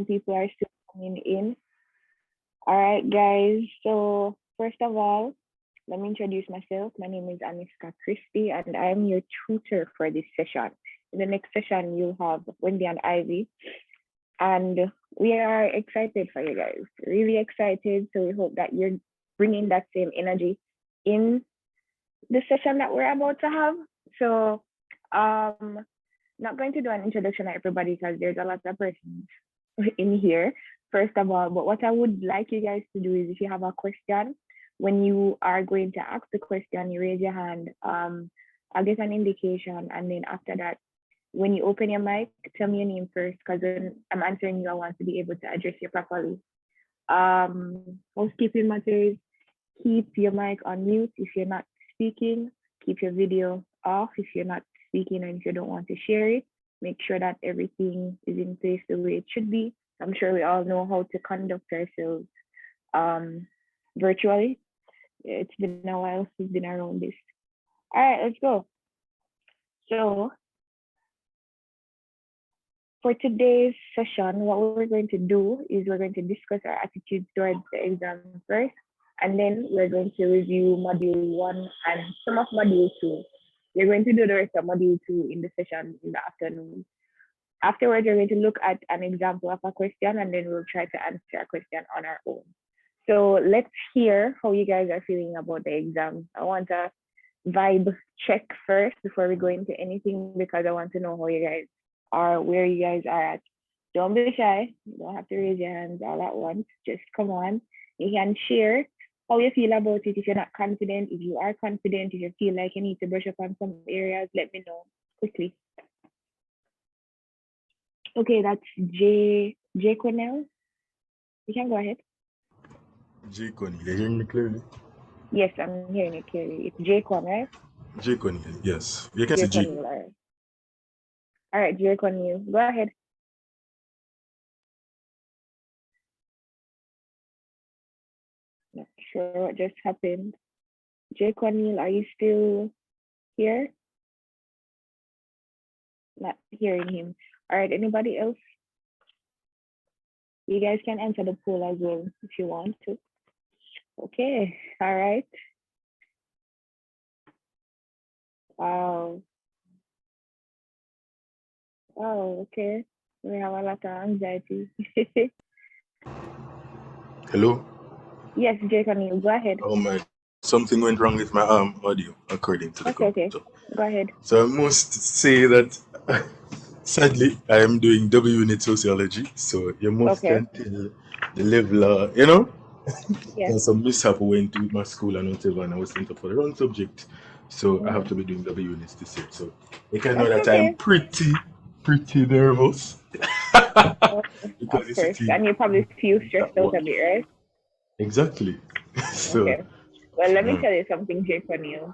people are still coming in. All right, guys. So first of all, let me introduce myself. My name is Aniska Christie, and I'm your tutor for this session. In the next session, you'll have Wendy and Ivy, and we are excited for you guys. Really excited. So we hope that you're bringing that same energy in the session that we're about to have. So, not going to do an introduction to everybody because there's a lot of persons in here, first of all. But what I would like you guys to do is, if you have a question, when you are going to ask the question, you raise your hand. I'll get an indication, and then after that, when you open your mic, tell me your name first, because when I'm answering you, I want to be able to address you properly. Housekeeping matters. Keep your mic on mute if you're not speaking. Keep your video off if you're not speaking, and if you don't want to share it, make sure that everything is in place the way it should be. I'm sure we all know how to conduct ourselves virtually. It's been a while since we've been around this. All right, let's go. So for today's session, what we're going to do is we're going to discuss our attitudes towards the exam first, and then we're going to review module 1 and some of module 2. We're going to do the rest of module 2 in the session in the afternoon. Afterwards, we're going to look at an example of a question, and then we'll try to answer a question on our own. So let's hear how you guys are feeling about the exam. I want a vibe check first before we go into anything, because I want to know how you guys are, where you guys are at. Don't be shy. You don't have to raise your hands all at once. Just come on. You can share how you feel about it. If you're not confident, if you are confident, if you feel like you need to brush up on some areas, let me know quickly. Okay, that's J Cornell. You can go ahead. J Cornell, you hearing me clearly? Yes, I'm hearing it clearly. It's J Cornell, right? J Cornell, yes. You can say J. All right, J Cornell, go ahead. Not sure what just happened. J Cornell, are you still here? Not hearing him. All right, anybody else? You guys can answer the poll as well if you want to. Okay, all right. Wow. Oh, okay. We have a lot of anxiety. Hello? Yes, J Cornell, go ahead. Oh my, something went wrong with my audio, according to the computer. Okay, go ahead. So I must say that, sadly, I am doing W Unit Sociology, so you must can tell the level, you know? Yes. There's some mishap went with my school and whatever, and I was sent up for the wrong subject. So I have to be doing W Units this year. So you can know that I'm pretty nervous. Because of course. And you probably feel stressed out a bit, right? Exactly. So, okay. Well, let me tell you something, Jay Cornell.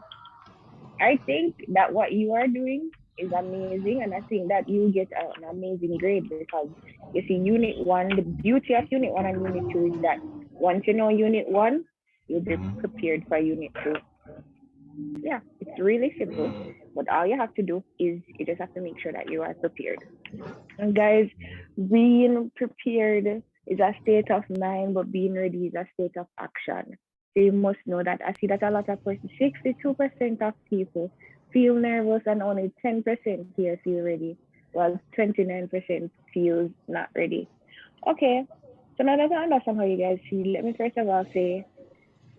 I think that what you are doing is amazing, and I think that you get an amazing grade, because you see, Unit 1, the beauty of Unit 1 and Unit 2 is that once you know Unit 1, you'll be prepared for Unit 2. Yeah, it's really simple, but all you have to do is you just have to make sure that you are prepared. And guys, being prepared is a state of mind, but being ready is a state of action. So you must know that. I see that a lot of persons, 62% of people feel nervous and only 10% here feel ready, while 29% feels not ready. Okay, so now that I understand how you guys feel, let me first of all say,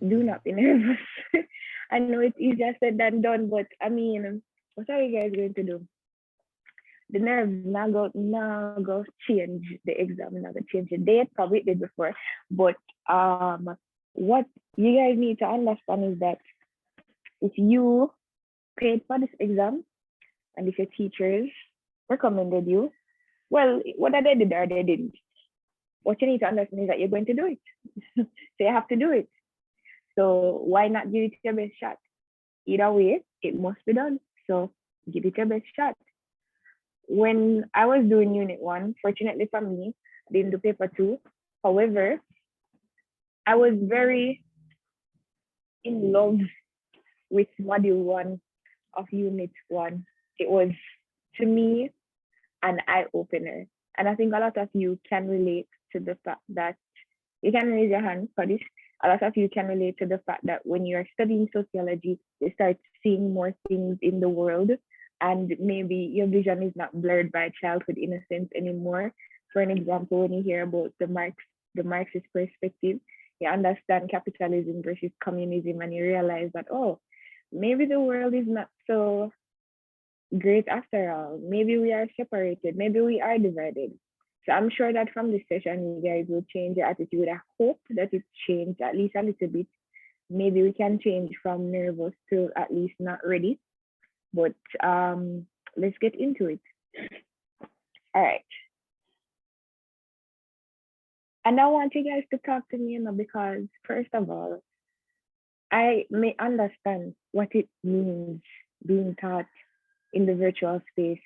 do not be nervous. I know it's easier said than done, but I mean, what are you guys going to do? The nerves now go change the exam, now go change the date, probably did before. But what you guys need to understand is that if you paid for this exam and if your teachers recommended you, well, whether they did or they didn't, what you need to understand is that you're going to do it. So you have to do it. So why not give it your best shot? Either way, it must be done. So give it your best shot. When I was doing Unit 1, fortunately for me, I didn't do paper 2. However, I was very in love with module 1 of Unit 1. It was, to me, an eye-opener. And I think a lot of you can relate to the fact that you can raise your hand for this. A lot of you can relate to the fact that when you're studying sociology, you start seeing more things in the world, and maybe your vision is not blurred by childhood innocence anymore. For an example, when you hear about the Marxist perspective, you understand capitalism versus communism, and you realize that, oh, maybe the world is not so great after all. Maybe we are separated. Maybe we are divided. So I'm sure that from this session, you guys will change your attitude. I hope that it changed at least a little bit. Maybe we can change from nervous to at least not ready. But let's get into it. All right. And I want you guys to talk to me, because first of all, I may understand what it means being taught in the virtual space.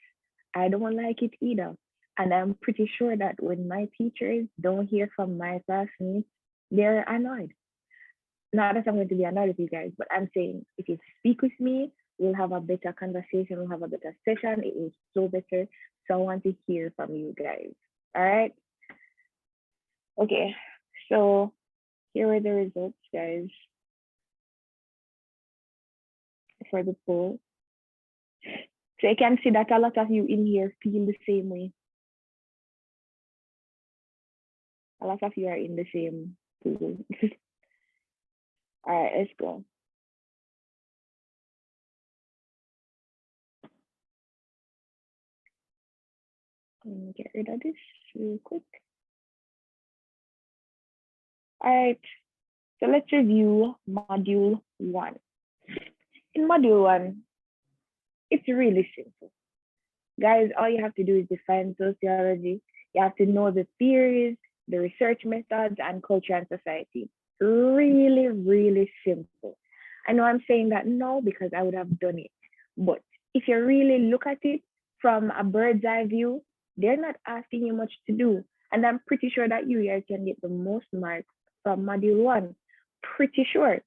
I don't like it either. And I'm pretty sure that when my teachers don't hear from my classmates, they're annoyed. Not that I'm going to be annoyed with you guys, but I'm saying if you speak with me, we'll have a better conversation, we'll have a better session, it will so better. So I want to hear from you guys. All right. Okay, so here are the results, guys, for the poll. So you can see that a lot of you in here feel the same way. A lot of you are in the same pool. All right, let's go. Let me get rid of this real quick. All right, so let's review module 1. In module 1, it's really simple. Guys, all you have to do is define sociology. You have to know the theories, the research methods, and culture and society. Really, really simple. I know I'm saying that now because I would have done it. But if you really look at it from a bird's eye view, they're not asking you much to do. And I'm pretty sure that you guys can get the most marks from module 1. Pretty sure.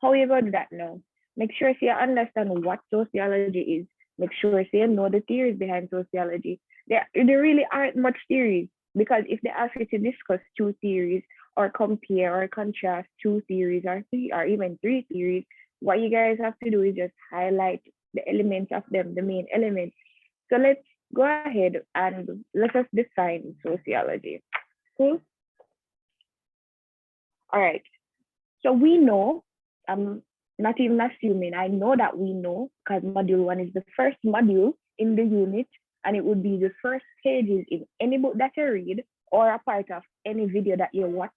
How are you going to do that now? Make sure you understand what sociology is. Make sure you know the theories behind sociology. There really aren't much theories, because if they ask you to discuss 2 theories or compare or contrast 2 theories or 3 or even 3 theories, what you guys have to do is just highlight the elements of them, the main elements. So let's go ahead and let us define sociology. Cool? All right. So we know, I'm not even assuming, I know that we know, because module 1 is the first module in the unit, and it would be the first pages in any book that you read or a part of any video that you watch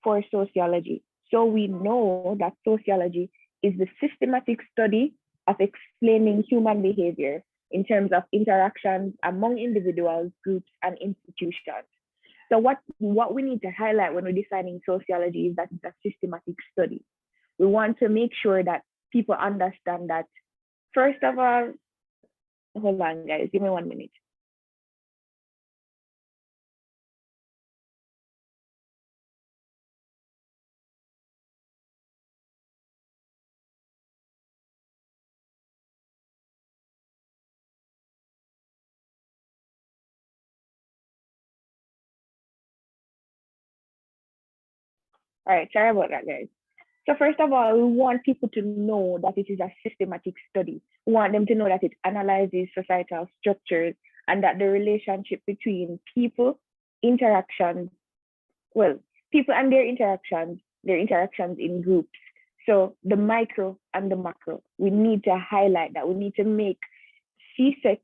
for sociology. So we know that sociology is the systematic study of explaining human behavior in terms of interactions among individuals, groups, and institutions. So what we need to highlight when we're defining sociology is that it's a systematic study. We want to make sure that people understand that, first of all, hold on, guys, give me 1 minute. All right, sorry about that, guys. So first of all, we want people to know that it is a systematic study. We want them to know that it analyzes societal structures and that the relationship between people, interactions, well, people and their interactions in groups. So the micro and the macro, we need to highlight that. We need to make CXC,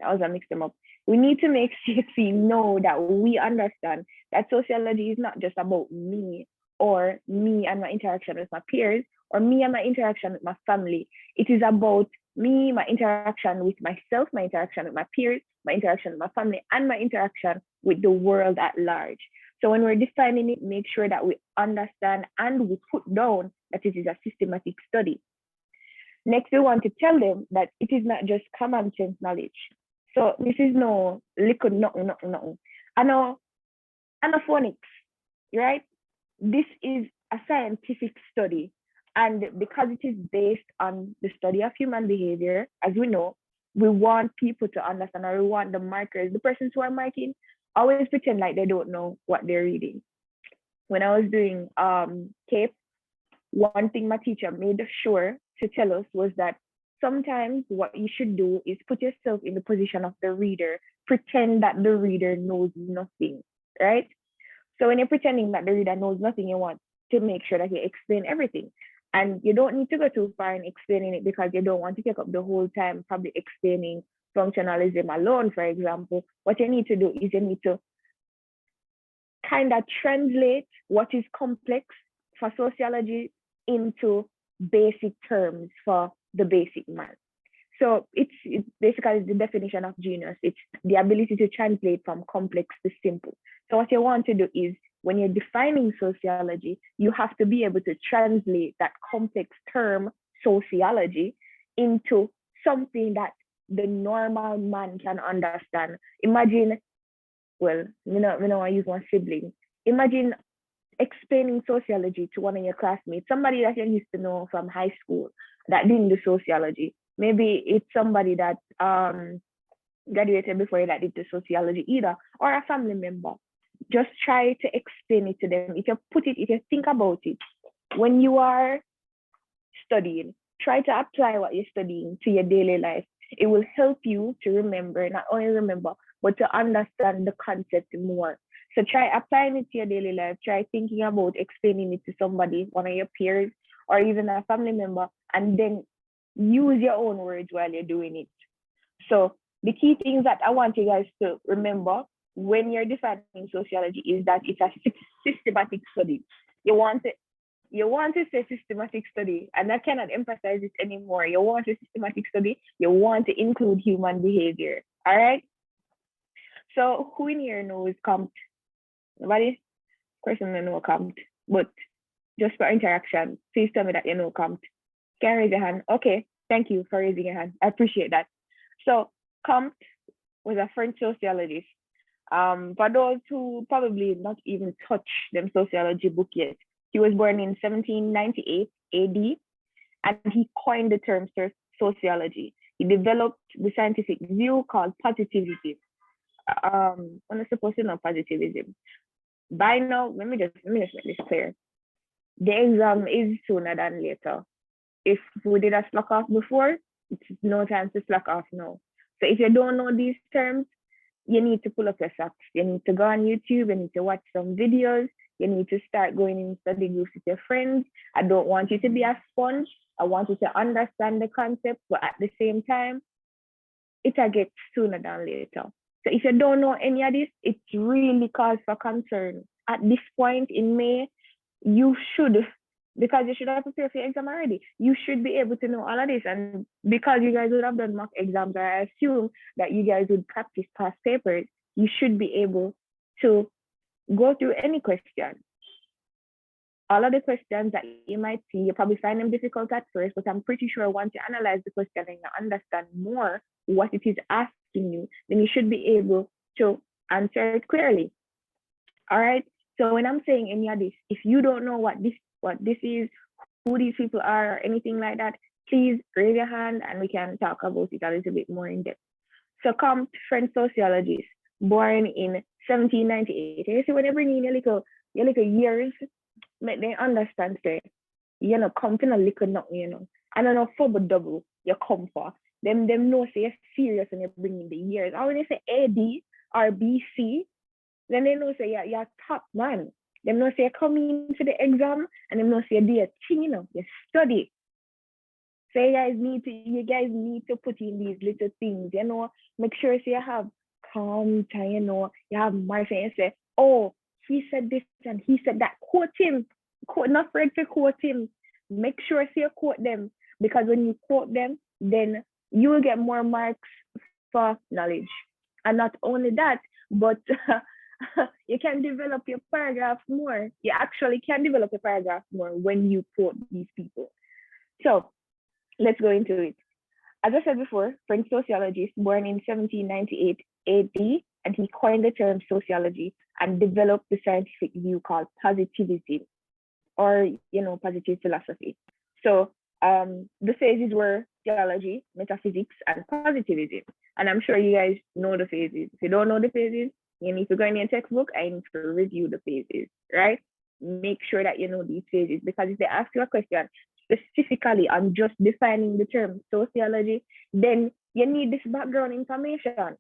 I was mixed them up. We need to make CXC know that we understand that sociology is not just about me or me and my interaction with my peers or me and my interaction with my family. It is about me, my interaction with myself, my interaction with my peers, my interaction with my family, and my interaction with the world at large. So when we're defining it, make sure that we understand and we put down that it is a systematic study. Next, we want to tell them that it is not just common sense knowledge. So this is no liquid, nothing. I know phonics, right? This is a scientific study. And because it is based on the study of human behavior, as we know, we want people to understand, or we want the markers, the persons who are marking, always pretend like they don't know what they're reading. When I was doing CAPE, one thing my teacher made sure to tell us was that sometimes what you should do is put yourself in the position of the reader, pretend that the reader knows nothing, right? So when you're pretending that the reader knows nothing, you want to make sure that you explain everything. And you don't need to go too far in explaining it because you don't want to take up the whole time probably explaining functionalism alone, for example. What you need to do is you need to kind of translate what is complex for sociology into basic terms for the basic man. So it's basically the definition of genius. It's the ability to translate from complex to simple. So what you want to do is when you're defining sociology, you have to be able to translate that complex term sociology into something that the normal man can understand. Imagine, well, I use one sibling. Imagine explaining sociology to one of your classmates, somebody that you used to know from high school that didn't do sociology. Maybe it's somebody that graduated before you that did the sociology either, or a family member. Just try to explain it to them. If you think about it, when you are studying, try to apply what you're studying to your daily life. It will help you to remember, not only remember, but to understand the concept more. So try applying it to your daily life. Try thinking about explaining it to somebody, one of your peers, or even a family member, and then use your own words while you're doing it. So the key things that I want you guys to remember when you're defining sociology is that it's a systematic study. You want to say systematic study, and I cannot emphasize it anymore. You want a systematic study, you want to include human behavior. All right. So who in here knows COMT? Nobody? Person may know COMT, but just for interaction, please tell me that you know COMT. Can you raise your hand? Okay, thank you for raising your hand. I appreciate that. So COMT was a French sociologist. For those who probably not even touched them sociology book yet, he was born in 1798 AD, and he coined the term sociology. He developed the scientific view called positivism. I'm not supposed to know positivism. By now, let me just make this clear. The exam is sooner than later. If we did a slack off before, it's no time to slack off now. So if you don't know these terms, you need to pull up your socks. You need to go on YouTube, you need to watch some videos, you need to start going in study groups with your friends. I don't want you to be a sponge. I want you to understand the concept, but at the same time, it'll get sooner than later. So if you don't know any of this, it's really cause for concern. At this point in May, you should, because you should have prepared for your exam already, you should be able to know all of this. And because you guys would have done mock exams, or I assume that you guys would practice past papers, you should be able to go through any question. All of the questions that you might see, you probably find them difficult at first, but I'm pretty sure once you analyze the question and you understand more what it is asking you, then you should be able to answer it clearly. All right. So when I'm saying any of this, if you don't know what this is, who these people are, or anything like that, please raise your hand and we can talk about it a little bit more in depth. So COMT, French sociologist, born in 1798. You see, when they bring in your little years, make they understand, say, come to a little nothing, I don't know, for but double, you come for. Them know, say, you're serious when you bring in the years. Or when they say AD or BC, then they know, say, you're top man. Them know, say, you come into the exam, and them know, say, you do a thing, you study. So you guys need to put in these little things, make sure, say, you have calm time, you have Martha, and say, oh, he said this and he said that. Quote him. Not afraid to quote him. Make sure you quote them, because when you quote them, then you will get more marks for knowledge. And not only that, but you can develop your paragraph more. You actually can develop a paragraph more when you quote these people. So let's go into it. As I said before, French sociologist, born in 1798 AD, and he coined the term sociology and developed the scientific view called positivism, or positive philosophy. So the phases were sociology, metaphysics, and positivism. And I'm sure you guys know the phases. If you don't know the phases, you need to go in your textbook and you need to review the phases, right? Make sure that you know these phases, because if they ask you a question specifically on just defining the term sociology, then you need this background information.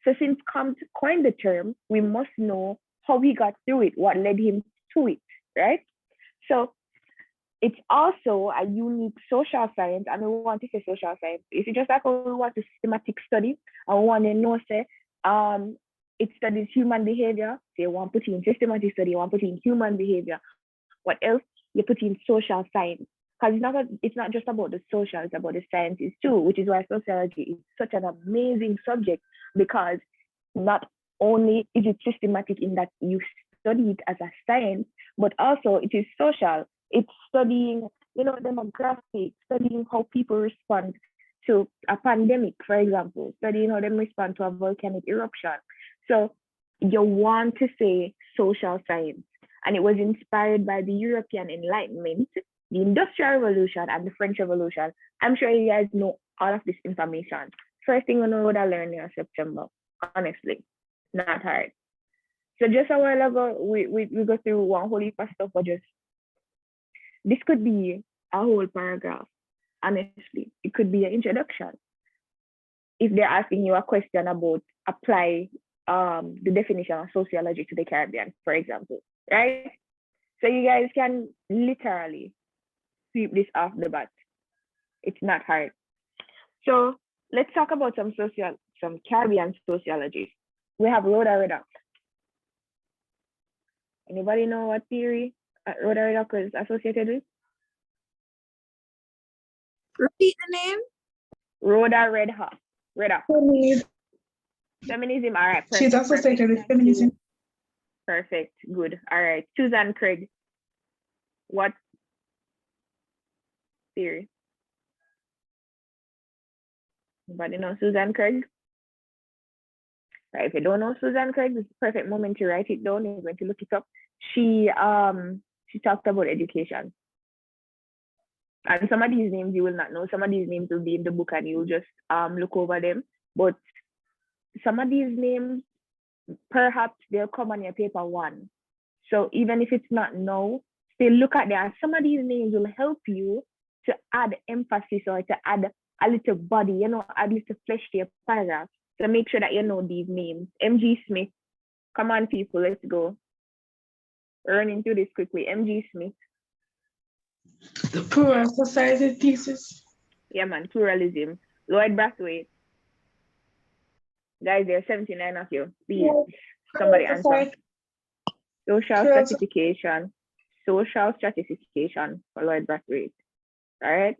So since Kant coined the term, we must know how he got through it, what led him to it, right? So it's also a unique social science, and we want to say social science. If you just like, oh, we want a systematic study, and we want to know, say, it studies human behavior. So you want to put in systematic study, you want to put in human behavior. What else? You put in social science. Because it's not just about the social, it's about the sciences too, which is why sociology is such an amazing subject, because not only is it systematic in that you study it as a science, but also it is social. It's studying, demographics, studying how people respond to a pandemic, for example, studying how they respond to a volcanic eruption. So you want to say social science. And it was inspired by the European Enlightenment, the Industrial Revolution, and the French Revolution. I'm sure you guys know all of this information. First thing you know what I learned in September, honestly, not hard. So just a while ago, we go through one whole heap of stuff, but this could be a whole paragraph, honestly. It could be an introduction. If they're asking you a question about apply the definition of sociology to the Caribbean, for example, right? So you guys can literally sweep this off the bat. It's not hard. So let's talk about some Caribbean sociology. We have Rhoda Reddock. Anybody know what theory Rhoda Reddock is associated with? Repeat the name. Rhoda Reddock. Feminism. All right. Perfect. She's associated with feminism. Perfect. Good. All right. Susan Craig. What theory? Anybody know Susan Craig? Right. If you don't know Susan Craig, it's the perfect moment to write it down. You're going to look it up. She talked about education. And some of these names you will not know. Some of these names will be in the book and you'll just look over them. But some of these names, perhaps they'll come on your paper one. So even if it's not now, still look at them. Some of these names will help you to add emphasis or to add a little body, add a little flesh to your paragraph. So make sure that you know these names. M.G. Smith. Come on, people, let's go. Run into this quickly. M.G. Smith. The Plural Society thesis. Yeah, man, pluralism. Lloyd Brathwaite. Guys, there are 79 of you. Please, somebody answer. Social stratification. Social stratification for Lloyd Brathwaite. All right.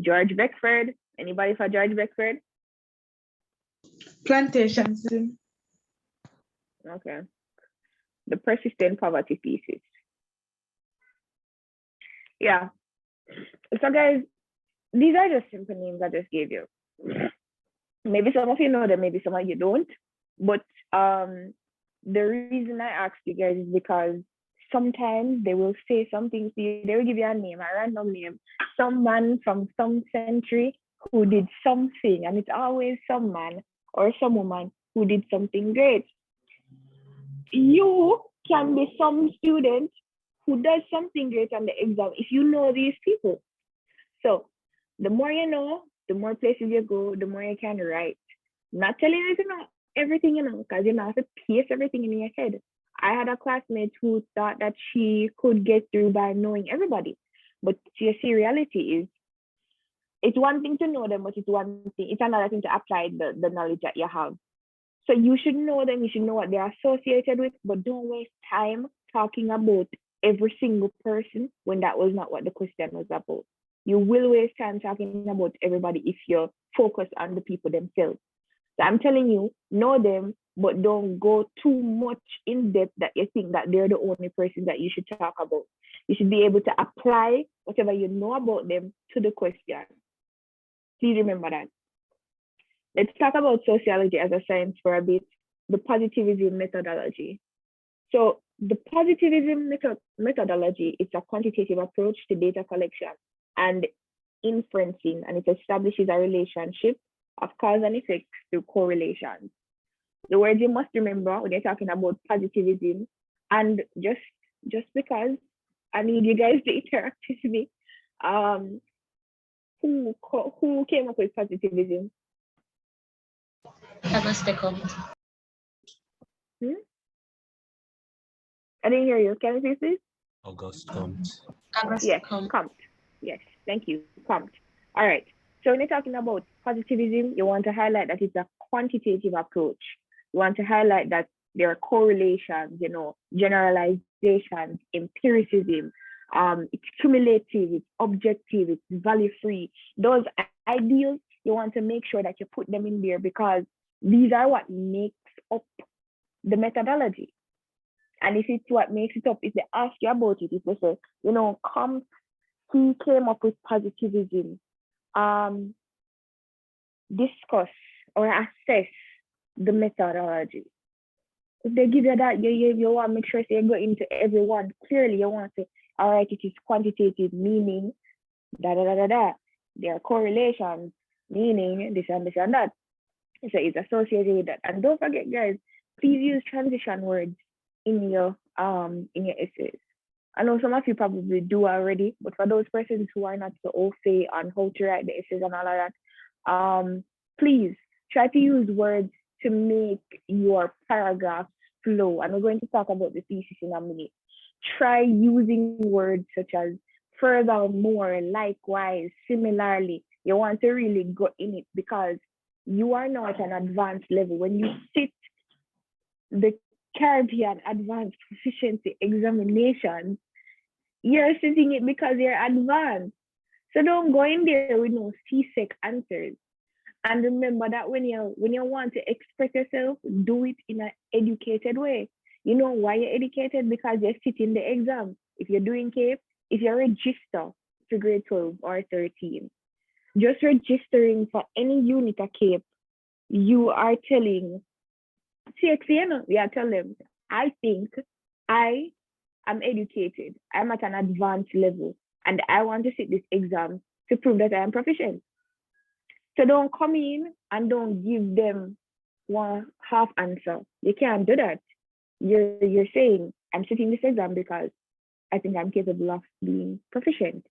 George Beckford. Anybody for George Beckford? Plantation. Okay. The persistent poverty thesis. Yeah. So guys, these are just simple names I just gave you. Maybe some of you know them, maybe some of you don't. But the reason I asked you guys is because sometimes they will say something to you. They will give you a name, a random name. Some man from some century who did something, and it's always some man or some woman who did something great. You can be some student who does something great on the exam if you know these people. So the more you know, the more places you go, the more you can write. Not telling you to know everything you know, because you have to paste everything in your head. I had a classmate who thought that she could get through by knowing everybody. But you see, reality is, it's one thing to know them, but it's another thing to apply the knowledge that you have. So you should know them, you should know what they're associated with, but don't waste time talking about every single person when that was not what the question was about. You will waste time talking about everybody if you're focused on the people themselves. So I'm telling you, know them, but don't go too much in depth that you think that they're the only person that you should talk about. You should be able to apply whatever you know about them to the question. Please remember that. Let's talk about sociology as a science for a bit, the positivism methodology. So The positivism methodology is a quantitative approach to data collection and inferencing, and it establishes a relationship of cause and effect through correlations. The words you must remember when you're talking about positivism, and just because I need you guys to interact with me, who came up with positivism? Auguste Comte. I didn't hear you. Can you repeat, please? Auguste Comte. Yes, Comte. Yes, thank you, Comte. All right. So when you're talking about positivism, you want to highlight that it's a quantitative approach. You want to highlight that there are correlations, generalizations, empiricism. It's cumulative, it's objective, it's value-free. Those ideals, you want to make sure that you put them in there because these are what makes up the methodology. And if it's what makes it up, if they ask you about it, if they say, Comte, he came up with positivism, discuss or assess the methodology. If they give you that, you want to make sure you go into everyone. Clearly, you want to, all right, it is quantitative, meaning da. There are correlations, meaning this and this and that. So it's associated with that. And don't forget, guys, please use transition words in your essays. I know some of you probably do already, but for those persons who are not so au fait on how to write the essays and all of that, please try to use words to make your paragraphs flow. And we're going to talk about the thesis in a minute. Try using words such as furthermore, likewise, similarly. You want to really go in it because you are now at an advanced level. When you sit the Caribbean Advanced Proficiency Examination, you're sitting it because you're advanced. So don't go in there with no CSEC answers. And remember that when you want to express yourself, do it in an educated way. You know why you're educated? Because you're sitting the exam. If you're doing CAPE, if you register to grade 12 or 13, just registering for any unit of CAPE, you are telling CXN, we are telling them, I think I am educated. I'm at an advanced level and I want to sit this exam to prove that I am proficient. So don't come in and don't give them one half answer. You can't do that. You're saying, I'm sitting this exam because I think I'm capable of being proficient.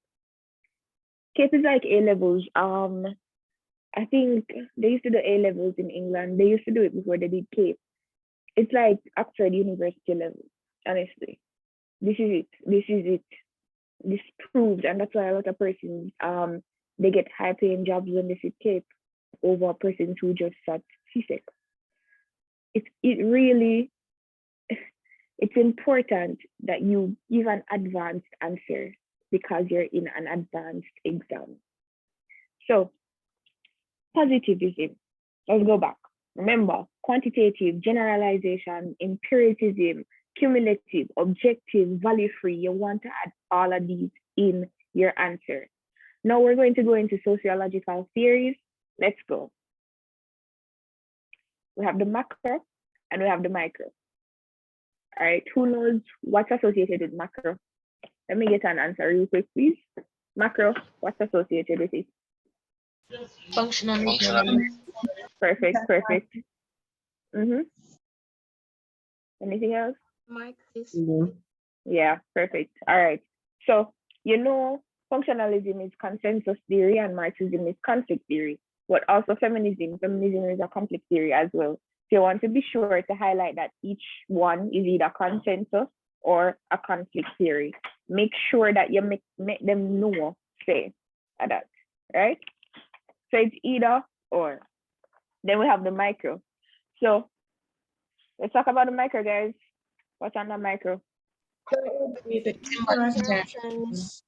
CAPE is like A-levels. I think they used to do A-levels in England. They used to do it before they did CAPE. It's like Oxford University level, honestly. This is it. This proved, and that's why a lot of persons, they get high-paying jobs when they sit CAPE over persons who just sat CSEC. It's important that you give an advanced answer because you're in an advanced exam. So, positivism. Let's go back. Remember, quantitative, generalization, empiricism, cumulative, objective, value-free. You want to add all of these in your answer. Now we're going to go into sociological theories. Let's go. We have the macro and we have the micro. All right, who knows what's associated with macro? Let me get an answer real quick, please. Macro, what's associated with it? Functionalism. Perfect. Anything else? Marxism. Yeah, perfect. All right. So, functionalism is consensus theory and Marxism is conflict theory, but also feminism is a conflict theory as well. So you want to be sure to highlight that each one is either consensus or a conflict theory. Make sure that you make them know, say that, right? So it's either or. Then we have the micro. So let's talk about the micro, guys. What's on the micro? Interactions.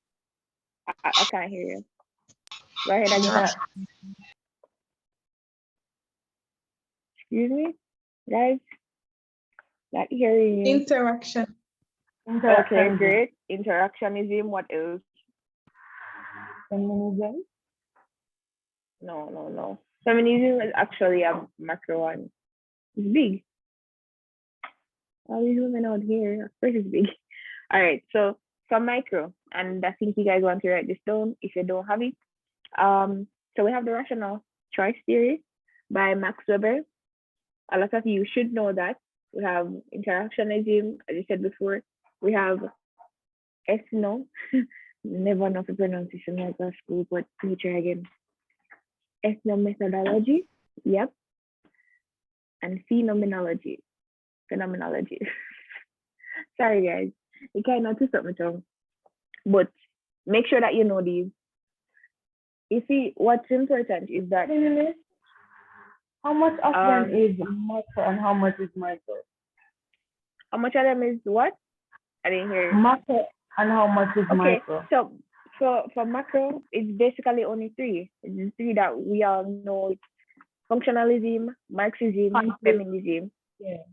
I can't hear you. Go ahead again. Excuse me, guys. Not hearing you. Interaction. Okay, great. Interactionism. What else? Feminism? No. Feminism is actually a macro one. It's big. All these women out here, of course it's big. All right, so from micro, and I think you guys want to write this down if you don't have it. So we have the rational choice theory by Max Weber. A lot of you should know that. We have interactionism, as you said before. We have ethno, never know the pronunciation like a school, but teacher again. Ethno methodology, yep, and phenomenology. Sorry guys, you kind of twist up my tongue, but make sure that you know these. You see, what's important is that how much of them is macro and how much is micro? How much of them is what? I didn't hear you. Macro and how much is micro? So for macro, it's basically only three. It's the three that we all know. It's functionalism, Marxism, feminism. Yeah.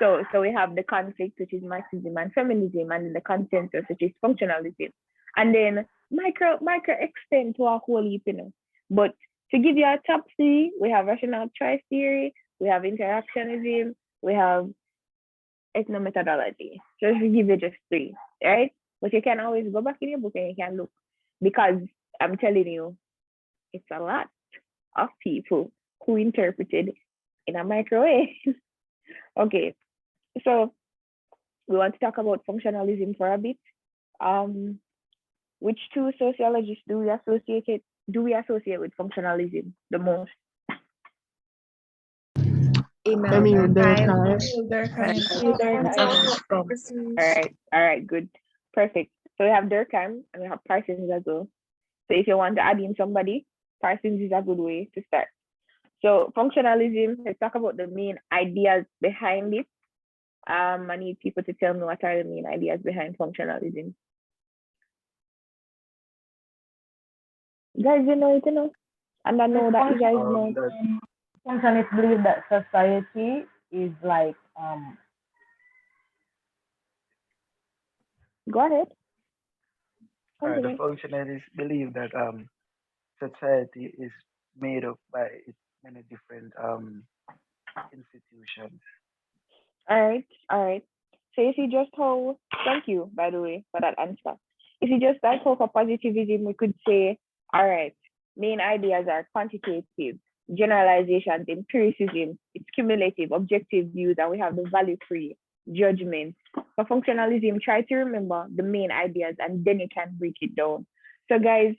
So we have the conflict, which is Marxism and feminism, and the consensus, which is functionalism. And then micro extend to a whole heap, you know. But to give you a top three, we have rational choice theory, we have interactionism, we have ethnomethodology. So to give you just three, right? But you can always go back in your book and you can look, because I'm telling you, it's a lot of people who interpreted in a microwave. Okay, so we want to talk about functionalism for a bit. Which two sociologists do we associate with functionalism the most? All right, good, perfect. So we have Durkheim and we have Parsons as well. So if you want to add in somebody, Parsons is a good way to start. So functionalism, let's talk about the main ideas behind it. I need people to tell me what are the main ideas behind functionalism. Guys, you know it, you know? And I know that you guys know. Functionists believe that society is like Go ahead. The functionalists believe that society is made up by its many different institutions. All right. So if you just hold, thank you, by the way, for that answer. If you just like for positivism, we could say, all right, main ideas are quantitative, generalizations, empiricism, it's cumulative, objective views, and we have the value-free judgment. For functionalism, try to remember the main ideas and then you can break it down. So guys,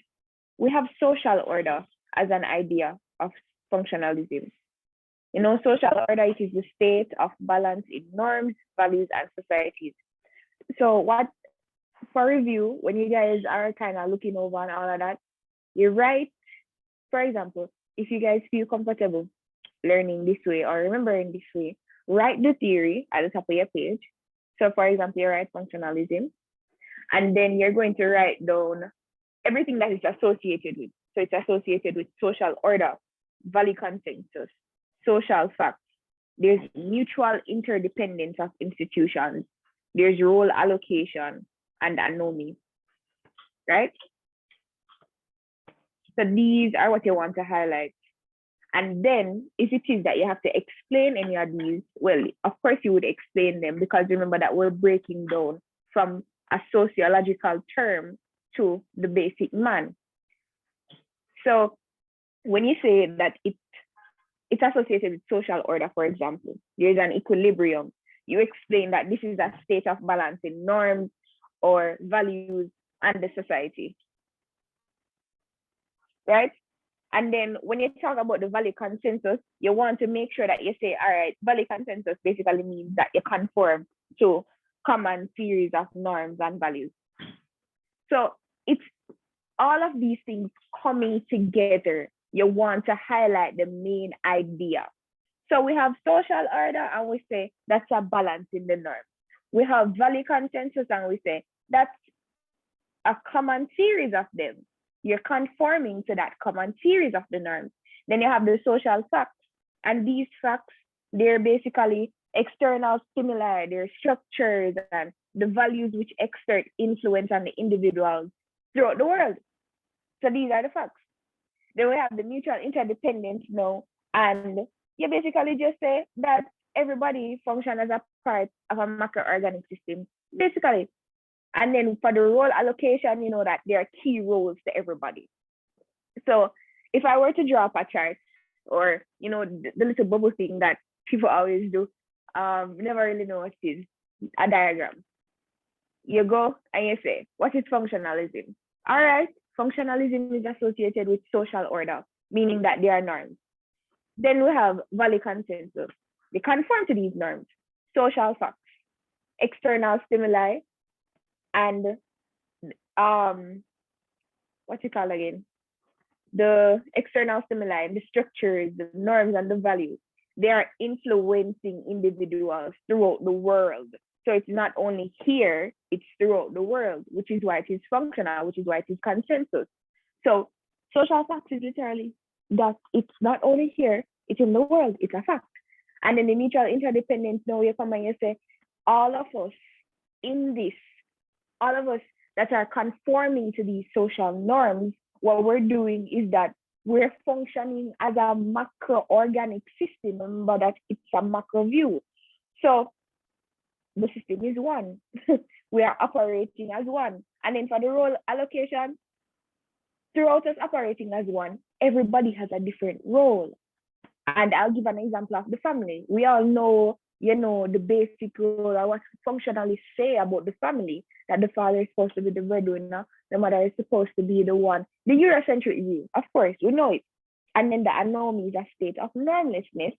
we have social order as an idea of functionalism. You know, social order, it is the state of balance in norms, values, and societies. So what, for review, when you guys are kind of looking over and all of that, you write, for example, if you guys feel comfortable learning this way or remembering this way, write the theory at the top of your page. So for example, you write functionalism, and then you're going to write down everything that is associated with. So it's associated with social order, value consensus, social facts. There's mutual interdependence of institutions. There's role allocation and anomy, right? So these are what you want to highlight. And then if it is that you have to explain any of these, well, of course you would explain them, because remember that we're breaking down from a sociological term to the basic man. So when you say that it's associated with social order, for example, there's an equilibrium. You explain that this is a state of balance in norms or values and the society, right? And then when you talk about the value consensus, you want to make sure that you say, all right, value consensus basically means that you conform to common series of norms and values. So it's all of these things coming together. You want to highlight the main idea. So we have social order and we say that's a balance in the norm. We have value consensus and we say that's a common series of them. You're conforming to that common series of the norms. Then you have the social facts. And these facts, they're basically external stimuli, they're structures and the values which exert influence on the individuals throughout the world. So these are the facts. Then we have the mutual interdependence now. And you basically just say that everybody function as a part of a macroorganic system, basically. And then for the role allocation, you know that there are key roles to everybody. So if I were to draw up a chart, or you know, the little bubble thing that people always do, never really know what it is, a diagram. You go and you say, what is functionalism? All right, functionalism is associated with social order, meaning that there are norms. Then we have value consensus. They conform to these norms. Social facts, external stimuli, and what you call again? The external stimuli, the structures, the norms, and the values. They are influencing individuals throughout the world. So it's not only here, it's throughout the world, which is why it is functional, which is why it is consensus. So social facts is literally that it's not only here, it's in the world, it's a fact. And then the mutual interdependence, now you come and you say, all of us in this, all of us that are conforming to these social norms, what we're doing is that we're functioning as a macro-organic system. Remember that it's a macro view. So the system is one. We are operating as one. And then for the role allocation, throughout us operating as one, everybody has a different role. And I'll give an example of the family. We all know, you know, the basic role or what functionalists say about the family, that the father is supposed to be the breadwinner, the mother is supposed to be the one. The Eurocentric view, of course, we know it. And then the anorm is a state of normlessness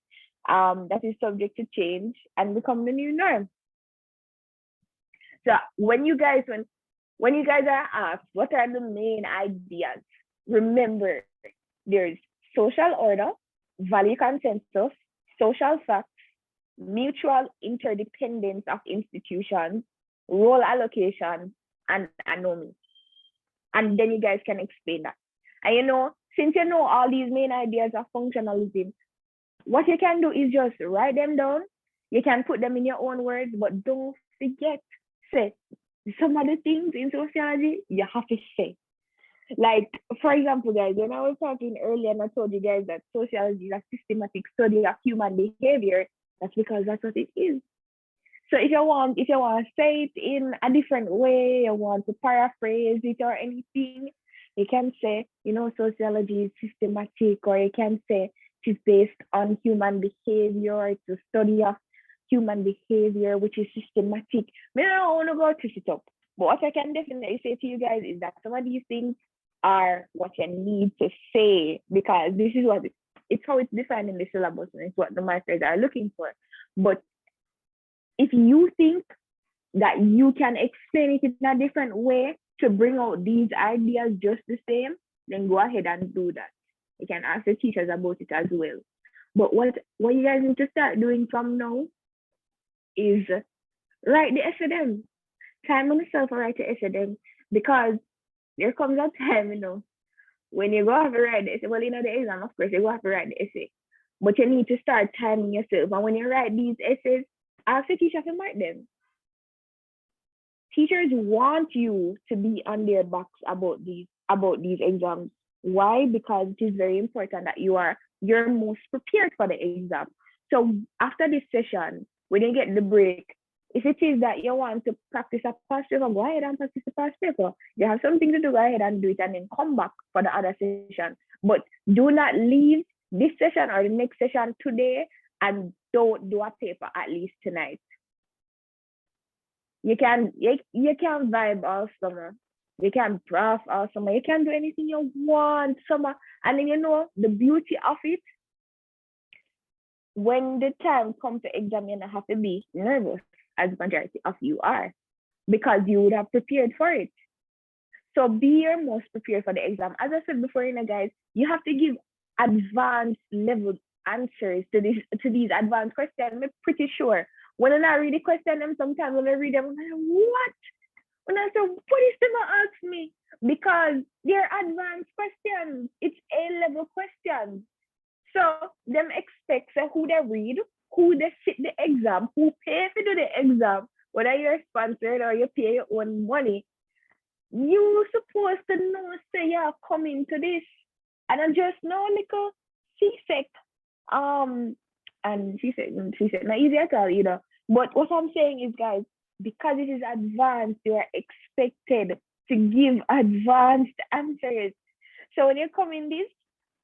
that is subject to change and become the new norm. So when you guys are asked what are the main ideas, remember there's social order, value consensus, social facts, mutual interdependence of institutions, role allocation, and anomie. And then you guys can explain that. And you know, since you know all these main ideas of functionalism, what you can do is just write them down. You can put them in your own words, but don't forget, say some of the things in sociology you have to say. Like, for example, guys, when I was talking earlier and I told you guys that sociology is a systematic study of human behavior, that's because that's what it is. So if you want to say it in a different way, you want to paraphrase it or anything, you can say, you know, sociology is systematic, or you can say it's based on human behavior. It's a study of human behavior, which is systematic. I don't want to go twist it up. But what I can definitely say to you guys is that some of these things are what you need to say, because this is what it's how it's defined in the syllabus, and it's what the masters are looking for. But if you think that you can explain it in a different way to bring out these ideas just the same, then go ahead and do that. You can ask the teachers about it as well. But what you guys need to start doing from now is write the essay them. Time on yourself and write the essay them, because there comes a time, you know, when you go have to write the essay. Well, you know, the exam, of course, you go have to write the essay. But you need to start timing yourself. And when you write these essays, ask the teacher to mark them. Teachers want you to be on their backs about these exams. Why? Because it is very important that you're most prepared for the exam. So after this session, when you get the break, if it is that you want to practice a past paper, go ahead and practice the past paper. You have something to do, go ahead and do it, and then come back for the other session. But do not leave this session or the next session today and don't do a paper at least tonight. You can vibe all summer. You can prof all summer. You can do anything you want summer. And then, you know, the beauty of it, when the time comes to exam, you don't have to be nervous, as majority of you are, because you would have prepared for it. So be your most prepared for the exam. As I said before, you know, guys, you have to give advanced level answers to these advanced questions. I'm pretty sure when I read the question, them sometimes when I read them, I'm like, what? When I say, what is them ask me? Because they're advanced questions. It's A-level questions. So them expect who they read, who they sit the exam, who pay to do the exam, whether you're sponsored or you pay your own money. You supposed to know, say you're coming to this. And I just know little CSEC And she said, not easy at all, you know. But what I'm saying is, guys, because it is advanced, you are expected to give advanced answers. So when you come in this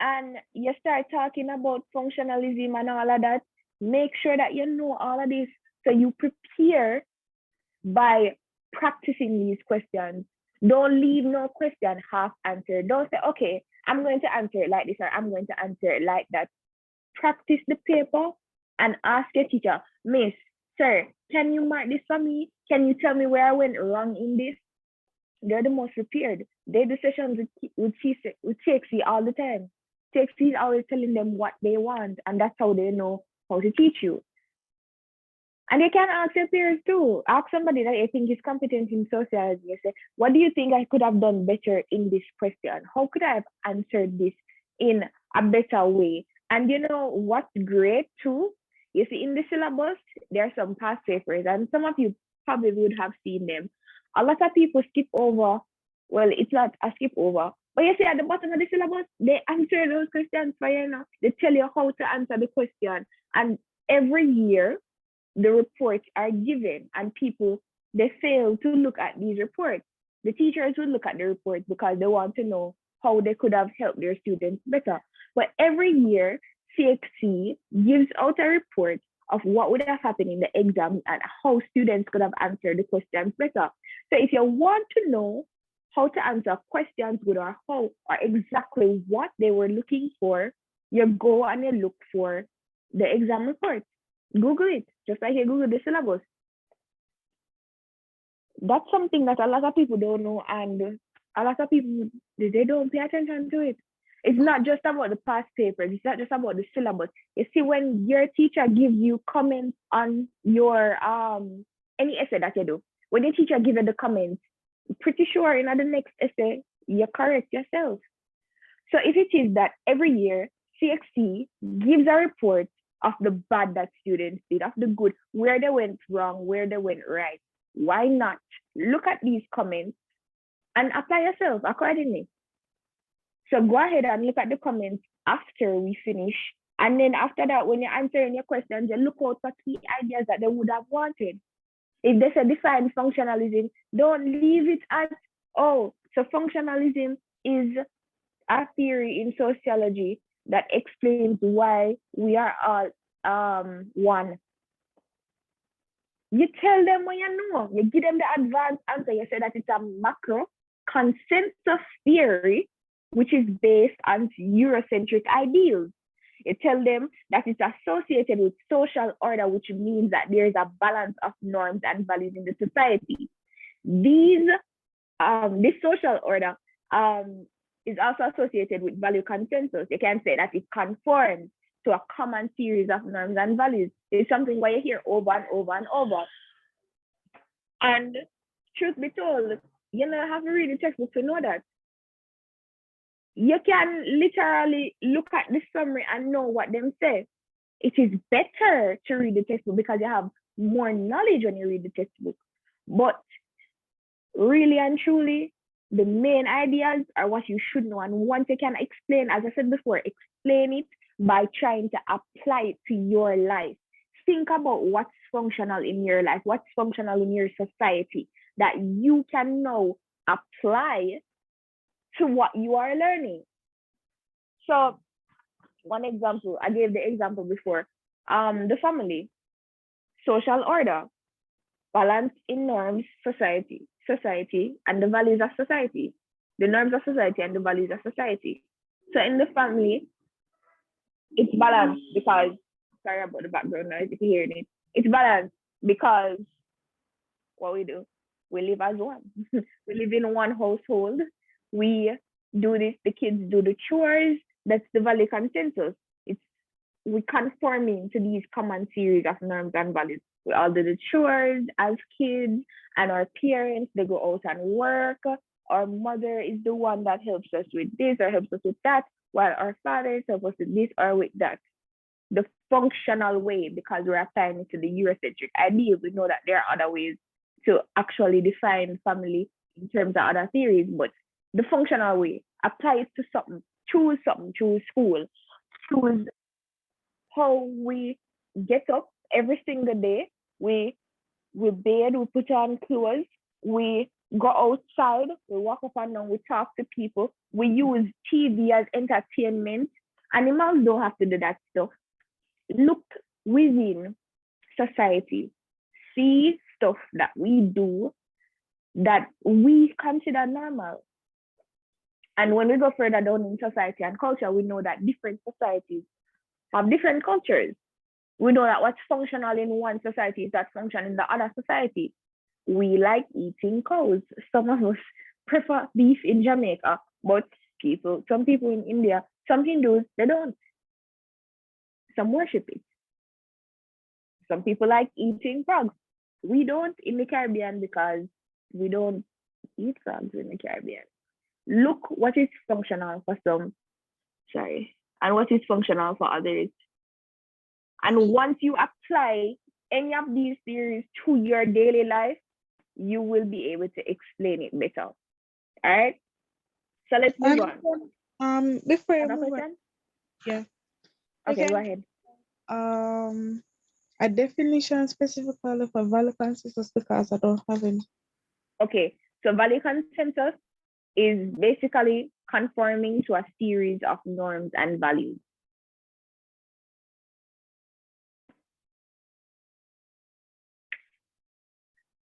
and you start talking about functionalism and all of that, make sure that you know all of this. So you prepare by practicing these questions. Don't leave no question half answered. Don't say, okay, I'm going to answer it like this, or I'm going to answer it like that. Practice the paper and ask your teacher, Miss, sir, can you mark this for me? Can you tell me where I went wrong in this? They're the most prepared. They do sessions with TXC all the time. TXC is always telling them what they want, and that's how they know how to teach you. And you can ask your peers too. Ask somebody that you think is competent in sociology. You say, what do you think I could have done better in this question? How could I have answered this in a better way? And you know what's great too? You see, in the syllabus, there are some past papers, and some of you probably would have seen them. A lot of people skip over. Well, it's not a skip over, but you see at the bottom of the syllabus, they answer those questions for you now. They tell you how to answer the question. And every year, the reports are given, and people, they fail to look at these reports. The teachers will look at the reports because they want to know how they could have helped their students better. But every year, CXC gives out a report of what would have happened in the exam and how students could have answered the questions better. So if you want to know how to answer questions good, or how, or exactly what they were looking for, you go and you look for the exam report. Google it, just like you Google the syllabus. That's something that a lot of people don't know, and a lot of people, they don't pay attention to it. It's not just about the past papers. It's not just about the syllabus. You see, when your teacher gives you comments on your any essay that you do, when the teacher gives you the comments, I'm pretty sure in the next essay you correct yourself. So if it is that every year CXC gives a report of the bad that students did, of the good, where they went wrong, where they went right, why not look at these comments and apply yourself accordingly? So go ahead and look at the comments after we finish. And then after that, when you're answering your questions, you look out for key ideas that they would have wanted. If they say define functionalism, don't leave it as, oh, so functionalism is a theory in sociology that explains why we are all one. You tell them what you know. You give them the advanced answer. You say that it's a macro consensus theory, which is based on Eurocentric ideals. You tell them that it's associated with social order, which means that there is a balance of norms and values in the society. This social order is also associated with value consensus. You can say that it conforms to a common series of norms and values. It's something where you hear over and over and over. And truth be told, you don't have to read the textbook to know that. You can literally look at the summary and know what them say. It is better to read the textbook because you have more knowledge when you read the textbook. But really and truly, the main ideas are what you should know. And once you can explain, as I said before, explain it by trying to apply it to your life. Think about what's functional in your life, what's functional in your society that you can now apply to what you are learning. So one example, I gave the example before, the family, social order, balance in norms, society, and the values of society, the norms of society and the values of society. So in the family, it's balanced because, sorry about the background noise if you're hearing it, it's balanced because what we do, we live as one. We live in one household. We do this, the kids do the chores. That's the value consensus. We conforming to these common series of norms and values. We all do the chores as kids, and our parents, they go out and work. Our mother is the one that helps us with this or helps us with that, while our fathers help us with this or with that. The functional way, because we're applying it to the Eurocentric idea, we know that there are other ways to actually define family in terms of other theories, but the functional way, apply it to something, choose school, choose how we get up every single day. We bathe, we put on clothes, we go outside, we walk up and down, we talk to people, we use TV as entertainment. Animals don't have to do that stuff. Look within society, see stuff that we do that we consider normal. And when we go further down in society and culture, we know that different societies have different cultures. We know that what's functional in one society is not functional in the other society. We like eating cows. Some of us prefer beef in Jamaica, but some people in India, some Hindus, they don't. Some worship it. Some people like eating frogs. We don't in the Caribbean because we don't eat frogs in the Caribbean. Look what is functional for some, and what is functional for others. And once you apply any of these theories to your daily life, you will be able to explain it better. All right. So let's move on. Before you Another move question? on, yeah. Okay, go ahead. A definition specifically for value consensus because I don't have any. Okay, so value consensus is basically conforming to a series of norms and values.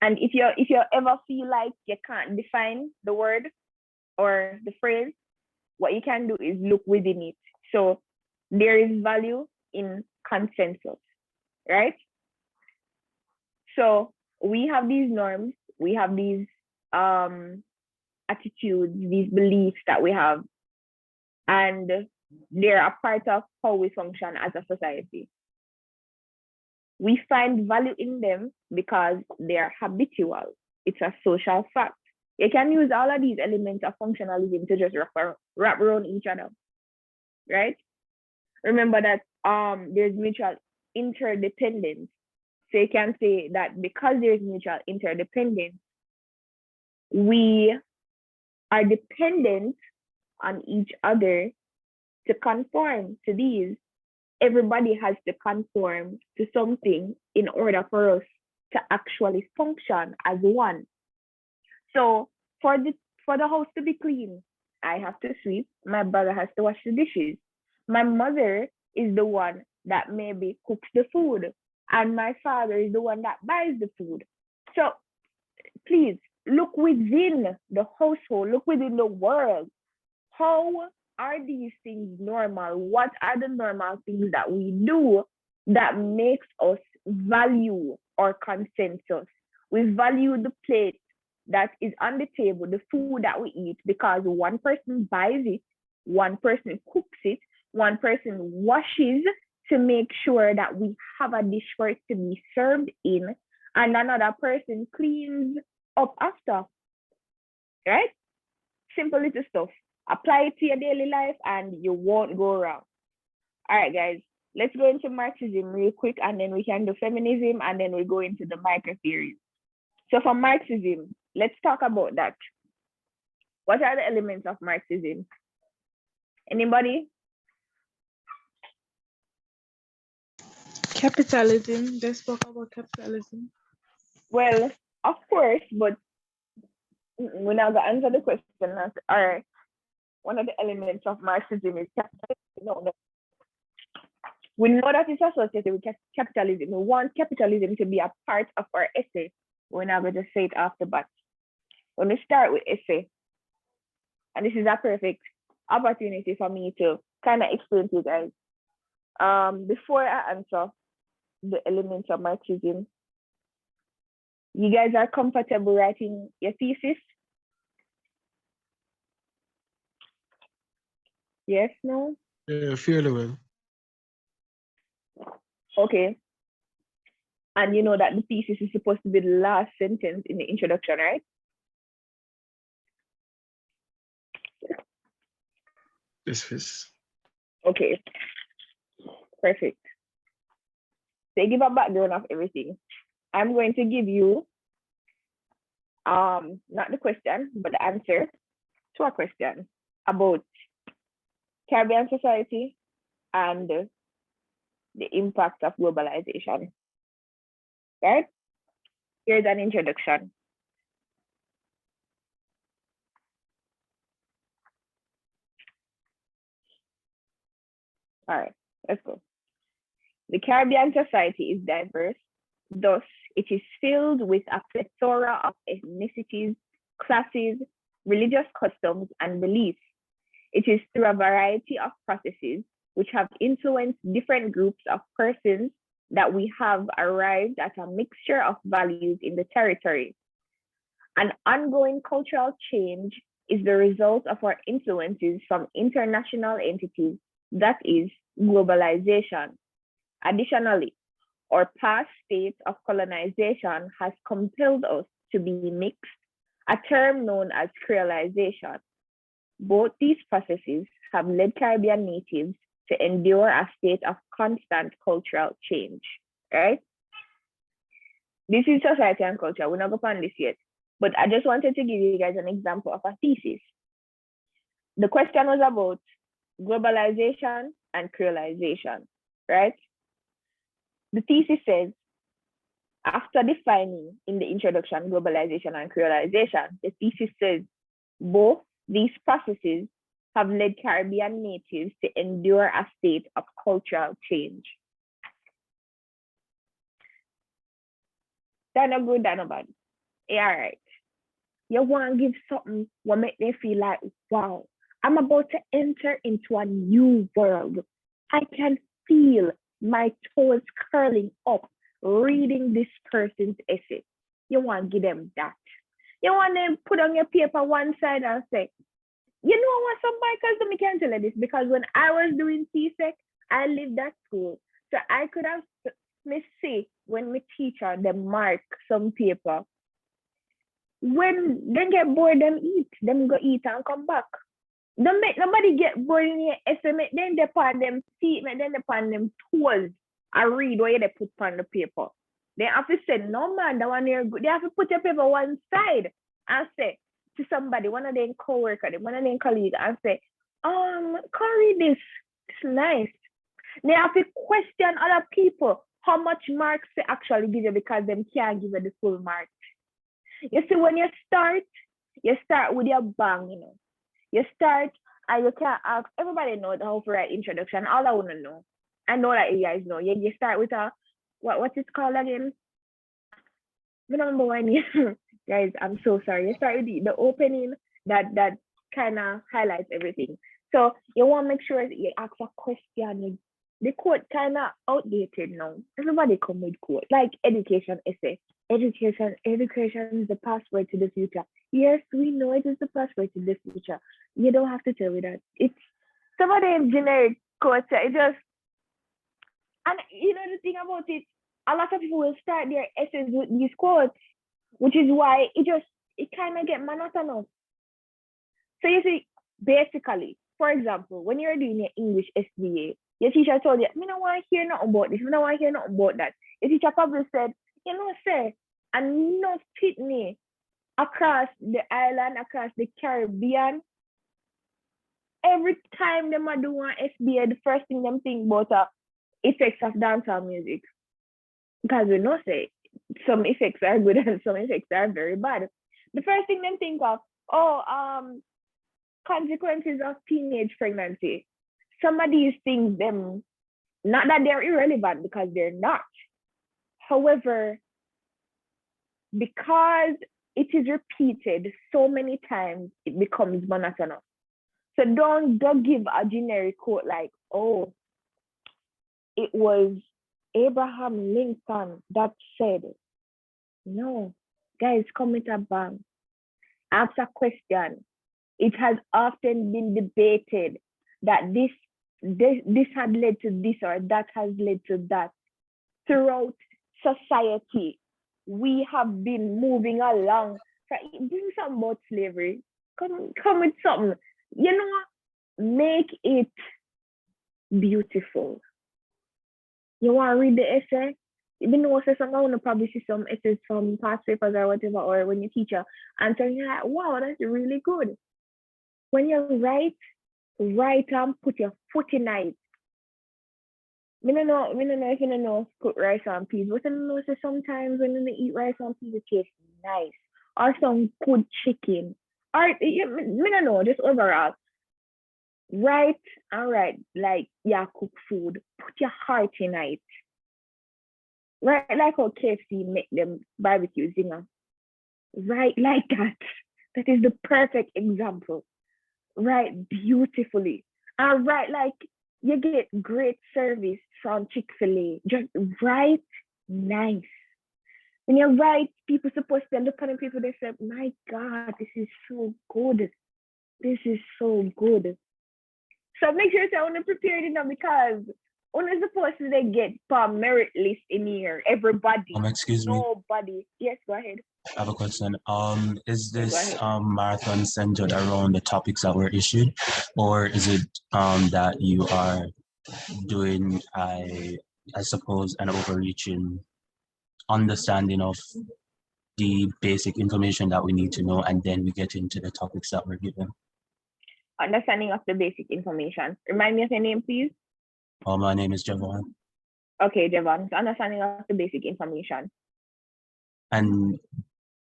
And if you ever feel like you can't define the word or the phrase, what you can do is look within it. So there is value in consensus, right? So we have these norms, we have these attitudes, these beliefs that we have, and they're a part of how we function as a society. We find value in them because they are habitual. It's a social fact. You can use all of these elements of functionalism to just wrap around each other, right? Remember that there's mutual interdependence. So you can say that because there's mutual interdependence, we are dependent on each other to conform to these. Everybody has to conform to something in order for us to actually function as one. So for the house to be clean, I have to sweep. My brother has to wash the dishes. My mother is the one that maybe cooks the food, and my father is the one that buys the food. So please look within the household, look within the world. How are these things normal? What are the normal things that we do that makes us value our consensus? We value the plate that is on the table, the food that we eat, because one person buys it, one person cooks it, one person washes to make sure that we have a dish for it to be served in, and another person cleans up after, right? Simple little stuff. Apply it to your daily life and you won't go wrong. All right, guys, let's go into Marxism real quick, and then we can do feminism, and then we go into the micro theories. So for Marxism, let's talk about that. What are the elements of Marxism? Anybody? Capitalism. They spoke about capitalism. Well, of course, but we're not going to answer the question. All right. One of the elements of Marxism is capitalism. No. We know that it's associated with capitalism. We want capitalism to be a part of our essay. We're not going to say it after, but when we start with essay, and this is a perfect opportunity for me to kind of explain to you guys. Before I answer the elements of Marxism, you guys are comfortable writing your thesis? Yes, no? Yeah, fairly well. Okay. And you know that the thesis is supposed to be the last sentence in the introduction, right? Yes. Okay. Perfect. So give a background of everything. I'm going to give you not the question, but the answer to a question about Caribbean society and the impact of globalization. Right? Here's an introduction. All right, let's go. The Caribbean society is diverse. Thus, it is filled with a plethora of ethnicities, classes, religious customs, and beliefs. It is through a variety of processes which have influenced different groups of persons that we have arrived at a mixture of values in the territory. An ongoing cultural change is the result of our influences from international entities, that is, globalization. Additionally, our past state of colonization has compelled us to be mixed, a term known as creolization. Both these processes have led Caribbean natives to endure a state of constant cultural change, right? This is society and culture. We're not going to find this yet, but I just wanted to give you guys an example of a thesis. The question was about globalization and creolization, right? The thesis says, after defining in the introduction globalization and creolization, the thesis says both these processes have led Caribbean natives to endure a state of cultural change. That's not good, that's not bad. Yeah, all right. You want to give something what make them feel like, wow, I'm about to enter into a new world. I can feel my toes curling up reading this person's essay. You want to give them that. You want them put on your paper one side and say, you know what, somebody, because me can't tell you this, because when I was doing CSEC, I lived at school. So I could have, me see, when my teacher, they mark some paper, when they get bored, them eat. Them go eat and come back. Don't make nobody get bored in your estimate. Then they put them feet, then they put them toes. I read what they put on the paper. They have to say, no man, that one here good. They have to put your paper one side and say to somebody, one of them co-worker, one of them colleague, and say, can read this. It's nice. They have to question other people how much marks they actually give you because them can't give you the full mark. You see, when you start with your bang, you know. You start and you can't ask, everybody knows how to write introduction. All I want to know, I know that you guys know. You start with a, what is called again? I don't remember when you, guys, I'm so sorry. You start with the opening that kind of highlights everything. So you want to make sure that you ask a question. The quote kind of outdated now. Everybody come with quote, like education essay. Education is the password to the future. Yes, we know it is the password to the future. You don't have to tell me that. It's some of the generic quotes. It just, and you know the thing about it, a lot of people will start their essays with these quotes, which is why it kind of get monotonous. So you see, basically, for example, when you're doing your English SVA, your teacher told you, I don't want to hear nothing about this, I don't want to hear nothing about that. Your teacher probably said, you know, sir, and no pitney across the island, across the Caribbean. Every time them do one SBA, the first thing them think about effects of dancehall music. Because we know say some effects are good and some effects are very bad. The first thing them think of, consequences of teenage pregnancy. Some of these things, them, not that they're irrelevant because they're not. However, because it is repeated so many times, it becomes monotonous. So don't give a generic quote like, oh, it was Abraham Lincoln that said it. No, guys, come with a bang. Ask a question. It has often been debated that this had led to this or that has led to that. Throughout society, we have been moving along. Bring something about slavery. Come with something. You know what? Make it beautiful. You want to read the essay? Even though some I want to probably see some essays from past papers or whatever, or when you teacher answer, you're like, wow, that's really good. When you write and put your foot in it. Me no know if you don't know cook rice and peas, but I know say sometimes when you eat rice and peas, it tastes nice. Or some good chicken. Or me no know, just overall. Right and right, like cook food. Put your heart in it. Right, like how KFC make them barbecue zinger. Right, like that. That is the perfect example. Right, beautifully. And right, like you get great service from Chick-fil-A. Just right, nice. When you're right, people supposed to look at the people, they say, my God, this is so good. This is so good. So make sure you want to prepare it now because only supposed to they get per merit list in here. Everybody. Excuse me. Nobody. Yes, go ahead. I have a question. Is this marathon centered around the topics that were issued, or is it that you are doing, I suppose, an overreaching understanding of the basic information that we need to know, and then we get into the topics that were given? Understanding of the basic information. Remind me of your name, please. My name is Javon. Okay, Javon. So understanding of the basic information. And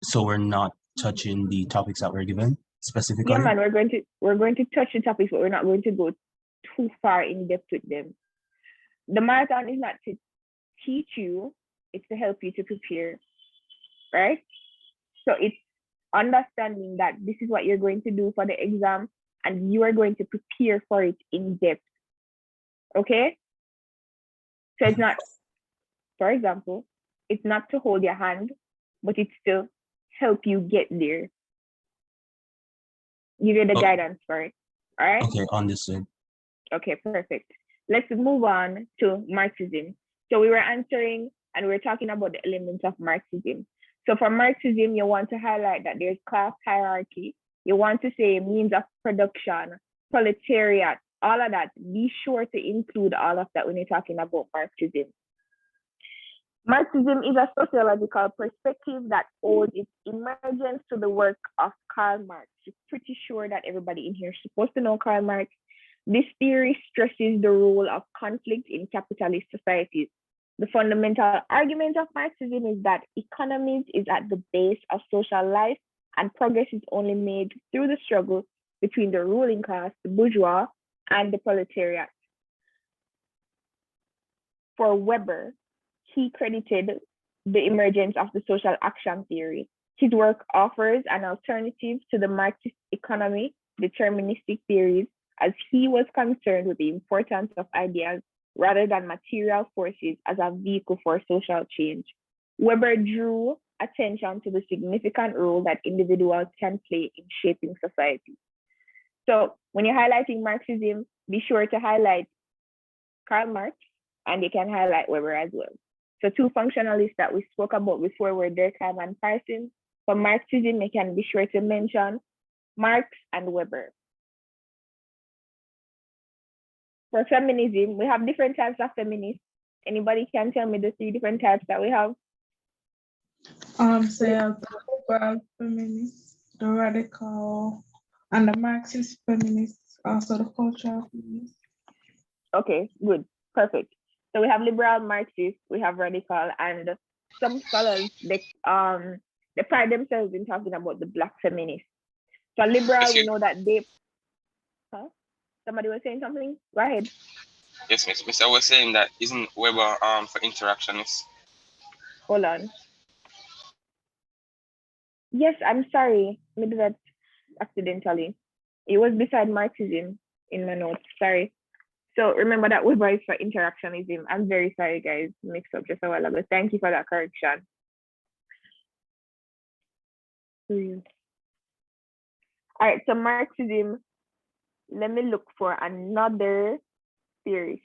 so we're not touching the topics that were given specifically? Yeah, man, we're going to touch the topics, but we're not going to go too far in depth with them. The marathon is not to teach you, it's to help you to prepare, right? So it's understanding that this is what you're going to do for the exam and you are going to prepare for it in depth, okay? So it's not, for example, it's not to hold your hand, but it's to help you get there. Give you the guidance for it, all right? Okay, understood. Okay, perfect. Let's move on to Marxism. So we were answering and we were talking about the elements of Marxism. So for Marxism, you want to highlight that there's class hierarchy. You want to say means of production, proletariat, all of that. Be sure to include all of that when you're talking about Marxism. Marxism is a sociological perspective that owes its emergence to the work of Karl Marx. You're pretty sure that everybody in here is supposed to know Karl Marx. This theory stresses the role of conflict in capitalist societies. The fundamental argument of Marxism is that economy is at the base of social life and progress is only made through the struggle between the ruling class, the bourgeois, and the proletariat. For Weber, he credited the emergence of the social action theory. His work offers an alternative to the Marxist economy deterministic theories, as he was concerned with the importance of ideas rather than material forces as a vehicle for social change. Weber drew attention to the significant role that individuals can play in shaping society. So when you're highlighting Marxism, be sure to highlight Karl Marx, and you can highlight Weber as well. So two functionalists that we spoke about before were Durkheim and Parsons. For Marxism, you can be sure to mention Marx and Weber. For feminism, we have different types of feminists. Anybody can tell me the 3 different types that we have? So you have the liberal feminists, the radical, and the Marxist feminists, also the cultural feminists. Okay, good, perfect. So we have liberal Marxists, we have radical, and some scholars they pride themselves in talking about the Black feminists. So liberal, we know that they. Huh? Somebody was saying something? Go ahead. Yes, miss. I was saying that isn't Weber for interactionists? Hold on. Yes, I'm sorry. I did that accidentally. It was beside Marxism in my notes. Sorry. So remember that Weber is for interactionism. I'm very sorry, guys. Mixed up just a while ago. Thank you for that correction. All right, so Marxism. Let me look for another theorist.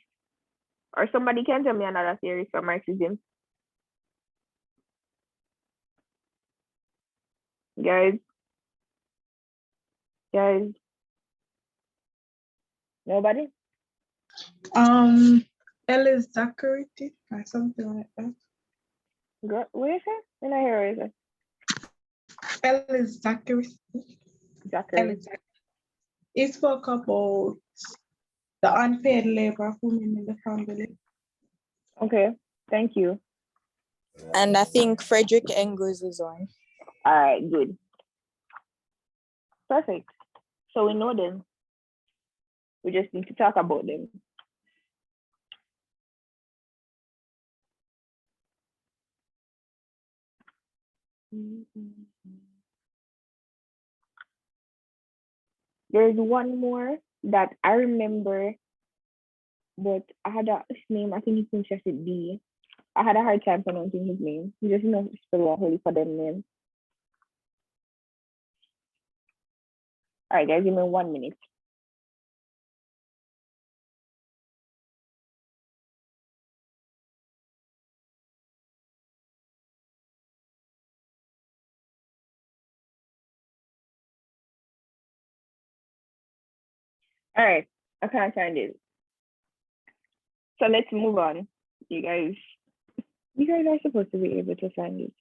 Or somebody can tell me another theorist for Marxism. Guys. Nobody? Ellis Zachary or something like that. What is it? When I hear it. Ellis Zachary. He spoke about the unpaid labor of women in the family. Okay, thank you. And I think Frederick Engels is one. All right, good. Perfect. So we know them. We just need to talk about them. There's one more that I remember, but I had his name, I think his name starts with D. I had a hard time pronouncing his name. You just know spell out holy for them name. All right, guys, give me 1 minute. All right, I can't find it. So let's move on. You guys are supposed to be able to find it.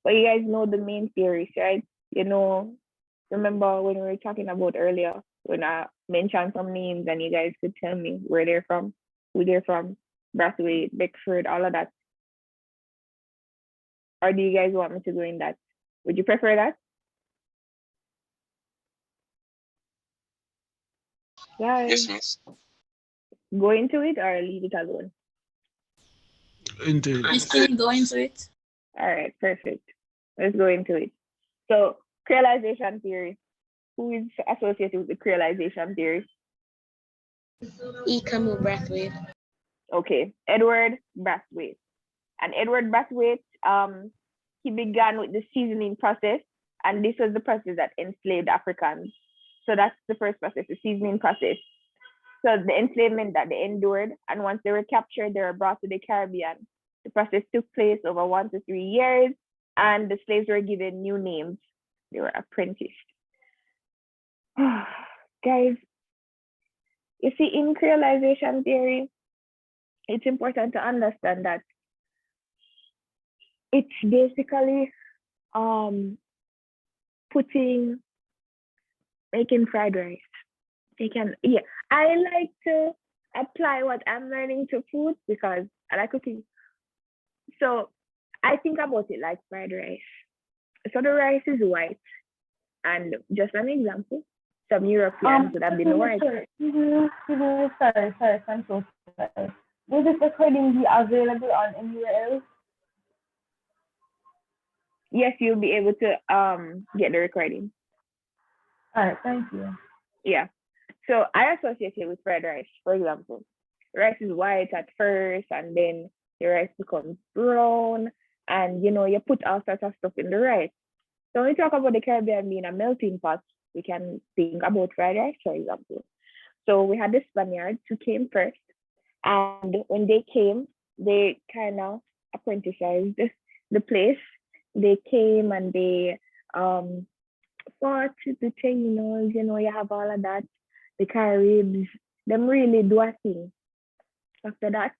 But you guys know the main theories, right? You know, remember when we were talking about earlier, when I mentioned some names and you guys could tell me where they're from, who they're from, Brathwaite, Beckford, all of that. Or do you guys want me to go in that? Would you prefer that? Guys, Yes, miss. go into it or leave it alone? Into You still go into it? All right, perfect. Let's go into it. So, crealization theory. Who is associated with the crealization theory? E. Camus Brathwaite. Okay, Edward Brathwaite. And Edward Brathwaite, he began with the seasoning process, and this was the process that enslaved Africans. So that's the first process, the seasoning process. So the enslavement that they endured, and once they were captured, they were brought to the Caribbean. The process took place over 1 to 3 years, and the slaves were given new names. They were apprenticed. Guys, you see, in creolization theory, it's important to understand that it's basically making fried rice. I like to apply what I'm learning to food because I like cooking. So I think about it like fried rice. So the rice is white, and just an example, some Europeans would have been white. Sorry, I'm so sorry. Will this recording be available on anywhere else? Yes, you'll be able to get the recording. All right, thank you. Yeah. So I associate it with fried rice, for example. Rice is white at first, and then the rice becomes brown, and you put all sorts of stuff in the rice. So when we talk about the Caribbean being a melting pot, we can think about fried rice, for example. So we had the Spaniards who came first, and when they came, they kind of apprenticed the place. They came and they fought the Taínos, you have all of that, the Caribs, them really do a thing. After that,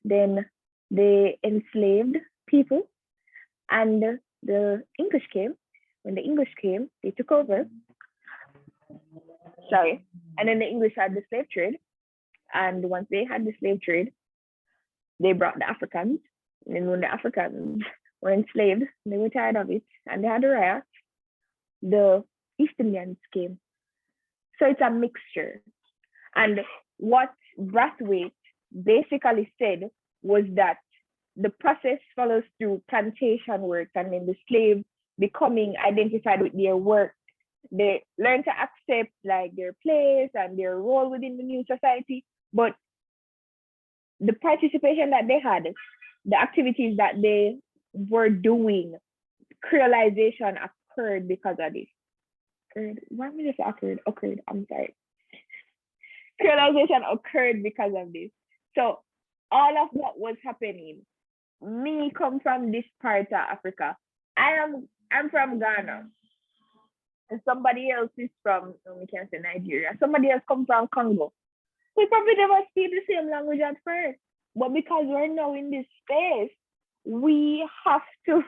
then they enslaved people, and the English came. When the English came, they took over. And then the English had the slave trade. And once they had the slave trade, they brought the Africans. And then when the Africans were enslaved, they were tired of it, and they had a riot. The East Indians came. So it's a mixture. And what Brathwaite basically said was that the process follows through plantation work, and then the slaves becoming identified with their work. They learn to accept like their place and their role within the new society. But the participation that they had, the activities that they were doing, creolization occurred because of this. Why did I say occurred? Occurred, I'm sorry. Creolization occurred because of this. So all of what was happening, me come from this part of Africa. I'm from Ghana. And somebody else is from, we can't say Nigeria. Somebody else come from Congo. We probably never speak the same language at first. But because we're now in this space, we have to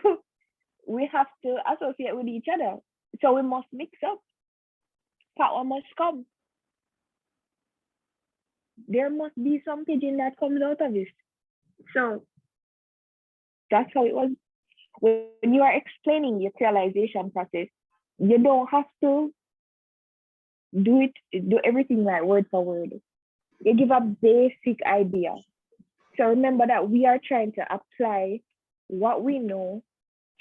associate with each other. So we must mix up. Power must come. there must be some pigeon that comes out of it. So that's how it was. When you are explaining your creolization process, you don't have to do everything like word for word. You give a basic idea. So remember that we are trying to apply what we know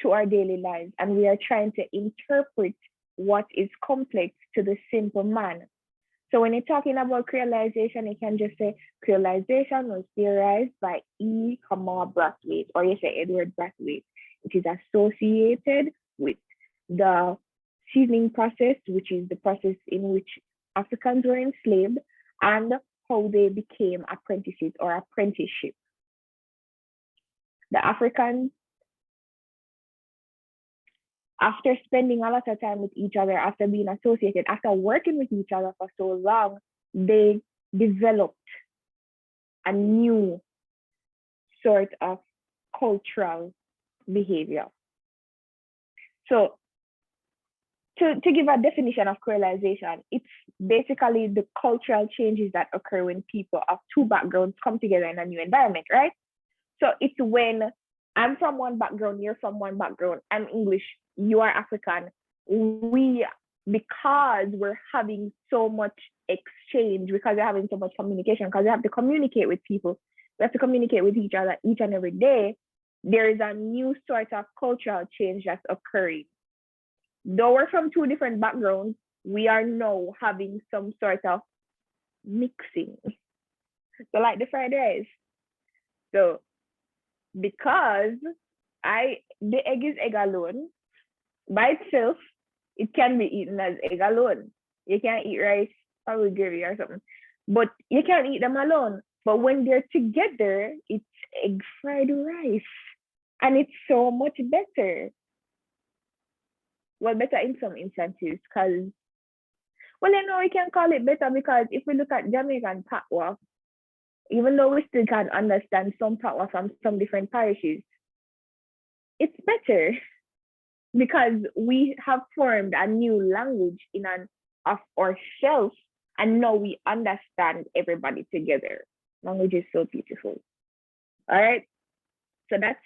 to our daily lives, and we are trying to interpret what is complex to the simple man. So when you're talking about creolization, you can just say creolization was theorized by E. Brathwaite, or you say Edward Brathwaite. It is associated with the seasoning process, which is the process in which Africans were enslaved, and how they became apprentices or apprenticeship. The Africans, after spending a lot of time with each other, after being associated, after working with each other for so long, they developed a new sort of cultural behavior. So to give a definition of creolization, it's basically the cultural changes that occur when people of two backgrounds come together in a new environment, right? So it's when I'm from one background, you're from one background, I'm English, you are African. Because we're having so much exchange, because we're having so much communication, because we have to communicate with people, we have to communicate with each other each and every day, there is a new sort of cultural change that's occurring. Though we're from two different backgrounds, we are now having some sort of mixing. So like the fried rice. So because the egg is egg alone, by itself, it can be eaten as egg alone. You can't eat rice with gravy or something, but you can't eat them alone. But when they're together, it's egg fried rice, and it's so much better. Well, better in some instances, because, well, we can call it better because if we look at Jamaican patois, even though we still can't understand some patois from some different parishes, it's better because we have formed a new language in and of ourselves, and now we understand everybody together. Language is so beautiful. All right. So that's,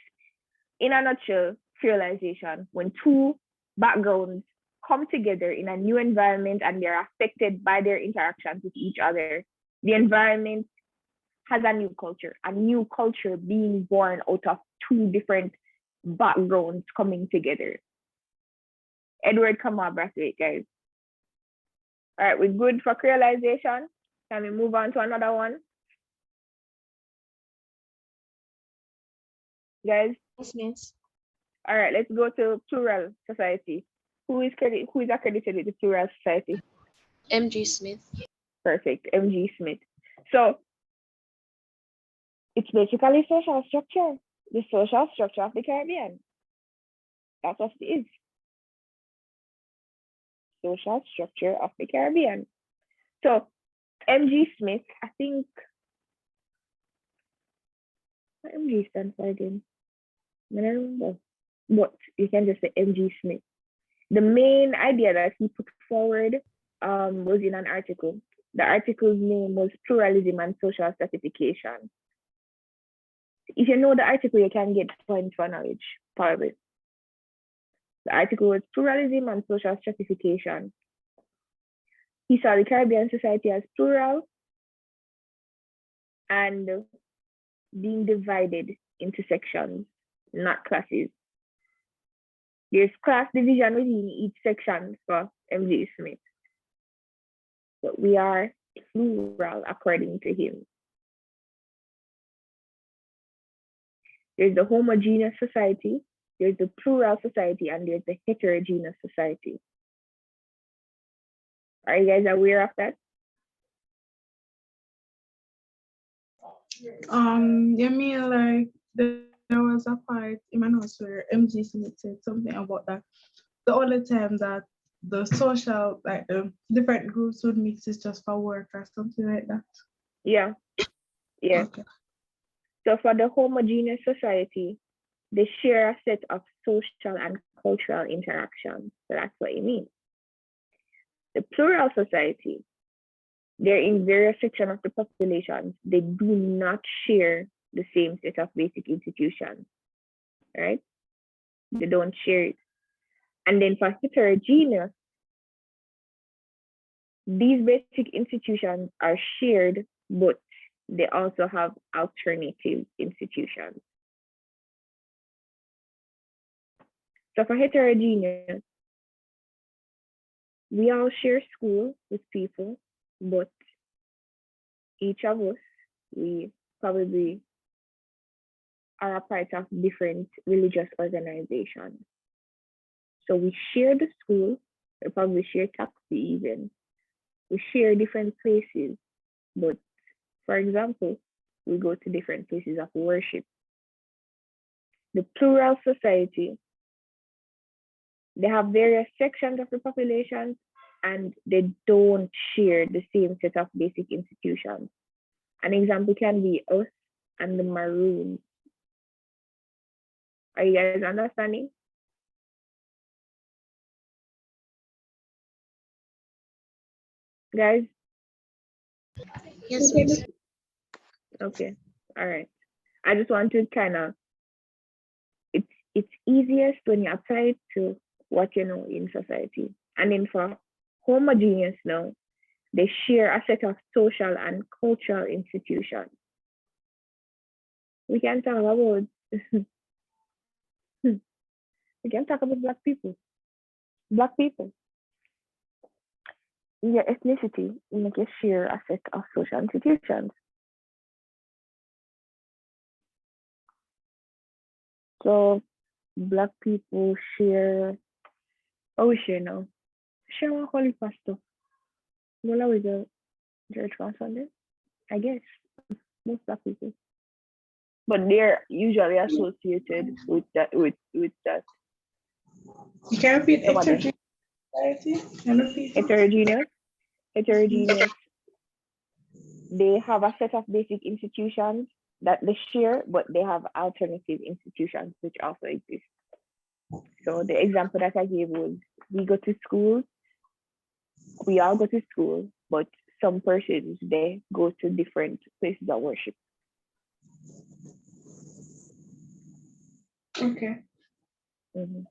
in a nutshell, creolization. When two backgrounds come together in a new environment and they're affected by their interactions with each other, the environment has a new culture being born out of two different backgrounds coming together. Edward Brathwaite, guys. All right, we're good for creolization. Can we move on to another one? Guys? Yes. All right, let's go to Plural Society. Who is accredited with the Plural Society? M.G. Smith. Perfect, M.G. Smith. So it's basically social structure, the social structure of the Caribbean. That's what it is. Social structure of the Caribbean. So M.G. Smith, I think, what M.G. stands for again? I don't remember. But you can just say M.G. Smith. The main idea that he put forward was in an article. The article's name was Pluralism and Social Stratification. If you know the article, you can get points for knowledge, probably. The article was Pluralism and Social Stratification. He saw the Caribbean society as plural and being divided into sections, not classes. There's class division within each section for M.G. Smith. But we are plural according to him. There's the homogeneous society, there's the plural society, and there's the heterogeneous society. Are you guys aware of that? You mean like there was a part in my notes where M.G. Smith said something about that. The only time that the social, like the different groups would mix is just for work or something like that. Yeah. Okay. So for the homogeneous society, they share a set of social and cultural interactions. So that's what it means. The plural society, they're in various sections of the population. They do not share the same set of basic institutions, right? They don't share it. And then for heterogeneous, these basic institutions are shared, but they also have alternative institutions. So for heterogeneous, we all share school with people, but each of us, we probably are a part of different religious organizations. So we share the school, we probably share taxi even. We share different places, but for example, we go to different places of worship. The plural society, they have various sections of the population and they don't share the same set of basic institutions. An example can be us and the Maroons. Are you guys understanding? Guys? Yes, miss. Okay, all right. I just want to kind of, it's easiest when you apply it to what you know in society. And then for homogeneous now, they share a set of social and cultural institutions. We can talk about we can talk about Black people. Black people. In your ethnicity, you make you share a set of social institutions. So Black people share, oh, we share now. Share one holy pastor. Well, with the church on Sunday, I guess. Most Black people. But they're usually associated with that. With that. You can repeat heterogeneous society. Heterogeneous. They have a set of basic institutions that they share, but they have alternative institutions which also exist. So the example that I gave was we go to school, we all go to school, but some persons, they go to different places of worship. Okay. Mm-hmm.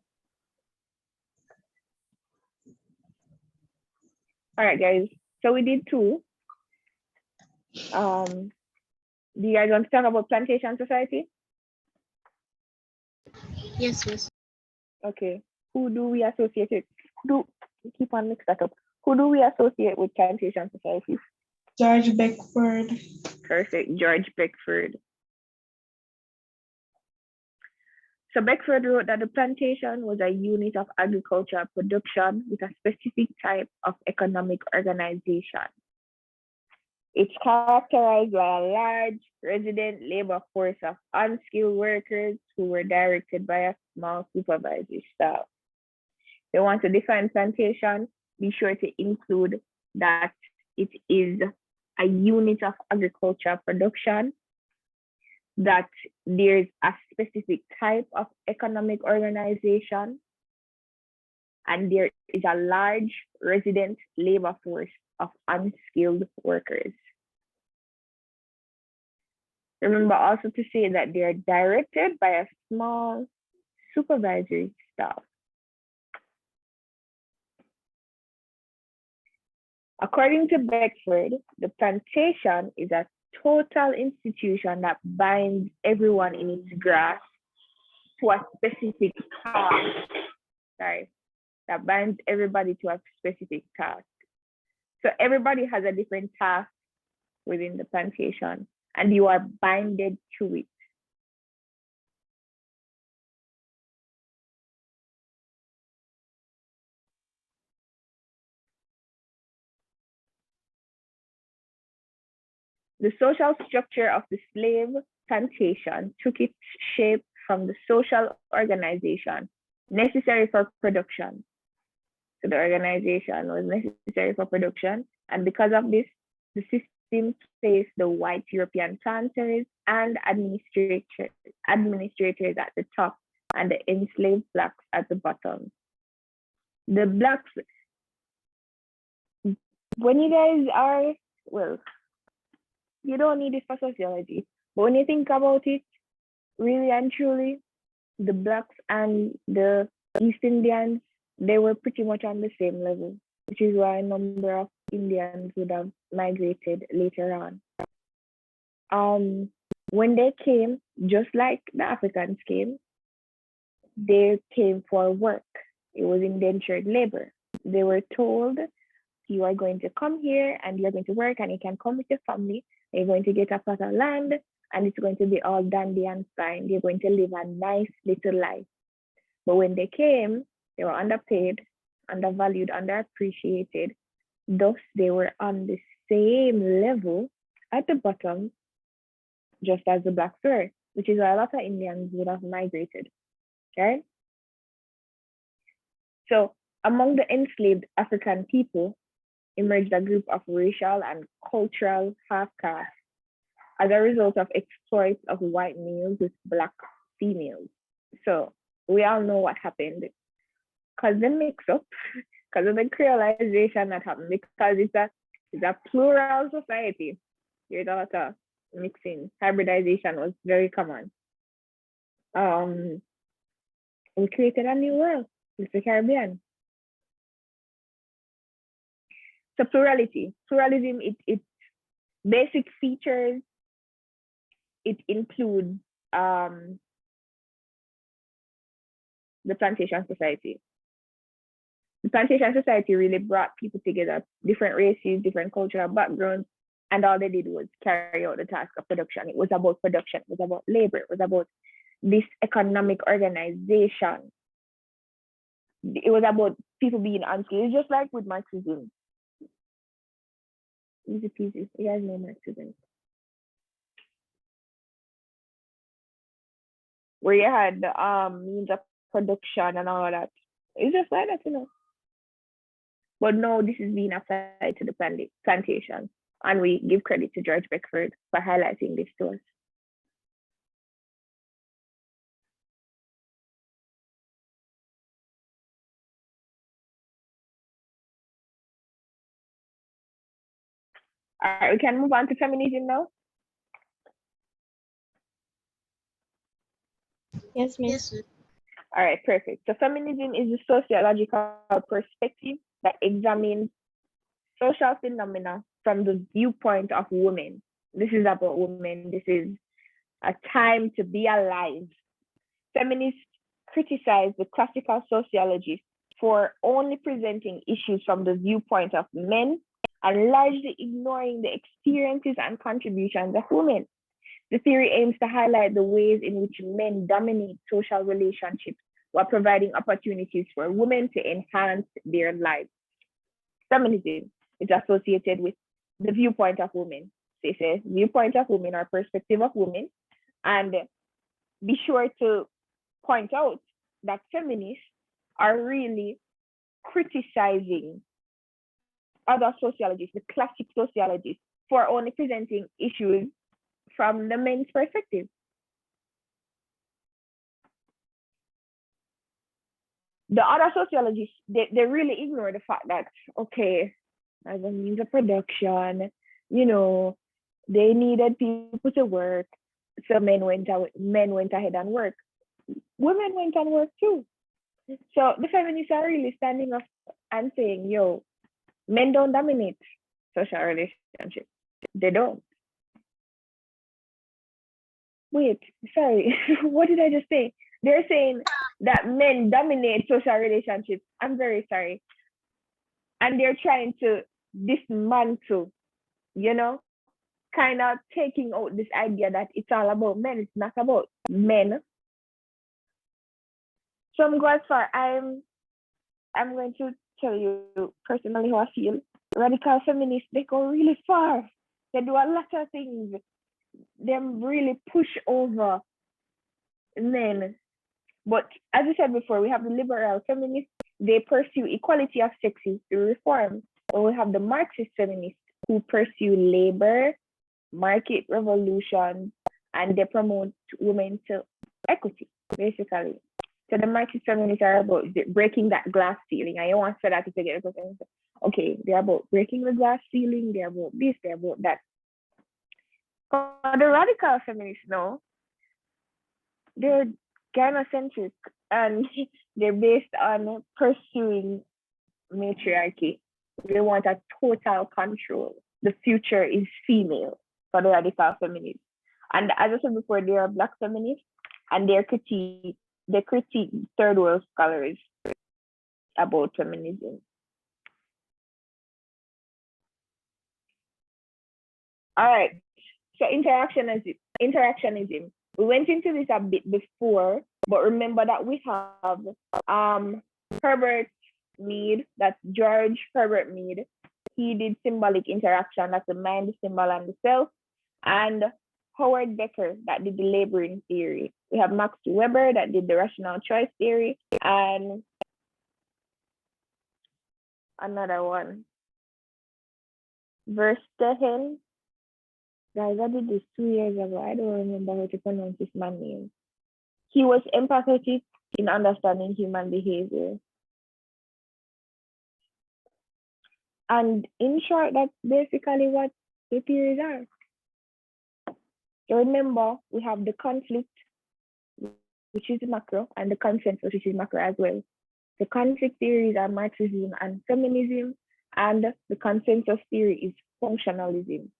All right, guys. So we did two. Do you guys want to talk about Plantation Society? Yes, miss. Okay. Who do we associate with? Keep on mixing that up. Who do we associate with Plantation Society? George Beckford. Perfect. George Beckford. So Beckford wrote that the plantation was a unit of agricultural production with a specific type of economic organization. It's characterized by a large resident labor force of unskilled workers who were directed by a small supervisory staff. They want to define plantation, be sure to include that it is a unit of agricultural production, that there's a specific type of economic organization, and there is a large resident labor force of unskilled workers. Remember also to say that they are directed by a small supervisory staff. According to Beckford, the plantation is a total institution that binds everyone in its grasp to a specific task. That binds everybody to a specific task. So everybody has a different task within the plantation, and you are binded to it. The social structure of the slave plantation took its shape from the social organization necessary for production. So the organization was necessary for production, and because of this, the system placed the white European planters and administrators at the top and the enslaved Blacks at the bottom. The Blacks, when you guys are well, you don't need it for sociology. But when you think about it, really and truly, the blacks and the East Indians, they were pretty much on the same level, which is why a number of Indians would have migrated later on. When they came, just like the Africans came, they came for work. It was indentured labor. They were told, you are going to come here and you're going to work and you can come with your family. You're going to get a plot of land and it's going to be all dandy and fine. You're going to live a nice little life. But when they came, they were underpaid, undervalued, underappreciated. Thus, they were on the same level at the bottom, just as the blacks were, which is why a lot of Indians would have migrated, right? So among the enslaved African people emerged a group of racial and cultural half-castes as a result of exploits of white males with black females. So we all know what happened because the mix-up, because of the creolization that happened, because it's a plural society. There's a lot of mixing. Hybridization was very common. We created a new world. It's the Caribbean. So pluralism, its basic features, it includes the Plantation Society. The Plantation Society really brought people together, different races, different cultural backgrounds, and all they did was carry out the task of production. It was about production, it was about labor, it was about this economic organization. It was about people being unskilled. It's just like with Marxism. Easy peasy. You guys know Marxism. Where you had the means of production and all that. It's just like that, you know. But no, this is being applied to the plantation. And we give credit to George Beckford for highlighting this to us. All right, we can move on to feminism now. Yes, miss. Yes. All right, perfect. So feminism is a sociological perspective that examines social phenomena from the viewpoint of women. This is about women. This is a time to be alive. Feminists criticize the classical sociologists for only presenting issues from the viewpoint of men and largely ignoring the experiences and contributions of women. The theory aims to highlight the ways in which men dominate social relationships while providing opportunities for women to enhance their lives. Feminism is associated with the viewpoint of women. So it says viewpoint of women or perspective of women. And be sure to point out that feminists are really criticizing other sociologists, the classic sociologists, for only presenting issues from the men's perspective. The other sociologists, they really ignore the fact that, okay, as a means of production, you know, they needed people to work, so men went ahead and worked. Women went and worked too. So the feminists are really standing up and saying, yo, men don't dominate social relationships. They don't. Wait, sorry, what did I just say? They're saying that men dominate social relationships. I'm very sorry. And they're trying to dismantle, you know, kind of taking out this idea that it's all about men. It's not about men. Some go as far, I'm going to tell you personally how I feel. Radical feminists, they go really far. They do a lot of things. They really push over men. But as I said before, we have the liberal feminists. They pursue equality of sexes through reform. And we have the Marxist feminists who pursue labor, market revolution, and they promote women to equity, basically. So the Marxist feminists are about breaking that glass ceiling. I want to say that to get a person. okay, they're about breaking the glass ceiling, they're about this, they're about that. For the radical feminists, no, they're gynocentric and they're based on pursuing matriarchy. They want a total control. The future is female for the radical feminists. And as I said before, they are Black feminists and they critique third world scholars about feminism. All right. So interactionism. We went into this a bit before, but remember that we have Herbert Mead, that's George Herbert Mead. He did symbolic interaction, that's the mind, the symbol, and the self. And Howard Becker, that did the laboring theory. We have Max Weber, that did the rational choice theory, and another one, Verstehen. Guys, I did this 2 years ago. I don't remember how to pronounce this man's name. He was empathetic in understanding human behavior. And in short, that's basically what the theories are. So remember, we have the conflict, which is macro, and the consensus, which is macro as well. The conflict theories are Marxism and feminism, and the consensus theory is functionalism.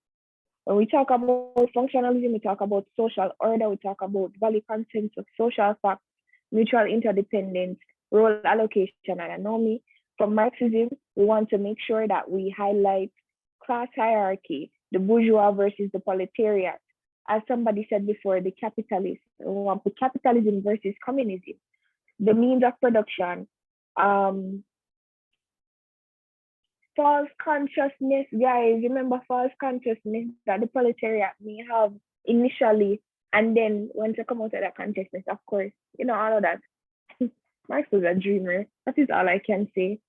When we talk about functionalism, we talk about social order, we talk about value consensus, social facts, mutual interdependence, role allocation, and anomy. From Marxism, we want to make sure that we highlight class hierarchy, the bourgeois versus the proletariat. As somebody said before, the capitalist, we want the capitalism versus communism, the means of production, false consciousness, guys. Remember false consciousness that the proletariat may have initially, and then once you come out of that consciousness, of course, you know, all of that. Marx was a dreamer. That is all I can say.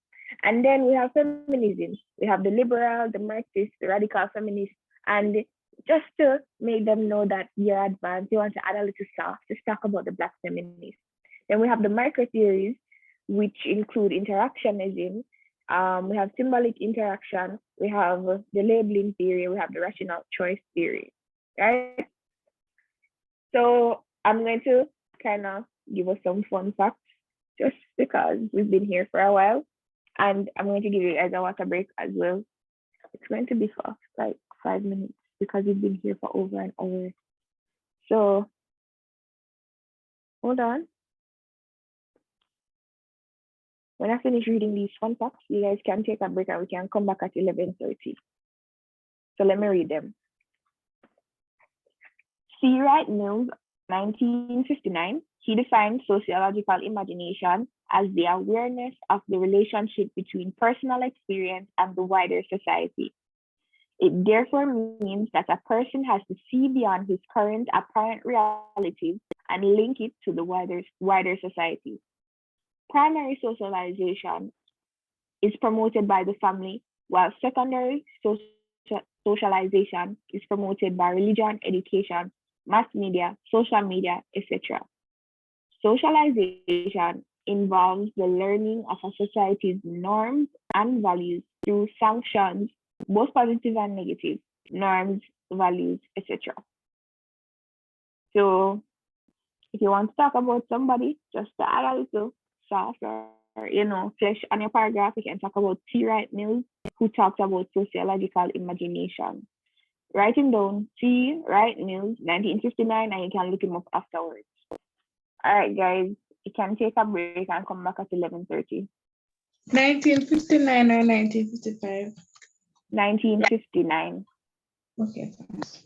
And then we have feminism. We have the liberal, the Marxist, the radical feminist, and just to make them know that you're advanced, you want to add a little stuff, just talk about the Black feminists. Then we have the micro theories, which include interactionism. We have symbolic interaction, we have the labeling theory, we have the rational choice theory, right? So I'm going to kind of give us some fun facts just because we've been here for a while. And I'm going to give you guys a water break as well. It's going to be for like 5 minutes because we've been here for over an hour. So hold on. When I finish reading these fun facts, you guys can take a break and we can come back at 11:30. So let me read them. C. Wright Mills, 1959, he defined sociological imagination as the awareness of the relationship between personal experience and the wider society. It therefore means that a person has to see beyond his current apparent realities and link it to the wider society. Primary socialization is promoted by the family, while secondary socialization is promoted by religion, education, mass media, social media, etc. Socialization involves the learning of a society's norms and values through sanctions, both positive and negative, norms, values, etc. So if you want to talk about somebody, just to add a little soft or flesh on your paragraph, you can talk about T. Wright Mills, who talked about sociological imagination. Write him down, T. Wright Mills, 1959, and you can look him up afterwards. All right, guys, you can take a break and come back at 11:30. 1959 or 1955? 1959. Okay, thanks.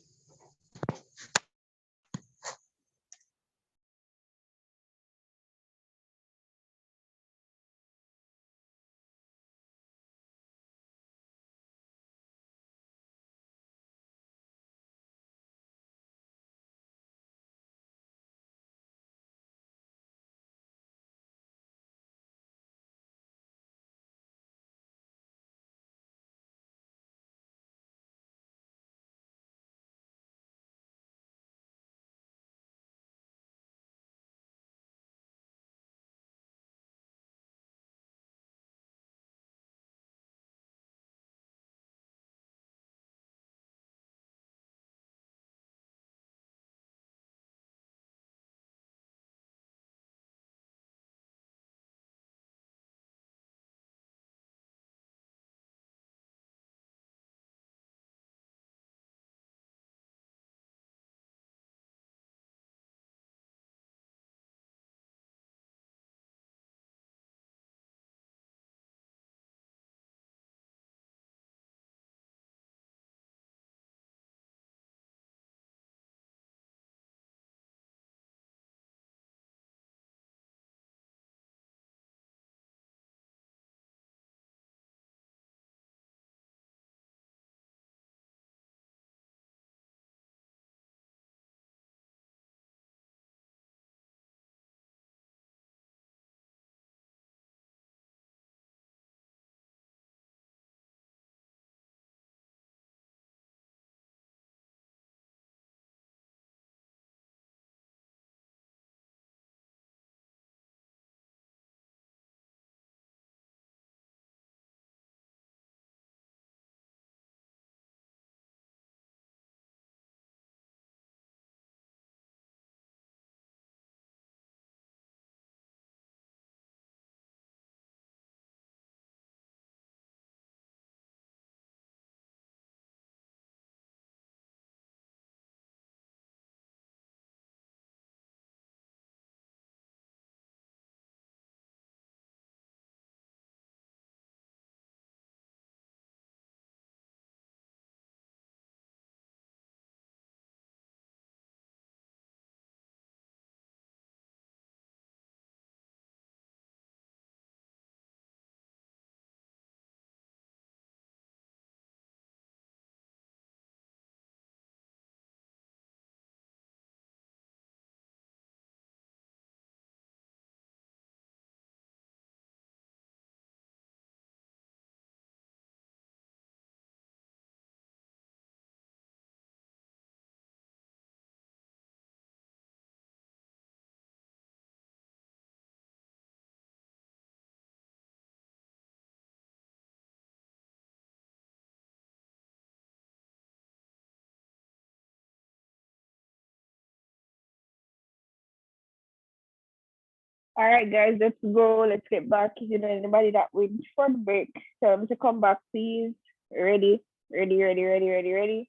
All right, guys, let's go. Let's get back. You know, anybody that went for the break, tell them to come back, please. Ready? Ready.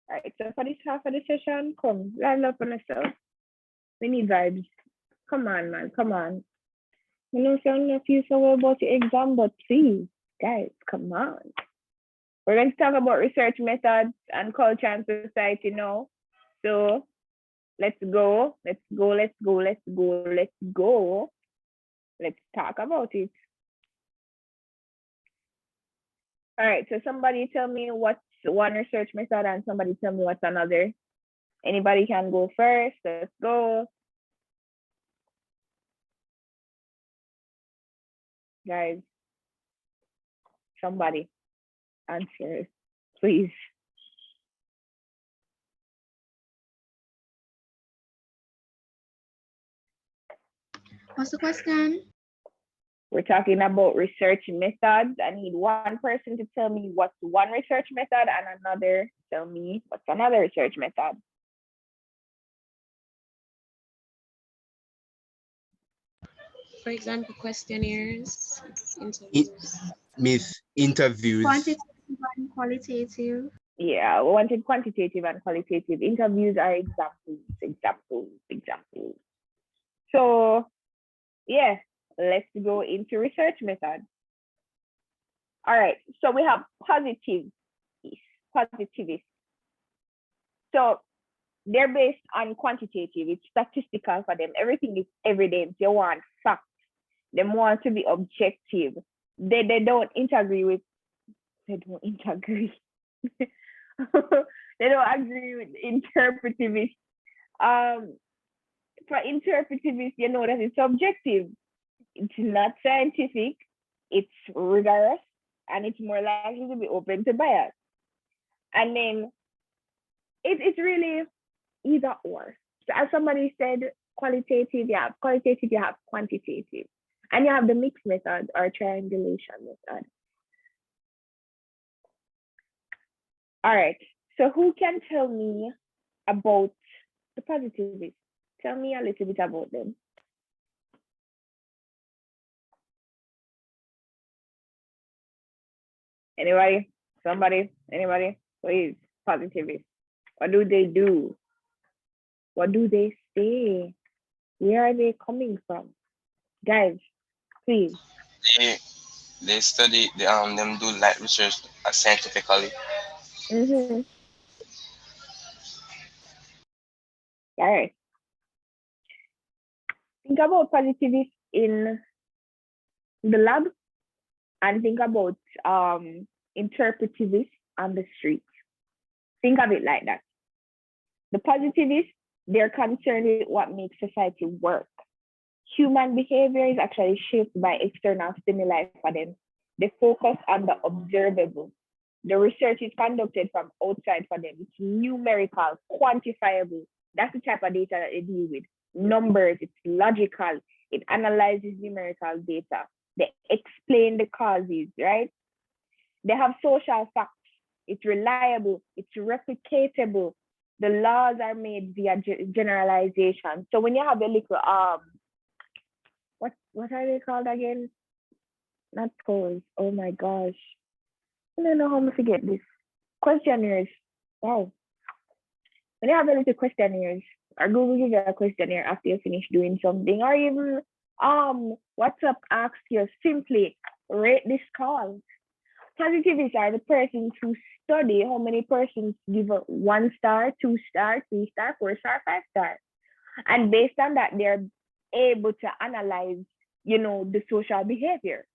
All right, so for this half of the session, come, line up on yourself. We need vibes. Come on, man, come on. You know, so I'm not feel so well about the exam, but please, guys, come on. We're going to talk about research methods and culture and society now. So let's go. Let's talk about it. All right, so somebody tell me what's one research method and somebody tell me what's another. Anybody can go first. Let's go. Guys, somebody answer, please. What's the question? We're talking about research methods. I need one person to tell me what's one research method and another tell me what's another research method. For example, questionnaires, interviews. Miss interviews. Quantitative and qualitative. Yeah, we wanted quantitative and qualitative. Interviews are examples. So, yeah, let's go into research methods. All right, so we have positivists. So they're based on quantitative. It's statistical for them. Everything is evidence. They want facts. They want to be objective. They don't agree with interpretivists. For interpretivists, you know that it's subjective. It's not scientific. It's rigorous, and it's more likely to be open to bias. And then it's really either or. So as somebody said, qualitative, you have qualitative, you have quantitative. And you have the mixed method or triangulation method. All right, so who can tell me about the positivists? Tell me a little bit about them. Anybody? Somebody? Anybody? Please, positivists. What do they do? What do they say? Where are they coming from? Guys, please. They study, them do like research scientifically. Mm-hmm. All right. Think about positivists in the lab and think about interpretivists on the street. Think of it like that. The positivists, they're concerned with what makes society work. Human behavior is actually shaped by external stimuli for them. They focus on the observable. The research is conducted from outside for them. It's numerical, quantifiable. That's the type of data that they deal with. Numbers, it's logical. It analyzes numerical data. They explain the causes, right? They have social facts. It's reliable. It's replicatable. The laws are made via generalization. So when you have a little what are they called again? Not polls. Oh my gosh. I don't know how to forget this. Questionnaires. Wow. When you have a little questionnaires, or Google gives you a questionnaire after you finish doing something, or even WhatsApp asks you simply rate this call. Positivists are the persons who study how many persons give a 1 star, 2 star, 3 star, 4 star, 5 star. And based on that, they're able to analyze, the social behavior.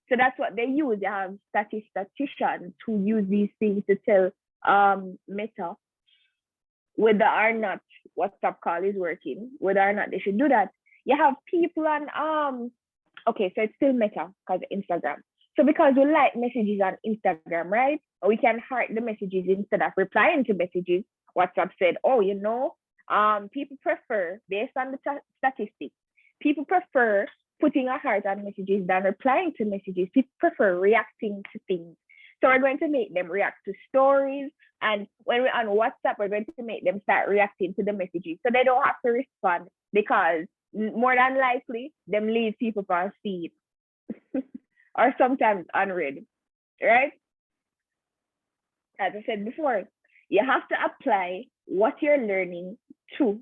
So that's what they use. They have statisticians who use these things to tell Meta whether or not WhatsApp call is working, whether or not they should do that. You have people on okay, so it's still Meta because Instagram. So because we like messages on Instagram, right? Or we can heart the messages instead of replying to messages. WhatsApp said, people prefer, based on the statistics, people prefer putting a heart on messages than replying to messages. People prefer reacting to things. So we're going to make them react to stories. And when we're on WhatsApp, we're going to make them start reacting to the messages. So they don't have to respond because more than likely, them leave people for feed or sometimes unread, right? As I said before, you have to apply what you're learning to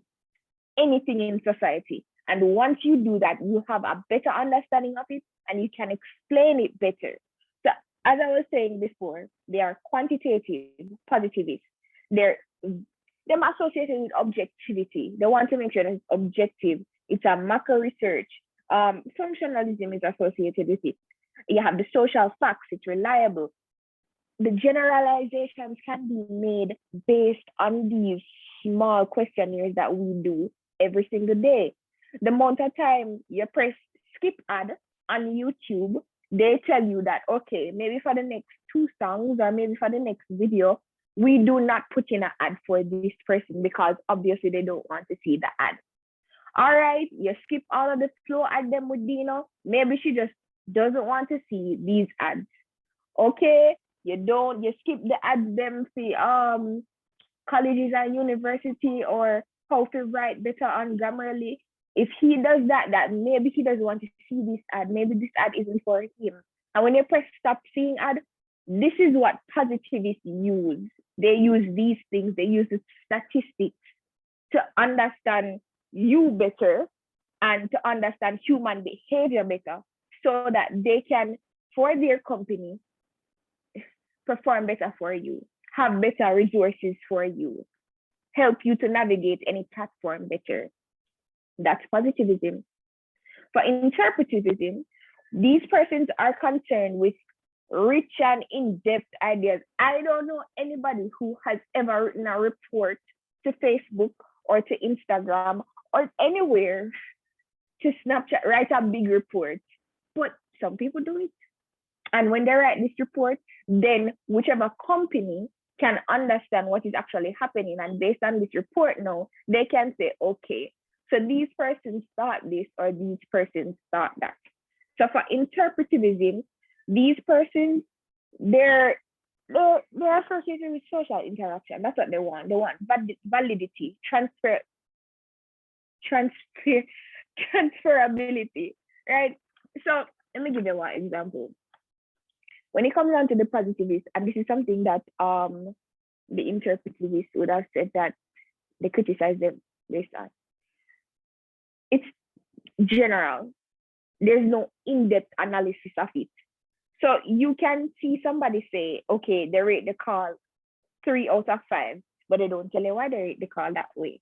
anything in society. And once you do that, you have a better understanding of it and you can explain it better. So as I was saying before, they are quantitative positivists. Them associated with objectivity. They want to make sure that it's objective. It's a macro research. Functionalism is associated with it. You have the social facts, it's reliable. The generalizations can be made based on these small questionnaires that we do every single day. The amount of time you press skip ad on YouTube, they tell you that, okay, maybe for the next 2 songs or maybe for the next video, we do not put in an ad for this person because obviously they don't want to see the ad. All right, you skip all of the slow ad them with Dino. Maybe she just doesn't want to see these ads. Okay, you skip the ads them for colleges and university or how to write better on Grammarly. If he does that maybe he doesn't want to see this ad. Maybe this ad isn't for him. And when you press stop seeing ad, this is what positivists use. They use these things. They use the statistics to understand you better and to understand human behavior better so that they can, for their company, perform better for you, have better resources for you, help you to navigate any platform better. That's positivism. For interpretivism, these persons are concerned with rich and in-depth ideas. I don't know anybody who has ever written a report to Facebook or to Instagram or anywhere to Snapchat, write a big report, but some people do it. And when they write this report, then whichever company can understand what is actually happening, and based on this report now, they can say, okay, so these persons thought this or these persons thought that. So for interpretivism, these persons, they're associated with social interaction. That's what they want. They want validity, transferability, right? So let me give you one example. When it comes down to the positivist, and this is something that the interpretivist would have said that they criticize them based on. It's general. There's no in-depth analysis of it. So you can see somebody say, okay, they rate the call 3 out of 5, but they don't tell you why they rate the call that way.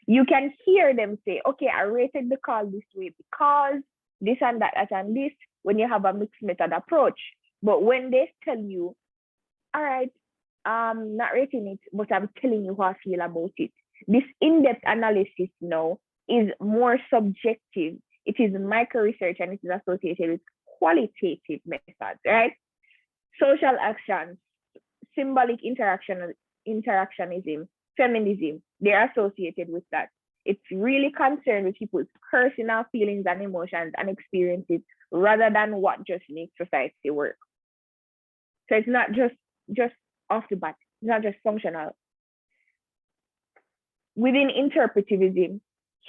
You can hear them say, okay, I rated the call this way because this and that and this, when you have a mixed method approach. But when they tell you, all right, I'm not rating it, but I'm telling you how I feel about it. This in-depth analysis now is more subjective. It is micro research and it is associated with qualitative methods, right? Social actions, symbolic interactionism, feminism, they're associated with that. It's really concerned with people's personal feelings and emotions and experiences rather than what just makes society work. So it's not just off the bat, it's not just functional. Within interpretivism,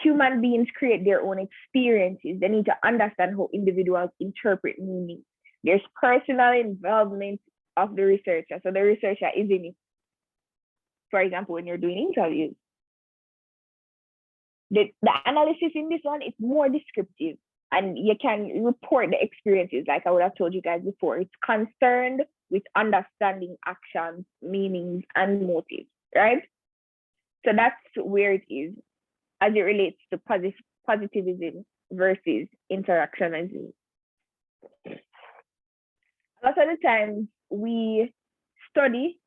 human beings create their own experiences. They need to understand how individuals interpret meaning. There's personal involvement of the researcher. So the researcher is in it. For example, when you're doing interviews, the analysis in this one is more descriptive and you can report the experiences like I would have told you guys before. It's concerned with understanding actions, meanings, and motives, right? So that's where it is as it relates to positivism versus interactionism. A lot of the times we study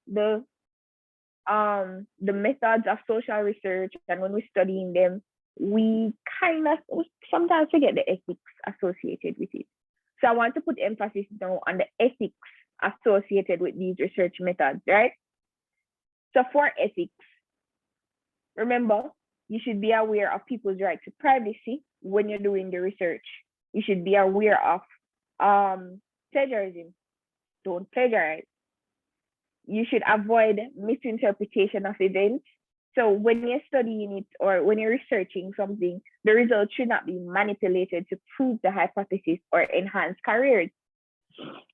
the methods of social research, and when we're studying them, we sometimes forget the ethics associated with it. So I want to put emphasis now on the ethics associated with these research methods, right? So for ethics, remember, you should be aware of people's right to privacy when you're doing the research. You should be aware of plagiarism. Don't plagiarize. you should avoid misinterpretation of events. So when you're studying it or when you're researching something, the results should not be manipulated to prove the hypothesis or enhance careers.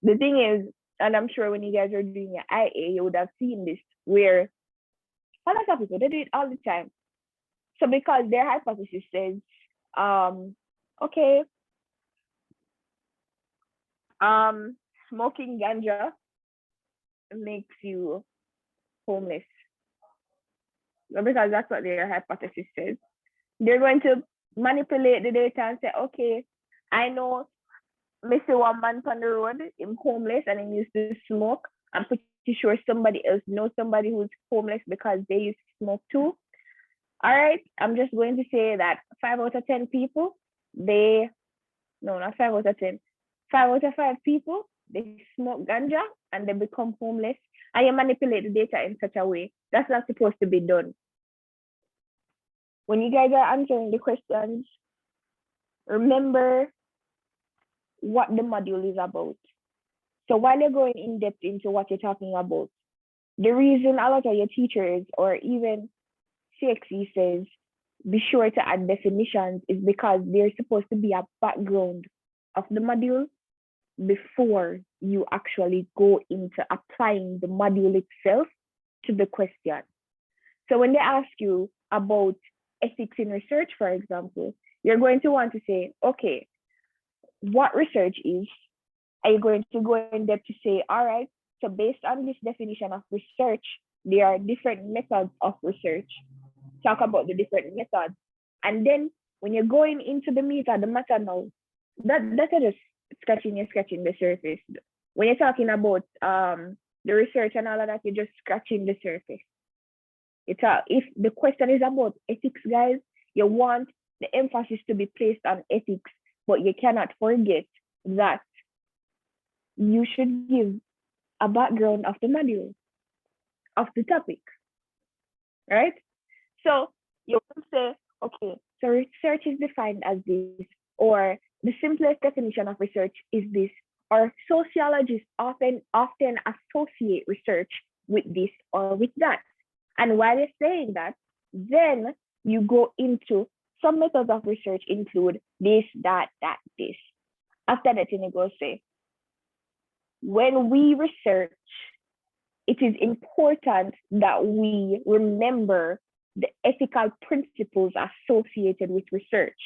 The thing is, and I'm sure when you guys are doing your IA, you would have seen this, where a lot of people, they do it all the time. So because their hypothesis says, okay, smoking ganja makes you homeless. Because that's what their hypothesis says. They're going to manipulate the data and say, okay, I know Mr. One man on the road, I'm homeless and he used to smoke. I'm pretty sure somebody else knows somebody who's homeless because they used to smoke too. All right, I'm just going to say that 5 out of 10 people, not 5 out of 10, 5 out of 5 people, they smoke ganja and they become homeless. And you manipulate the data in such a way that's not supposed to be done. When you guys are answering the questions, remember what the module is about. So while you're going in depth into what you're talking about, the reason a lot of your teachers or even CXE says be sure to add definitions is because there's supposed to be a background of the module before you actually go into applying the module itself to the question. So when they ask you about ethics in research, for example, you're going to want to say, okay, what research is? Are you going to go in depth to say, all right, so based on this definition of research, there are different methods of research. Talk about the different methods. And then when you're going into the meat of the matter now, that's just scratching the surface. When you're talking about the research and all of that, you're just scratching the surface. If the question is about ethics, guys, you want the emphasis to be placed on ethics, but you cannot forget that you should give a background of the module, of the topic, right? So you want to say, okay, so research is defined as this, or the simplest definition of research is this, or sociologists often associate research with this or with that. And while you're saying that, then you go into some methods of research include this, that, this. After that, you go say, when we research, it is important that we remember the ethical principles associated with research.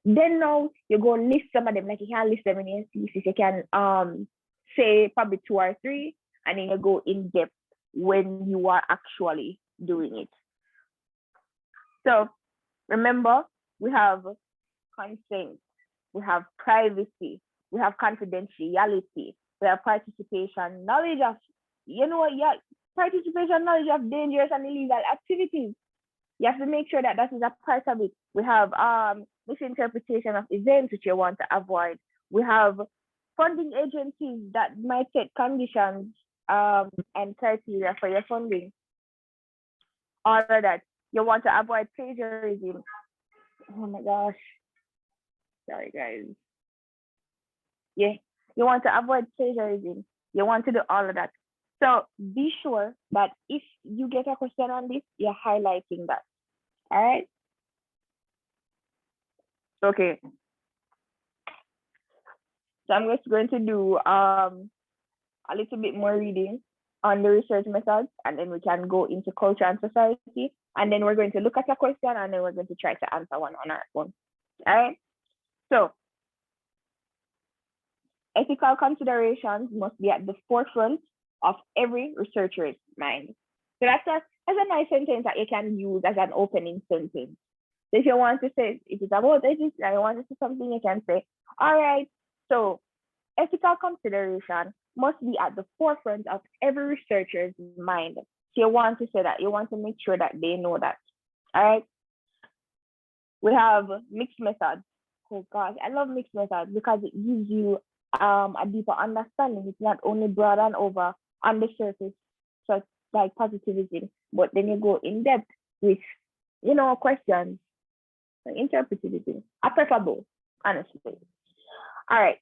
Then now you go list some of them, like you can list them in your thesis. You can say probably 2 or 3, and then you go in depth when you are actually doing it. So remember, we have consent, we have privacy, we have confidentiality, we have participation, knowledge of, participation, knowledge of dangerous and illegal activities. You have to make sure that that is a part of it. We have misinterpretation of events, which you want to avoid. We have funding agencies that might set conditions and criteria for your funding. All of that. You want to avoid plagiarism. Oh my gosh. Sorry, guys. Yeah, you want to avoid plagiarism. You want to do all of that. So be sure that if you get a question on this, you're highlighting that. All right? Okay. So I'm just going to do a little bit more reading on the research methods, and then we can go into culture and society. And then we're going to look at a question, and then we're going to try to answer one on our own. All right? So ethical considerations must be at the forefront of every researcher's mind. So that's a nice sentence that you can use as an opening sentence. So if you want to say, if it's about ethics, and you want to say something, you can say, all right, so ethical consideration must be at the forefront of every researcher's mind. So you want to say that, you want to make sure that they know that. All right. We have mixed methods. Oh gosh, I love mixed methods because it gives you a deeper understanding. It's not only broad and over on the surface, such like positivism, but then you go in depth with, questions. Like interpretivism, I prefer both, honestly. All right.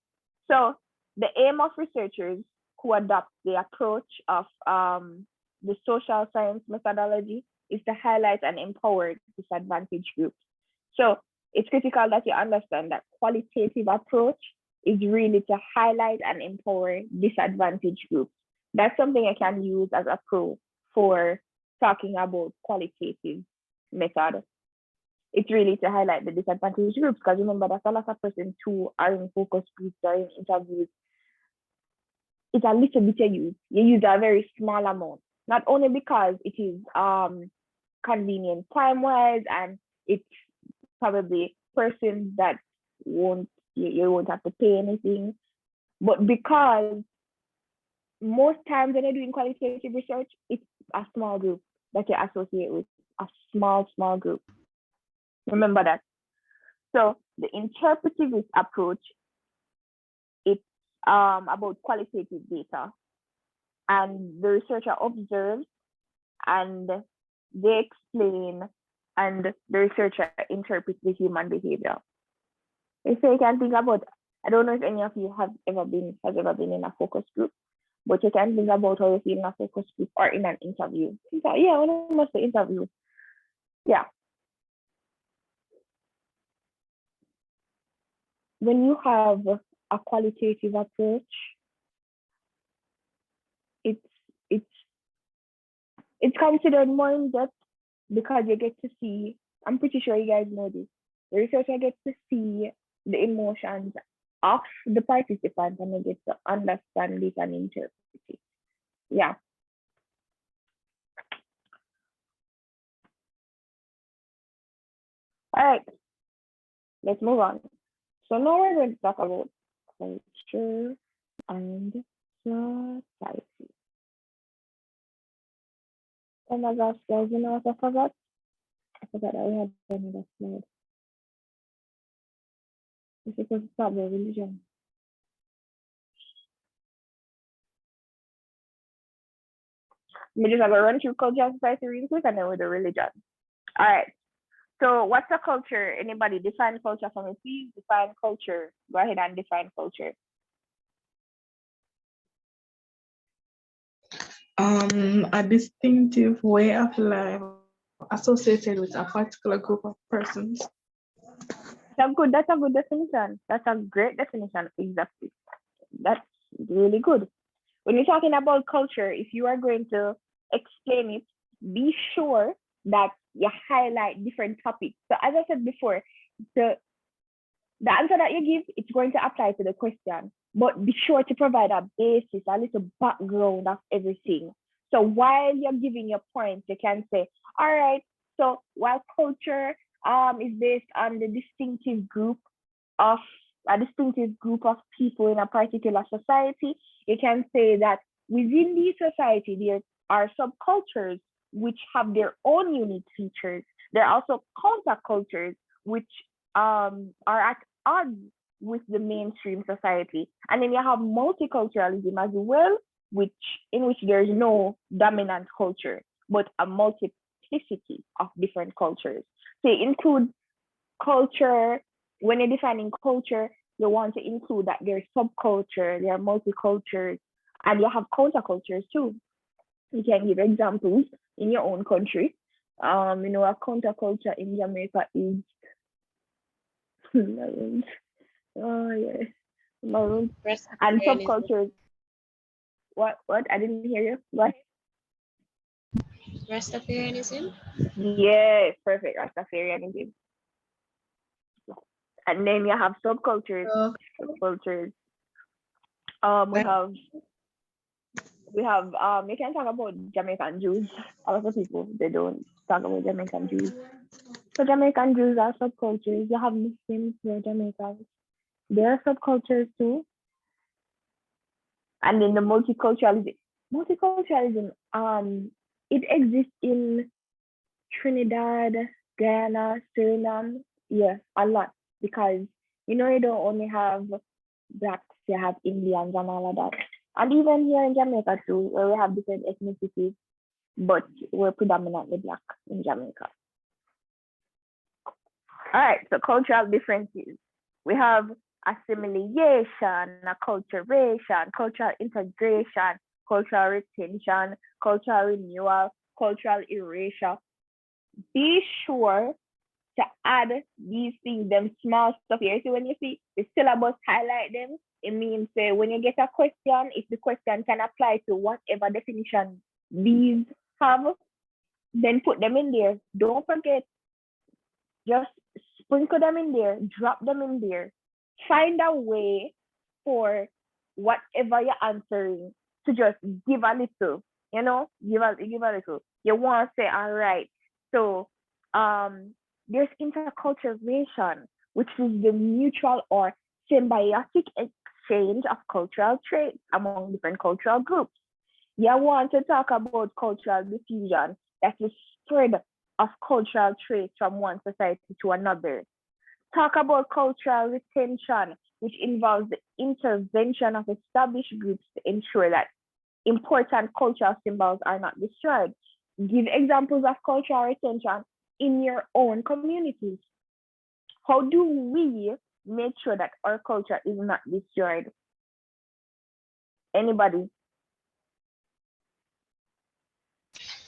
So the aim of researchers who adopt the approach of the social science methodology is to highlight and empower disadvantaged groups. So it's critical that you understand that qualitative approach is really to highlight and empower disadvantaged groups. That's something I can use as a pro for talking about qualitative method. It's really to highlight the disadvantaged groups, because remember that a lot of persons who are in focus groups or in interviews, it's a little bit you use. You use a very small amount, not only because it is convenient time-wise and it's probably persons that you won't have to pay anything, but because most times when you're doing qualitative research, it's a small group that you associate with, a small group. Remember that. So the interpretive approach, it's about qualitative data, and the researcher observes and they explain, and the researcher interprets the human behavior. So you can think about, I don't know if any of you has ever been in a focus group, but you can think about how you feel in a focus group or in an interview. Yeah, almost the interview. Yeah. When you have a qualitative approach, it's considered more in depth because you get to see, I'm pretty sure you guys know this, the researcher gets to see the emotions of the participants and they get to understand it and interpret it. Yeah. All right, let's move on. So now we're going to talk about culture and society. Oh my gosh, guys, you know what I forgot? I forgot that we had another slide. It's supposed to start with religion. We just have a run through culture and society really quick and then with the religion. All right. So what's a culture? Anybody define culture for me, please? Define culture. Go ahead and define culture. A distinctive way of life associated with a particular group of persons. That's a good definition. That's a great definition. Exactly. That's really good. When you're talking about culture, if you are going to explain it, be sure that you highlight different topics. So as I said before, the answer that you give, it's going to apply to the question, but be sure to provide a basis, a little background of everything. So while you're giving your points, you can say, all right, so while culture is based on the distinctive group of people in a particular society, you can say that within the society, there are subcultures which have their own unique features. There are also countercultures which are at odds with the mainstream society. And then you have multiculturalism as well, in which there is no dominant culture, but a multiplicity of different cultures. So you include culture. When you're defining culture, you want to include that there's subculture, there are multicultures, and you have countercultures too. You can give examples in your own country. A counterculture in Jamaica is maroons. Oh yeah, maroons. And subcultures. What? I didn't hear you. What? Rastafarianism. Yes, perfect. Rastafarianism. And then you have subcultures. Subcultures. We have you can talk about Jamaican Jews. A lot of people, they don't talk about Jamaican Jews. So Jamaican Jews are subcultures. You have Muslims who are Jamaicans. They are subcultures too. And then the multiculturalism, it exists in Trinidad, Guyana, Suriname, yeah, a lot, because you don't only have blacks, you have Indians and all of that. And even here in Jamaica too, where we have different ethnicities, but we're predominantly black in Jamaica. All right, so cultural differences. We have assimilation, acculturation, cultural integration, cultural retention, cultural renewal, cultural erasure. Be sure to add these things, them small stuff here. So when you see the syllabus highlight them, it means when you get a question, if the question can apply to whatever definition these have, then put them in there. Don't forget, just sprinkle them in there, drop them in there. Find a way for whatever you're answering to just give a little, give a little. You want to say, all right, so there's interculturation, which is the mutual or symbiotic exchange of cultural traits among different cultural groups. You want to talk about cultural diffusion, that's the spread of cultural traits from one society to another. Talk about cultural retention, which involves the intervention of established groups to ensure that important cultural symbols are not destroyed. Give examples of cultural retention in your own communities. How do we make sure that our culture is not destroyed? Anybody?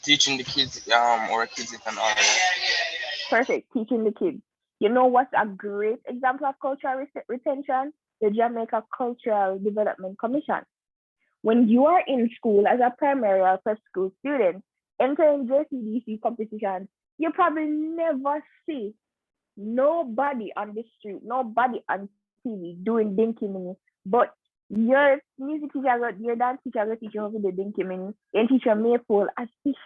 Teaching the kids, or kids and all that. Perfect, teaching the kids. You know what's a great example of cultural retention? The Jamaica Cultural Development Commission. When you are in school as a primary or prep school student, entering JCDC competitions, you probably never see nobody on the street, nobody on TV doing dinky mini, but your music teacher, your dance teacher will teach you how to do dinky mini, and teacher maypole as if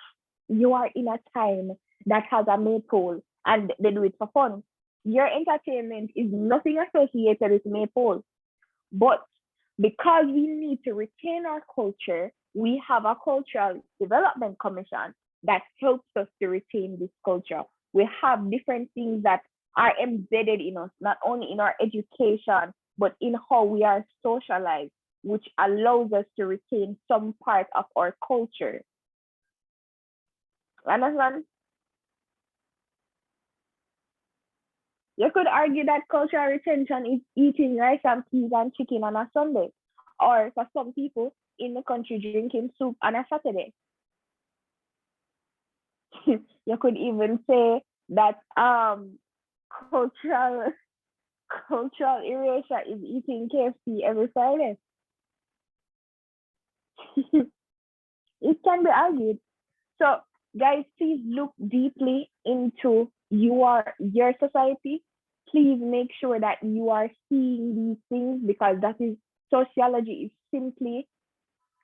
you are in a time that has a maypole and they do it for fun. Your entertainment is nothing associated with maypole, but because we need to retain our culture, we have a cultural development commission that helps us to retain this culture. We have different things that are embedded in us, not only in our education, but in how we are socialized, which allows us to retain some part of our culture. Understand? You could argue that cultural retention is eating rice and peas and chicken on a Sunday, or for some people in the country, drinking soup on a Saturday. You could even say that cultural erasure is eating KFC every Friday. It can be argued. So, guys, please look deeply into your society. Please make sure that you are seeing these things, because that is sociology is simply,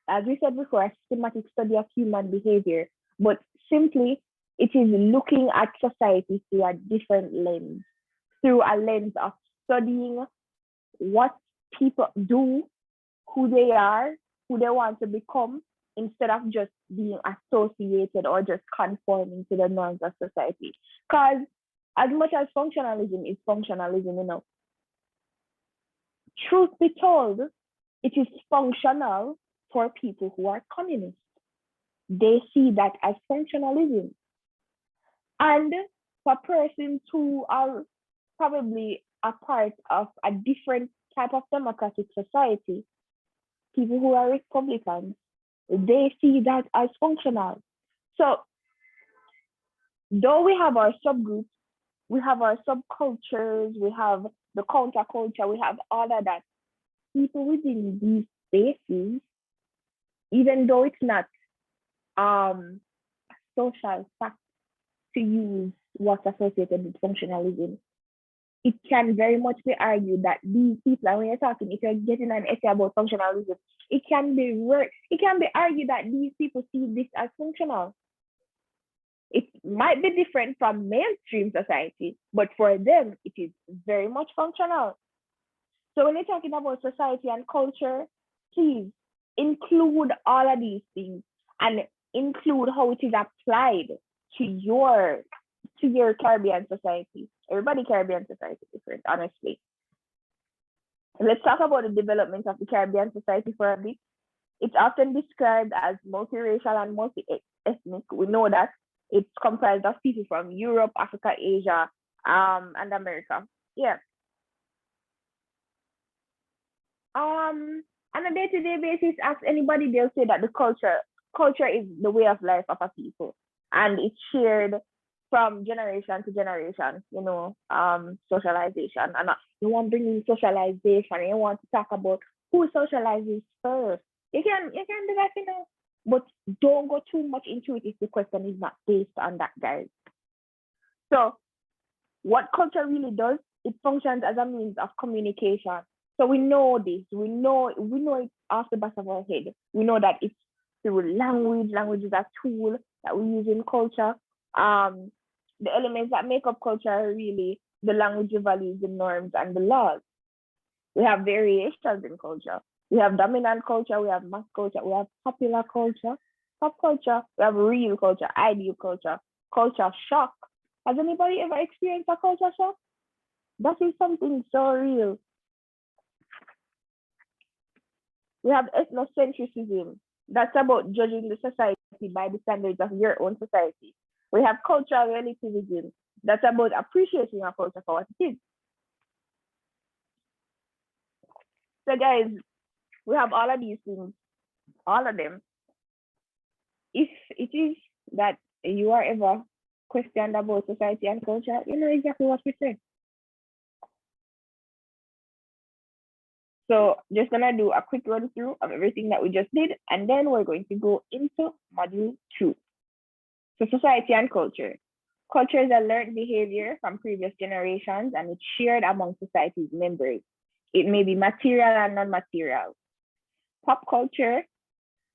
as we said before, a systematic study of human behavior, but simply it is looking at society through a different lens, through a lens of studying what people do, who they are, who they want to become, instead of just being associated or just conforming to the norms of society. Because as much as functionalism is functionalism, truth be told, it is functional for people who are communists. They see that as functionalism. And for persons who are probably a part of a different type of democratic society, people who are Republicans, they see that as functional. So, though we have our subgroups, we have our subcultures, we have the counterculture, we have all of that. People within these spaces, even though it's not social fact to use what's associated with functionalism, it can very much be argued that these people, and when you're talking, if you're getting an essay about functionalism, it can be argued that these people see this as functional. It might be different from mainstream society, but for them, it is very much functional. So when you're talking about society and culture, please include all of these things and include how it is applied to your Caribbean society. Everybody Caribbean society is different, honestly. Let's talk about the development of the Caribbean society for a bit. It's often described as multiracial and multi-ethnic. We know that it's comprised of people from Europe, Africa, Asia, and America. Yeah. on a day-to-day basis, ask anybody, they'll say that the culture is the way of life of a people, and it's shared from generation to generation. Socialization, and you want to bring in socialization, and you want to talk about who socializes first. You can do that, but don't go too much into it if the question is not based on that, guys. So, what culture really does, it functions as a means of communication. So we know this. We know it off the back of our head. We know that it's through language. Language is a tool that we use in culture. The elements that make up culture are really the language, the values, the norms, and the laws. We have variations in culture. We have dominant culture. We have mass culture. We have popular culture, pop culture. We have real culture, ideal culture, culture shock. Has anybody ever experienced a culture shock? That is something so real. We have ethnocentrism. That's about judging the society by the standards of your own society. We have cultural relativism. That's about appreciating our culture for what it is. So guys, we have all of these things, all of them. If it is that you are ever questioned about society and culture, you know exactly what we say. So just gonna do a quick run through of everything that we just did, and then we're going to go into module 2. So society and culture. Culture is a learned behavior from previous generations, and it's shared among society's members. It may be material and non-material. Pop culture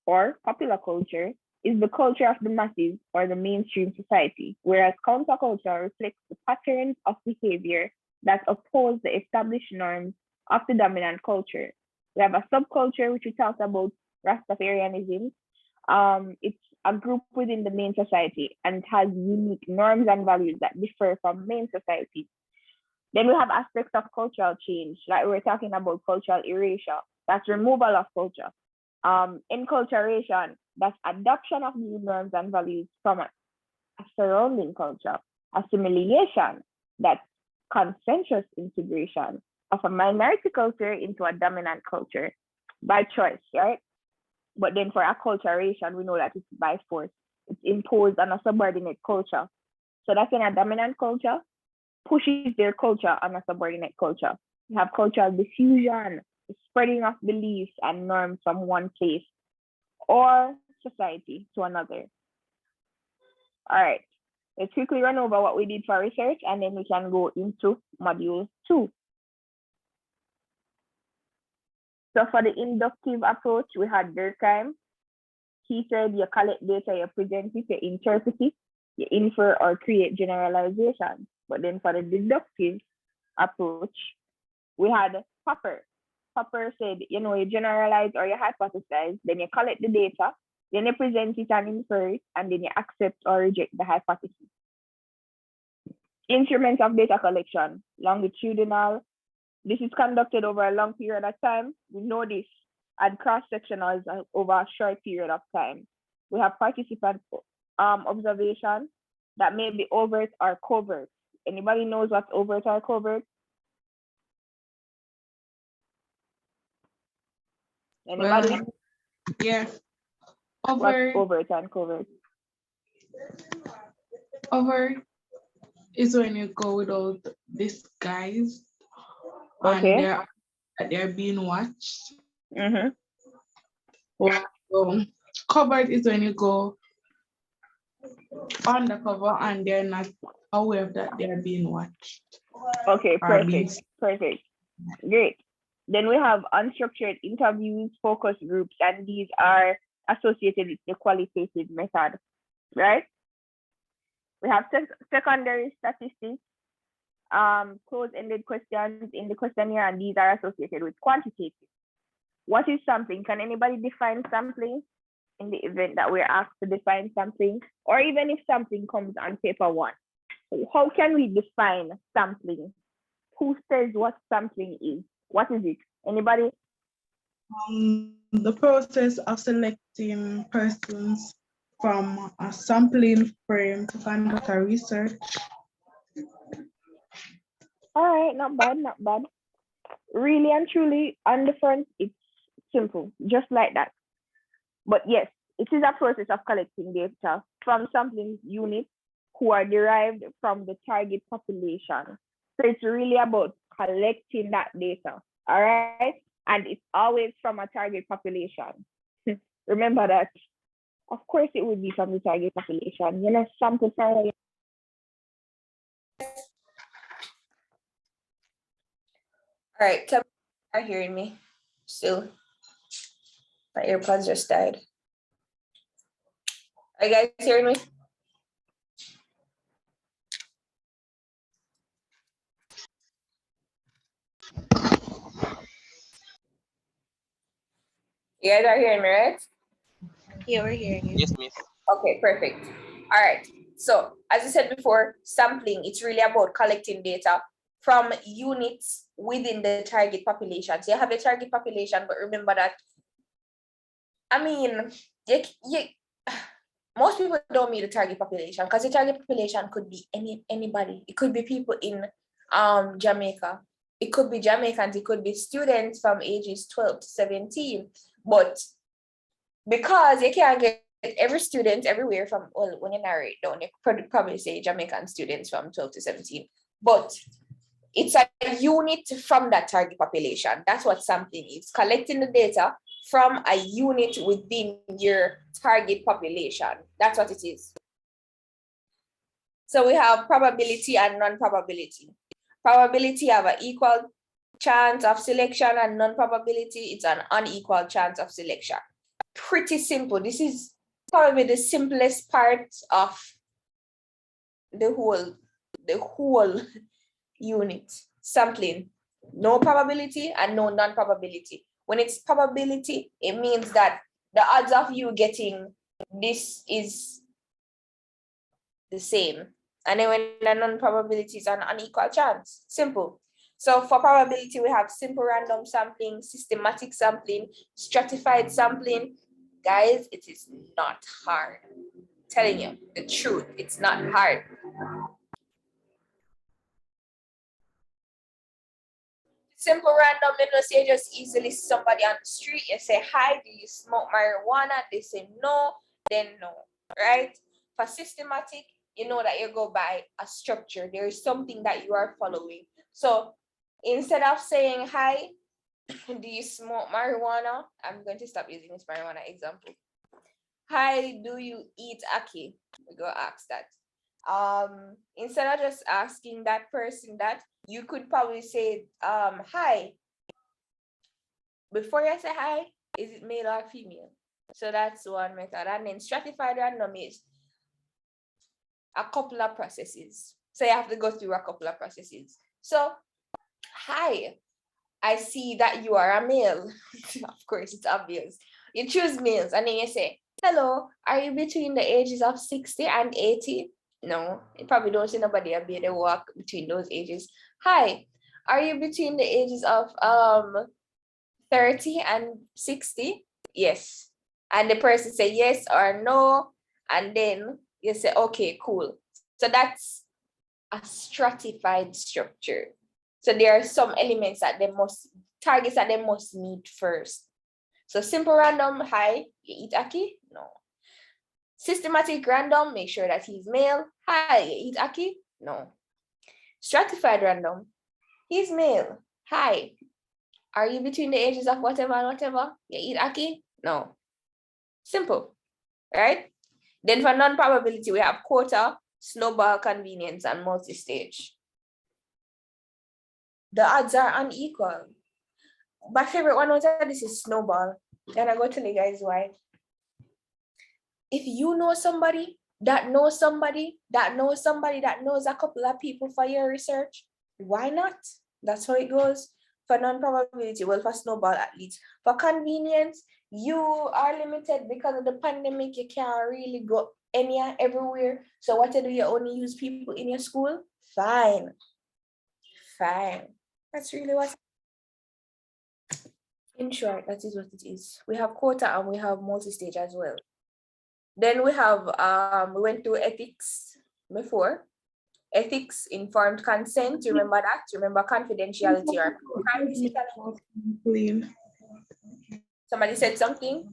or popular culture is the culture of the masses or the mainstream society, whereas counterculture reflects the patterns of behavior that oppose the established norms of the dominant culture. We have a subculture, which we talked about, Rastafarianism. It's a group within the main society and has unique norms and values that differ from main society. Then we have aspects of cultural change, like we're talking about cultural erasure, that's removal of culture. Enculturation, that's adoption of new norms and values from a surrounding culture. Assimilation, that's consensus integration of a minority culture into a dominant culture by choice, right? But then for acculturation, we know that it's by force. It's imposed on a subordinate culture. So that's when a dominant culture pushes their culture on a subordinate culture. We have cultural diffusion, the spreading of beliefs and norms from one place or society to another. All right, let's quickly run over what we did for research, and then we can go into module 2. So for the inductive approach, we had Durkheim. He said you collect data, you present it, you interpret it, you infer or create generalizations. But then for the deductive approach, we had Popper. Popper said, you generalize or you hypothesize, then you collect the data, then you present it and infer it, and then you accept or reject the hypothesis. Instruments of data collection, longitudinal. This is conducted over a long period of time. We know this. And cross-sectional is over a short period of time. We have participant observation that may be overt or covert. Anybody knows what's overt or covert? Anybody? Well, yeah. What's overt and covert? Overt is when you go without disguise. Okay. And they're being watched. Mm-hmm. Well, covered is when you go undercover and they're not aware that they're being watched. Okay, perfect. Perfect. Great. Then we have unstructured interviews, focus groups, and these are associated with the qualitative method, right? We have secondary statistics, close-ended questions in the questionnaire, and these are associated with quantitative. What is sampling? Can anybody define sampling in the event that we're asked to define sampling? Or even if sampling comes on paper 1? How can we define sampling? Who says what sampling is? What is it? Anybody? The process of selecting persons from a sampling frame to conduct a research. All right, not bad, not bad. really and truly, on the front, it's simple, just like that. But yes, it is a process of collecting data from sampling units who are derived from the target population. So it's really about collecting that data, all right? And it's always from a target population. Remember that. Of course, it would be from the target population. You know, sample from. All right, tell me if you are hearing me still. My AirPods just died. Are you guys hearing me? You guys are hearing me, right? Yeah, we're hearing you. Yes, miss. Okay, perfect. All right. So as I said before, sampling, it's really about collecting data from units within the target population. So you have a target population, but remember that, I mean, most people don't meet the target population because the target population could be anybody. It could be people in Jamaica. It could be Jamaicans. It could be students from ages 12 to 17. But because you can't get every student everywhere from, well, when you narrow it down, you could probably say Jamaican students from 12 to 17. But it's a unit from that target population. That's what sampling is, collecting the data from a unit within your target population. That's what it is. So we have probability and non-probability. Probability have an equal chance of selection, and non-probability, it's an unequal chance of selection. Pretty simple. This is probably the simplest part of the whole unit. Sampling, no probability and no non-probability. When it's probability, it means that the odds of you getting this is the same. And then when the non-probability is an unequal chance. Simple. So for probability, we have simple random sampling, systematic sampling, stratified sampling. Guys, it is not hard. I'm telling you the truth, it's not hard. Simple random, you know, say just easily somebody on the street, you say, hi, do you smoke marijuana? They say no, then no, right? For systematic, you know that you go by a structure. There is something that you are following. So instead of saying, hi, do you smoke marijuana? I'm going to stop using this marijuana example. Hi, do you eat ackee? We go ask that. Instead of just asking that person that, you could probably say, hi. Before you say hi, is it male or female? So that's one method. And then stratified random is a couple of processes. So you have to go through a couple of processes. So, hi, I see that you are a male. Of course, it's obvious. You choose males and then you say, hello, are you between the ages of 60 and 80? No, you probably don't see nobody be able to walk between those ages. Hi, are you between the ages of 30 and 60? Yes. And the person say yes or no, and then you say, okay, cool. So that's a stratified structure. So there are some elements that targets that they must meet first. So simple random, hi, you eat ackee? No. Systematic random, make sure that he's male. Hi, you eat ackee? No. Stratified random, he's male. Hi, are you between the ages of whatever and whatever? You eat ackee? No. Simple, right? Then for non-probability, we have quota, snowball, convenience, and multi-stage. The odds are unequal. My favorite one was that this is snowball. And I go tell you guys why. If you know somebody that knows somebody that knows somebody that knows a couple of people for your research, why not? That's how it goes. For non-probability, well, for snowball at least. For convenience, you are limited because of the pandemic. You can't really go everywhere. So what do you only use people in your school? Fine. That's really what. In short, that is what it is. We have quota and we have multi-stage as well. Then we have, we went through ethics before. Ethics, informed consent, remember that? Remember confidentiality or privacy. Somebody said something?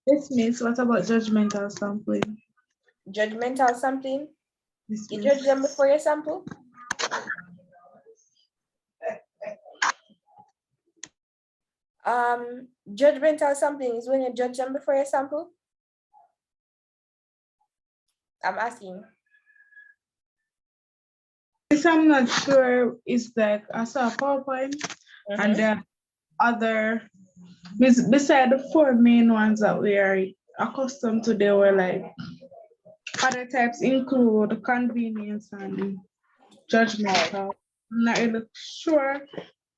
This means what about judgmental sampling? Judgmental sampling? You judge them before you sample? Judgmental sampling is when you judge them before you sample? I'm asking. This I'm not sure. It's like I saw a PowerPoint and there are other, beside the four main ones that we are accustomed to, there were like other types include convenience and judgmental. I'm not really sure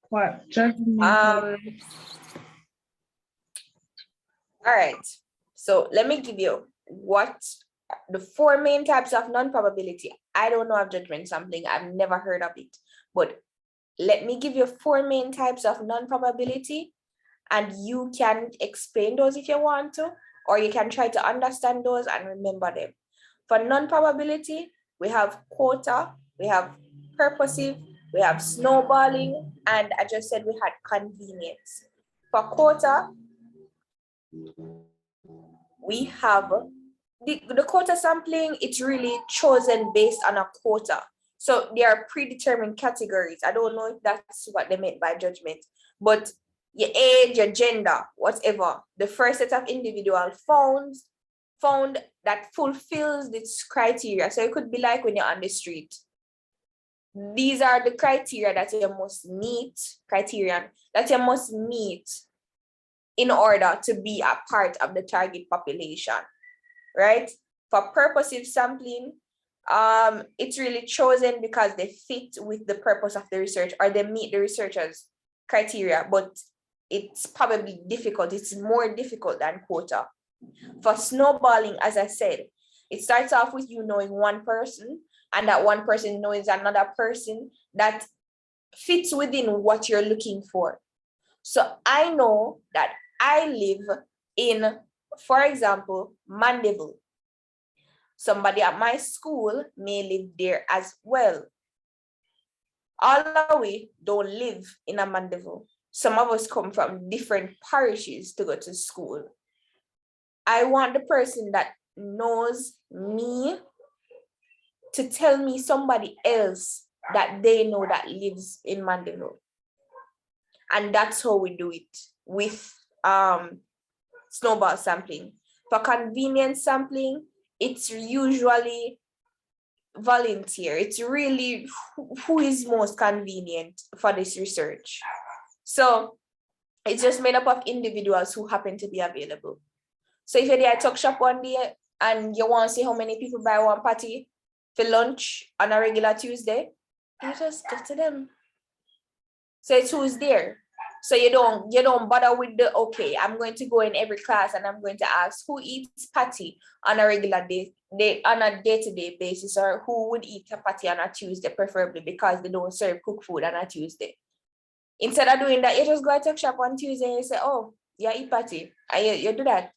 what judgmental. All right. So let me give you what the four main types of non-probability. I don't know of judgment sampling. I've never heard of it. But let me give you four main types of non-probability, and you can explain those if you want to, or you can try to understand those and remember them. For non-probability, we have quota, we have purposive, we have snowballing, and I just said we had convenience. For quota, we have the quota sampling. It's really chosen based on a quota. So there are predetermined categories. I don't know if that's what they meant by judgment, but your age, your gender, whatever, the first set of individuals found that fulfills this criteria. So it could be like when you're on the street. These are the criteria that you must meet, in order to be a part of the target population, right? For purposive sampling, it's really chosen because they fit with the purpose of the research, or they meet the researcher's criteria, but it's probably difficult. It's more difficult than quota. For snowballing, as I said, it starts off with you knowing one person, and that one person knows another person that fits within what you're looking for. So I know that I live in, for example, Mandeville. Somebody at my school may live there as well. All of we don't live in a Mandeville. Some of us come from different parishes to go to school. I want the person that knows me to tell me somebody else that they know that lives in Mandeville. And that's how we do it with snowball sampling. For convenience sampling, it's usually volunteer. It's really who is most convenient for this research. So it's just made up of individuals who happen to be available. So if you're there at Tuck Shop one day and you want to see how many people buy one patty for lunch on a regular Tuesday, you just go to them. So it's who's there. So you don't bother with the, okay, I'm going to go in every class and I'm going to ask who eats patty on a regular on a day-to-day basis, or who would eat a patty on a Tuesday, preferably because they don't serve cooked food on a Tuesday. Instead of doing that, you just go to Tuck Shop on Tuesday and you say, oh, yeah, eat patty. And you do that.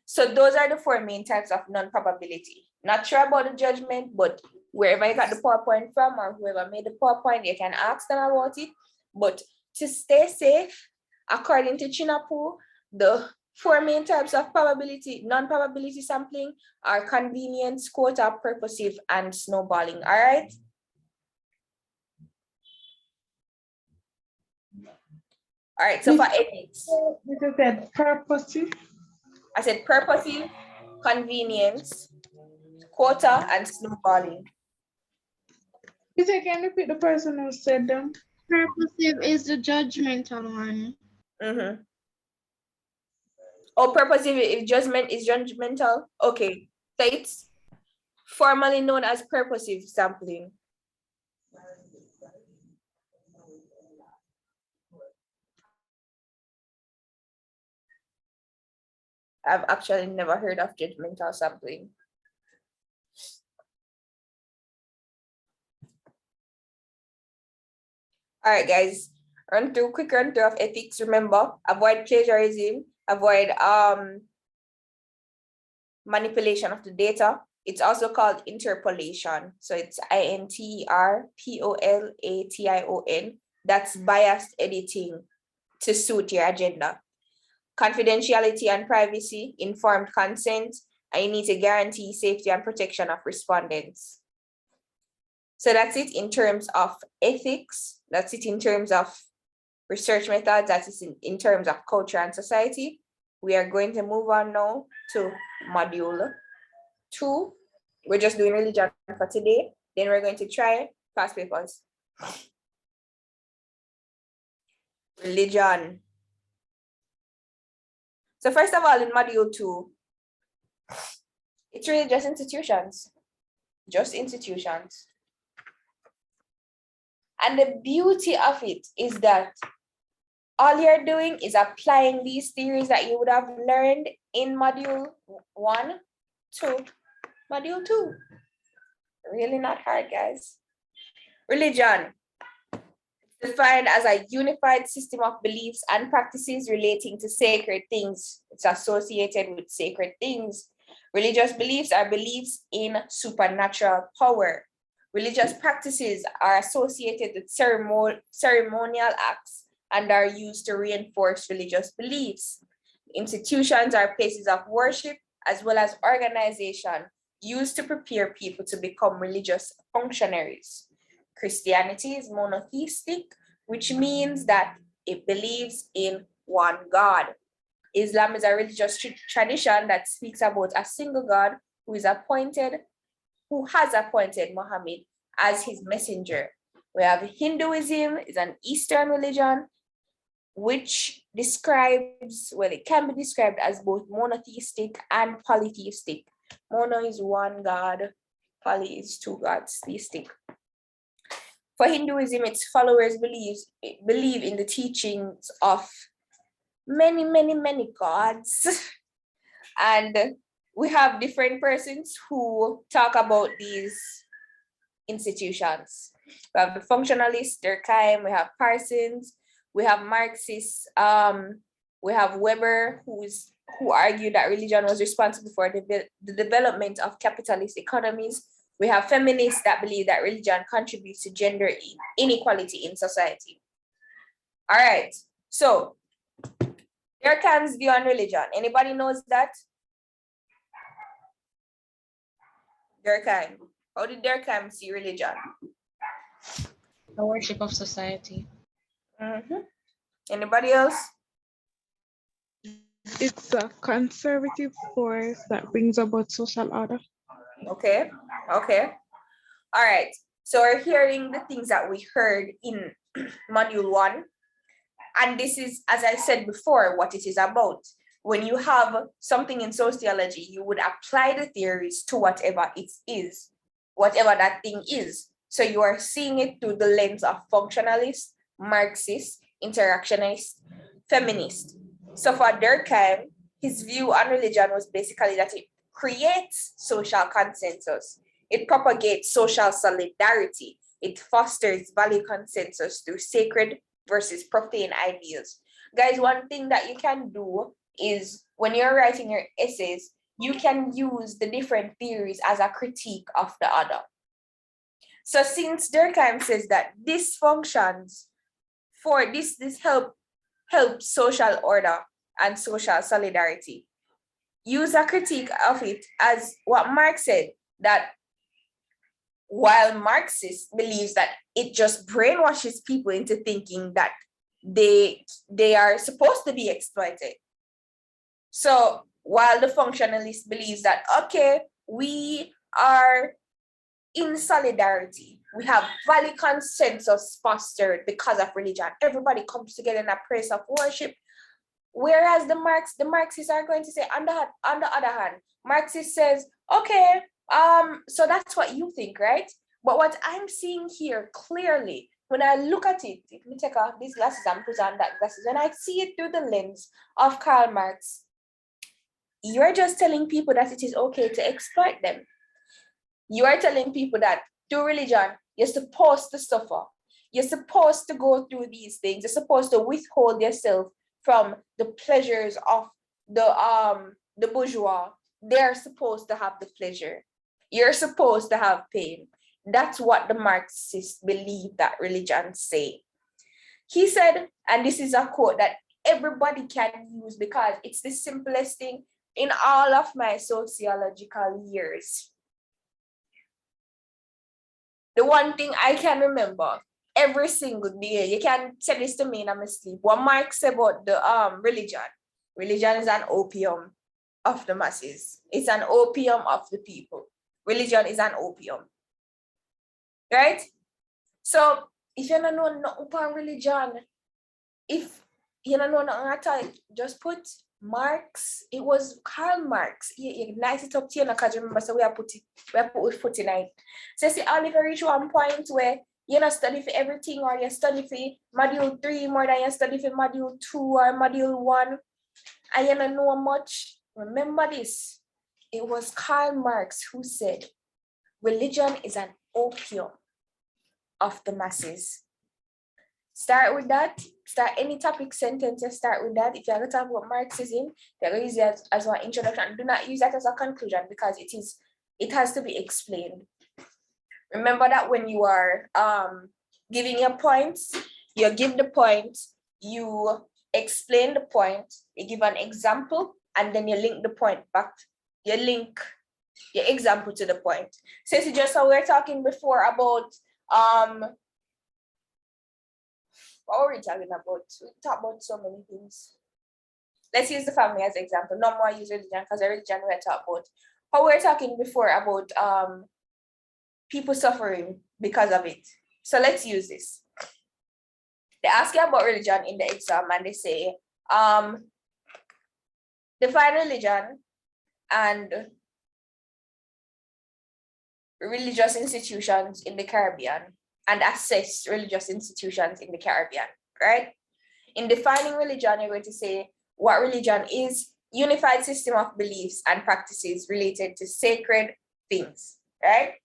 So those are the four main types of non-probability. Not sure about the judgment, but wherever you got the PowerPoint from, or whoever made the PowerPoint, you can ask them about it. But to stay safe, according to Chinapu, the four main types of probability, non-probability sampling are convenience, quota, purposive, and snowballing. All right? All right, so for ethics. You said purposive? I said purposive, convenience, quota, and snowballing. You say, can you repeat the person who said them? Purposive is the judgmental one. Mm-hmm. Oh, purposive is judgmental. Okay, so it's formally known as purposive sampling. I've actually never heard of judgmental sampling. All right, guys, quick run through of ethics. Remember, avoid plagiarism, avoid manipulation of the data. It's also called interpolation. So it's interpolation. That's biased editing to suit your agenda. Confidentiality and privacy, informed consent, and you need to guarantee safety and protection of respondents. So that's it in terms of ethics. That's it in terms of research methods. That is in terms of culture and society. We are going to move on now to module 2. We're just doing religion for today. Then we're going to try past papers. Religion. So first of all, in module 2, it's really just institutions. Just institutions. And the beauty of it is that all you're doing is applying these theories that you would have learned in module 1 to module 2. Really not hard, guys. Religion. Defined as a unified system of beliefs and practices relating to sacred things. It's associated with sacred things. Religious beliefs are beliefs in supernatural power. Religious practices are associated with ceremonial acts and are used to reinforce religious beliefs. Institutions are places of worship as well as organization used to prepare people to become religious functionaries. Christianity is monotheistic, which means that it believes in one God. Islam is a religious tradition that speaks about a single God who has appointed Muhammad as his messenger. We have Hinduism, is an Eastern religion, which describes, well, it can be described as both monotheistic and polytheistic. Mono is one God, poly is two gods, theistic. For Hinduism, its followers believe in the teachings of many, many, many gods. And we have different persons who talk about these institutions. We have the functionalists, Durkheim, we have Parsons, we have Marxists, we have Weber, who argued that religion was responsible for the development of capitalist economies. We have feminists that believe that religion contributes to gender inequality in society. All right, so Durkheim's view on religion. Anybody knows that? Durkheim. How did Durkheim see religion? The worship of society. Anybody else? It's a conservative force that brings about social order. Okay. All right. So we're hearing the things that we heard in module 1. And this is, as I said before, what it is about. When you have something in sociology, you would apply the theories to whatever it is, whatever that thing is. So you are seeing it through the lens of functionalist, Marxist, interactionist, feminist. So for Durkheim, his view on religion was basically that it creates social consensus. It propagates social solidarity. It fosters value consensus through sacred versus profane ideas. Guys, one thing that you can do is when you're writing your essays, you can use the different theories as a critique of the other. So since Durkheim says that this functions for this helps social order and social solidarity, use a critique of it as what Marx said, that while Marxist believes that it just brainwashes people into thinking that they are supposed to be exploited. So while the functionalist believes that, okay, we are in solidarity, we have value consensus fostered because of religion. Everybody comes together in a place of worship. Whereas the Marxists are going to say, on the other hand, Marxist says, okay, so that's what you think, right? But what I'm seeing here clearly, when I look at it, if me take off these glasses and put on that glasses, when I see it through the lens of Karl Marx, you're just telling people that it is okay to exploit them. You are telling people that through religion, you're supposed to suffer. You're supposed to go through these things. You're supposed to withhold yourself from the pleasures of the bourgeois. They're supposed to have the pleasure. You're supposed to have pain. That's what the Marxists believe that religions say. He said, and this is a quote that everybody can use because it's the simplest thing in all of my sociological years. The one thing I can remember every single day, you can say this to me in my sleep, what Marx said about the religion. Religion is an opium of the masses. It's an opium of the people. Religion is an opium. Right? So if you don't know nothing about religion, if you don't know nothing at all, just put Marx. It was Karl Marx. You nice it up to you because remember, so we have put with foot in it. So see, all if you reach one point where you not study for everything, or you study for module 3 more than you study for module 2 or module 1, and you don't know much, remember this. It was Karl Marx who said, religion is an opium of the masses. Start with that. Start any topic sentence, you start with that. If you're going to talk about Marxism, you're going to use it as one introduction. Do not use that as a conclusion because it has to be explained. Remember that when you are giving your points, you give the point, you explain the point, you give an example, and then you link the point back. You link your example to the point. So it's just how we were talking before about what were we talking about? We talked about so many things. Let's use the family as an example. No more use religion because the religion we're talking about. How we were talking before about people suffering because of it. So let's use this. They ask you about religion in the exam and they say, define religion and religious institutions in the Caribbean and assess religious institutions in the Caribbean, right? In defining religion, you're going to say what religion is: unified system of beliefs and practices related to sacred things, right?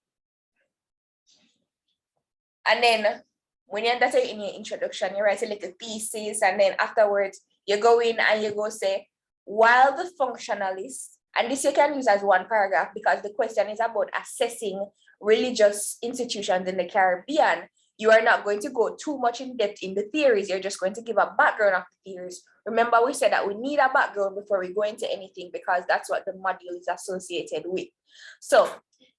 And then when you enter in your introduction, you write a little thesis, and then afterwards you go in and you go say, while the functionalists, and this you can use as one paragraph because the question is about assessing religious institutions in the Caribbean, you are not going to go too much in depth in the theories. You're just going to give a background of the theories. Remember, we said that we need a background before we go into anything because that's what the module is associated with. So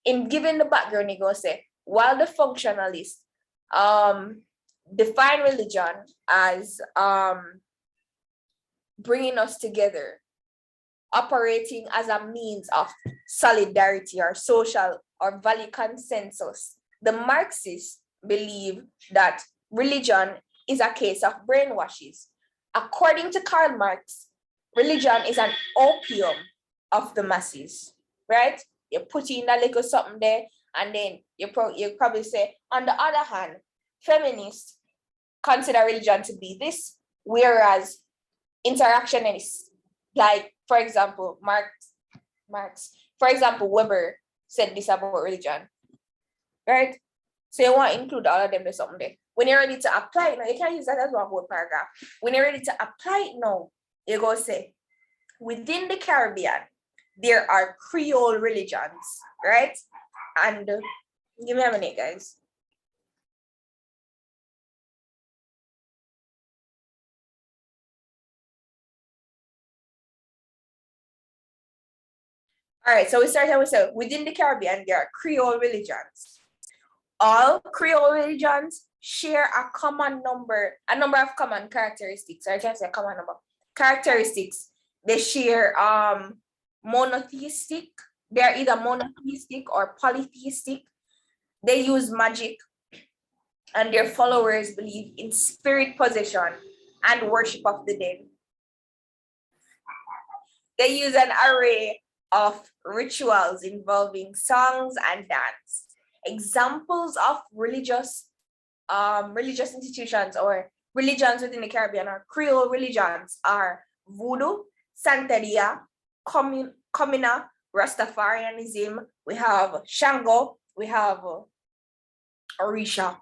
in giving the background, you're going to say, while the functionalists define religion as bringing us together, operating as a means of solidarity or social or value consensus, the Marxists believe that religion is a case of brainwashes. According to Karl Marx, religion is an opium of the masses, right? You put in a little something there, and then you probably say, on the other hand, feminists consider religion to be this, whereas interactionists, like, for example, Marx, for example, Weber said this about religion, right? So you want to include all of them or something there. When you're ready to apply it now, you can use that as one whole paragraph. When you're ready to apply it now, you go say, within the Caribbean, there are Creole religions, right? And give me a minute, guys. All right, so we start and we say, within the Caribbean, there are Creole religions. All Creole religions share a number of common characteristics, or I can say a common number. Characteristics, they share monotheistic, they're either monotheistic or polytheistic. They use magic, and their followers believe in spirit possession and worship of the dead. They use an array of rituals involving songs and dance. Examples of religious institutions or religions within the Caribbean or Creole religions are Voodoo, Santeria, Comina, Rastafarianism, we have Shango, we have Orisha.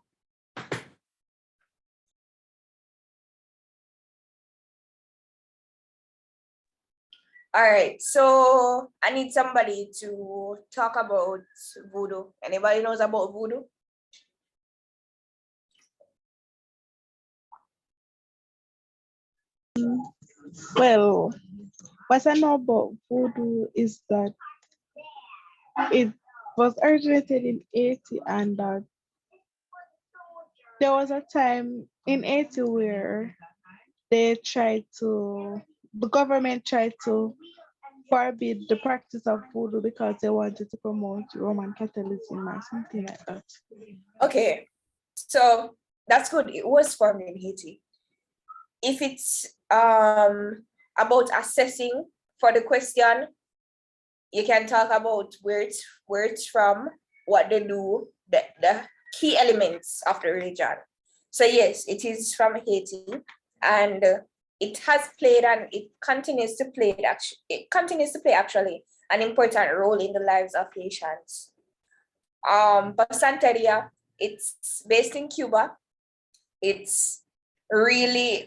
All right, so I need somebody to talk about voodoo. Anybody knows about voodoo? Well, what I know about voodoo is that it was originated in Haiti, and that there was a time in Haiti where the government tried to forbid the practice of voodoo because they wanted to promote Roman Catholicism or something like that. Okay, so that's good. It was formed in Haiti. If it's about assessing for the question, you can talk about where it's from, what they do, the key elements of the religion. So yes, it is from Haiti, and it has played and it continues to play actually an important role in the lives of Haitians. For Santeria, it's based in Cuba. It's really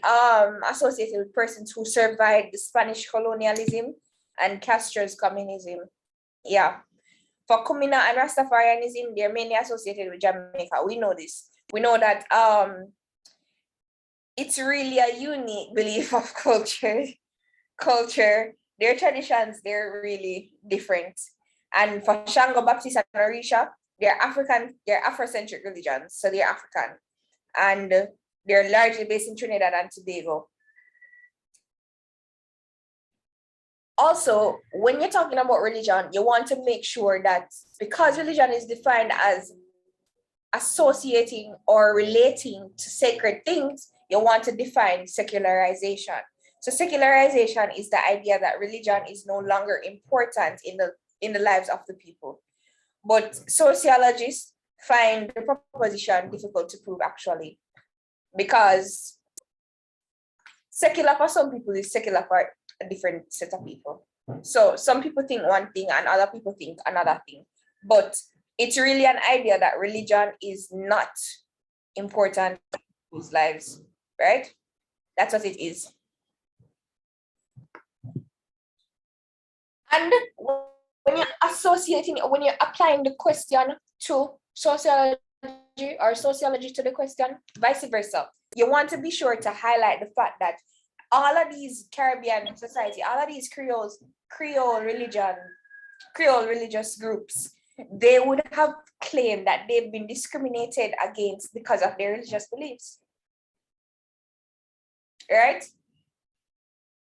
associated with persons who survived the Spanish colonialism and Castro's communism. Yeah. For Kumina and Rastafarianism, they're mainly associated with Jamaica. We know this. We know that it's really a unique belief of culture. Their traditions, they're really different. And for Shango, Baptist, and Orisha, they're Afrocentric religions, so they're African. And they're largely based in Trinidad and Tobago. Also, when you're talking about religion, you want to make sure that because religion is defined as associating or relating to sacred things, you want to define secularization. So secularization is the idea that religion is no longer important in the lives of the people. But sociologists find the proposition difficult to prove actually, because secular for some people is secular for a different set of people. So some people think one thing and other people think another thing. But it's really an idea that religion is not important in people's lives, right? That's what it is. And when you're applying the question to sociology or sociology to the question, vice versa, you want to be sure to highlight the fact that all of these Caribbean society, all of these Creole religious groups, they would have claimed that they've been discriminated against because of their religious beliefs. Right?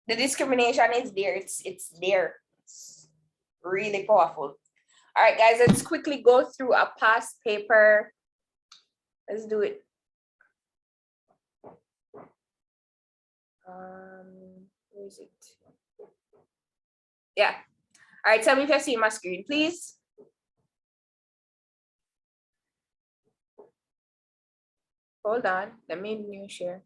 The discrimination is there. It's there. It's really powerful. All right, guys, let's quickly go through a past paper. Let's do it. Where is it? Yeah. All right, tell me if you see my screen, please. Hold on, let me new share.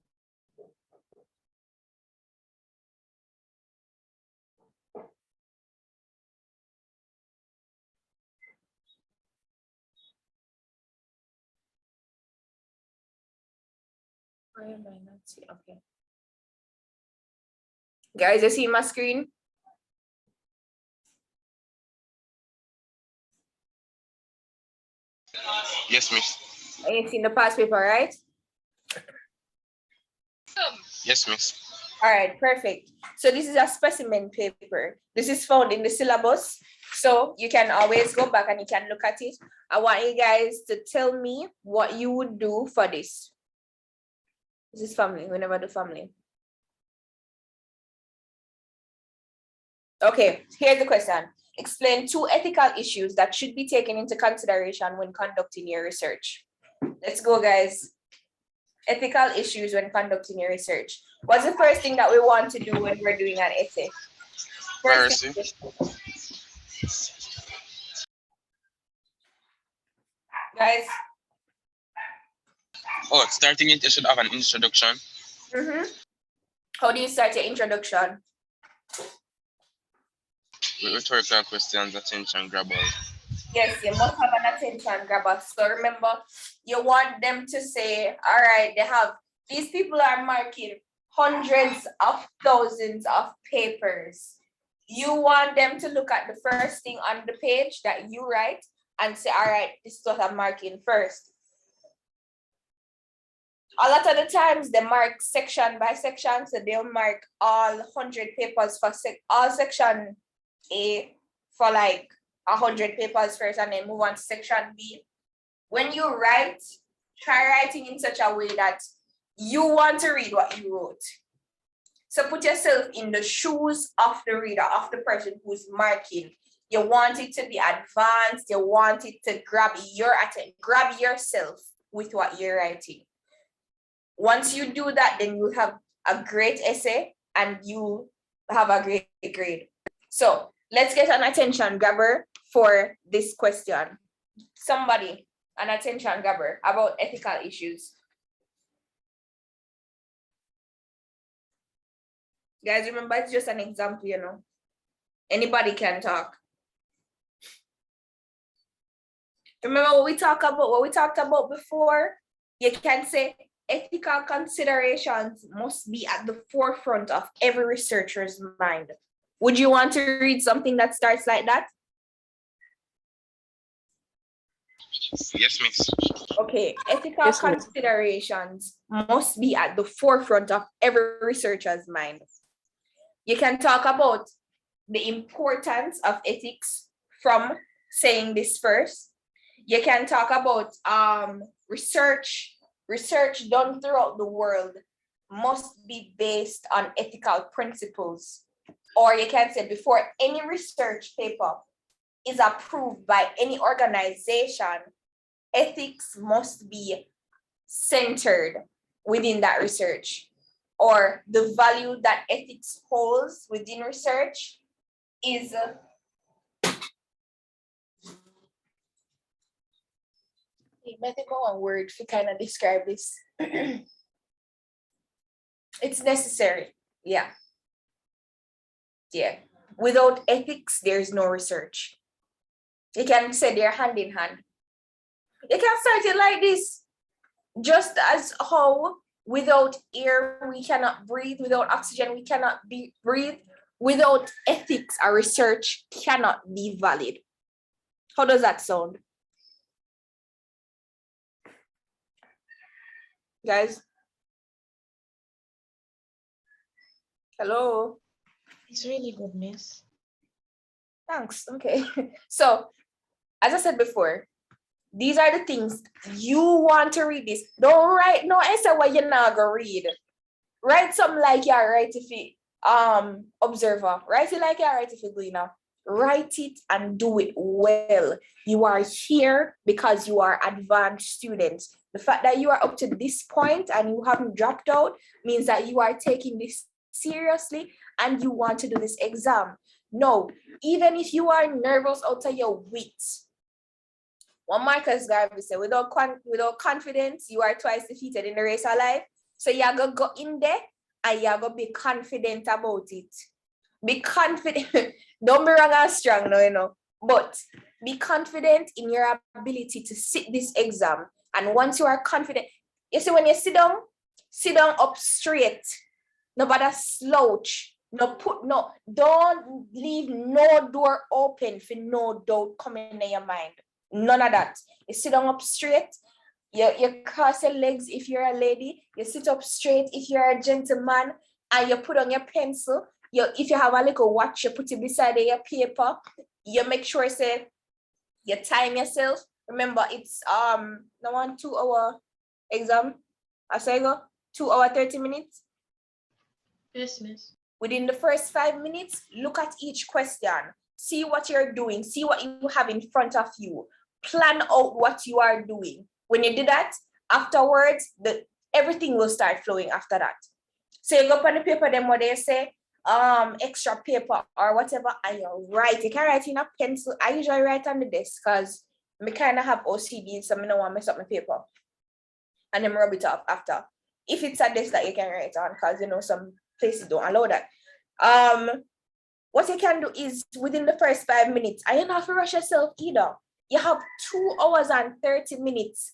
Why am I not seeing? Okay. Guys, you see my screen? Yes, miss. You've seen the past paper, right? Yes, miss. All right, perfect. So this is a specimen paper. This is found in the syllabus. So you can always go back and you can look at it. I want you guys to tell me what you would do for this. This is family, we never do family. Okay, here's the question. Explain 2 ethical issues that should be taken into consideration when conducting your research. Let's go, guys. Ethical issues when conducting your research. What's the first thing that we want to do when we're doing an essay? Piracy. Guys. Oh, starting it, you should have an introduction. How do you start your introduction? With rhetorical questions, attention grabber. Yes, you must have an attention grabber. So remember, you want them to say, all right, these people are marking hundreds of thousands of papers. You want them to look at the first thing on the page that you write and say, all right, this is what I'm marking first. A lot of the times they mark section by section, so they'll mark all 100 papers for all section A for like 100 papers first and then move on to section B. When you write, try writing in such a way that you want to read what you wrote. So put yourself in the shoes of the reader, of the person who's marking. You want it to be advanced, you want it to grab your attention, grab yourself with what you're writing. Once you do that, then you have a great essay and you have a great grade. So let's get an attention grabber for this question. Somebody, an attention grabber about ethical issues. Guys, remember, it's just an example, you know. Anybody can talk. Remember what we talked about before? You can say ethical considerations must be at the forefront of every researcher's mind. Would you want to read something that starts like that? Yes, miss. Okay, ethical considerations must be at the forefront of every researcher's mind. You can talk about the importance of ethics from saying this first. You can talk about research done throughout the world must be based on ethical principles. Or you can say before any research paper is approved by any organization, ethics must be centered within that research. Or the value that ethics holds within research is I think one word to kind of describe this. It's necessary. Yeah. Without ethics, there's no research. You can say they're hand in hand. You can start it like this. Just as how without air we cannot breathe, without oxygen we cannot breathe, without ethics our research cannot be valid. How does that sound? Guys? Hello? It's really good, miss. Thanks. Okay. So, as I said before, these are the things you want to read this. Don't write no essay what you're not gonna read. Write something like you're right if it observer. Write it like you're right if it gleaner. Write it and do it well. You are here because you are advanced students. The fact that you are up to this point and you haven't dropped out means that you are taking this seriously and you want to do this exam. No, even if you are nervous out of your wits, one Marcus Garvey said, without confidence, you are twice defeated in the race of life. So you're going to go in there and you're going to be confident about it. Be confident. Don't be wrong and strong, no, you know. But be confident in your ability to sit this exam. And once you are confident, you see, when you sit down up straight. Nobody slouch. Don't leave no door open for no doubt coming in your mind. None of that. You sit down up straight. You cross your legs if you're a lady. You sit up straight if you're a gentleman. And you put on your pencil. If you have a little watch, you put it beside your paper. You make sure you time yourself. Remember, it's the 2 hour exam. I say go 2 hour 30 minutes. Yes, miss. Within the first 5 minutes, look at each question. See what you're doing. See what you have in front of you. Plan out what you are doing. When you do that, afterwards, everything will start flowing after that. So you go up on the paper, then what they say, extra paper or whatever, and you write. You can write in a pencil. I usually write on the desk because I kind of have OCD, so I don't want to mess up my paper. And then rub it off after. If it's a desk that you can write on, because you know some places don't allow that. What you can do is within the first 5 minutes, and you don't have to rush yourself either. You have 2 hours and 30 minutes.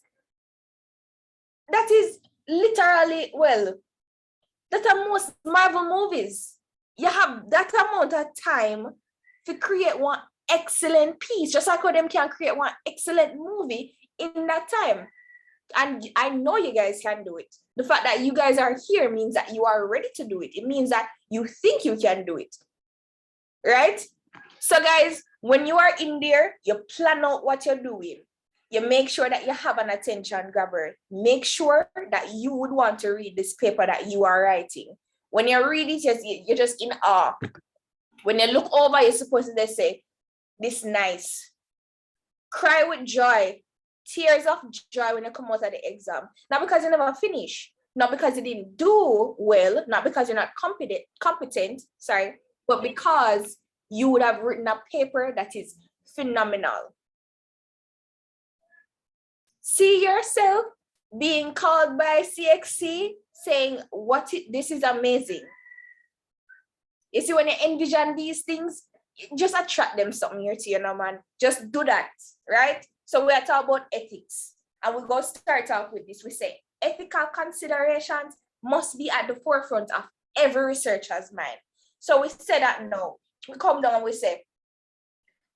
That is literally, that are most Marvel movies. you have that amount of time to create one excellent piece, just like how them can create one excellent movie in that time. And I know you guys can do it. The fact that you guys are here means that you are ready to do it. It means that you think you can do it, right? So guys, when you are in there, you plan out what you're doing. You make sure that you have an attention grabber. Make sure that you would want to read this paper that you are writing. When you read it, you're just in awe. When you look over, you're supposed to say, this nice. Cry with joy. Tears of joy when you come out of the exam. Not because you never finish. Not because you didn't do well. Not because you're not competent, but because you would have written a paper that is phenomenal. See yourself being called by CXC saying, this is amazing. You see, when you envision these things, just attract them something here to you, man. Just do that, right? So we are talking about ethics. And we're going to start off with this. We say, ethical considerations must be at the forefront of every researcher's mind. So we say that now. We come down and we say,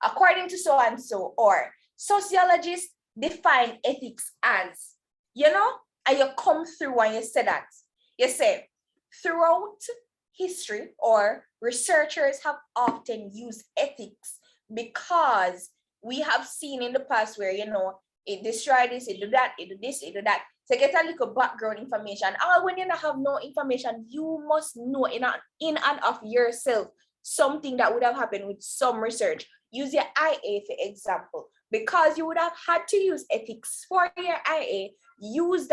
according to so-and-so, or sociologists define ethics as, and you come through and you say that. You say, throughout history, or researchers have often used ethics because we have seen in the past where, it destroy this, it do that, it do this, it do that. So get a little background information. When you don't have no information, you must know in and of yourself something that would have happened with some research. Use your IA, for example, because you would have had to use ethics for your IA. Use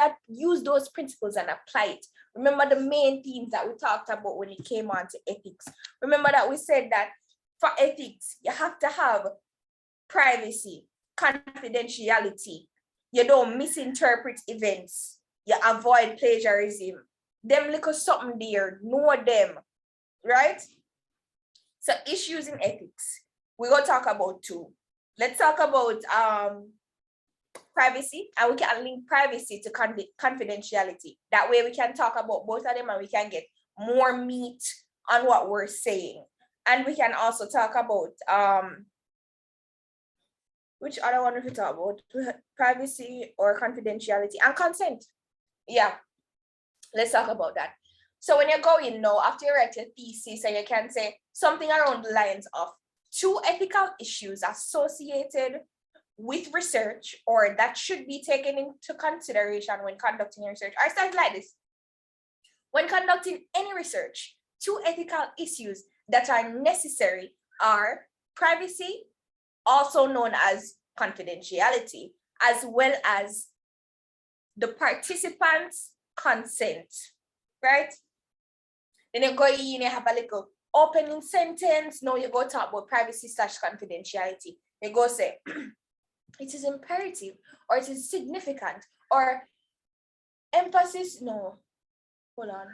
those principles and apply it. Remember the main themes that we talked about when it came on to ethics. Remember that we said that for ethics, you have to have privacy, confidentiality. You don't misinterpret events. You avoid plagiarism. Them little something there, know them, right? So issues in ethics, we're going to talk about two. Let's talk about privacy, and we can link privacy to confidentiality. That way we can talk about both of them and we can get more meat on what we're saying. And we can also talk about, which other one we talk about? Privacy or confidentiality and consent. Yeah, let's talk about that. So when you're going now, after you write your thesis, and you can say something around the lines of 2 ethical issues associated with research, or that should be taken into consideration when conducting research. I start like this. When conducting any research, 2 ethical issues that are necessary are privacy, also known as confidentiality, as well as the participants' consent, right? Then you go in, you have a little opening sentence. Now you go talk about privacy / confidentiality. You go say, it is imperative, or it is significant, or emphasis. No, hold on.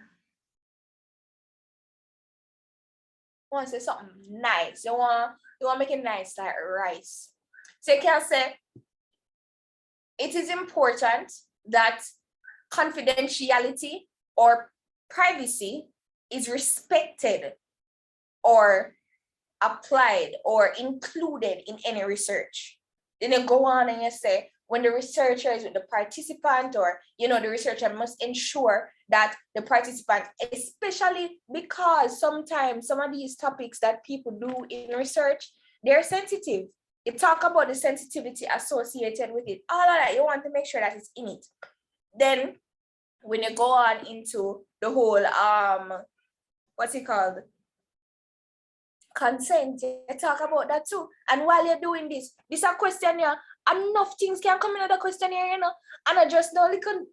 You want to say something nice. You want to make it nice like rice. So you can say, it is important that confidentiality or privacy is respected or applied or included in any research. Then you go on and you say, when the researcher is with the participant, or, the researcher must ensure that the participant, especially because sometimes some of these topics that people do in research, they're sensitive. You talk about the sensitivity associated with it. All of that, you want to make sure that it's in it. Then when you go on into the whole, what's it called? Consent, you talk about that too. And while you're doing this is a questionnaire. Enough things can come in the questionnaire, And I just know little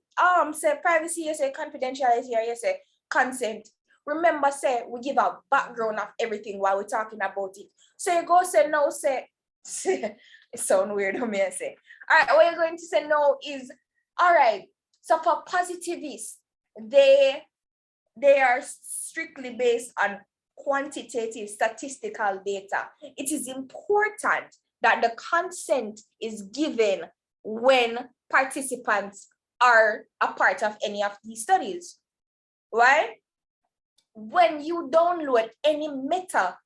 say privacy, you say confidentiality, or you say consent. Remember, say we give a background of everything while we're talking about it. So you go say no, say it sounds weird when I say. All right, what you're going to say no is, all right, so for positivists, they are strictly based on quantitative statistical data. It is important that the consent is given when participants are a part of any of these studies. Why? when you download any meta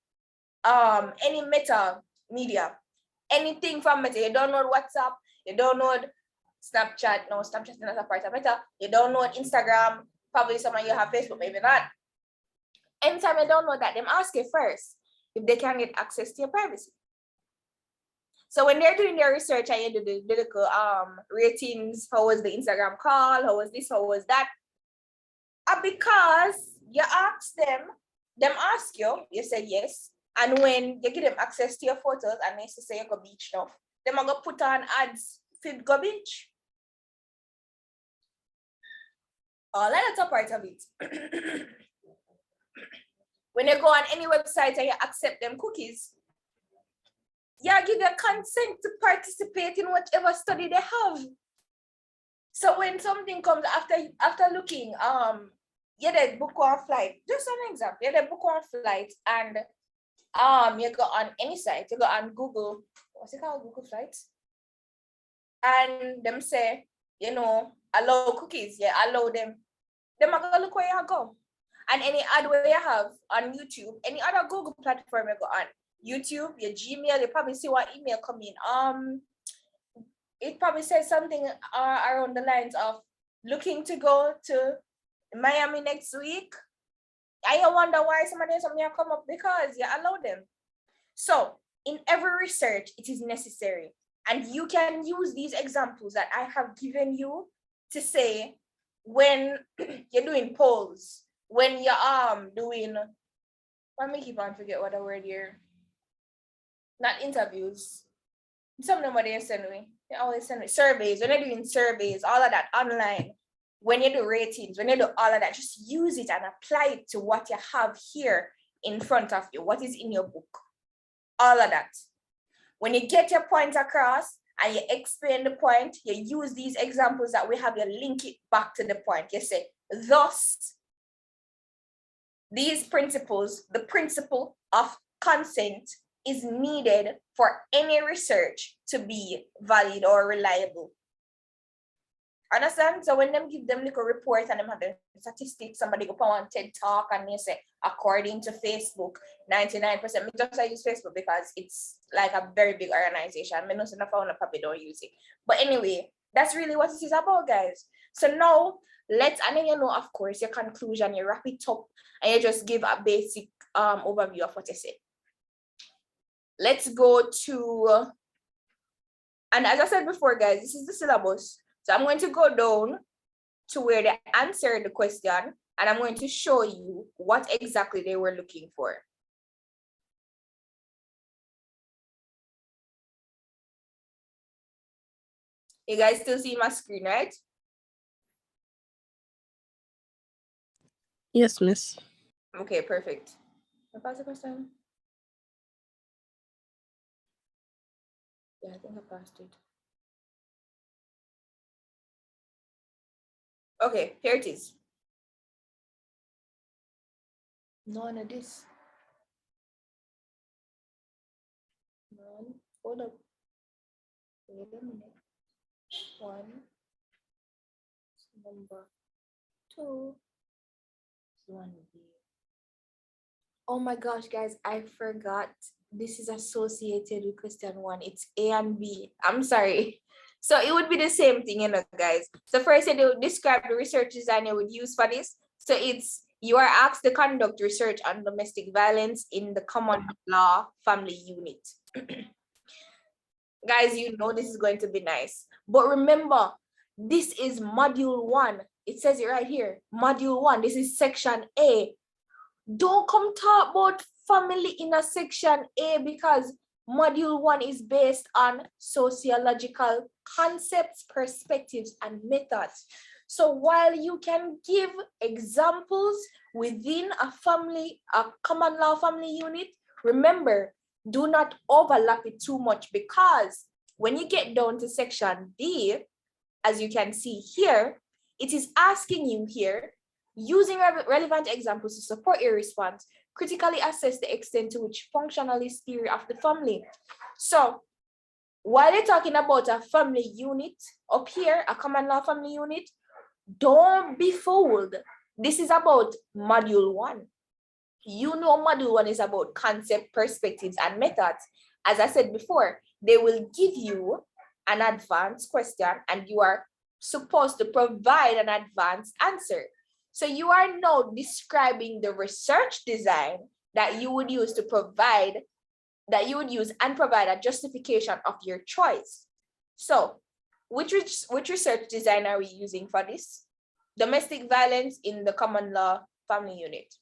media, anything from Meta, you download WhatsApp, you download Snapchat. No, Snapchat is not a part of Meta. You download Instagram. Probably some of you have Facebook, maybe not. Anytime you download that, them ask you first if they can get access to your privacy. So when they're doing their research and you do the little ratings, how was the Instagram call, how was this, how was that? Because you ask them ask you, you say yes. And when you give them access to your photos and they say you go beach now, them are going to put on ads for go beach. All that's a part of it. When you go on any website and you accept them cookies, you give your consent to participate in whatever study they have. So when something comes after looking, you did book one flight. Just an example, you did book one flight and you go on any site, you go on Google, what's it called, Google Flights, and them say, you know, allow cookies, yeah, allow them. Them are gonna look where you go. And any ad where you have on YouTube, any other Google platform you go on, YouTube, your Gmail, you probably see what email come in. It probably says something around the lines of looking to go to Miami next week. I wonder why somebody come up, because you allow them. So in every research, it is necessary. And you can use these examples that I have given you to say when you're doing polls, when you're doing, let me keep on forget what the word here. Not interviews. Some of them they send me. They always send me surveys. When you're doing surveys, all of that online. When you do ratings, when you do all of that, just use it and apply it to what you have here in front of you, what is in your book. All of that. When you get your point across and you explain the point, you use these examples that we have, you link it back to the point. You say, thus, these principles, the principle of consent is needed for any research to be valid or reliable. Understand? So when them give them little reports and them have the statistics, somebody go on TED Talk and they say, according to Facebook, 99%. I use Facebook because it's like a very big organization. I know enough I probably don't use it. But anyway, that's really what it is about, guys. So now and then you know, of course, your conclusion, you wrap it up and you just give a basic overview of what you said. Let's go to, and as I said before, guys, this is the syllabus. So I'm going to go down to where they answered the question and I'm going to show you what exactly they were looking for. You guys still see my screen, right? Yes, miss. Okay, perfect. I passed the question? Yeah, I think I passed it. Okay, here it is. None of this. None. Hold up. Wait a minute. 1. Number 2. 1B. Oh my gosh, guys, I forgot. This is associated with question 1. It's A and B. I'm sorry. So it would be the same thing, you know, guys. So first, they will describe the research design you would use for this. So it's, you are asked to conduct research on domestic violence in the common law family unit. Guys, you know this is going to be nice. But remember, this is module 1. It says it right here. Module 1. This is section A. Don't come talk about family in a section A because module 1 is based on sociological concepts, perspectives, and methods. So while you can give examples within a family, a common law family unit, remember, do not overlap it too much because when you get down to section D, as you can see here, it is asking you here, using relevant examples to support your response, critically assess the extent to which functionalist theory of the family. So while they're talking about a family unit up here, a common law family unit, don't be fooled. This is about module 1. You know, module 1 is about concept, perspectives, and methods. As I said before, they will give you an advanced question and you are supposed to provide an advanced answer. So you are now describing the research design that you would use to provide, that you would use and provide a justification of your choice. So which research design are we using for this? Domestic violence in the common law family unit.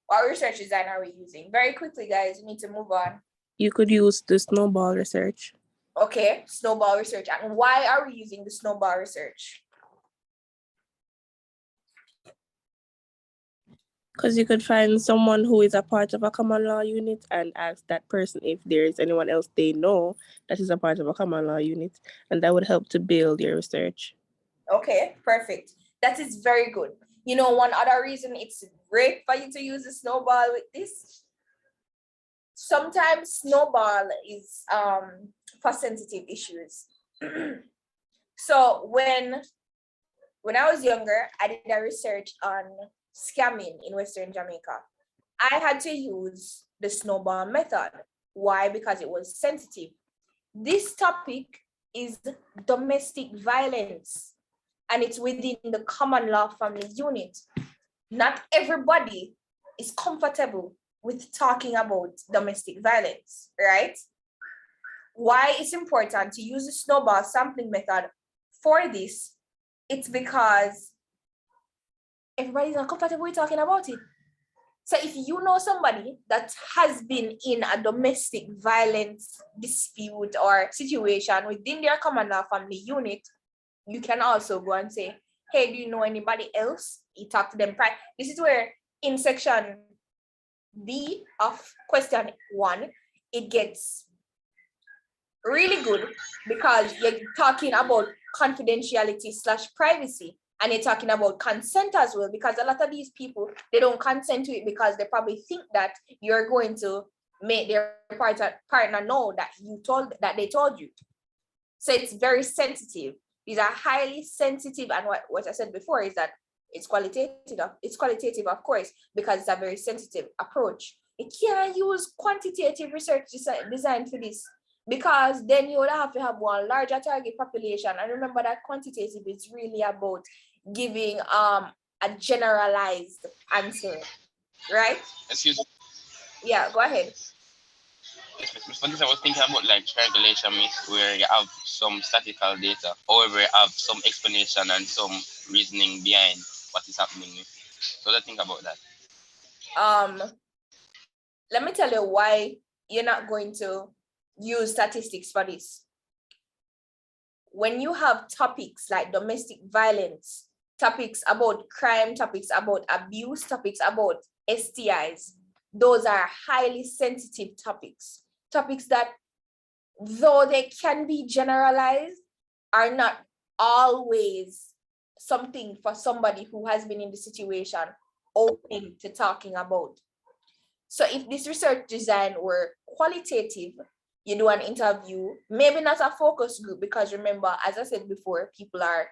What research design are we using? Very quickly, guys, we need to move on. You could use the snowball research. Okay, snowball research. And why are we using the snowball research? Because you could find someone who is a part of a common law unit and ask that person if there is anyone else they know that is a part of a common law unit. And that would help to build your research. Okay, perfect. That is very good. You know, one other reason it's great for you to use the snowball with this, sometimes snowball is for sensitive issues. So when I was younger, I did a research on scamming in Western Jamaica. I had to use the snowball method. Why? Because it was sensitive. This topic is domestic violence, and it's within the common law family unit. Not everybody is comfortable with talking about domestic violence, right? Why it's important to use the snowball sampling method for this, it's because everybody's not comfortable with talking about it. So if you know somebody that has been in a domestic violence dispute or situation within their common law family unit, you can also go and say, hey, do you know anybody else? You talk to them. This is where in section B of question 1, it gets really good because you're talking about confidentiality / privacy. And you're talking about consent as well, because a lot of these people, they don't consent to it because they probably think that you're going to make their partner know that they told you. So it's very sensitive. These are highly sensitive, and what I said before is that it's qualitative. It's qualitative, of course, because it's a very sensitive approach. You can't use quantitative research design for this, because then you would have to have one larger target population. And remember that quantitative is really about giving a generalized answer, right? Excuse me. Yeah, go ahead. For this, I was thinking about like triangulation, where you have some statistical data, however, you have some explanation and some reasoning behind what is happening. So let's think about that. Let me tell you why you're not going to use statistics for this. When you have topics like domestic violence, topics about crime, topics about abuse, topics about STIs, those are highly sensitive topics. Topics that, though they can be generalized, are not always something for somebody who has been in the situation open to talking about. So if this research design were qualitative, you do an interview, maybe not a focus group, because remember, as I said before, people are,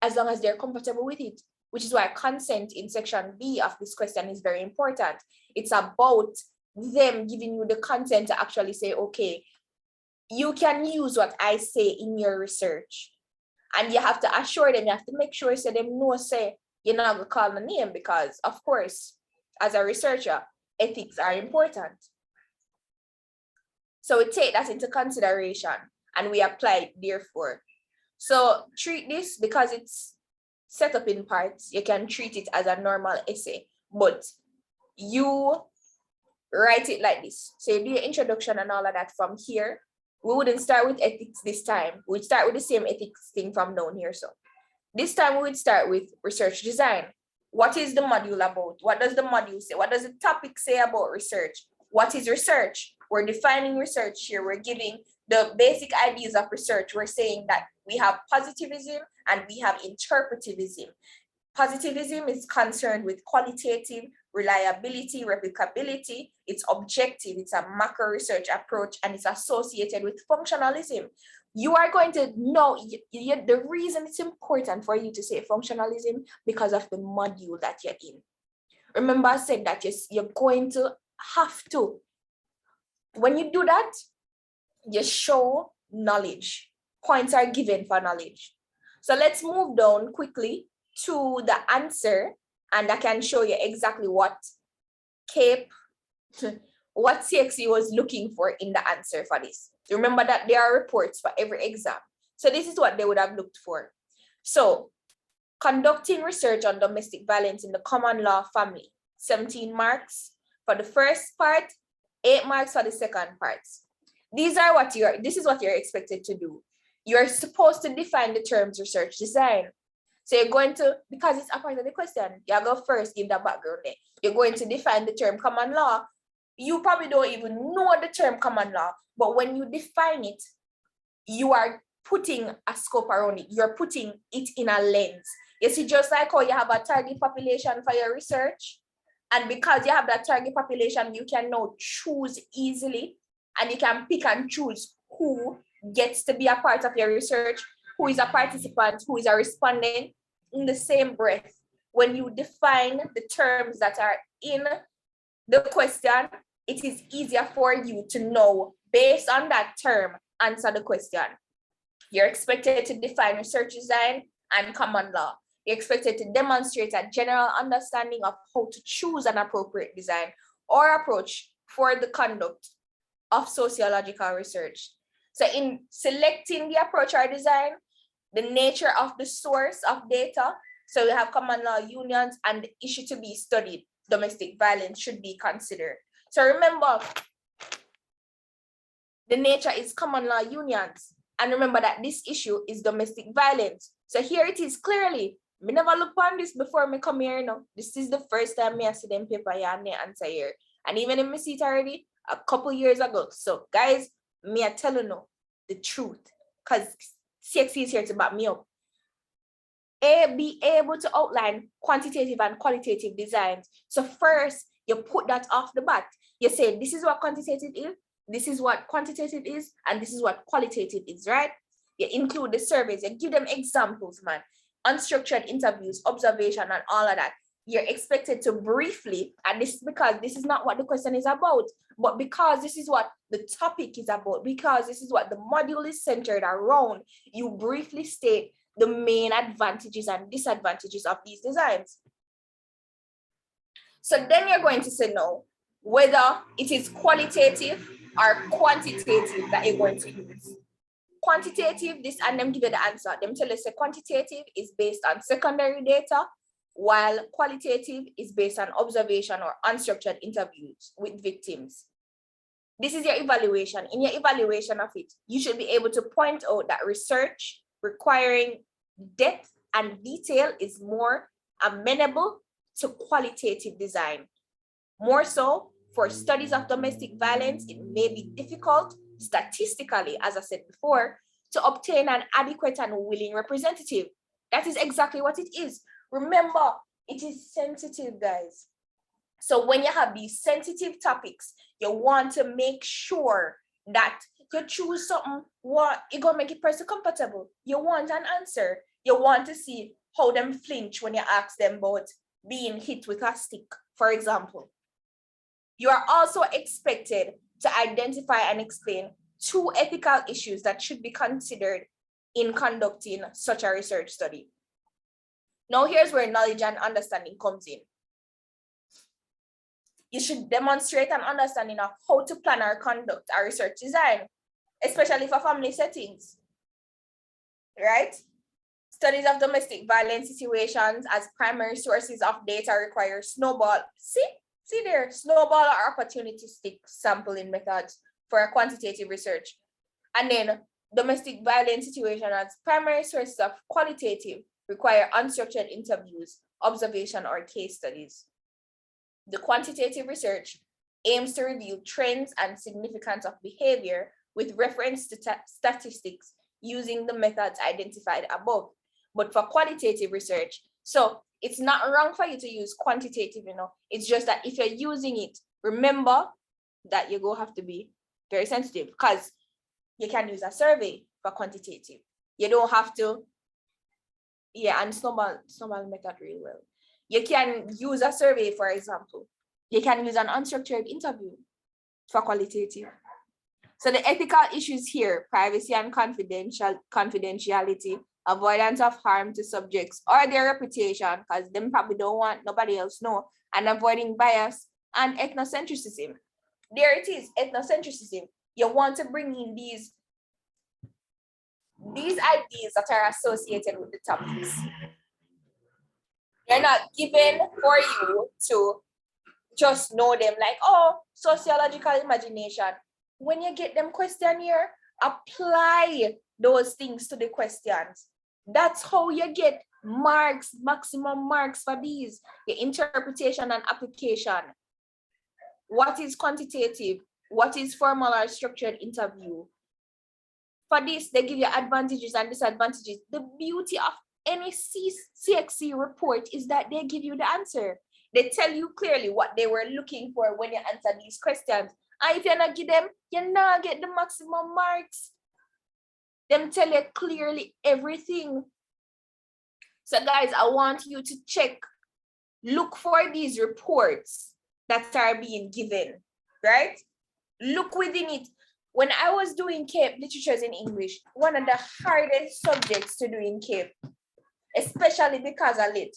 as long as they're comfortable with it, which is why consent in section B of this question is very important. It's about them giving you the consent to actually say, okay, you can use what I say in your research. And you have to assure them, you have to make sure you say them no, say, you're not gonna call my name, because of course, as a researcher, ethics are important. So we take that into consideration and we apply it therefore. So treat this, because it's set up in parts, you can treat it as a normal essay, but you write it like this. So you do your introduction and all of that from here. We wouldn't start with ethics this time. We'd start with the same ethics thing from down here. So this time we would start with research design. What is the module about? What does the module say? What does the topic say about research? What is research? We're defining research here. We're giving the basic ideas of research. We're saying that we have positivism and we have interpretivism. Positivism is concerned with qualitative, reliability, replicability. It's objective. It's a macro research approach, and it's associated with functionalism. You are going to know the reason it's important for you to say functionalism because of the module that you're in. Remember I said that you're going to have to, when you do that, you show knowledge. Points are given for knowledge. So let's move down quickly to the answer, and I can show you exactly what CXC was looking for in the answer for this. Remember that there are reports for every exam. So this is what they would have looked for. So conducting research on domestic violence in the common law family, 17 marks for the first part, 8 marks for the second part. This is what you're expected to do. You're supposed to define the terms research design. So you're going to, because it's a part of the question, you go first, give the background there. You're going to define the term common law. You probably don't even know the term common law, but when you define it, you are putting a scope around it. You're putting it in a lens. You see, just like how you have a target population for your research, and because you have that target population, you can now choose easily, and you can pick and choose who gets to be a part of your research, who is a participant, who is a respondent. In the same breath, when you define the terms that are in the question, it is easier for you to know, based on that term, answer the question. You're expected to define research design and common law. You're expected to demonstrate a general understanding of how to choose an appropriate design or approach for the conduct of sociological research. So in selecting the approach or design, the nature of the source of data, so we have common law unions and the issue to be studied, domestic violence, should be considered. So remember, the nature is common law unions. And remember that this issue is domestic violence. So here it is clearly. Me never look on this before me come here. No, this is the first time me I see them paper here and they answer here. And even if me see it already a couple years ago. So guys, me I tell you no the truth, because CXC is here to back me up. Be able to outline quantitative and qualitative designs. So first, you put that off the bat. You say, this is what quantitative is, this is what quantitative is, and this is what qualitative is, right? You include the surveys, you give them examples, man. Unstructured interviews, observation, and all of that. You're expected to briefly, and this is because this is not what the question is about, but because this is what the topic is about, because this is what the module is centered around, you briefly state the main advantages and disadvantages of these designs. So then you're going to say no, whether it is qualitative or quantitative that you're going to use. Quantitative, this, and them give you the answer. Them tell us that quantitative is based on secondary data, while qualitative is based on observation or unstructured interviews with victims. This is your evaluation. In your evaluation of it, you should be able to point out that research requiring depth and detail is more amenable to qualitative design. More so, for studies of domestic violence, it may be difficult statistically, as I said before, to obtain an adequate and willing representative. That is exactly what it is. Remember, it is sensitive, guys. So when you have these sensitive topics, you want to make sure that you choose something what it gonna make a person comfortable. You want an answer. You want to see how them flinch when you ask them about being hit with a stick, for example. You are also expected to identify and explain 2 ethical issues that should be considered in conducting such a research study. Now here's where knowledge and understanding comes in. You should demonstrate an understanding of how to plan or conduct a research design, especially for family settings, right? Studies of domestic violence situations as primary sources of data require snowball, see there, snowball or opportunistic sampling methods for a quantitative research. And then domestic violence situation as primary sources of qualitative require unstructured interviews, observation, or case studies. The quantitative research aims to reveal trends and significance of behavior with reference to statistics using the methods identified above. But for qualitative research, so it's not wrong for you to use quantitative, it's just that if you're using it, remember that you go have to be very sensitive, because you can use a survey for quantitative. You don't have to, and snowball method really well. You can use a survey, for example. You can use an unstructured interview for qualitative. So the ethical issues here, privacy and confidentiality, avoidance of harm to subjects or their reputation, because them probably don't want nobody else know, and avoiding bias and ethnocentrism. There it is, ethnocentrism. You want to bring in these ideas that are associated with the topics. They're not given for you to just know them like, oh, sociological imagination. When you get them questionnaire, apply those things to the questions. That's how you get marks, maximum marks for these, the interpretation and application. What is quantitative? What is formal or structured interview? For this, they give you advantages and disadvantages. The beauty of any CXC report is that they give you the answer. They tell you clearly what they were looking for when you answer these questions. And if you're not give them, you're not get the maximum marks. Them tell you clearly everything. So guys, I want you to check, look for these reports that are being given, right? Look within it. When I was doing CAPE literatures in English, one of the hardest subjects to do in CAPE, especially because of it,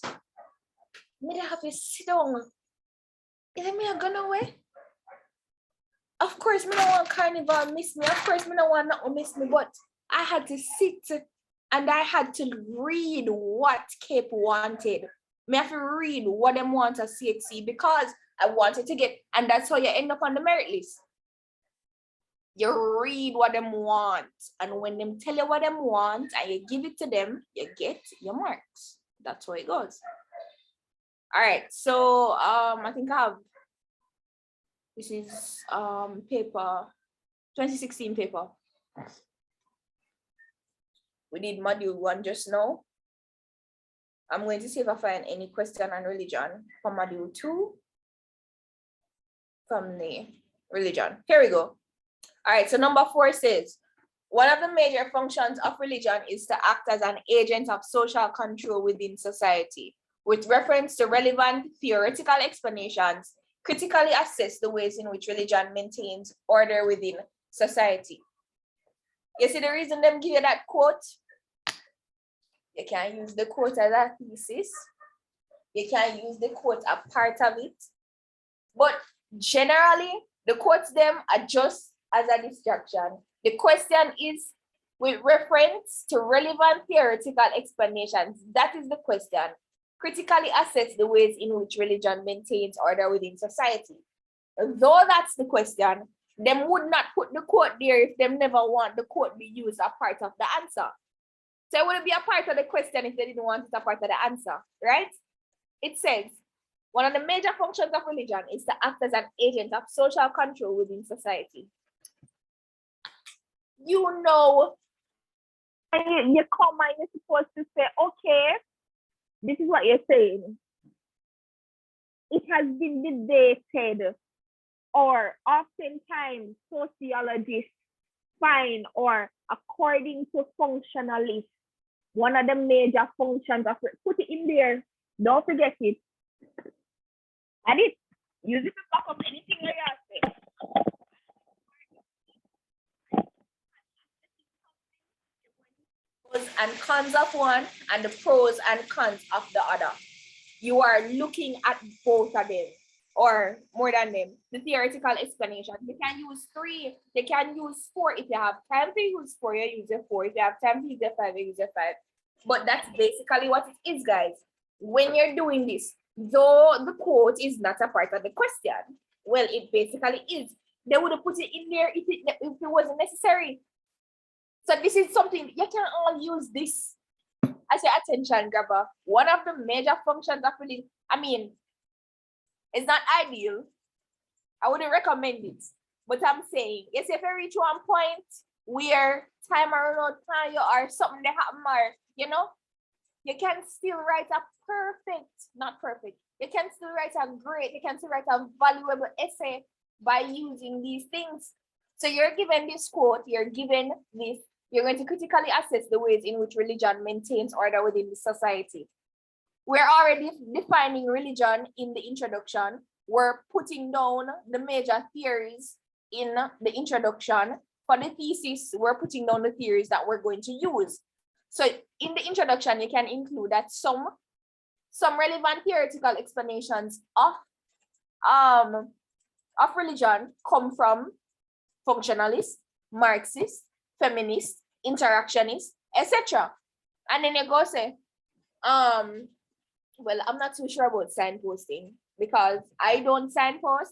me have to sit down. Is it me a gone away? Of course, me don't want carnival miss me. Of course, me don't want nothing miss me, but I had to sit and I had to read what CAPE wanted. Me have to read what them want at CXC because I wanted to get, and that's how you end up on the merit list. You read what them want, and when them tell you what them want and you give it to them, you get your marks. That's how it goes. All right, so I think I have, this is paper 2016 paper. We did module 1 just now. I'm going to see if I find any question on religion for module 2 from the religion. Here we go. All right, so number 4 says, one of the major functions of religion is to act as an agent of social control within society. With reference to relevant theoretical explanations, critically assess the ways in which religion maintains order within society. You see the reason them give you that quote? You can use the quote as a thesis. You can use the quote as part of it. But generally, the quotes them are just as a distraction. The question is with reference to relevant theoretical explanations. That is the question. Critically assess the ways in which religion maintains order within society. Though that's the question, them would not put the quote there if them never want the quote be used as part of the answer. So it wouldn't be a part of the question if they didn't want it a part of the answer, right? It says, one of the major functions of religion is to act as an agent of social control within society. You know, and you come and you're supposed to say, okay, this is what you're saying. It has been debated, or oftentimes sociologists find, or according to functionalists, one of the major functions of it. Put it in there. Don't forget it. Add it. Use it to back up anything that you say. Pros and cons of one and the pros and cons of the other. You are looking at both of them, or more than them. The theoretical explanation. You can use 3, you can use 4. If you have time to use 4, you use a 4. If you have time to use a 5, you use a 5. But that's basically what it is, guys. When you're doing this, though the quote is not a part of the question, well, it basically is. They would have put it in there if it wasn't necessary. So this is something, you can all use this as your attention grabber. One of the major functions of religion, I mean, it's not ideal. I wouldn't recommend it. But I'm saying, yes, if you reach one point where time or no time you or something that happen, or, you know, you can still write a perfect, not perfect, you can still write a great, you can still write a valuable essay by using these things. So you're given this quote, you're given this, you're going to critically assess the ways in which religion maintains order within the society. We're already defining religion in the introduction. We're putting down the major theories in the introduction. For the thesis, we're putting down the theories that we're going to use. So in the introduction, you can include that some relevant theoretical explanations of religion come from functionalists, Marxists, feminists, interactionists, etc. And then you go say, well, I'm not too sure about signposting because I don't signpost.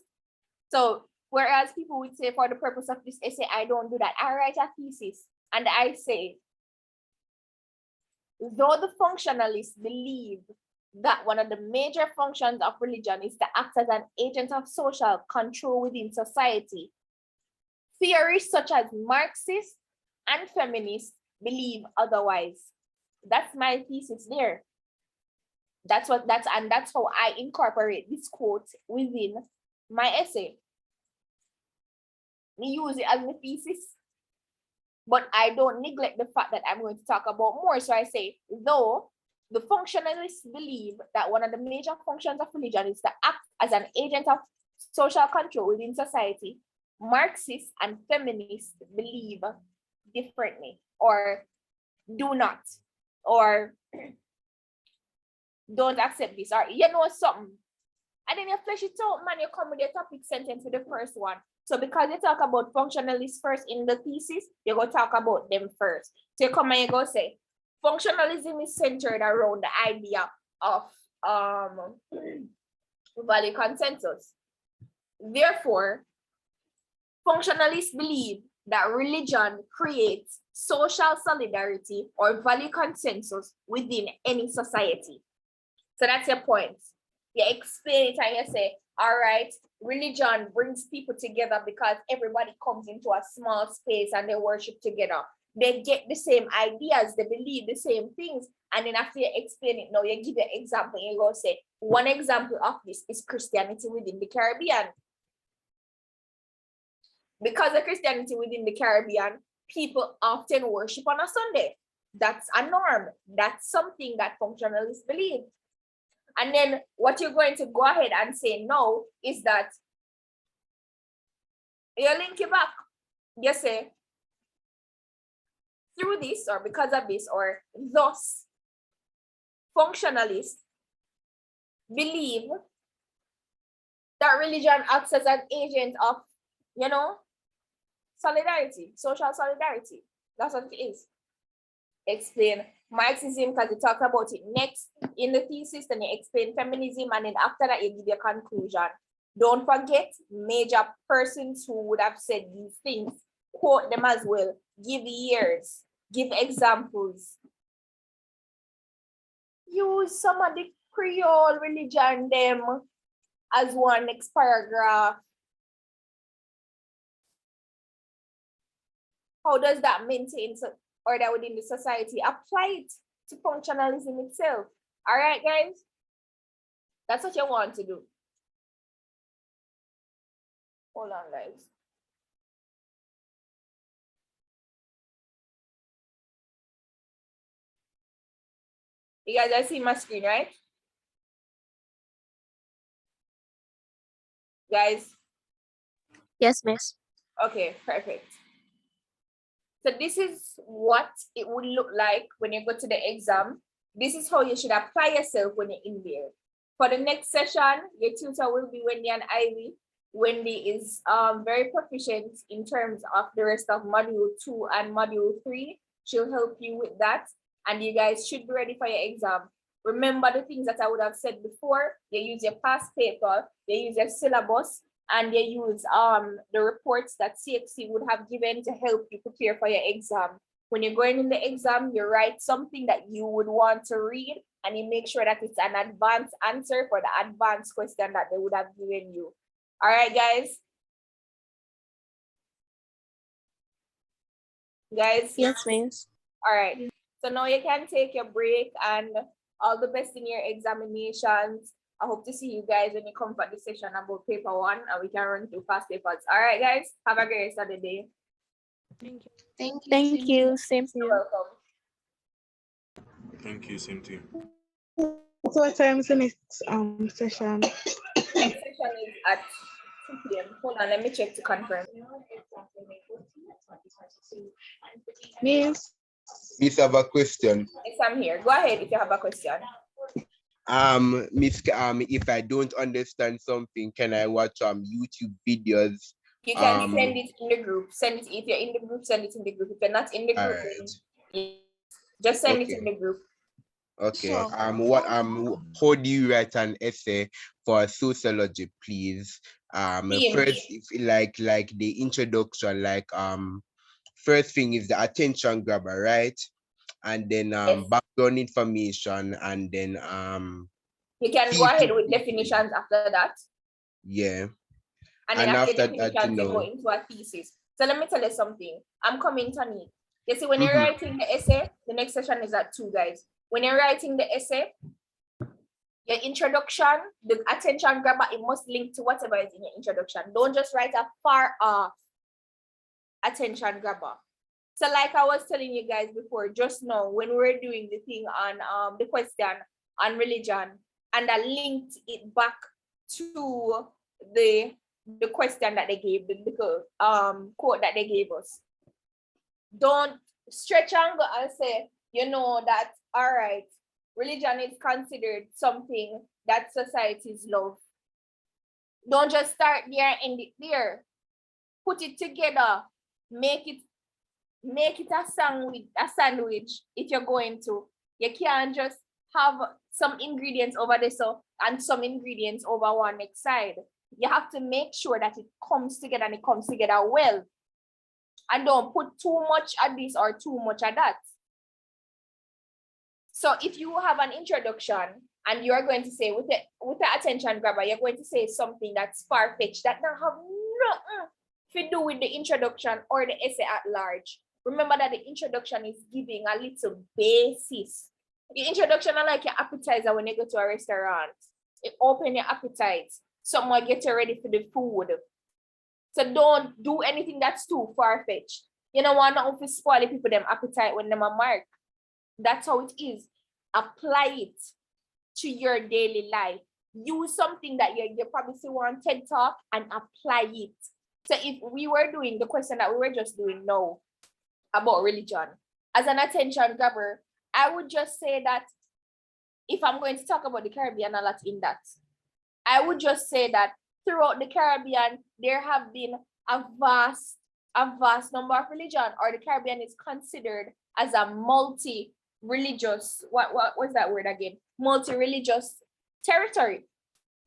So whereas people would say, for the purpose of this essay, I don't do that. I write a thesis and I say, though the functionalists believe that one of the major functions of religion is to act as an agent of social control within society, theories such as Marxists and feminists believe otherwise. That's my thesis there. That's how I incorporate this quote within my essay. We use it as a thesis, but I don't neglect the fact that I'm going to talk about more. So I say, though the functionalists believe that one of the major functions of religion is to act as an agent of social control within society, Marxists and feminists believe differently, or do not, or don't accept this, or you know something. And then you flesh it out, man, you come with your topic sentence with the first one. So because you talk about functionalists first in the thesis, you go talk about them first. So you come and you go say, functionalism is centered around the idea of value consensus. Therefore, functionalists believe that religion creates social solidarity or value consensus within any society. So that's your point. You explain it and you say, all right, religion brings people together because everybody comes into a small space and they worship together. They get the same ideas, they believe the same things. And then after you explain it, now you give an example. You go say, one example of this is Christianity within the Caribbean. Because of Christianity within the Caribbean, people often worship on a Sunday. That's a norm. That's something that functionalists believe. And then what you're going to go ahead and say now is that you link it back. You say, through this or because of this or thus, functionalists believe that religion acts as an agent of, solidarity, social solidarity. That's what it is. Explain Marxism because you talk about it next in the thesis, then you explain feminism, and then after that you give your conclusion. Don't forget major persons who would have said these things, quote them as well, give years, give examples. Use some of the Creole religion them as one next paragraph. How does that maintain order within the society? Apply it to functionalism itself. All right, guys? That's what you want to do. Hold on, guys. You guys are seeing my screen, right? Guys? Yes, miss. Okay, perfect. So this is what it would look like when you go to the exam. This is how you should apply yourself when you're in there. For the next session, your tutor will be Wendy-Ann Ivey. Wendy is very proficient in terms of the rest of module 2 and module 3. She'll help you with that. And you guys should be ready for your exam. Remember the things that I would have said before. You use your past paper, you use your syllabus, and you use the reports that CXC would have given to help you prepare for your exam. When you're going in the exam, you write something that you would want to read, and you make sure that it's an advanced answer for the advanced question that they would have given you. All right, guys? Guys? Yes, miss. All right. So now you can take your break, and all the best in your examinations. I hope to see you guys when you come for the session about paper 1, and we can run through past papers. All right, guys, have a great rest of the day. Thank you. Thank you. Same to you. You're welcome. Thank you, same to you. So what time is the next session? Next session is at 2 p.m. Hold on, let me check to confirm. Miss? Miss have a question. Yes, I'm here. Go ahead if you have a question. Miss, if I don't understand something, can I watch YouTube videos? You can send it in the group. Send it if you're in the group, send it in the group. If you're not in the group, then just send it in the group. Okay. How do you write an essay for sociology, please? First, if, like the introduction, first thing is the attention grabber, right? And then background information, and then you can go ahead with definitions after that. Yeah. And then after definitions, you go into a thesis. So let me tell you something. I'm coming, Tony. You see, when you're writing the essay, the next session is at 2, guys. When you're writing the essay, your introduction, the attention grabber, it must link to whatever is in your introduction. Don't just write a far off attention grabber. So like I was telling you guys before, just now, when we were doing the thing on the question on religion, and I linked it back to the question that they gave, the quote that they gave us. Don't stretch and go and say, you know, that, all right, religion is considered something that societies love. Don't just start there and end it there. Put it together. Make it a sandwich if you're going to. You can't just have some ingredients over this and some ingredients over one next side. You have to make sure that it comes together and it comes together well. And don't put too much at this or too much at that. So if you have an introduction and you're going to say with the attention grabber, you're going to say something that's far-fetched, that don't have nothing to do with the introduction or the essay at large. Remember that the introduction is giving a little basis. The introduction is like your appetizer when you go to a restaurant. It opens your appetite. Someone get you ready for the food. So don't do anything that's too far-fetched. You don't want to spoil people them appetite when them are marked. That's how it is. Apply it to your daily life. Use something that you probably see on TED Talk and apply it. So if we were doing the question that we were just doing now about religion, as an attention grabber, I would just say that if I'm going to talk about the Caribbean a lot in that, I would just say that throughout the Caribbean, there have been a vast number of religion, or the Caribbean is considered as a multi-religious, what was that word again? Multi-religious territory.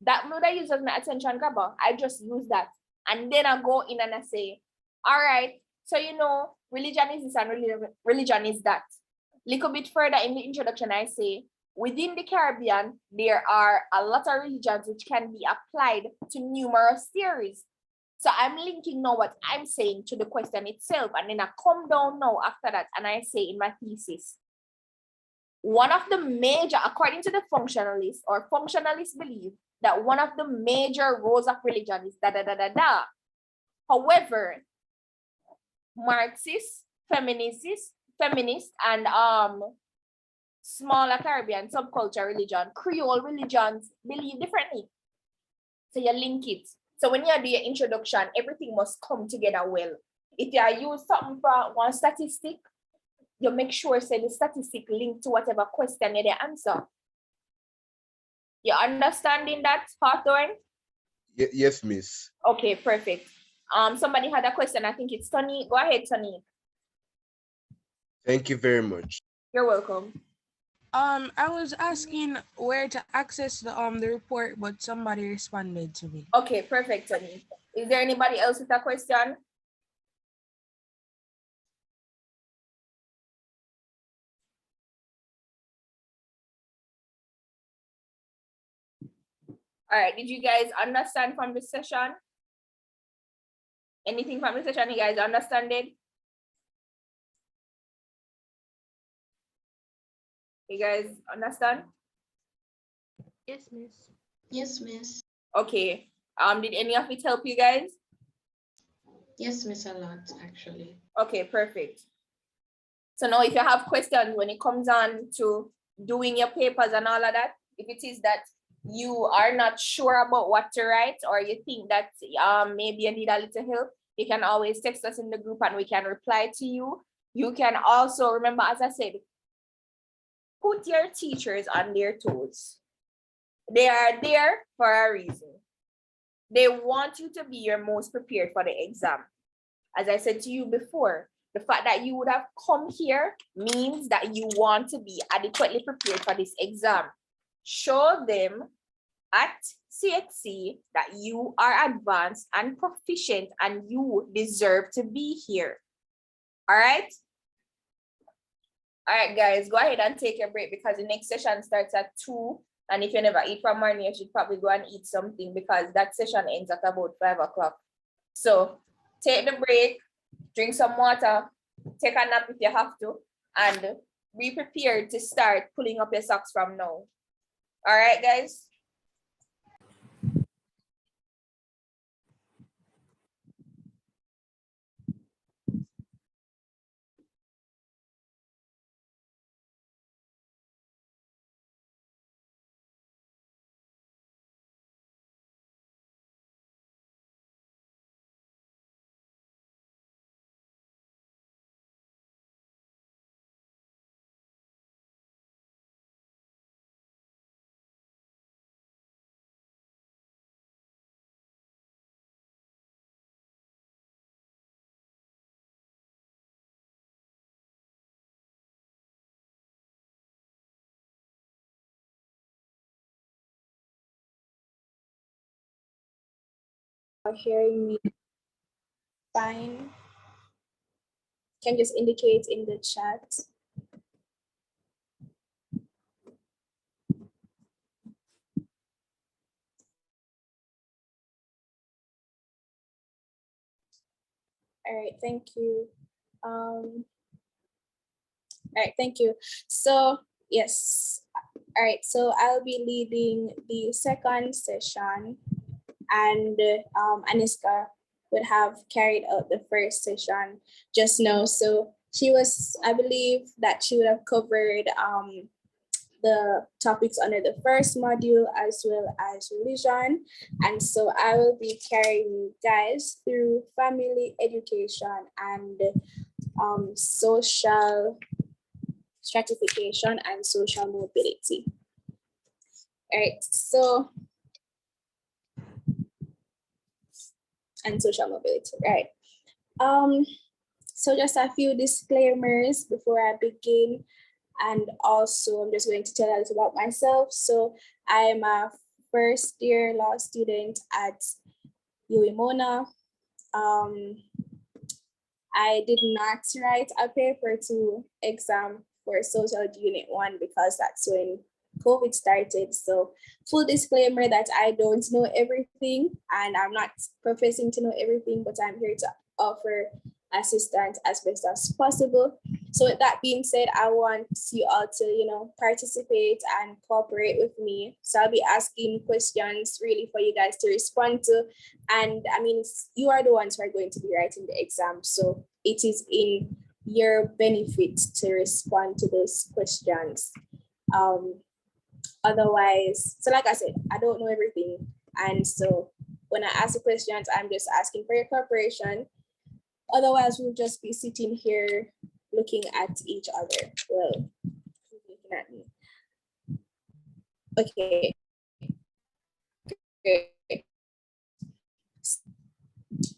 That word I use as my attention grabber. I just use that. And then I go in and I say, all right, so you know, religion is this and religion is that. Little bit further in the introduction, I say, within the Caribbean, there are a lot of religions which can be applied to numerous theories. So I'm linking now what I'm saying to the question itself, and then I come down now after that and I say in my thesis, one of the major, according to the functionalists, or functionalists believe that one of the major roles of religion is da-da-da-da-da. However, Marxists, feminists, and smaller Caribbean subculture religion, Creole religions believe differently. So you link it. So when you do your introduction, everything must come together well. If you use something from one statistic, you make sure say the statistic link to whatever question you answer. You understanding that, Hawthorne? Yes, miss. Okay, perfect. Somebody had a question. I think it's Tony. Go ahead, Tony. Thank you very much. You're welcome. I was asking where to access the report, but somebody responded to me. Okay, perfect, Tony. Is there anybody else with a question? All right, did you guys understand from the session? Anything from the session you guys understand it? You guys understand? Yes, miss. Yes, miss. Okay. Did any of it help you guys? Yes, miss, a lot, actually. Okay, perfect. So now if you have questions when it comes on to doing your papers and all of that, If it is that you are not sure about what to write, or you think that maybe you need a little help, you can always text us in the group and we can reply to you. You can also remember, as I said, put your teachers on their toes. They are there for a reason. They want you to be your most prepared for the exam. As I said to you before, the fact that you would have come here means that you want to be adequately prepared for this exam. Show them at CXC that you are advanced and proficient and you deserve to be here. All right? All right, guys, go ahead and take a break because the next session starts at 2. And if you never eat from morning, you should probably go and eat something because that session ends at about 5 o'clock. So take the break, drink some water, take a nap if you have to, and be prepared to start pulling up your socks from now. All right, guys? Are hearing me fine? Can just indicate in the chat. All right, thank you. All right, thank you. So yes, all right, so I'll be leading the second session, and Aniska would have carried out the first session just now. So she was, I believe that she would have covered the topics under the first module as well as religion. And so I will be carrying you guys through family education and social stratification and social mobility. All right, so, and social mobility, right. So just a few disclaimers before I begin. And also I'm just going to tell you a little about myself. So I am a first year law student at UWI-Mona. I did not write a paper 2 exam for Sociology Unit 1 because that's when COVID started. So full disclaimer that I don't know everything and I'm not professing to know everything, but I'm here to offer assistance as best as possible. So with that being said, I want you all to, participate and cooperate with me. So I'll be asking questions really for you guys to respond to. And I mean, you are the ones who are going to be writing the exam. So it is in your benefit to respond to those questions. Otherwise, so like I said, I don't know everything. And so when I ask the questions, I'm just asking for your cooperation. Otherwise, we'll just be sitting here looking at each other. Well, looking at me. Okay. Great.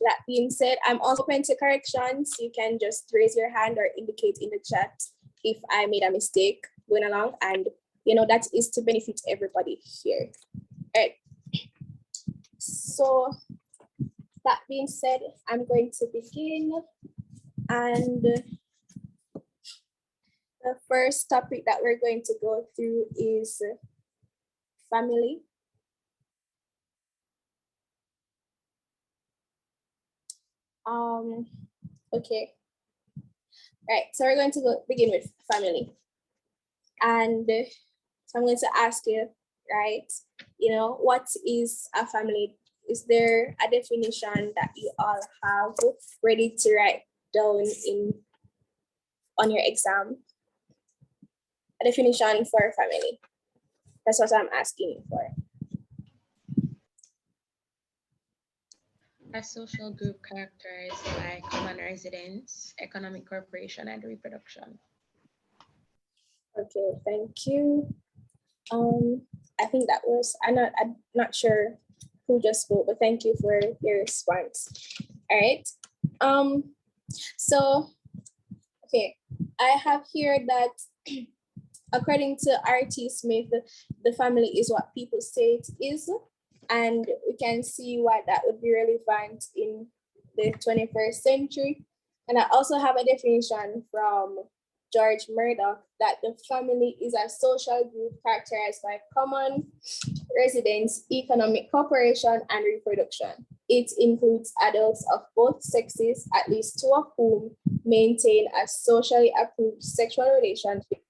That being said, I'm also open to corrections. You can just raise your hand or indicate in the chat if I made a mistake going along, and that is to benefit everybody here. All right. So that being said, I'm going to begin. And the first topic that we're going to go through is family. Okay. Right, so we're going to begin with family. And so I'm going to ask you, right, what is a family? Is there a definition that you all have ready to write down on your exam? A definition for family. That's what I'm asking you for. A social group characterized by common residence, economic cooperation, and reproduction. Okay, thank you. I think that was, I'm not sure who just spoke, but thank you for your response. All right. So, okay, I have here that according to R.T. Smith, the family is what people say it is. And we can see why that would be relevant in the 21st century. And I also have a definition from George Murdoch that the family is a social group characterized by common residence, economic cooperation, and reproduction. It includes adults of both sexes, at least two of whom maintain a socially approved sexual relationship,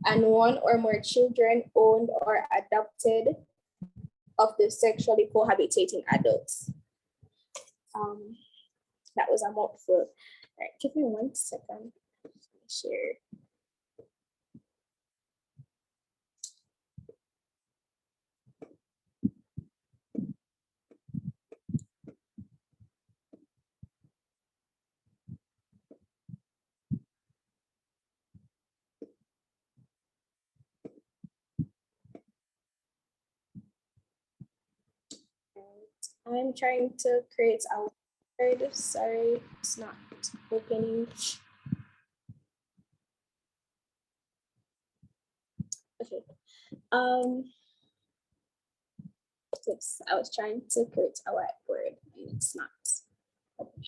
and one or more children owned or adopted of the sexually cohabitating adults. That was a mouthful. All right, give me 1 second. Share. I'm trying to create a word. Sorry, it's not opening. Okay. Yes, I was trying to create a whiteboard and it's not opening.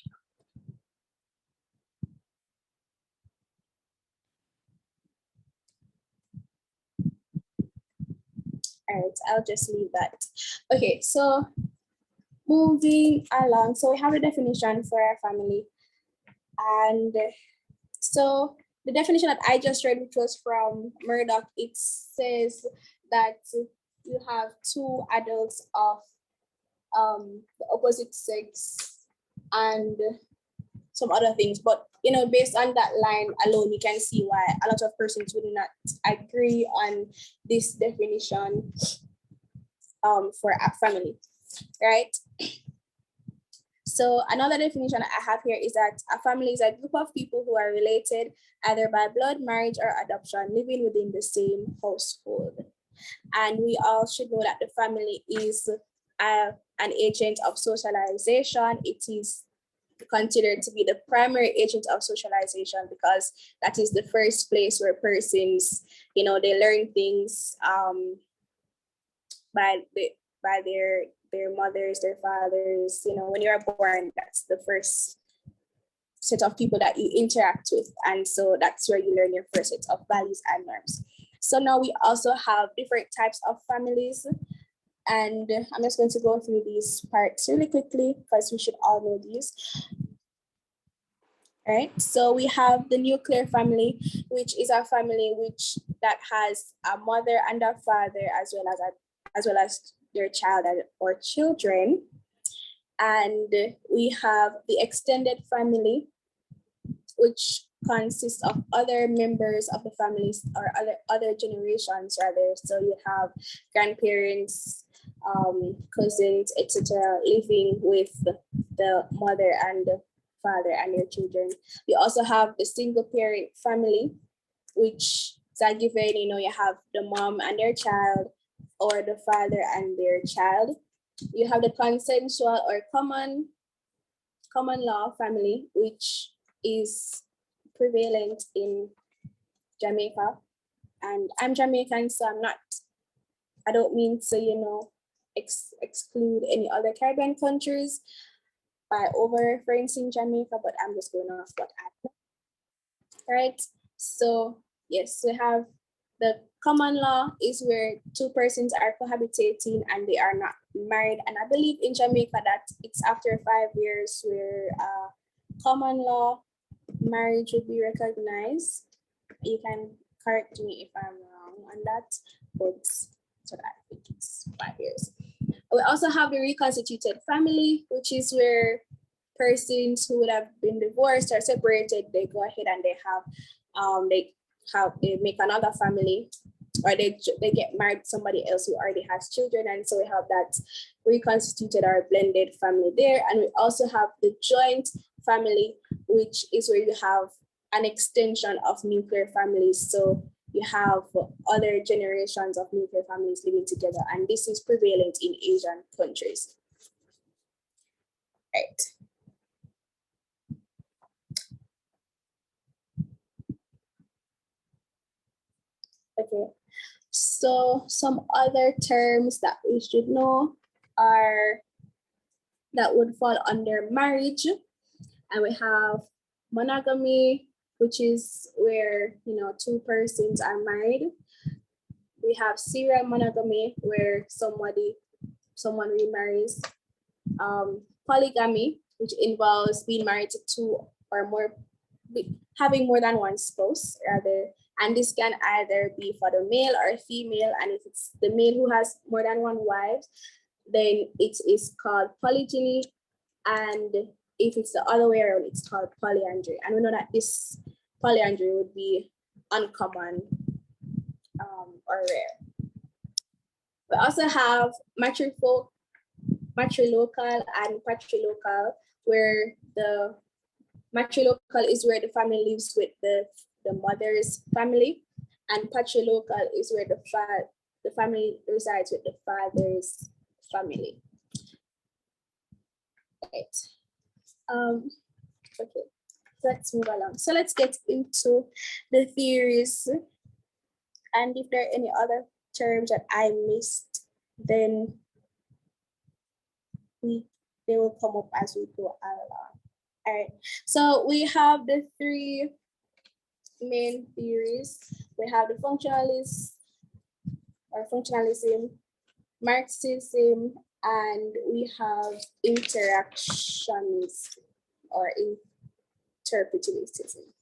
All right, I'll just leave that. Okay, so moving along. So we have a definition for our family. And so the definition that I just read, which was from Murdoch, it says that you have two adults of the opposite sex and some other things. But, you know, based on that line alone, you can see why a lot of persons would not agree on this definition for a family, right? So another definition I have here is that a family is a group of people who are related either by blood, marriage, or adoption, living within the same household. And we all should know that the family is an agent of socialization. It is considered to be the primary agent of socialization because that is the first place where persons, you know, they learn things by their mothers, their fathers. You know, when you're born, that's the first set of people that you interact with. And so that's where you learn your first set of values and norms. So now we also have different types of families. And I'm just going to go through these parts really quickly because we should all know these. All right, so we have the nuclear family, which is a family that has a mother and a father as well as their child or children. And we have the extended family, which consists of other members of the families or other generations rather. So you have grandparents, cousins, etc., living with the mother and the father and their children. We also have the single parent family, which is a given, you know, you have the mom and their child or the father and their child. You have the consensual or common law family, which is prevalent in Jamaica. And I'm Jamaican, so I don't mean to, you know, exclude any other Caribbean countries by over-referencing Jamaica, but I'm just going off what I know. Right? So yes, we have the common law is where two persons are cohabitating and they are not married. And I believe in Jamaica that it's after 5 years where common law marriage would be recognized. You can correct me if I'm wrong on that, but so that I think it's 5 years. We also have the reconstituted family, which is where persons who would have been divorced or separated, they go ahead and they make another family. or they get married to somebody else who already has children. And so we have that reconstituted or blended family there. And we also have the joint family, which is where you have an extension of nuclear families. So you have other generations of nuclear families living together. And this is prevalent in Asian countries. Right. Okay, so some other terms that we should know are that would fall under marriage. And we have monogamy, which is where, you know, two persons are married. We have serial monogamy, where someone remarries. Polygamy, which involves being married to two or more, having more than one spouse, rather. And this can either be for the male or female. And if it's the male who has more than one wife, then it is called polygyny. And if it's the other way around, it's called polyandry. And we know that this polyandry would be uncommon or rare. We also have matrilocal and patrilocal, where the matrilocal is where the family lives with the mother's family, and patrilocal is where the family resides with the father's family. Right. Okay, let's move along. So let's get into the theories. And if there are any other terms that I missed, then they will come up as we go along. All right, so we have the three main theories. We have the functionalist or functionalism, Marxism, and we have interactionism or interpretivism.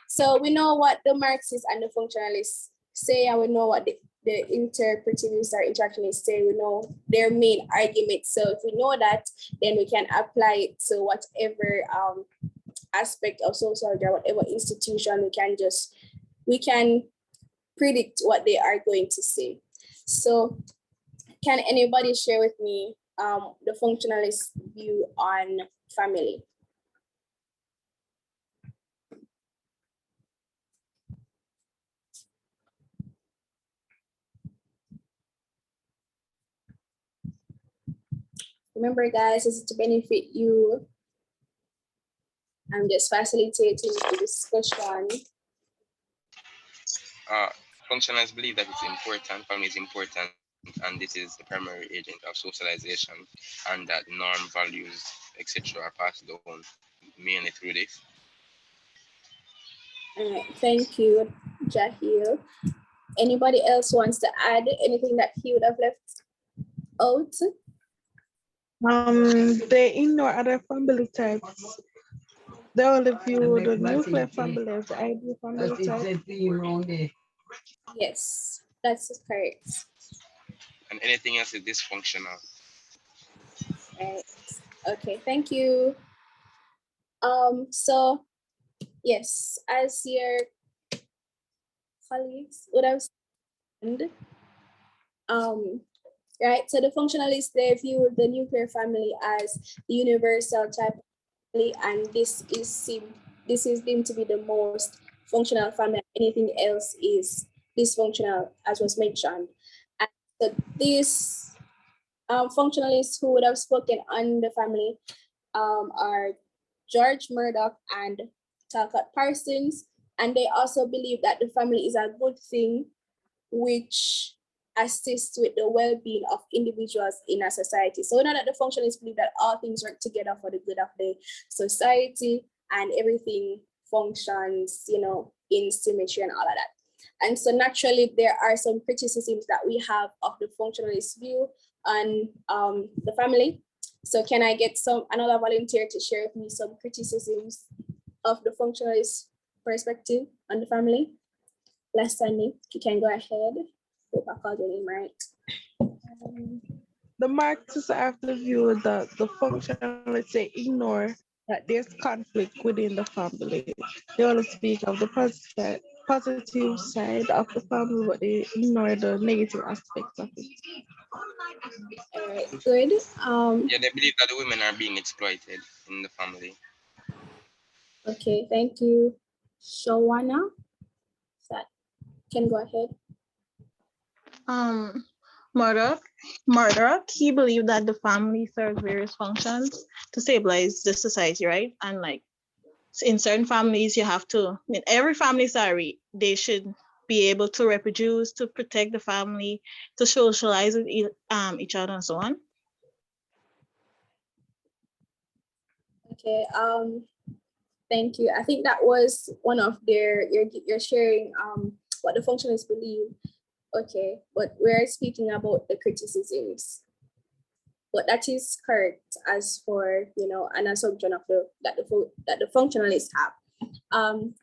So we know what the Marxists and the functionalists say, and we know what the interpretivists or interactionists say. We know their main argument. So if we know that, then we can apply it to whatever aspect of sociology or whatever institution. We can predict what they are going to say. So can anybody share with me the functionalist view on family? Remember, guys, this is to benefit you. I'm just facilitating the discussion. Functionalists believe that it's important, family is important, and this is the primary agent of socialization, and that norm, values, etc. are passed down mainly through this. All right, thank you, Jahil. Anybody else wants to add anything that he would have left out? They ignore other family types. They only view the nuclear family as the ideal family type. Yes, that's correct. And anything else is dysfunctional. Right. Okay, thank you. So yes, as your colleagues would have said, right, so the functionalists, they view the nuclear family as the universal type of family, and this is deemed to be the most functional family. Anything else is dysfunctional, as was mentioned. And so these functionalists who would have spoken on the family are George Murdoch and Talcott Parsons, and they also believe that the family is a good thing which assists with the well-being of individuals in a society. So we know that the functionalists believe that all things work together for the good of the society and everything functions, you know, in symmetry and all of that. And so naturally, there are some criticisms that we have of the functionalist view on the family. So can I get another volunteer to share with me some criticisms of the functionalist perspective on the family? Last Sunday, you can go ahead. Hope I called your name right. The Marxists have the view that the functionalists, they ignore that there's conflict within the family. They only speak of the positive side of the family, but they ignore the negative aspects of it. All right, good. Yeah, they believe that the women are being exploited in the family. Okay, thank you. Shawana, that can go ahead. Murdoch, he believed that the family serves various functions to stabilize the society, right? And like in certain families, you have to, in every family, they should be able to reproduce, to protect the family, to socialize with each other and so on. Okay, thank you. I think that was one of you're sharing what the functionalists believe. Okay, but we're speaking about the criticisms. But that is correct as for an assumption of that the functionalists have.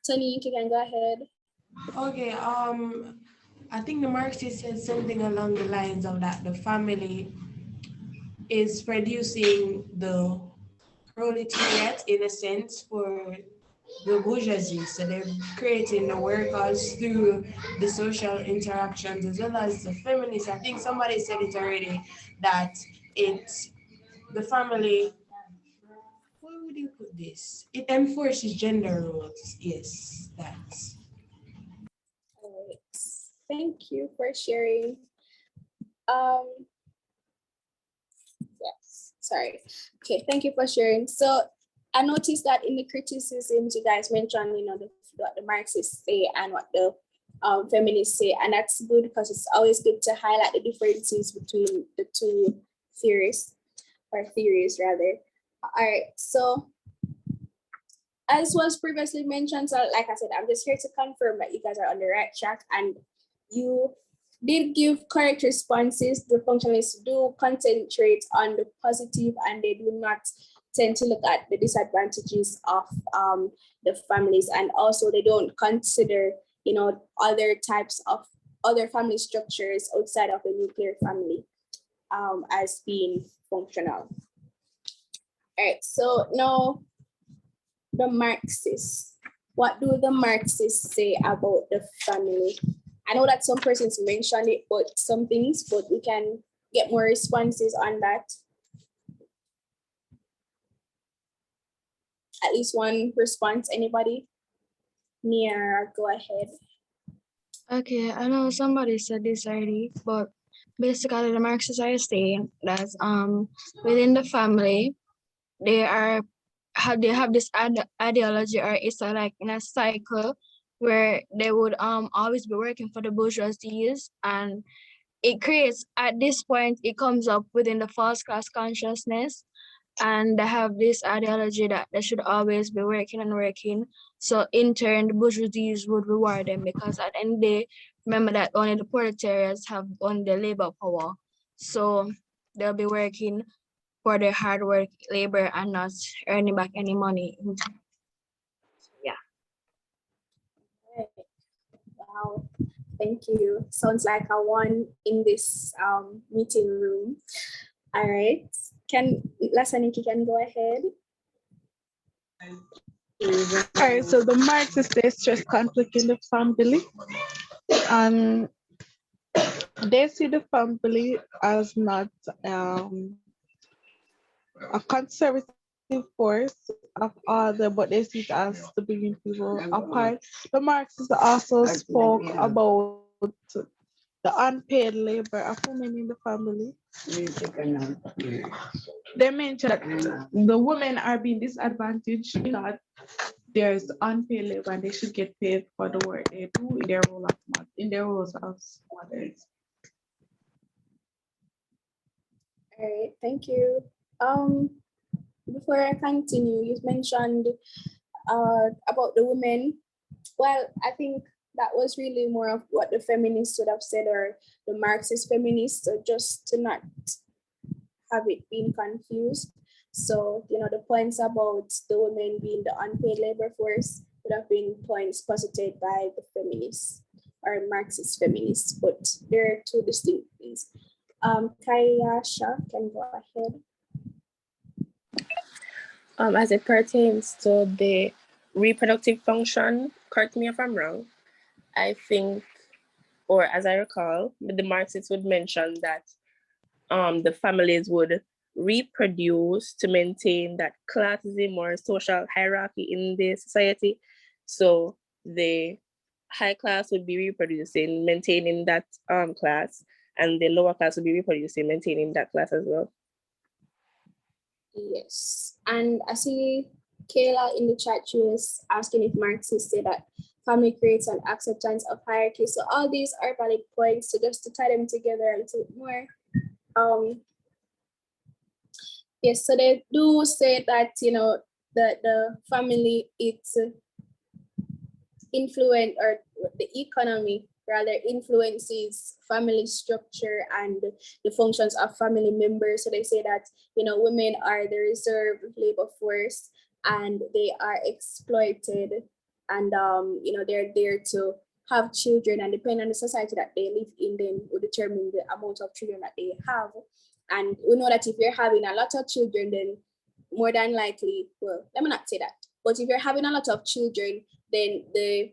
Tony, you can go ahead. Okay, I think the Marxist said something along the lines of that the family is producing the proletariat in a sense for the bourgeoisie. So they're creating the workers through the social interactions as well as the feminists. I think somebody said it already that it's the family. Where would you put this? It enforces gender roles. Yes, that's. All right. Thank you for sharing. Yes, sorry. Okay, thank you for sharing. So I noticed that in the criticisms you guys mentioned, what the Marxists say and what the feminists say, and that's good because it's always good to highlight the differences between the two theories rather. All right, so as was previously mentioned, so like I said, I'm just here to confirm that you guys are on the right track and you did give correct responses. The functionalists do concentrate on the positive and they do not tend to look at the disadvantages of the families, and also they don't consider other types of other family structures outside of the nuclear family as being functional. All right, so now the Marxists. What do the Marxists say about the family? I know that some persons mentioned it, but some things, but we can get more responses on that. At least one response, anybody? Nia, go ahead. Okay, I know somebody said this already, but basically the Marxists are saying that within the family, they have this ideology, or it's like in a cycle where they would always be working for the bourgeoisies, and it creates, at this point, it comes up within the false class consciousness, and they have this ideology that they should always be working and working. So in turn, the bourgeoisies would reward them, because at the end of the day, remember that only the proletariats have only the labor power. So they'll be working for their hard work, labor, and not earning back any money. Yeah. Wow, thank you. Sounds like a one in this meeting room. All right, Lasaniki can go ahead. All right, so the Marxists, they stress conflict in the family, and they see the family as not a conservative force of order, but they see it as to bringing people apart. The Marxists also spoke about the unpaid labor of women in the family. They mentioned that the women are being disadvantaged because there's unpaid labor and they should get paid for the work they do in their roles as mothers. All right, thank you. Before I continue, you mentioned about the women. Well, I think that was really more of what the feminists would have said, or the Marxist feminists, so just to not have it being confused. So, the points about the women being the unpaid labor force would have been points posited by the feminists or Marxist feminists, but there are two distinct things. Kayasha can go ahead. As it pertains to the reproductive function, correct me if I'm wrong, I think, or as I recall, the Marxists would mention that the families would reproduce to maintain that classism or social hierarchy in the society. So the high class would be reproducing, maintaining that class, and the lower class would be reproducing, maintaining that class as well. Yes, and I see Kayla in the chat, she was asking if Marxists say that family creates an acceptance of hierarchy. So all these are valid points. So just to tie them together a little bit more. Yes, so they do say that, you know, that the family, it's influence, or the economy rather influences family structure and the functions of family members. So they say that, you know, women are the reserve labor force and they are exploited, and you know, they're there to have children, and depending on the society that they live in, then will determine the amount of children that they have. And we know that if you're having a lot of children, then more than likely, well, let me not say that, but if you're having a lot of children, then the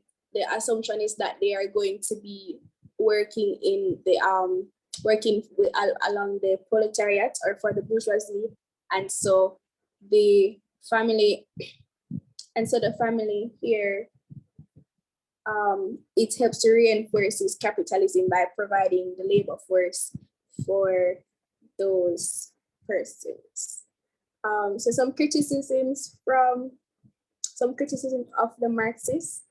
assumption is that they are going to be working in the working with, along the proletariat or for the bourgeoisie, and so the family, and so the family here, it helps to reinforce capitalism by providing the labor force for those persons. So some criticisms of the Marxists.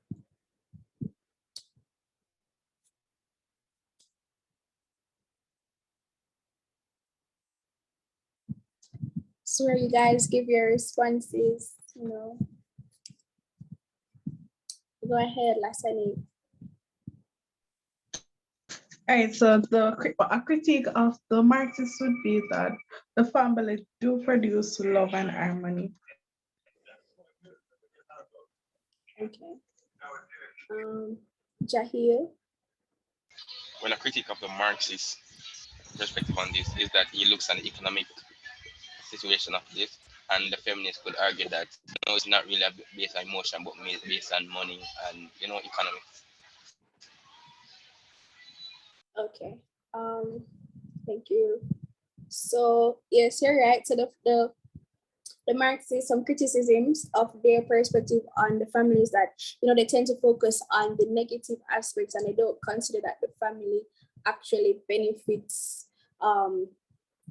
So you guys give your responses, you know. Go ahead, Lasani. All right, so a critique of the Marxists would be that the family do produce love and harmony. Okay. Jahil. Well, a critique of the Marxist perspective on this is that he looks at the economic situation of this, and the feminists could argue that, you know, it's not really based on emotion, but based on money and, you know, economics. Okay. Thank you. So yes, you're right. So the Marxists, some criticisms of their perspective on the families, that, you know, they tend to focus on the negative aspects and they don't consider that the family actually benefits,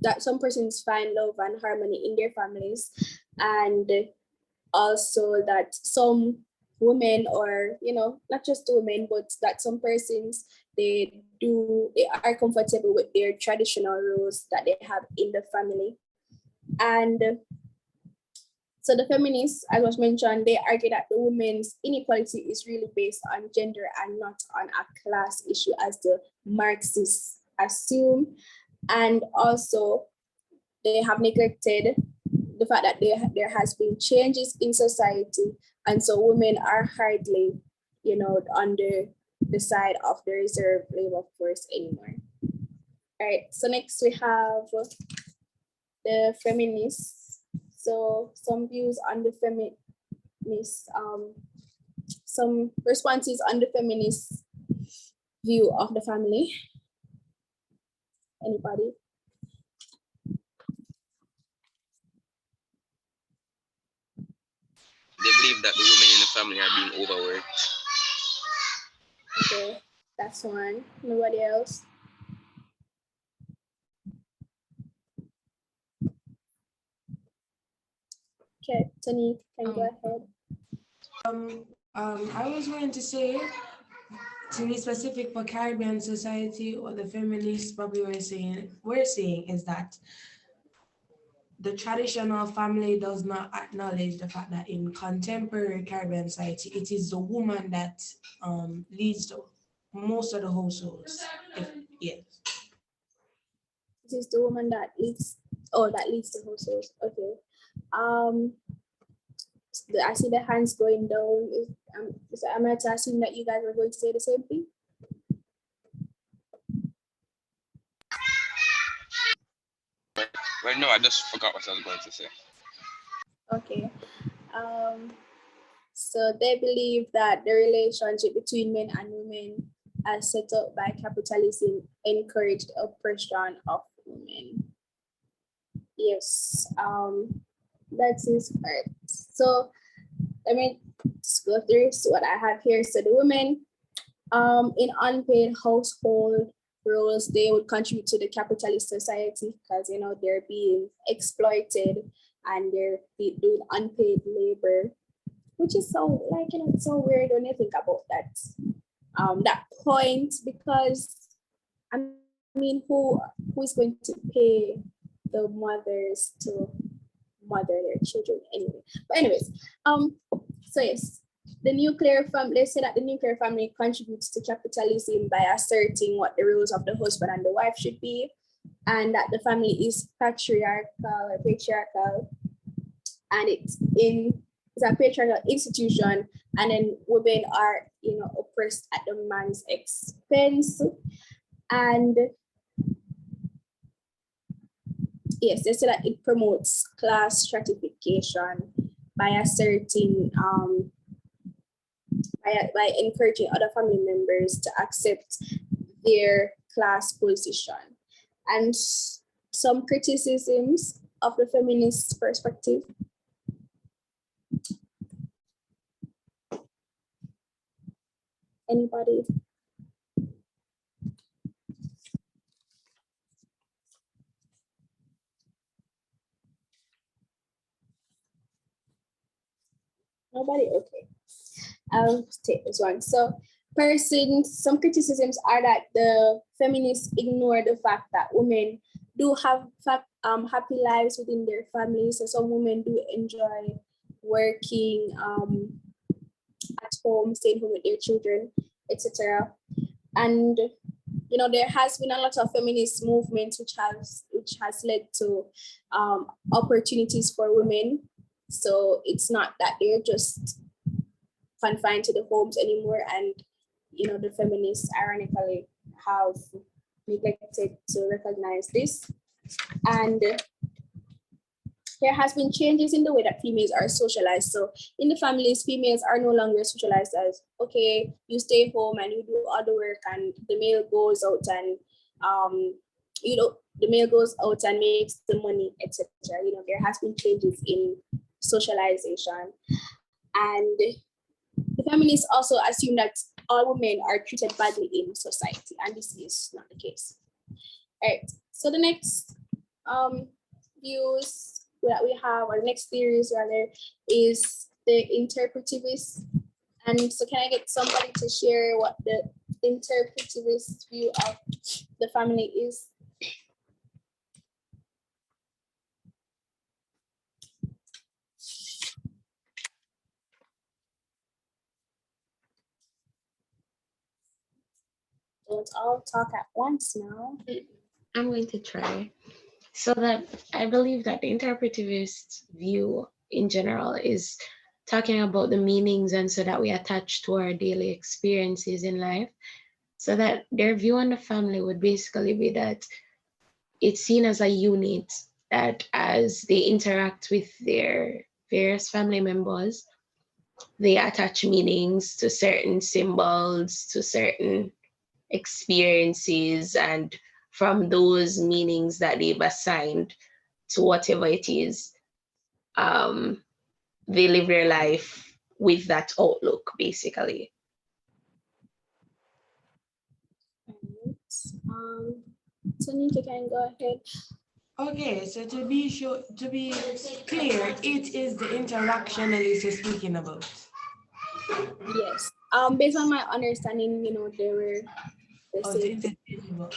that some persons find love and harmony in their families, and also that some women, or, you know, not just women, but that some persons, they are comfortable with their traditional roles that they have in the family. And so the feminists, as was mentioned, they argue that the women's inequality is really based on gender and not on a class issue, as the Marxists assume. And also, they have neglected the fact that there has been changes in society, and so women are hardly, you know, under the side of the reserve labor force anymore. All right, so next we have the feminists. So some views on the feminists, some responses on the feminist view of the family. Anybody? They believe that the women in the family are being overworked. Okay, that's one. Nobody else? Okay, Tony, can you go ahead? I was going to say, to be specific for Caribbean society, what the feminists probably we're saying is that the traditional family does not acknowledge the fact that in contemporary Caribbean society, it is the woman that leads most of the households. Yes. It is the woman that leads, that leads the households. Okay. I see the hands going down. Am I to assume that you guys are going to say the same thing? Well, no, I just forgot what I was going to say. Okay. So they believe that the relationship between men and women as set up by capitalism encouraged oppression of women. Yes, that is correct. So let me just go through what I have here. So the women in unpaid household roles, they would contribute to the capitalist society because, you know, they're being exploited and they're doing unpaid labor, which is so, like, you know, it's so weird when you think about that point, because I mean, who is going to pay the mothers to mother their children anyway? But anyways, so yes, the nuclear family, they say that the nuclear family contributes to capitalism by asserting what the roles of the husband and the wife should be, and that the family is patriarchal, and it's a patriarchal institution, and then women are, you know, oppressed at the man's expense. And yes, they say that it promotes class stratification by asserting by encouraging other family members to accept their class position. And some criticisms of the feminist perspective. Anybody? Nobody? Okay. I'll take this one. So some criticisms are that the feminists ignore the fact that women do have happy lives within their families. So some women do enjoy working at home, staying home with their children, etc. And you know, there has been a lot of feminist movements which has led to opportunities for women. So it's not that they're just confined to the homes anymore, and you know, the feminists ironically have neglected to recognize this. And there has been changes in the way that females are socialized. So in the families, females are no longer socialized as, okay, you stay home and you do all the work, and the male goes out and the male goes out and makes the money, etc. You know, there has been changes in socialization. And the feminists also assume that all women are treated badly in society, and this is not the case. All right, so the next views that we have, or next theories rather, is the interpretivist. And so can I get somebody to share what the interpretivist view of the family is? Don't all talk at once now. I'm going to try. So that I believe that the interpretivist view in general is talking about the meanings, and so that we attach to our daily experiences in life. So that their view on the family would basically be that it's seen as a unit, that as they interact with their various family members, they attach meanings to certain symbols, to certain experiences, and from those meanings that they've assigned to whatever it is, they live their life with that outlook, basically. Tanika, can go ahead. Okay, so to be clear, it is the interactionalist you're speaking about. Yes. Based on my understanding, you know, they were the same.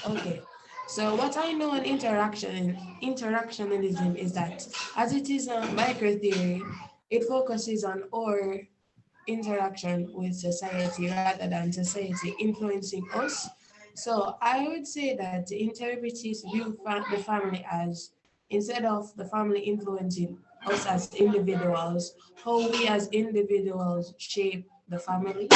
Okay. So what I know on interactionalism is that, as it is a micro theory, it focuses on our interaction with society rather than society influencing us. So I would say that the interpretists view the family as, instead of the family influencing us as individuals, how we as individuals shape the family.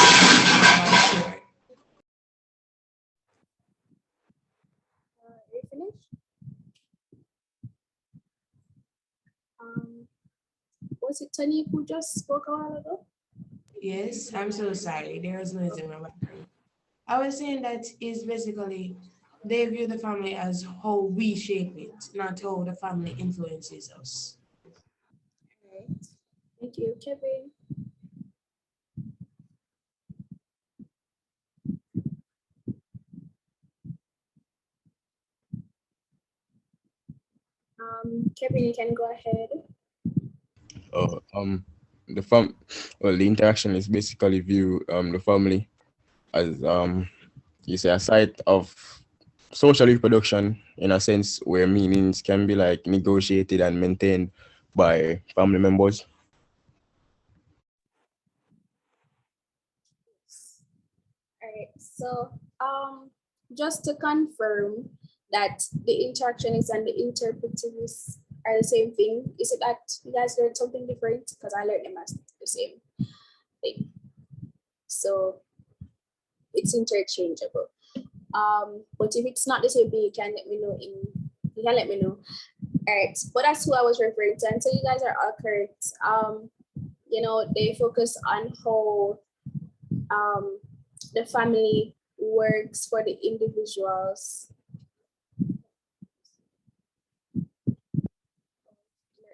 Was it Tony who just spoke a while ago? Yes, I'm so sorry. There was noise in my background. I was saying that is basically they view the family as how we shape it, not how the family influences us. All right. Thank you, Kevin. Kevin, you can go ahead. Oh, the interaction is basically view the family as you say a site of social reproduction in a sense where meanings can be like negotiated and maintained by family members. All right. So, just to confirm that the interactionists and the interpretivists are the same thing. Is it that you guys learned something different? Because I learned them as the same thing. So it's interchangeable. But if it's not the same thing, you can let me know. All right, but that's who I was referring to. And so you guys are all correct. You know, they focus on how the family works for the individuals.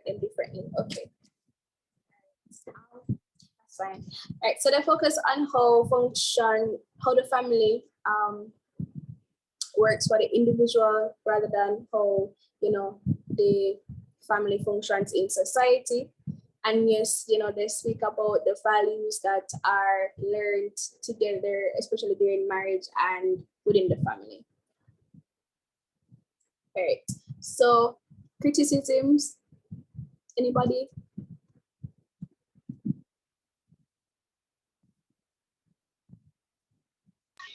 And differently. Okay. That's fine. All right, so they focus on how the family works for the individual rather than how, you know, the family functions in society. And yes, you know, they speak about the values that are learned together, especially during marriage and within the family. All right, so criticisms, anybody?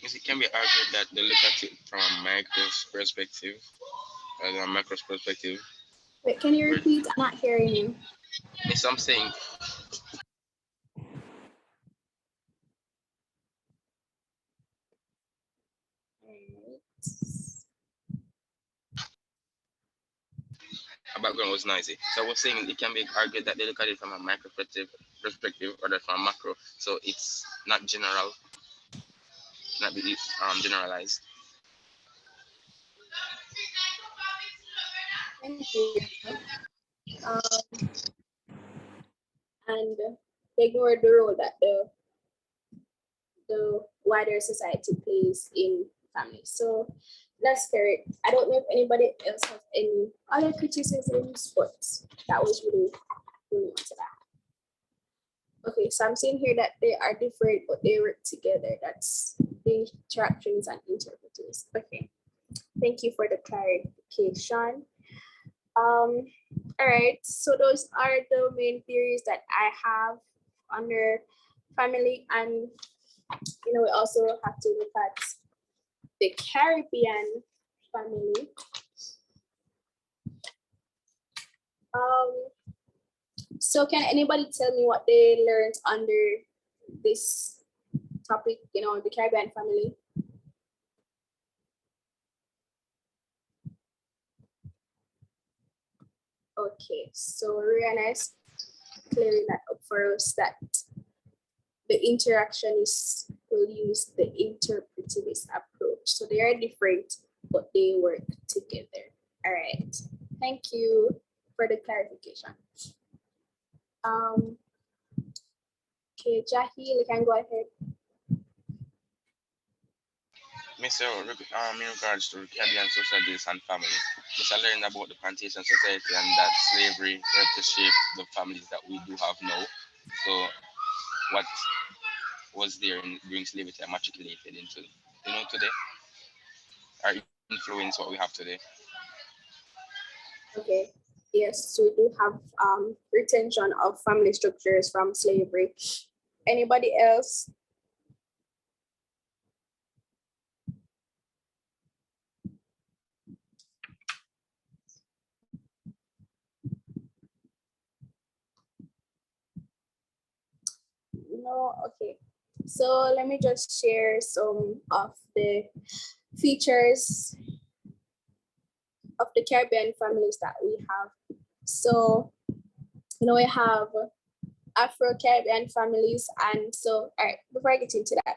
It can be argued that they look at it from a micro's perspective, as a macro's perspective. Wait, can you repeat? I'm not hearing you. Yes, I'm saying. My background was noisy. So I was saying it can be argued that they look at it from a micro perspective rather from a macro. So it's not general, not be generalized. Thank you. And they ignore the role that the wider society plays in families. So that's correct. I don't know if anybody else has any other criticisms, but that was really on to that. Okay, so I'm seeing here that they are different, but they work together. That's the interactions and interpreters. Okay, thank you for the clarification. All right, so those are the main theories that I have under family, and you know, we also have to look at the Caribbean family. So can anybody tell me what they learned under this topic, you know, the Caribbean family? Okay, so Rihanna is clearing that up for us, that the interactionists will use the interpretivist approach. So they are different, but they work together. All right, thank you for the clarification. Okay, Jahil, you can go ahead. Mr. In regards to Caribbean societies and family, I learned about the Plantation Society and that slavery helped to shape the families that we do have now. So what was there during slavery are matriculated into, you know, today, or influence what we have today. Okay, yes, we do have retention of family structures from slavery. Anybody else? No, okay. So let me just share some of the features of the Caribbean families that we have. So, you know, we have Afro-Caribbean families. And so, all right, before I get into that,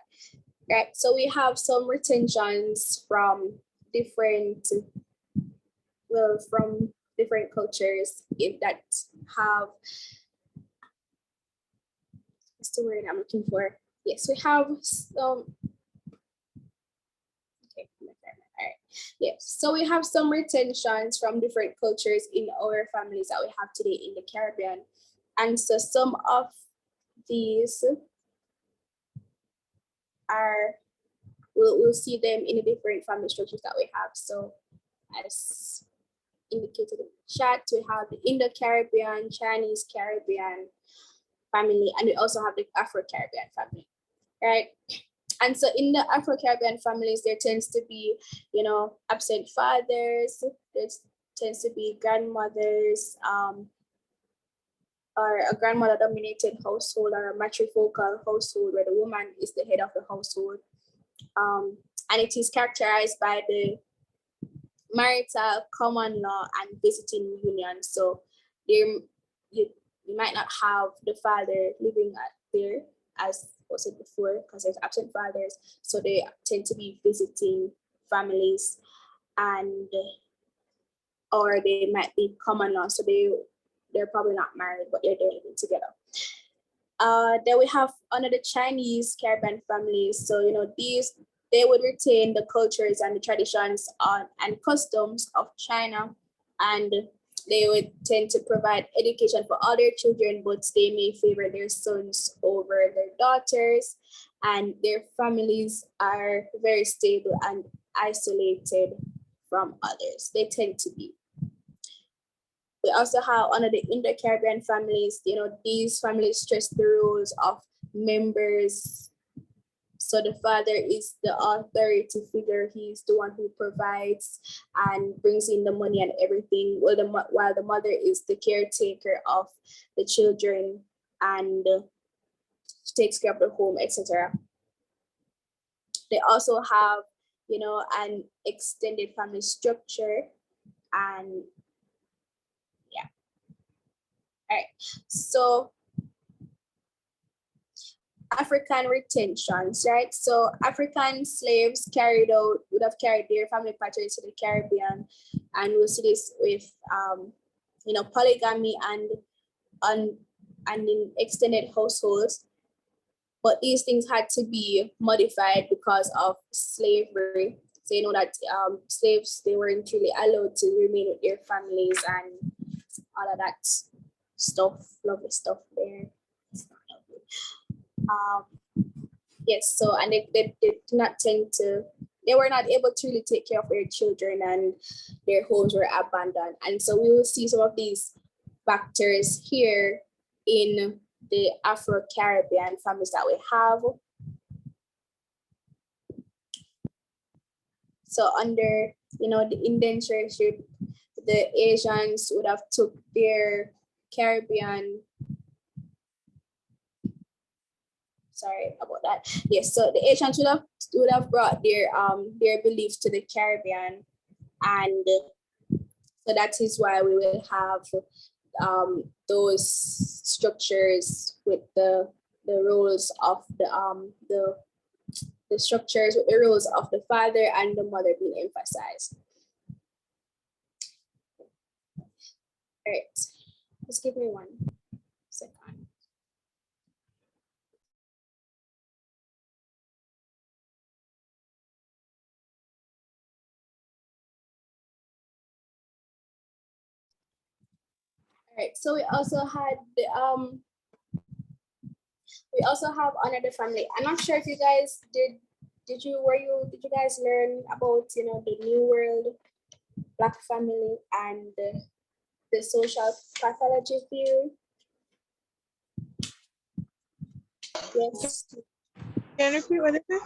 right, so we have some retentions from different, from different cultures that have, what's the word I'm looking for? Yes, we have some, okay, all right. Yes, so we have some retentions from different cultures in our families that we have today in the Caribbean. And so some of these are, we'll see them in the different family structures that we have. So as indicated in the chat, we have the Indo-Caribbean, Chinese Caribbean family, and we also have the Afro-Caribbean family, right? And so in the Afro-Caribbean families, there tends to be, absent fathers, there tends to be grandmothers, or a grandmother-dominated household, or a matrifocal household where the woman is the head of the household. And it is characterized by the marital, common law, and visiting union. So there, you might not have the father living there, as was said before, because there's absent fathers. So they tend to be visiting families, and or they might be common law. So they're probably not married, but they're living together. Then we have under the Chinese Caribbean families. So, they would retain the cultures and the traditions and customs of China, and they would tend to provide education for all their children, but they may favor their sons over their daughters, and their families are very stable and isolated from others. They tend to be. We also have under the Indo-Caribbean families, these families stress the roles of members. So the father is the authority figure. He's the one who provides and brings in the money and everything, while the mother is the caretaker of the children and takes care of the home, etc. They also have, an extended family structure, and yeah. All right. So African retentions, right? So African slaves would have carried their family patterns to the Caribbean, and we'll see this with polygamy and in extended households. But these things had to be modified because of slavery. So that slaves, they weren't really allowed to remain with their families and all of that stuff, lovely stuff there. Yes, so and they did not tend to, they were not able to really take care of their children, and their homes were abandoned. And so we will see some of these factors here in the Afro-Caribbean families that we have. So under, the indentureship, the Asians would have took their Caribbean, sorry about that. Yes, so the Asians would have brought their beliefs to the Caribbean, and so that is why we will have those structures with the roles of the structures with the roles of the father and the mother being emphasized. All right, just give me 1 second. All right, so we also had the we also have another family. I'm not sure if you guys did you guys learn about the New World Black family and the social pathology theory? Yes. Can you repeat what it is?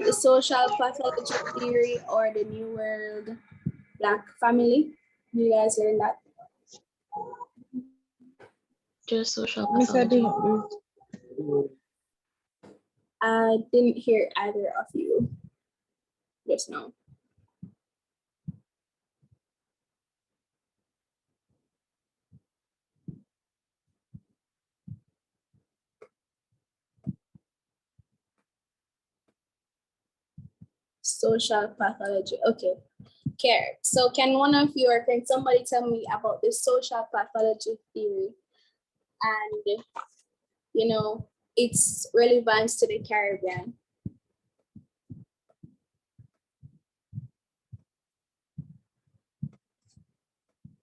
The social pathology theory or the New World Black family. You guys learn that? Just social pathology. I didn't hear either of you just now. Social pathology. Okay. Care. So can one of you or can somebody tell me about the social pathology theory and, you know, its relevance to the Caribbean?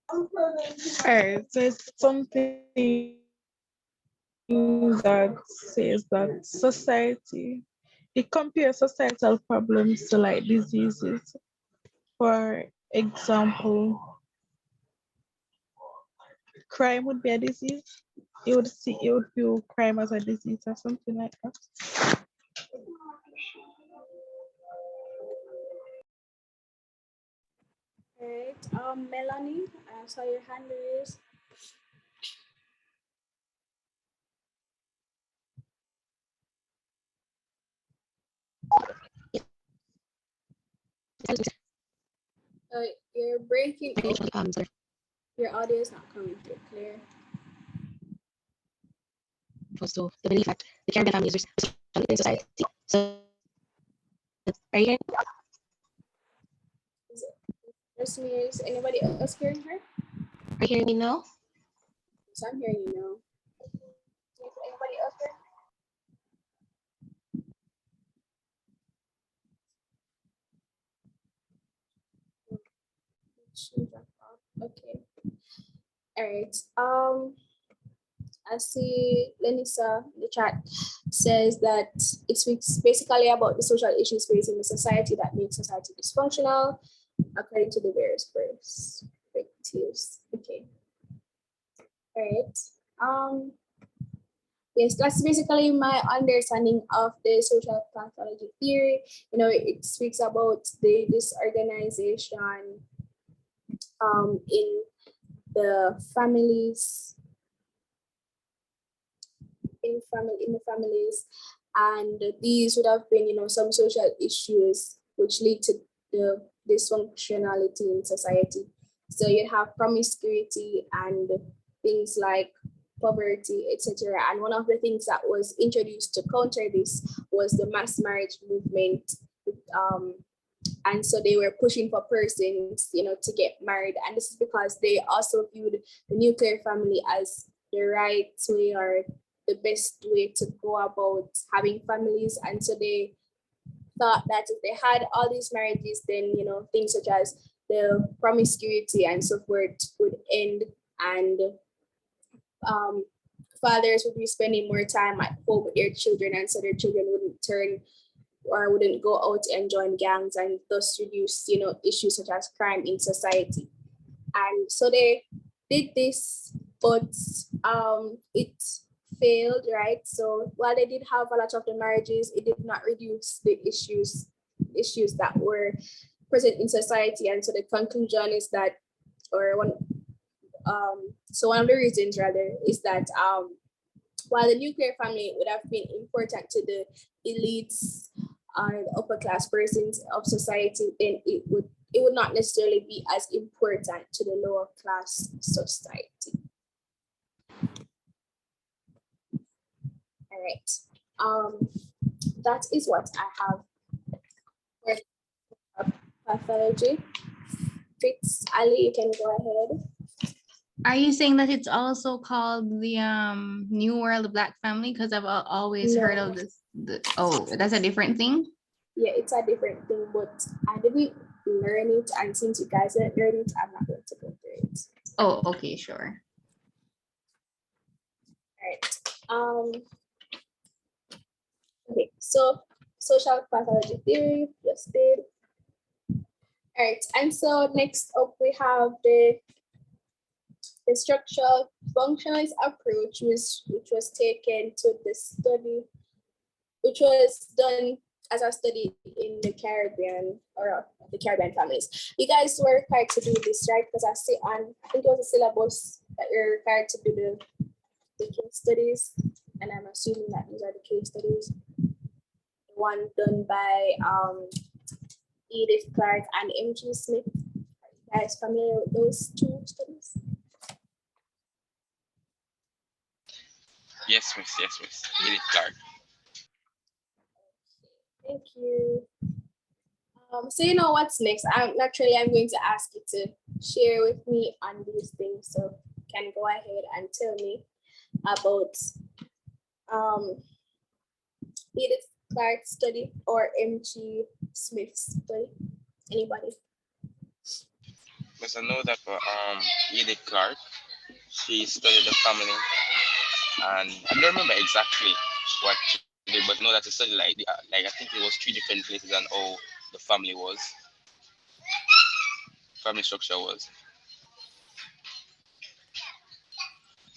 Alright, so it's something that says that society, it compares societal problems to like diseases. For example, crime would be a disease. It would view crime as a disease or something like that. All right, Melanie, I saw your hand raised. You're breaking up. Your audio is not coming through clear. So the belief that the Caribbean family is responsible in society. So are you hearing? Just me. Is anybody else hearing her? Are you hearing me now? Yes, I'm hearing you now. Is anybody else here? Okay. All right. I see Lenisa in the chat says that it speaks basically about the social issues facing the society that make society dysfunctional according to the various perspectives. Okay. All right. Yes, that's basically my understanding of the social pathology theory. You know, it speaks about the disorganization in the families, in the families, and these would have been, you know, some social issues which lead to the dysfunctionality in society. So you have promiscuity and things like poverty, etc. And one of the things that was introduced to counter this was the mass marriage movement. And so they were pushing for persons, you know, to get married. And this is because they also viewed the nuclear family as the right way or the best way to go about having families. And so they thought that if they had all these marriages, then, you know, things such as the promiscuity and so forth would end, and fathers would be spending more time at home with their children, and so their children wouldn't turn or wouldn't go out and join gangs, and thus reduce, you know, issues such as crime in society. And so they did this, but it failed, right? So while they did have a lot of the marriages, it did not reduce the issues that were present in society. And so the conclusion is that, or one of the reasons rather is that while the nuclear family would have been important to the elites or the upper class persons of society, then it would not necessarily be as important to the lower class society. All right. That is what I have for pathology. Fitz, Ali, you can go ahead. Are you saying that it's also called the New World Black Family? Because I've always heard of this. Oh, that's a different thing? Yeah, it's a different thing, but I didn't learn it. And since you guys didn't learn it, I'm not going to go through it. Oh, okay, sure. All right. Okay, so social pathology theory, just did. All right, and so next up we have the structural functionalist approach, which was taken to the study, which was done as a study in the Caribbean, or the Caribbean families. You guys were required to do this, right? Because I see on, I think it was a syllabus that you're required to do the case studies, and I'm assuming that these are the case studies. The one done by Edith Clark and M.G. Smith. Are you guys familiar with those two studies? Yes, miss. Yes, miss. Edith Clark. Thank you. So you know what's next? I'm going to ask you to share with me on these things. So you can go ahead and tell me about Edith Clark's study or M.G. Smith's study. Anybody? Because I know that for Edith Clark, she studied the family, and I don't remember exactly what she did, but know that she studied like I think it was 3 different places and how the family structure was.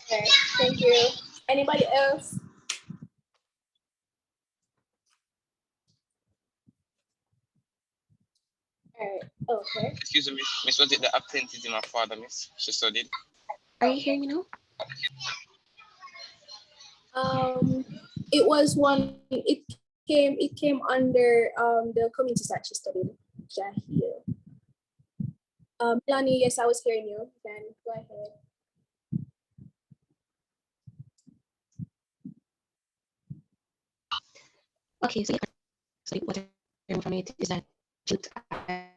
Okay, thank you. Anybody else? All right. Okay. Excuse me, Miss, was it the apprentice in my father, Miss? She studied. Are you hearing me now? It was one. It came under the communities that she studied. Jahil. Melanie, yes, I was hearing you. Then go ahead. Okay, so what I learned from it is that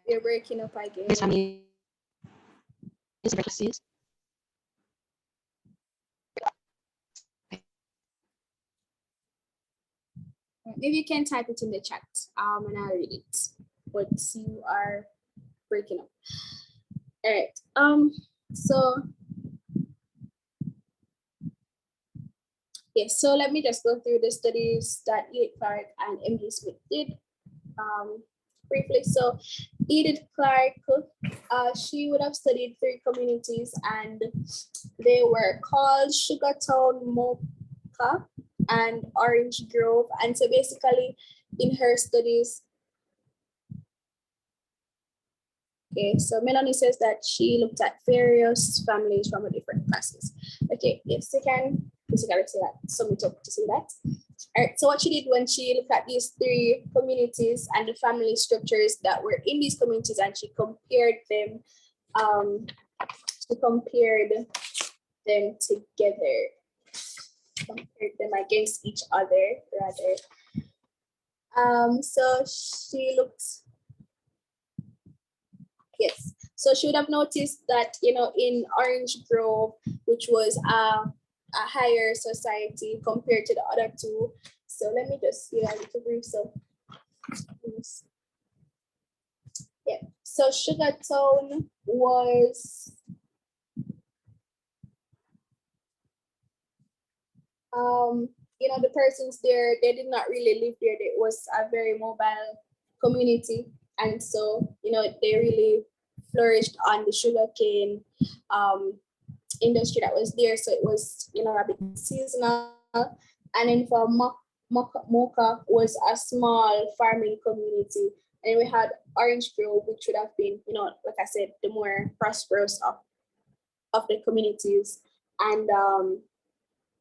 You're breaking up again. this family is classes. Maybe you can type it in the chat and I'll read it. But you are breaking up. All right. So yes, so let me just go through the studies that Edith Clark and M.G. Smith did briefly. So Edith Clark, she would have studied 3 communities, and they were called Sugartown, Mocha, and Orange Grove. And so basically in her studies, okay, so Melanie says that she looked at various families from different classes. Okay, yes, you can basically say that, sum it up to say that. All right, so what she did when she looked at these 3 communities and the family structures that were in these communities, and she compared them, together, compared them against each other, rather. So she looked, yes. So she would have noticed that, you know, in Orange Grove, which was a higher society compared to the other 2. So let me just give a little brief. So, yeah. So Sugartown was you know, the persons there, they did not really live there. It was a very mobile community. And so, you know, they really flourished on the sugarcane industry that was there. So it was, you know, a bit seasonal. And then for Mocha was a small farming community. And we had Orange Grove, which would have been, you know, like I said, the more prosperous of the communities. And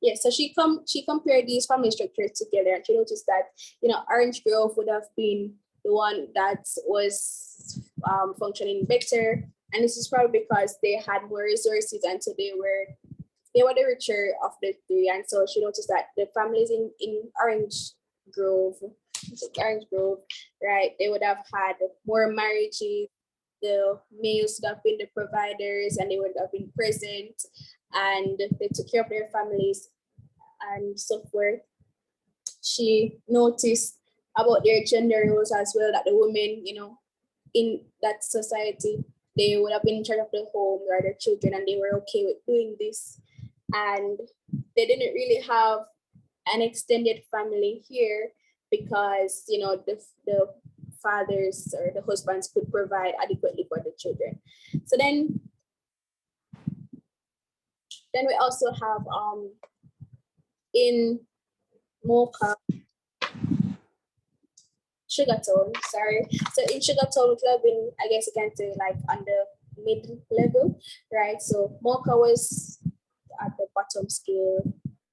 yeah, so she compared these family structures together, and she noticed that, you know, Orange Grove would have been the one that was functioning better, and this is probably because they had more resources, and so they were the richer of the 3. And so she noticed that the families in Orange Grove, right, they would have had more marriages. The males would have been the providers, and they would have been present, and they took care of their families and so forth. She noticed about their gender roles as well, that the women, you know, in that society, they would have been in charge of the home or their children, and they were okay with doing this. And they didn't really have an extended family here because, you know, the fathers or the husbands could provide adequately for the children. So then we also have in Mocha, Sugartown, sorry. So in Sugartown, it would have been, I guess you can say, like on the mid-level, right? So Mocha was at the bottom scale,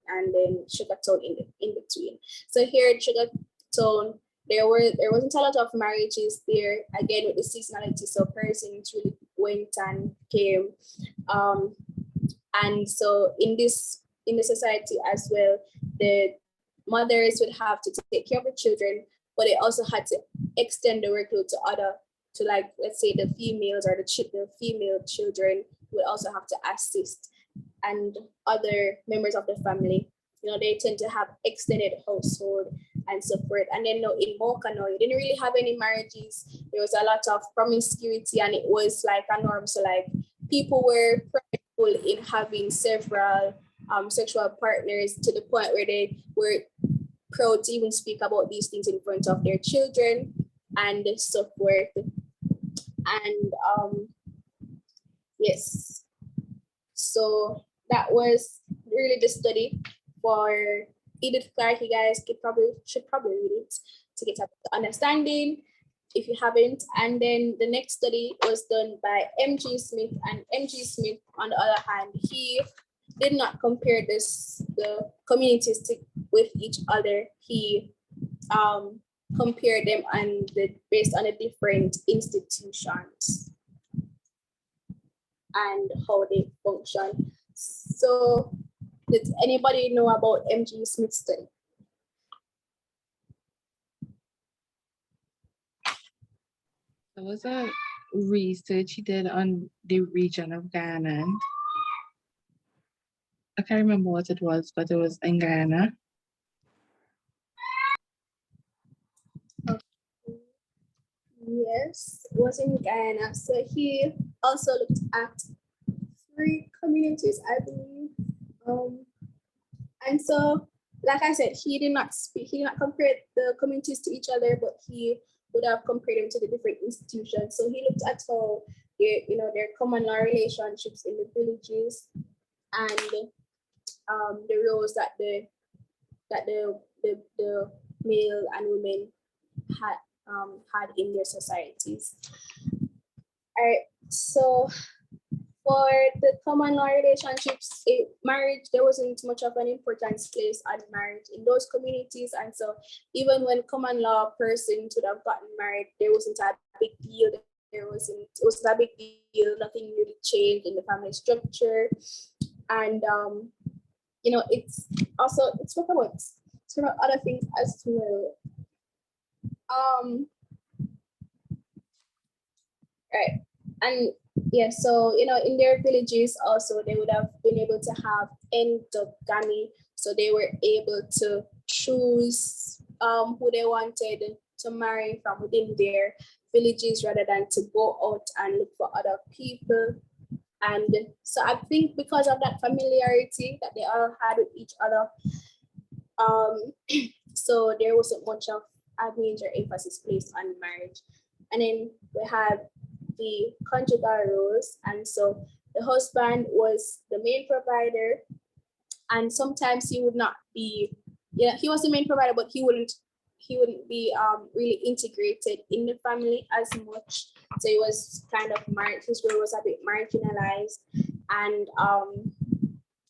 and then Sugartown in between. So here in Sugartown, there wasn't a lot of marriages there, again with the seasonality, so persons really went and came. And so in the society as well, the mothers would have to take care of the children, but they also had to extend the workload to like, let's say the females or the female children would also have to assist, and other members of the family. They tend to have extended household and so forth. And then in Mocha, you didn't really have any marriages. There was a lot of promiscuity, and it was like a norm. So like people were prideful in having several sexual partners, to the point where they were proud to even speak about these things in front of their children and so forth. And yes, so that was really the study for Edith Clark. You guys should probably read it to get a understanding if you haven't. And then the next study was done by M.G. Smith, and M.G. Smith, on the other hand, he did not compare the communities with each other. He compared them based on the different institutions and how they function. So does anybody know about M.G. Smith's study? There was a research he did on the region of Ghana. I can't remember what it was, but it was in Ghana. Yes, it was in Ghana. So he also looked at 3 communities, I believe. And so, like I said, he did not compare the communities to each other, but he would have compared them to the different institutions. So he looked at how their common law relationships in the villages, and the roles that the male and women had in their societies. All right, so for the common law relationships, marriage, there wasn't much of an importance placed on marriage in those communities. And so even when common law persons would have gotten married, there wasn't a big deal. It wasn't a big deal. Nothing really changed in the family structure. And it's about other things as well. Right. And yeah, so in their villages also, they would have been able to have endogamy. So they were able to choose who they wanted to marry from within their villages, rather than to go out and look for other people. And so I think because of that familiarity that they all had with each other, so there wasn't much of a major emphasis placed on marriage. And then we have the conjugal roles, and so the husband was the main provider, and sometimes he would not be, he was the main provider, but he wouldn't be really integrated in the family as much. So he was kind of his role was a bit marginalized, and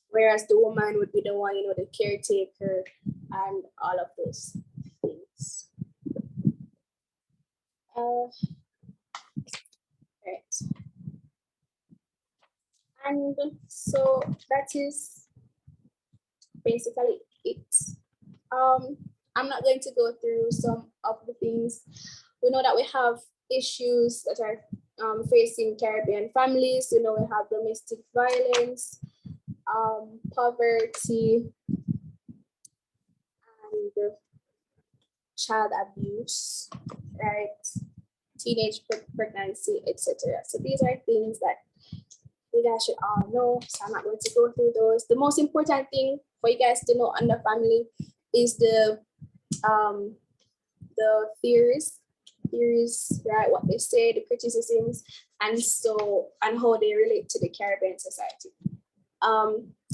whereas the woman would be the one, the caretaker and all of those things. Right. And so that is basically it. I'm not going to go through some of the things. We know that we have issues that are facing Caribbean families. We have domestic violence, poverty, and child abuse, right? Teenage pregnancy, etc. So these are things that you guys should all know. So I'm not going to go through those. The most important thing for you guys to know on the family is the theories, right? What they say, the criticisms, and how they relate to the Caribbean society.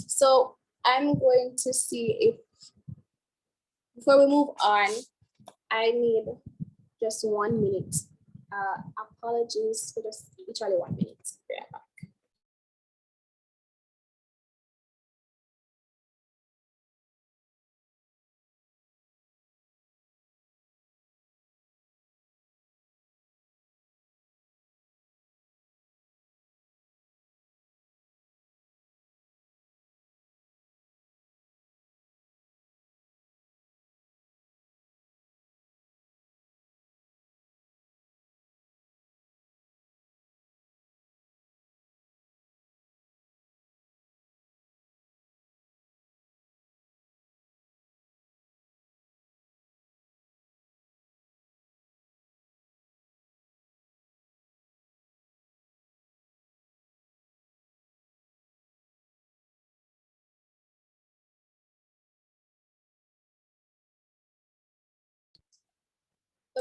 So I'm going to see if, before we move on, I need just 1 minute. Apologies for just literally 1 minute. Yeah.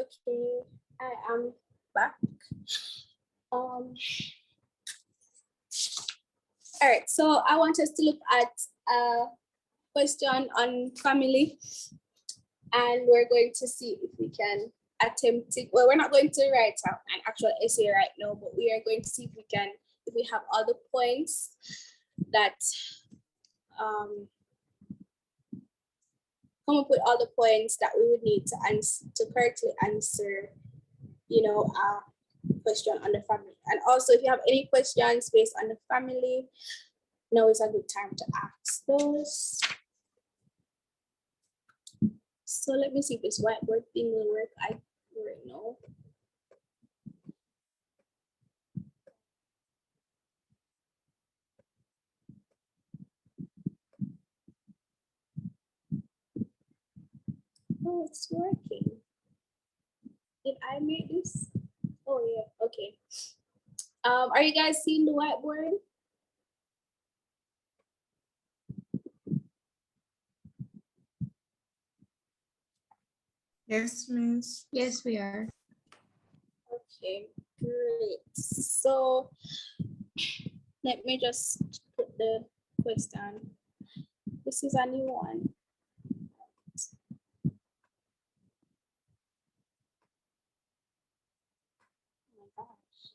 Okay, I am back. All right, so I want us to look at a question on family, and we're going to see if we can attempt it. Well, we're not going to write out an actual essay right now, but we are going to see if we can, if we have all the points that come up with all the points that we would need to answer, to correctly answer, you know, a question on the family. And also, if you have any questions based on the family, now is a good time to ask those. So let me see if this whiteboard thing will work. I don't know. Oh, it's working. Did I make this? Oh yeah, okay. Are you guys seeing the whiteboard? Yes, miss. Yes, we are. Okay, great. So let me just put the question. This is a new one. Oh my gosh.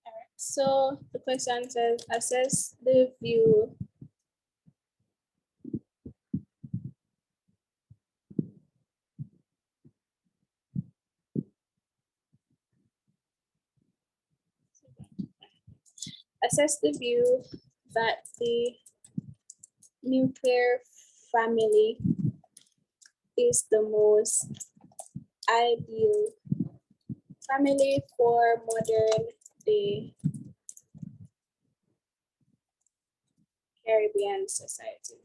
All right. So the question says, assess the view that the nuclear family is the most ideal family for modern day Caribbean society.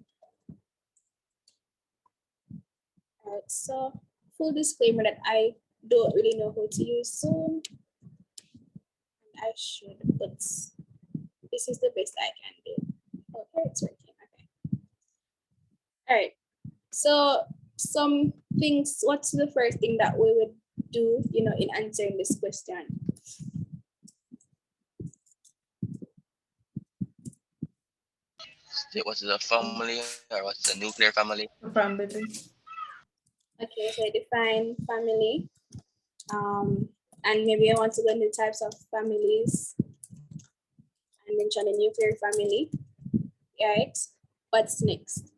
All right, so full disclaimer that I don't really know how to use Zoom. I should, but this is the best I can do. Okay, it's working. Okay. All right. So some things. What's the first thing that we would do, you know, in answering this question? What's the family or what's the nuclear family? Family. Okay, so define family. And maybe I want to go into types of families and mention the nuclear family. Right? What's next?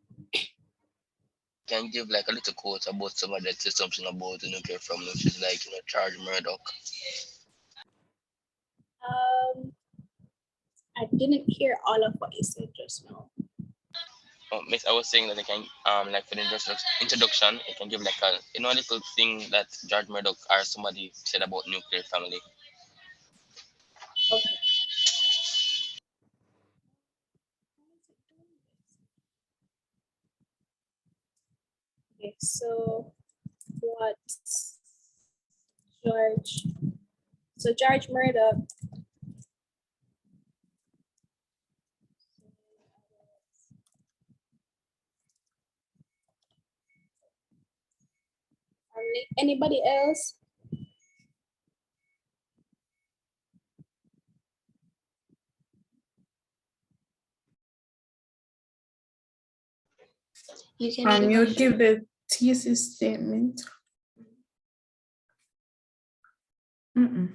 Can you give like a little quote about somebody that says something about the nuclear family, which is like, you know, Charles Murdoch? I didn't hear all of what you said just now. Oh, miss, I was saying that I can, like for the introduction, I can give like a, you know, a little thing that George Murdoch or somebody said about nuclear family. Okay. Okay, so what George Murdoch family. Anybody else? You can You give the thesis statement. You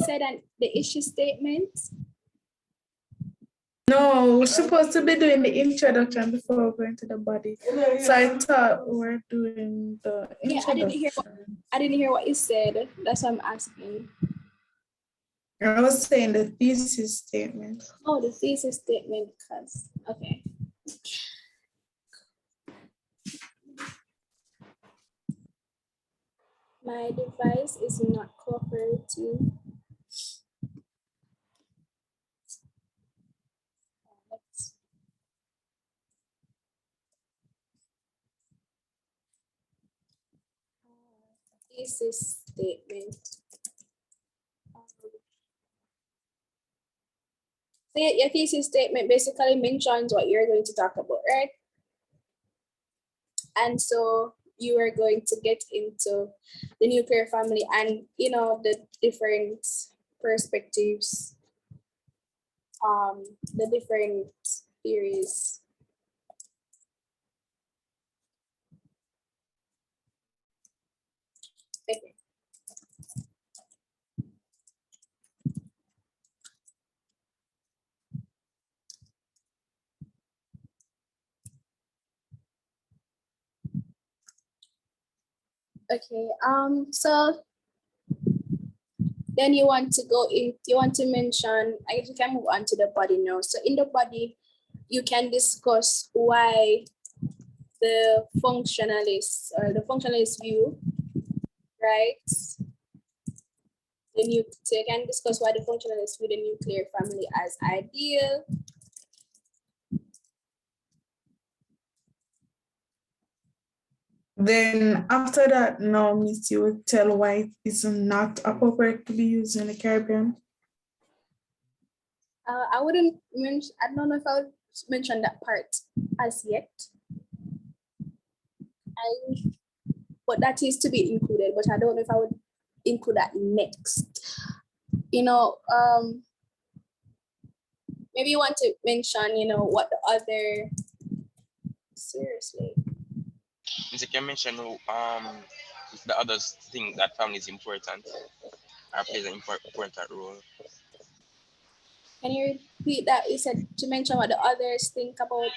said the issue statement? No, we're supposed to be doing the introduction before we go into the body. So I thought we were doing the introduction. Yeah, I didn't hear what you said. That's what I'm asking. I was saying the thesis statement. Oh, the thesis statement, because, okay. My device is not cooperating. Thesis statement. your thesis statement basically mentions what you're going to talk about, right? And so you are going to get into the nuclear family and, you know, the different perspectives, the different theories. Okay. Okay, so then you want to go in, you want to mention, I guess we can move on to the body now. So in the body, you can discuss why the functionalists or the functionalist view, right? So you can discuss why the functionalists view the nuclear family as ideal. Then after that, now Miss, you will tell why it's not appropriate to be used in the Caribbean. I wouldn't mention, I don't know if I would mention that part as yet. But that is to be included, but I don't know if I would include that next. You know, maybe you want to mention, you know, what the other, seriously. You can mention the others think that family is important or plays an important role. Can you repeat that? You said to mention what the others think about.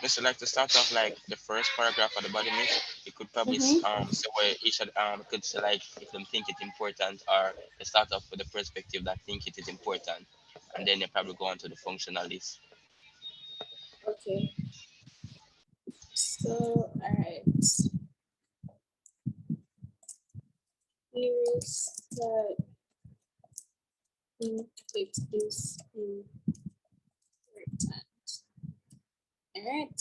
Just like to start off like the first paragraph of the body myth, it could probably say where each could say like if them think it's important, or they start off with the perspective that think it is important, and then they probably go on to the functionalist. Okay. So all right. Here is the think it is important. All right.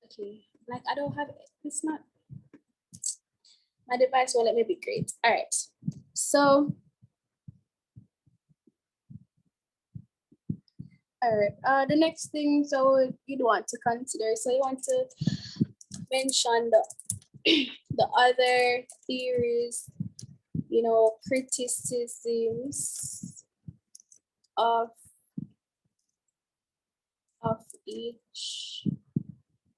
Okay, like I don't have, it's not, my device won't let me be great. All right, so, all right, the next thing, so you'd want to consider, so you want to mention the other theories, you know, criticisms of each,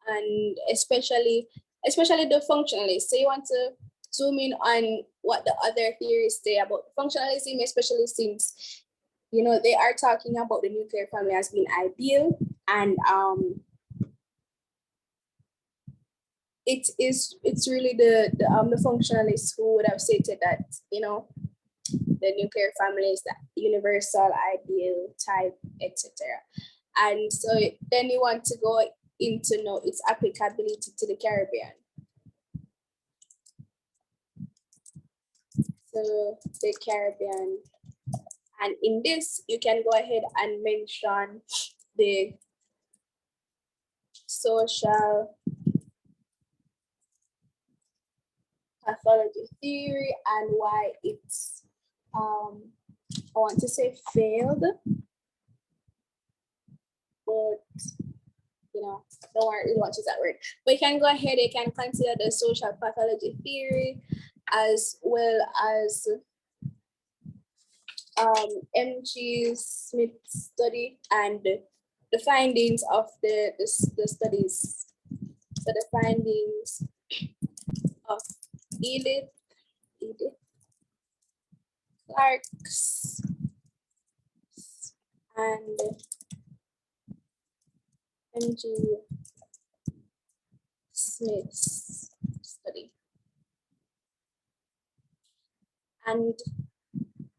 and especially the functionalists. So you want to zoom in on what the other theories say about functionalism, especially since, you know, they are talking about the nuclear family as being ideal, and it's really the functionalists who would have stated that, you know, the nuclear family is the universal ideal type, etc. And so then you want to go into know its applicability to the Caribbean. So the Caribbean, and in this you can go ahead and mention the social pathology theory and why it's I want to say failed, but you know, don't worry much is that word. But you can go ahead, you can consider the social pathology theory as well as M.G. Smith's study and the findings of the studies. So the findings of Edith Clark's and M.G. Smith's study. And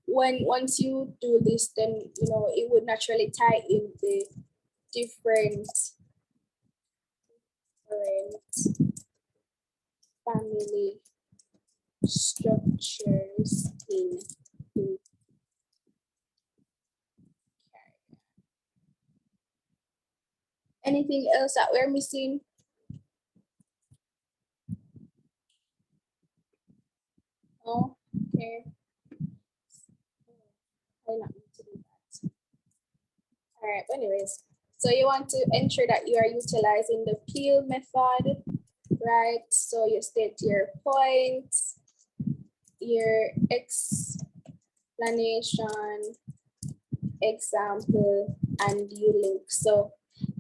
once you do this, then, you know, it would naturally tie in the different family structures in anything else that we're missing? All right, anyways, so you want to ensure that you are utilizing the peel method, right? So you state your points, your explanation, example, and you link. So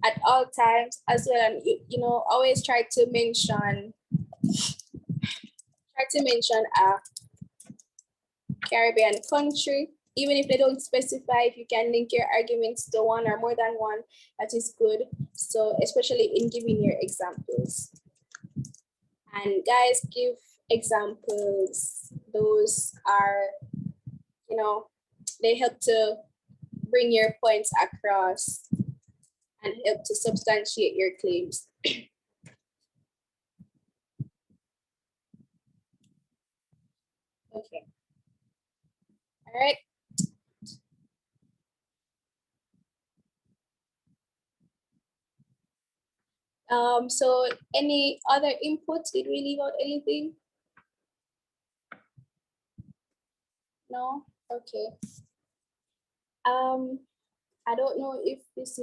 at all times as well, and you know, always try to mention a Caribbean country. Even if they don't specify, if you can link your arguments to one or more than one, that is good. So especially in giving your examples. And guys, give examples. Those are, you know, they help to bring your points across and help to substantiate your claims. Okay. All right. So any other inputs? Did we leave out anything? No? Okay. I don't know if this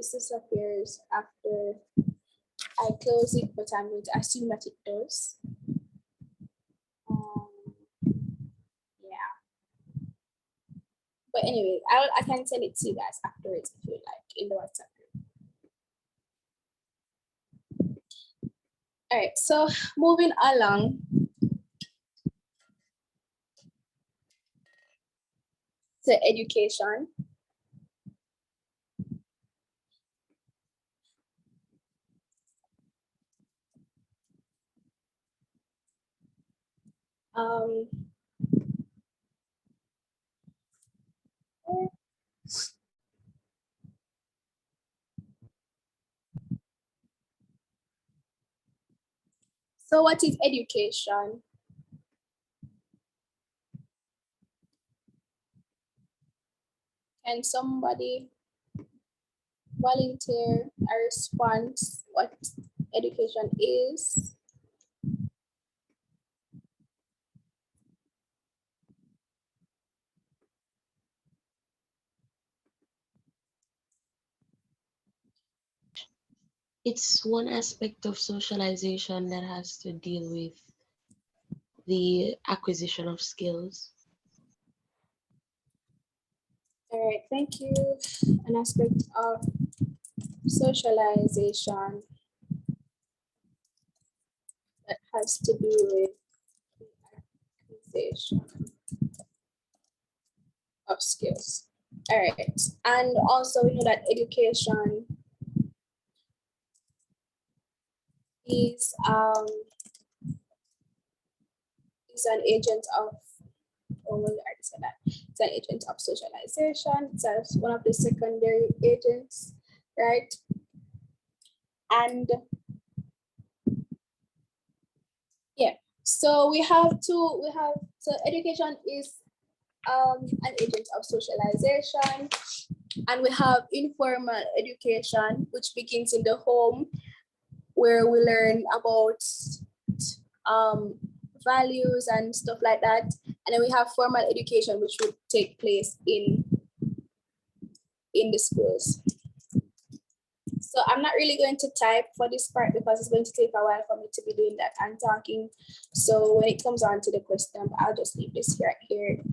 disappears after I close it, but I'm going to assume that it does. Yeah. But anyway, I can send it to you guys afterwards if you like in the WhatsApp group. All right, so moving along. To education. So what is education? Can somebody volunteer a response what education is? It's one aspect of socialization that has to deal with the acquisition of skills. All right, thank you. An aspect of socialization that has to do with the acquisition of skills. All right, and also we know that education is an agent of, it's an agent of socialization. It's one of the secondary agents, right? And yeah, so so education is an agent of socialization, and we have informal education, which begins in the home, where we learn about values and stuff like that. And then we have formal education, which would take place in the schools. So I'm not really going to type for this part because it's going to take a while for me to be doing that and talking. So when it comes on to the question, I'll just leave this right here.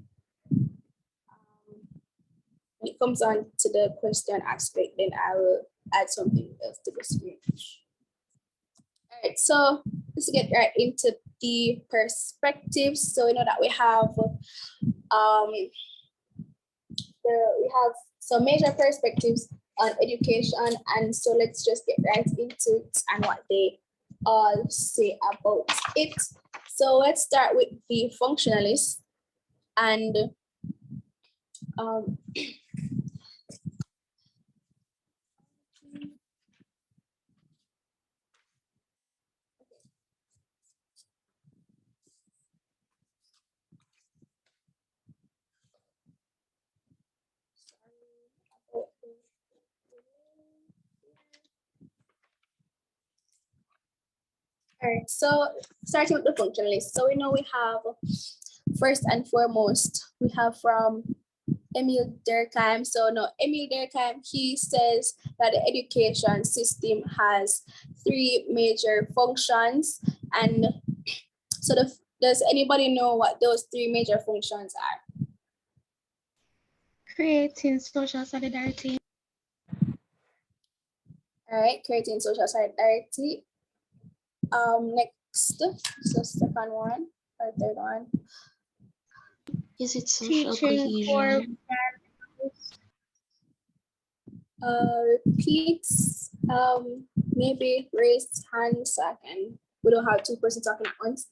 When it comes on to the question aspect, then I will add something else to the screen. All right, so let's get right into the perspectives. So we know that we have some major perspectives on education, and so let's just get right into it and what they all say about it. So let's start with the functionalists, and all right, so starting with the functionalists. So we know we have, first and foremost, we have from Emil Durkheim. So no, Emil Durkheim, he says that the education system has three major functions. And so does anybody know what those three major functions are? Creating social solidarity. All right, creating social solidarity. Next, so second one or third one. Is it social Teaching cohesion? Repeats. Maybe raise hands so I can. We don't have two persons talking at once.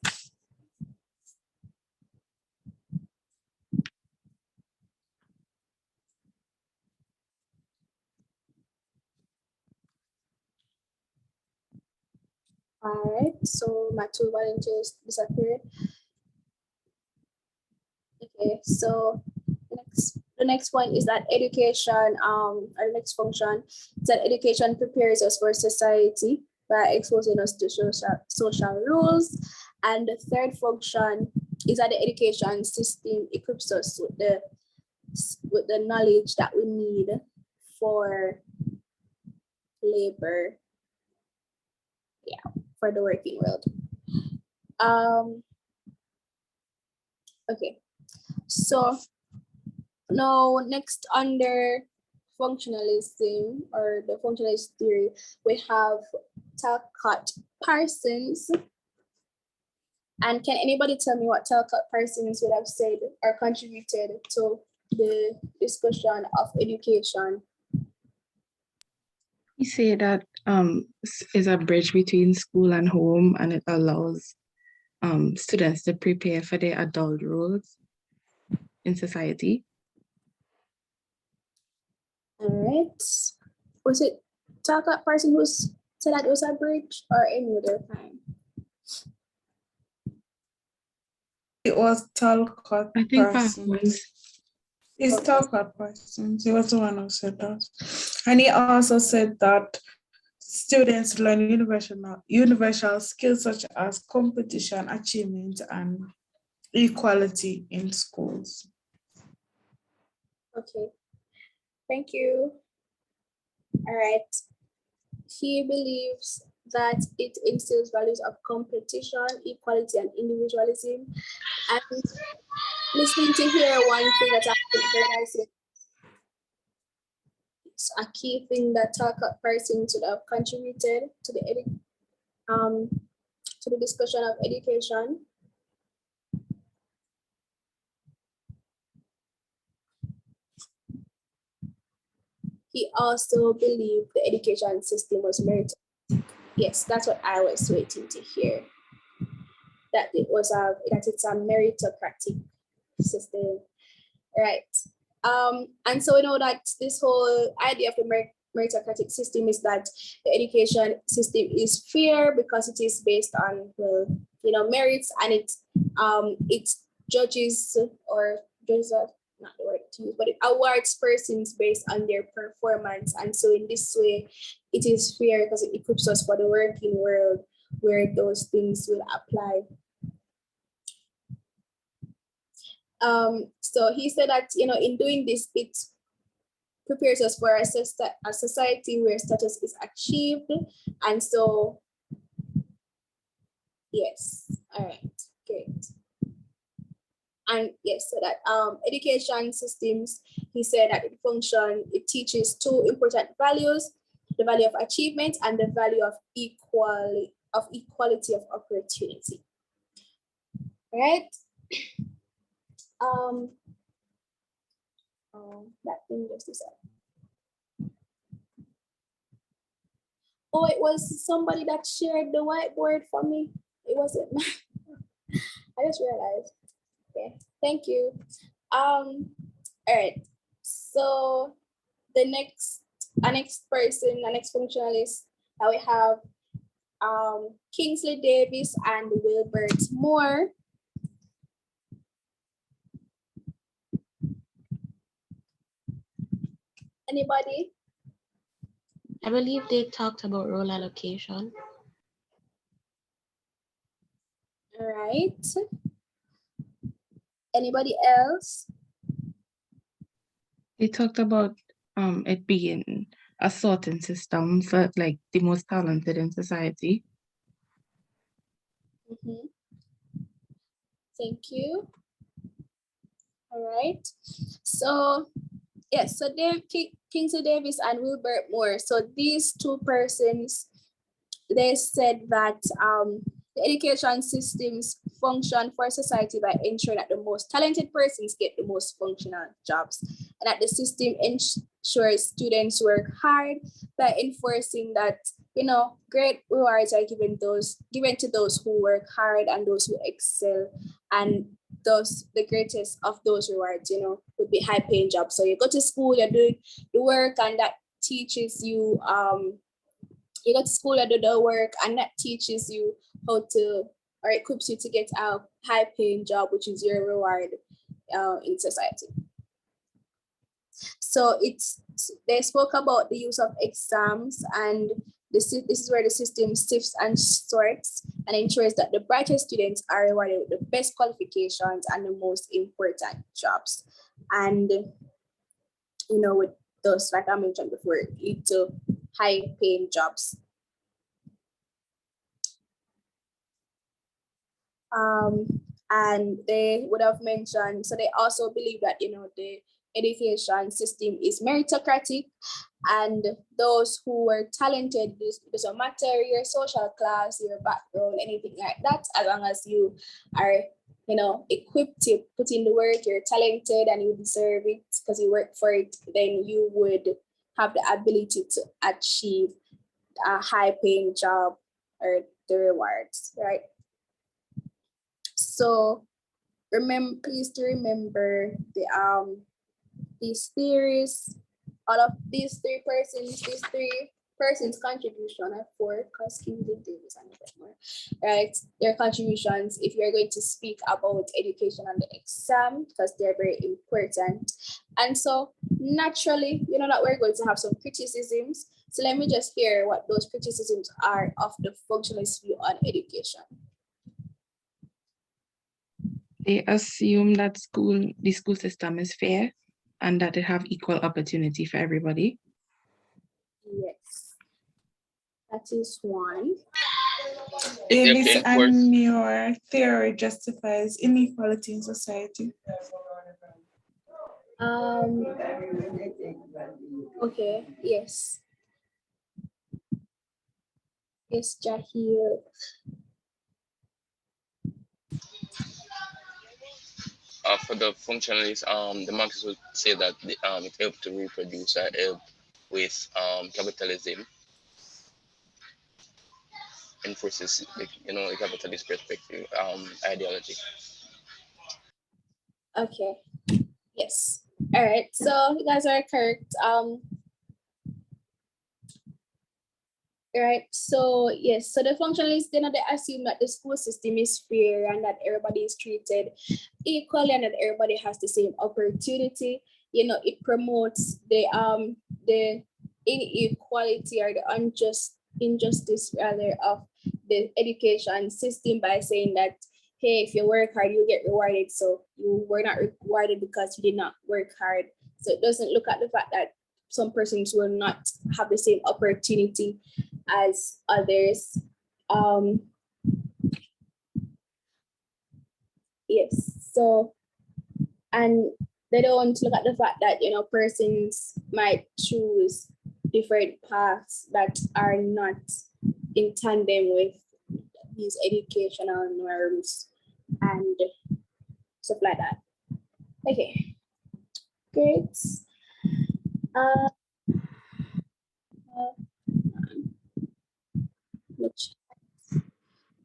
All right, so my two volunteers disappeared. Okay, so the next one is that education, our next function is that education prepares us for society by exposing us to social rules. And the third function is that the education system equips us with the knowledge that we need for labor, for the working world. Okay, so now next under functionalism or the functionalist theory, we have Talcott Parsons. And can anybody tell me what Talcott Parsons would have said or contributed to the discussion of education? We say that is a bridge between school and home, and it allows students to prepare for their adult roles in society. All right. Was it Talcott Parsons who said that it was a bridge, or any other time? It was Talcott Parsons. It's Talcott Parsons. He was the one who said that. And he also said that students learn universal skills such as competition, achievement, and equality in schools. Okay, thank you. All right. He believes that it instills values of competition, equality, and individualism. And listening to hear one thing that I said, it's a key thing that Talcott Parsons would have contributed to the discussion of education. He also believed the education system was meritocratic. Yes, that's what I was waiting to hear. That it's a meritocratic system, right? And so we know that this whole idea of the meritocratic system is that the education system is fair because it is based on merits, and it judges not the word to use, but it awards persons based on their performance. And so in this way, it is fair because it equips us for the working world where those things will apply. So he said that, in doing this, it prepares us for a society where status is achieved. And so, yes, all right, great. And yes, so that education systems, he said that it teaches two important values: the value of achievement and the value of equality of opportunity. All right. That thing just said. Oh, it was somebody that shared the whiteboard for me. It wasn't. I just realized. Okay, thank you. All right. So the next person, the next functionalist that we have, Kingsley Davis and Wilbert Moore. Anybody? I believe they talked about role allocation. All right. Anybody else? They talked about it being a sorting system for like the most talented in society. Thank you. All right. So yes, so Kingsley Davis and Wilbert Moore. So these two persons, they said that the education systems function for society by ensuring that the most talented persons get the most functional jobs, and that the system ensures students work hard by enforcing that, you know, great rewards are given to those who work hard and those who excel, and those the greatest of those rewards, you know, would be high paying jobs. So you go to school, you're doing the work, and that teaches you you go to school, you do the work, and that teaches you how to, or equips you to get a high paying job, which is your reward in society. So they spoke about the use of exams, and this is where the system sifts and sorts and ensures that the brightest students are rewarded with the best qualifications and the most important jobs. And, you know, with those, like I mentioned before, lead to high paying jobs. And they would have mentioned, so they also believe that, you know, the education system is meritocratic, and those who were talented, it doesn't matter your social class, your background, anything like that, as long as you are, you know, equipped to put in the work, you're talented and you deserve it because you work for it, then you would have the ability to achieve a high paying job or the rewards, right? So please to remember these theories, all of these three persons' contribution are four, because Kingsley Davis and a bit more, right? Their contributions, if you're going to speak about education and the exam, because they're very important. And so naturally, you know that we're going to have some criticisms. So let me just hear what those criticisms are of the functionalist view on education. They assume that the school system is fair and that it have equal opportunity for everybody. Yes, that is one. Davis and Muir theory justifies inequality in society. Okay, yes. Yes, Jahil. For the functionalists, the Marxists would say that it helped to reproduce or help with capitalism, enforces, you know, the capitalist perspective ideology. Okay. Yes. All right. So you guys are correct. Right. So yes. So the functionalists, they assume that the school system is fair and that everybody is treated equally and that everybody has the same opportunity. You know, it promotes the inequality or the injustice rather of the education system by saying that, hey, if you work hard, you get rewarded. So you were not rewarded because you did not work hard. So it doesn't look at the fact that some persons will not have the same opportunity as others. Yes. So, and they don't look at the fact that, you know, persons might choose different paths that are not in tandem with these educational norms and stuff like that. Okay, great.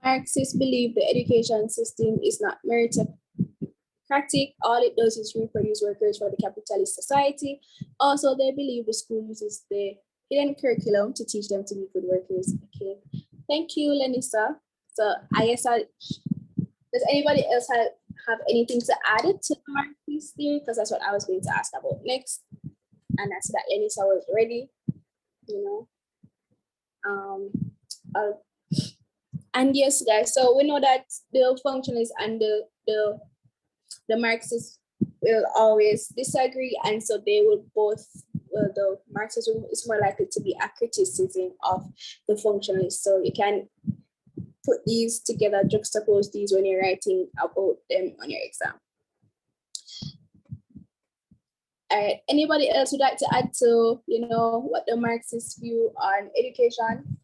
Marxists believe the education system is not meritocratic. All it does is reproduce workers for the capitalist society. Also, they believe the school uses the hidden curriculum to teach them to be good workers. Okay, thank you, Lenisa. So I guess does anybody else have anything to add to the Marxist theory? Because that's what I was going to ask about next. And that's that Lenisa was ready, you know. And yes, guys, so we know that the functionalists and the Marxists will always disagree, and so they will both, well, the Marxism is more likely to be a criticism of the functionalists. So you can put these together, juxtapose these when you're writing about them on your exam. All right, anybody else would like to add to, what the Marxists view on education?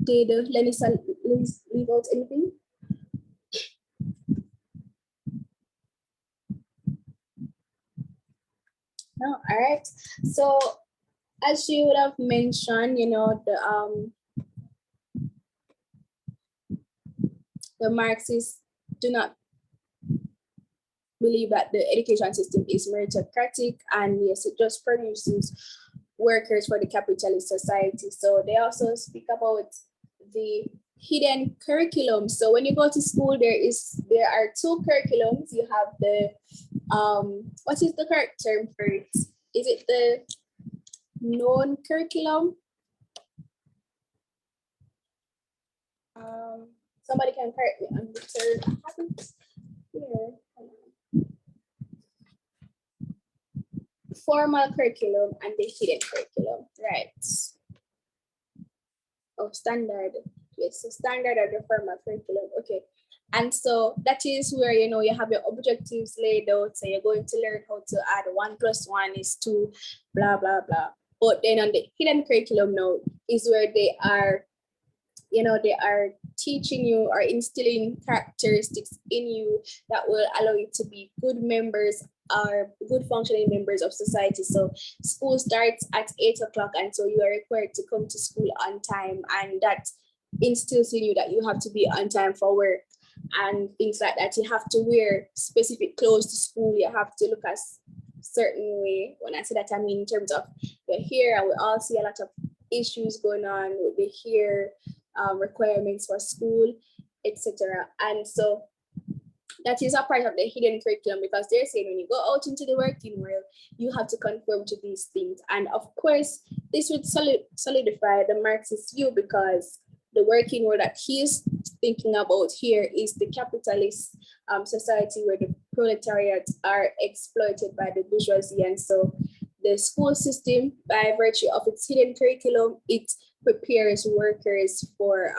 Did Lenisa leave out anything? No, all right. So as she would have mentioned, the Marxists do not believe that the education system is meritocratic, and yes, it just produces workers for the capitalist society. So they also speak about the hidden curriculum. So when you go to school, there are two curriculums. You have the what is the correct term for it? Is it the known curriculum? Somebody can correct me on the term. I haven't here. Formal curriculum and the hidden curriculum, right? Oh, standard. Yes, so standard and the formal curriculum. Okay. And so that is where, you have your objectives laid out. So you're going to learn how to add 1 + 1 is 2, blah, blah, blah. But then on the hidden curriculum now is where they are, they are teaching you or instilling characteristics in you that will allow you to be good members or good functioning members of society. So school starts at 8 o'clock, and so you are required to come to school on time, and that instills in you that you have to be on time for work and things like that. You have to wear specific clothes to school. You have to look a certain way. When I say that, I mean in terms of your hair, and we all see a lot of issues going on with the hair requirements for school, etc. And so that is a part of the hidden curriculum, because they're saying when you go out into the working world, you have to conform to these things. And of course, this would solidify the Marxist view, because the working world that he's thinking about here is the capitalist society where the proletariat are exploited by the bourgeoisie. And so the school system, by virtue of its hidden curriculum, it prepares workers for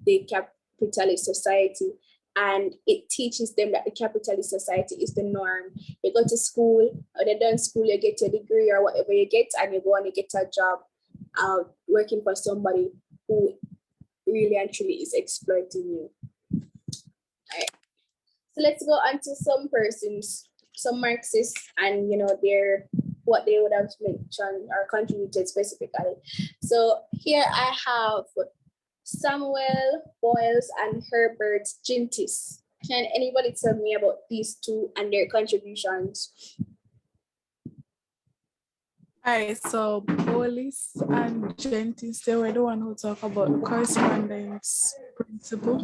the capitalist society, and it teaches them that the capitalist society is the norm. You go to school, when you're done school, you get your degree or whatever you get, and you go and you get a job working for somebody who really and truly is exploiting you. All right. So let's go on to some persons, some Marxists, and what they would have mentioned or contributed specifically. So here I have Samuel Boyles and Herbert Gintis. Can anybody tell me about these two and their contributions? All right, so Boyles and Gintis, they were the one who talk about the correspondence principle.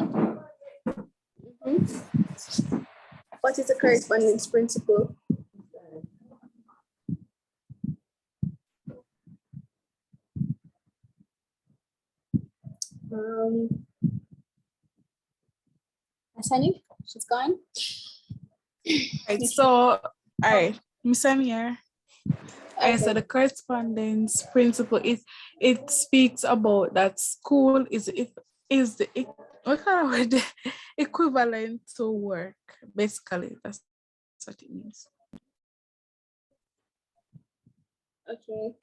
Mm-hmm. What is the correspondence principle? Asani, she's gone. Right, so all right, Miss Amir. Okay. So the correspondence principle it speaks about that school is the what kind of word? Equivalent to work. Basically, that's what it means. Okay.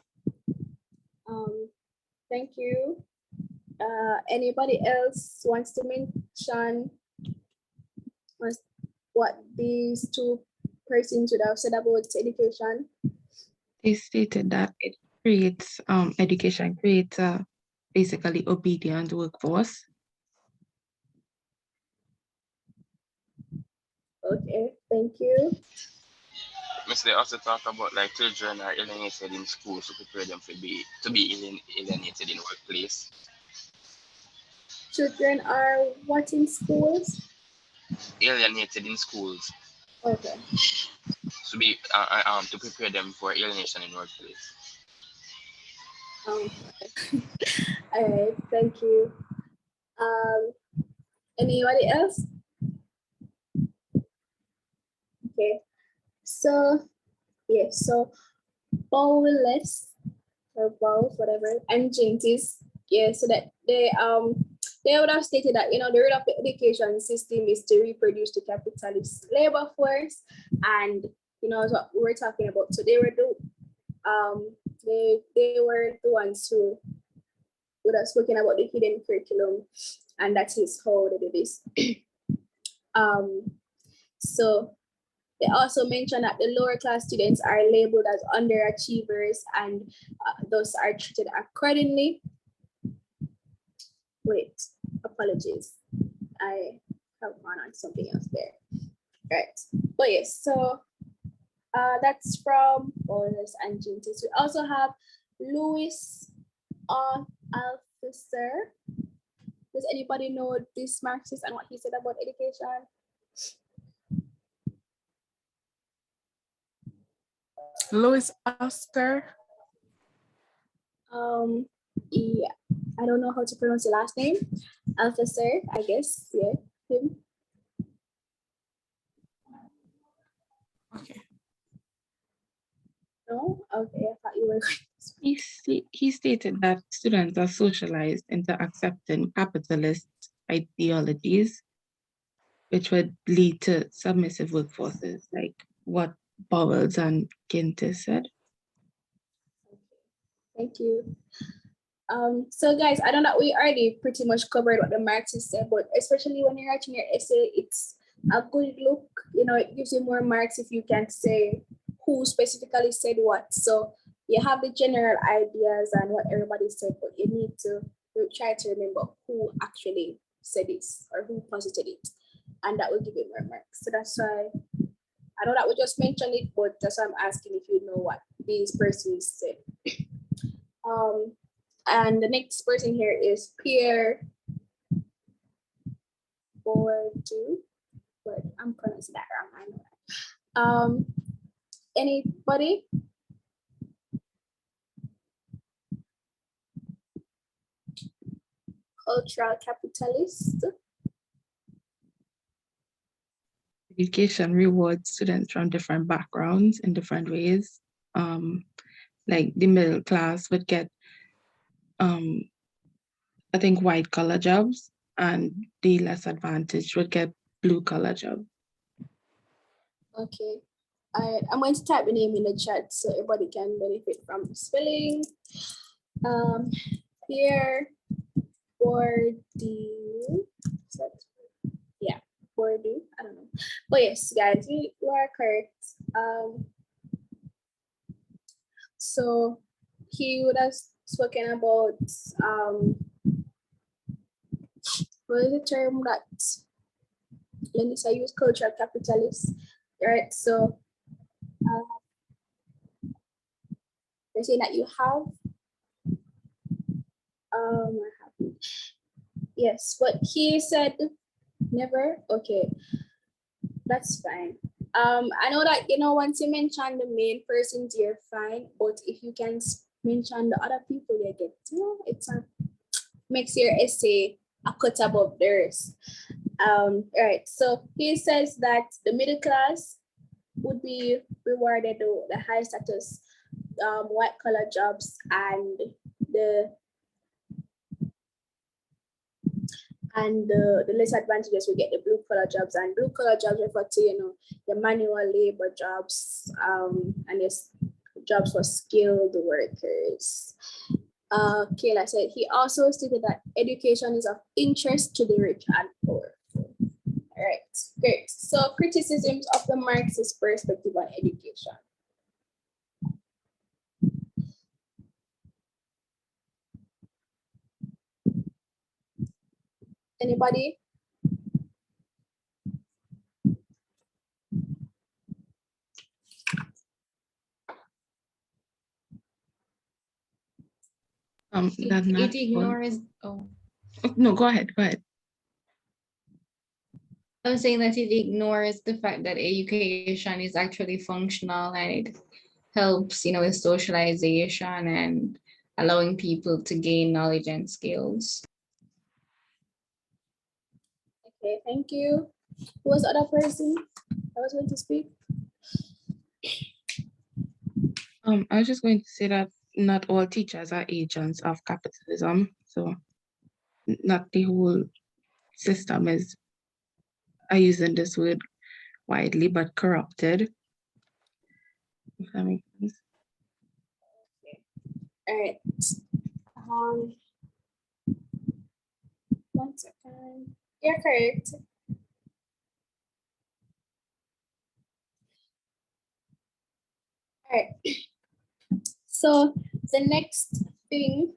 Thank you. Anybody else wants to mention what these two persons would have said about education? They stated that it creates education creates a basically obedient workforce. Okay, thank you. They also talk about like children are alienated in school to prepare them to be alienated in workplace. Children are what in schools? Alienated in schools. Okay. To be to prepare them for alienation in workplace. All right, thank you. Anybody else? Okay. So yeah, so Bowless or Bowles, whatever, and Gentis, yeah, so that they would have stated that, you know, the role of the education system is to reproduce the capitalist labor force, and you know what we were talking about. So they were they were the ones who would have spoken about the hidden curriculum, and that is how they do this. So they also mentioned that the lower class students are labeled as underachievers and thus are treated accordingly. Wait, apologies. I have gone on something else there. Right. But yes, so that's from Bowless and Gentis. We also have Louis Althusser. Does anybody know this Marxist and what he said about education? Louis Oscar. Yeah, I don't know how to pronounce the last name. Althusser, I guess. Yeah, him. Okay. No? Okay, I thought you were going to He stated that students are socialized into accepting capitalist ideologies, which would lead to submissive workforces, like what Bowles and Ginter said. Thank you. So guys, I know that we already pretty much covered what the Marxists said, but especially when you're writing your essay, it's a good look. You know, it gives you more marks if you can say who specifically said what. So you have the general ideas and what everybody said, but you need to try to remember who actually said it or who posited it, and that will give you more marks. So that's why I know that we just mentioned it, but that's why I'm asking if you know what these persons said. And the next person here is Pierre Bourdieu, but I'm pronouncing that wrong, I know that. Anybody? Cultural capitalist. Education rewards students from different backgrounds in different ways. Like the middle class would get, I think, white collar jobs, and the less advantaged would get blue collar jobs. Okay. I'm going to type the name in the chat so everybody can benefit from the spelling. Pierre Bourdieu. Yeah, Bourdieu. I don't know. But yes, guys, you are correct. So he would have spoken about what is the term that Lenisa used, cultural capitalist, right? So they're saying that you have yes, but he said never. Okay, that's fine. I know that, you know, once you mention the main persons, you're fine, but if you can mention the other people, you get, you know, it's makes your essay a cut above theirs. Right, so he says that the middle class would be rewarded the high status white collar jobs, and the less advantageous will get the blue collar jobs, and blue collar jobs refer to, you know, the manual labor jobs, and yes, jobs for skilled workers. Okay, like I said, he also stated that education is of interest to the rich and poor. All right, great. So criticisms of the Marxist perspective on education. Anybody? It ignores. No, go ahead. I was saying that it ignores the fact that education is actually functional, and it helps, you know, with socialization and allowing people to gain knowledge and skills. Okay, thank you. Who was the other person that was going to speak? I was just going to say that not all teachers are agents of capitalism. So not the whole system is, I using this word widely, but corrupted. If that makes sense. All right. 1 second. You're correct. All right. So the next thing,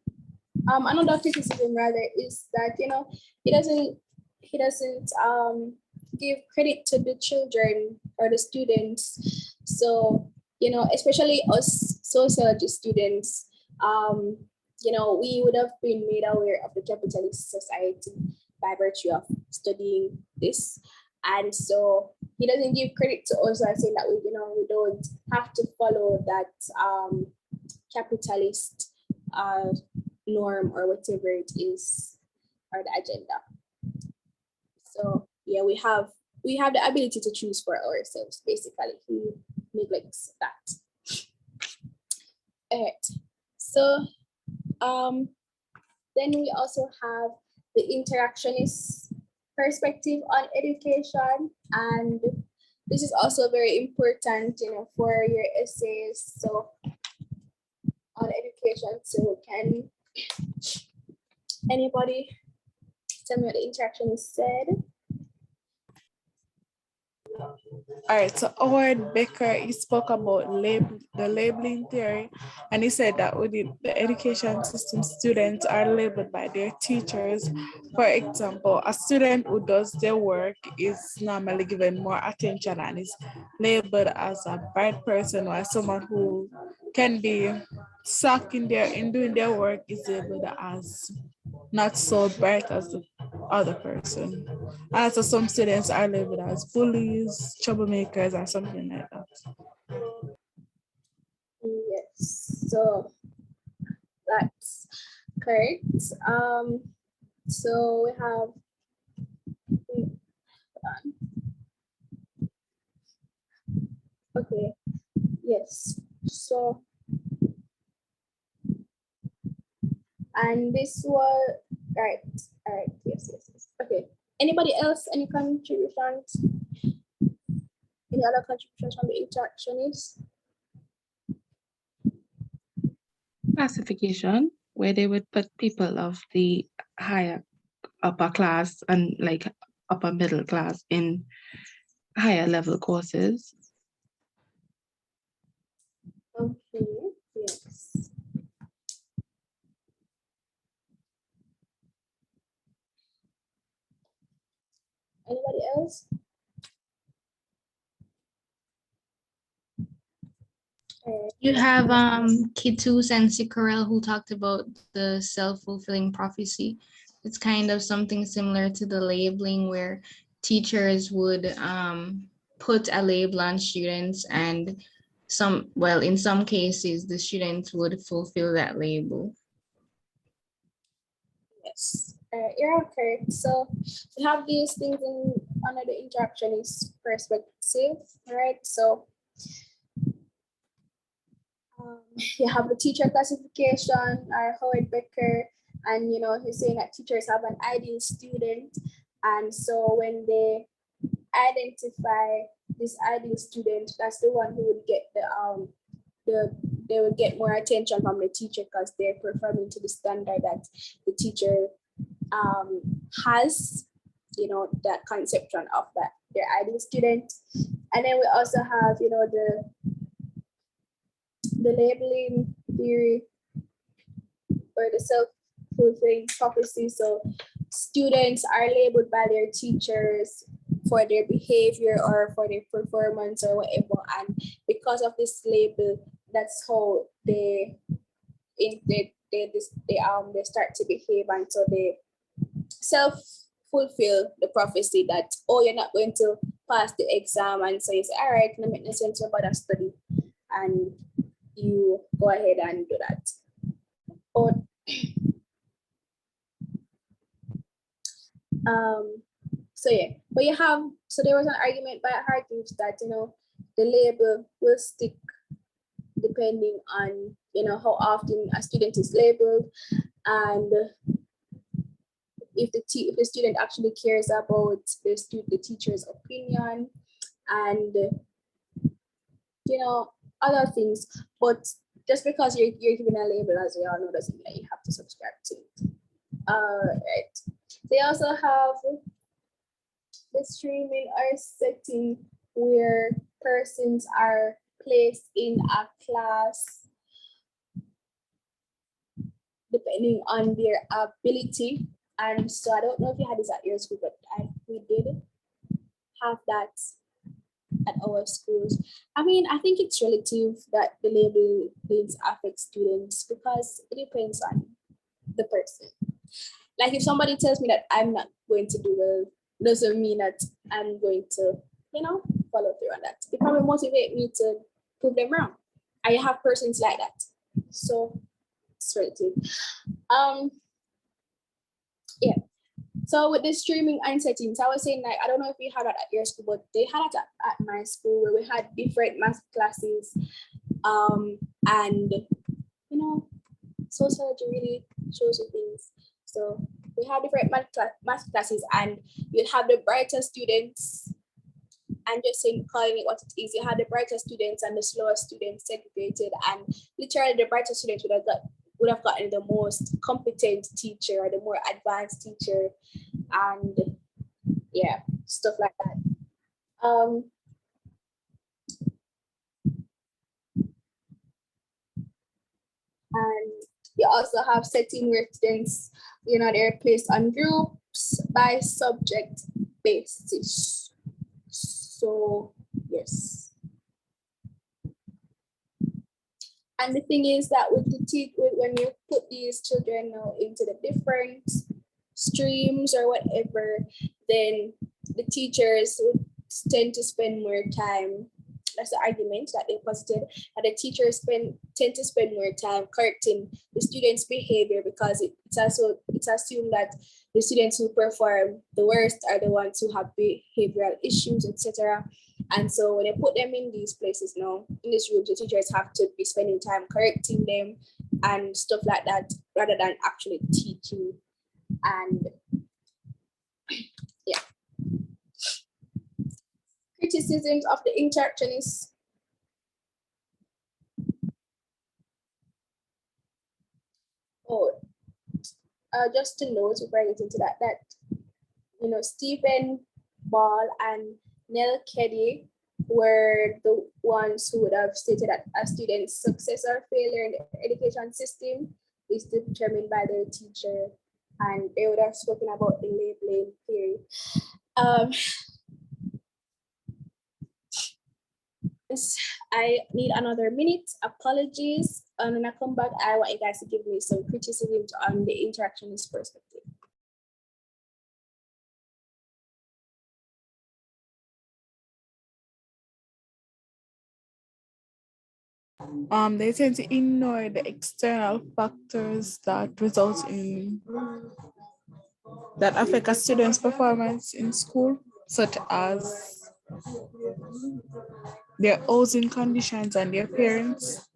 another criticism rather, is that he doesn't give credit to the children or the students. So especially us sociology students, we would have been made aware of the capitalist society by virtue of studying this. And so he doesn't give credit to us by saying that we don't have to follow that capitalist norm or whatever it is, or the agenda. So yeah, we have the ability to choose for ourselves. Basically, he neglects that. All right. So then we also have the interactionist perspective on education, and this is also very important, for your essays. So on education, so can anybody tell me what the interactionist said? All right, so Howard Becker, he spoke about the labeling theory, and he said that within the education system, students are labeled by their teachers. For example, a student who does their work is normally given more attention and is labeled as a bright person, while someone who can be stuck in doing their work is labeled as not so bright as the other person. And so some students are labeled as bullies, troublemakers, or something like that. Yes, so that's correct. So we have, okay, yes, so, and this was, right, yes, okay. Anybody else, any contributions? Any other contributions from the interactionists? Classification, where they would put people of the higher upper class and like upper middle class in higher level courses. Okay, yes. Anybody else? You have Kitus and Sikorel who talked about the self-fulfilling prophecy. It's kind of something similar to the labeling where teachers would put a label on students, and in some cases, the students would fulfill that label. Yes, you're correct. So we have these things under the interactionist perspective, right? So you have the teacher classification, or Howard Becker, and he's saying that teachers have an ideal student, and so when they identify this ideal student, that's the one who would get they would get more attention from the teacher because they're performing to the standard that the teacher has, that conception of that their ideal student. And then we also have, the labeling theory or the self-fulfilling prophecy. So students are labeled by their teachers for their behavior or for their performance or whatever, and because of this label, that's how they start to behave, and so they self-fulfill the prophecy that, oh, you're not going to pass the exam, and so you say, all right, no make no sense about that study, and you go ahead and do that. But so yeah, but there was an argument by Hargreaves that the label will stick depending on, you know, how often a student is labeled, and if the student actually cares about the teacher's opinion, and you know, other things. But just because you're given a label, as we all know, doesn't mean that you have to subscribe to it. Right. They also have the streaming or setting where persons are placed in a class depending on their ability. And so I don't know if you had this at your school, but we did have that at our schools. I mean, I think it's relative that the labels affect students because it depends on the person. Like if somebody tells me that I'm not going to do well, doesn't mean that I'm going to, you know, follow through on that. It probably motivate me to prove them wrong. I have persons like that. So it's relative. Yeah. So with the streaming and settings, I was saying, like, I don't know if you had that at your school, but they had it at my school where we had different math classes. And you know, sociology really shows you things. So we had different math classes, and you'd have the brighter students, and just saying, calling it what it is, you had the brighter students and the slower students segregated, and literally the brighter students would have gotten the most competent teacher or the more advanced teacher, and yeah, stuff like that. And you also have setting where students, you know, they're placed on groups by subject basis. So yes. And the thing is that with when you put these children now into the different streams or whatever, then the teachers would tend to spend more time. That's the argument that they posited, that the teachers tend to spend more time correcting the students' behavior because it's assumed that the students who perform the worst are the ones who have behavioral issues, etc. And so when they put them in these places now, in these rooms, the teachers have to be spending time correcting them and stuff like that, rather than actually teaching. And yeah. Criticisms of the interactionist. Just to note before I get into that, you know, Stephen Ball and Nell Keddy were the ones who would have stated that a student's success or failure in the education system is determined by their teacher, and they would have spoken about the labeling theory. I need another minute. Apologies. And when I come back, I want you guys to give me some criticisms on the interactionist perspective. They tend to ignore the external factors that affect a student's performance in school, such as their housing conditions and their parents.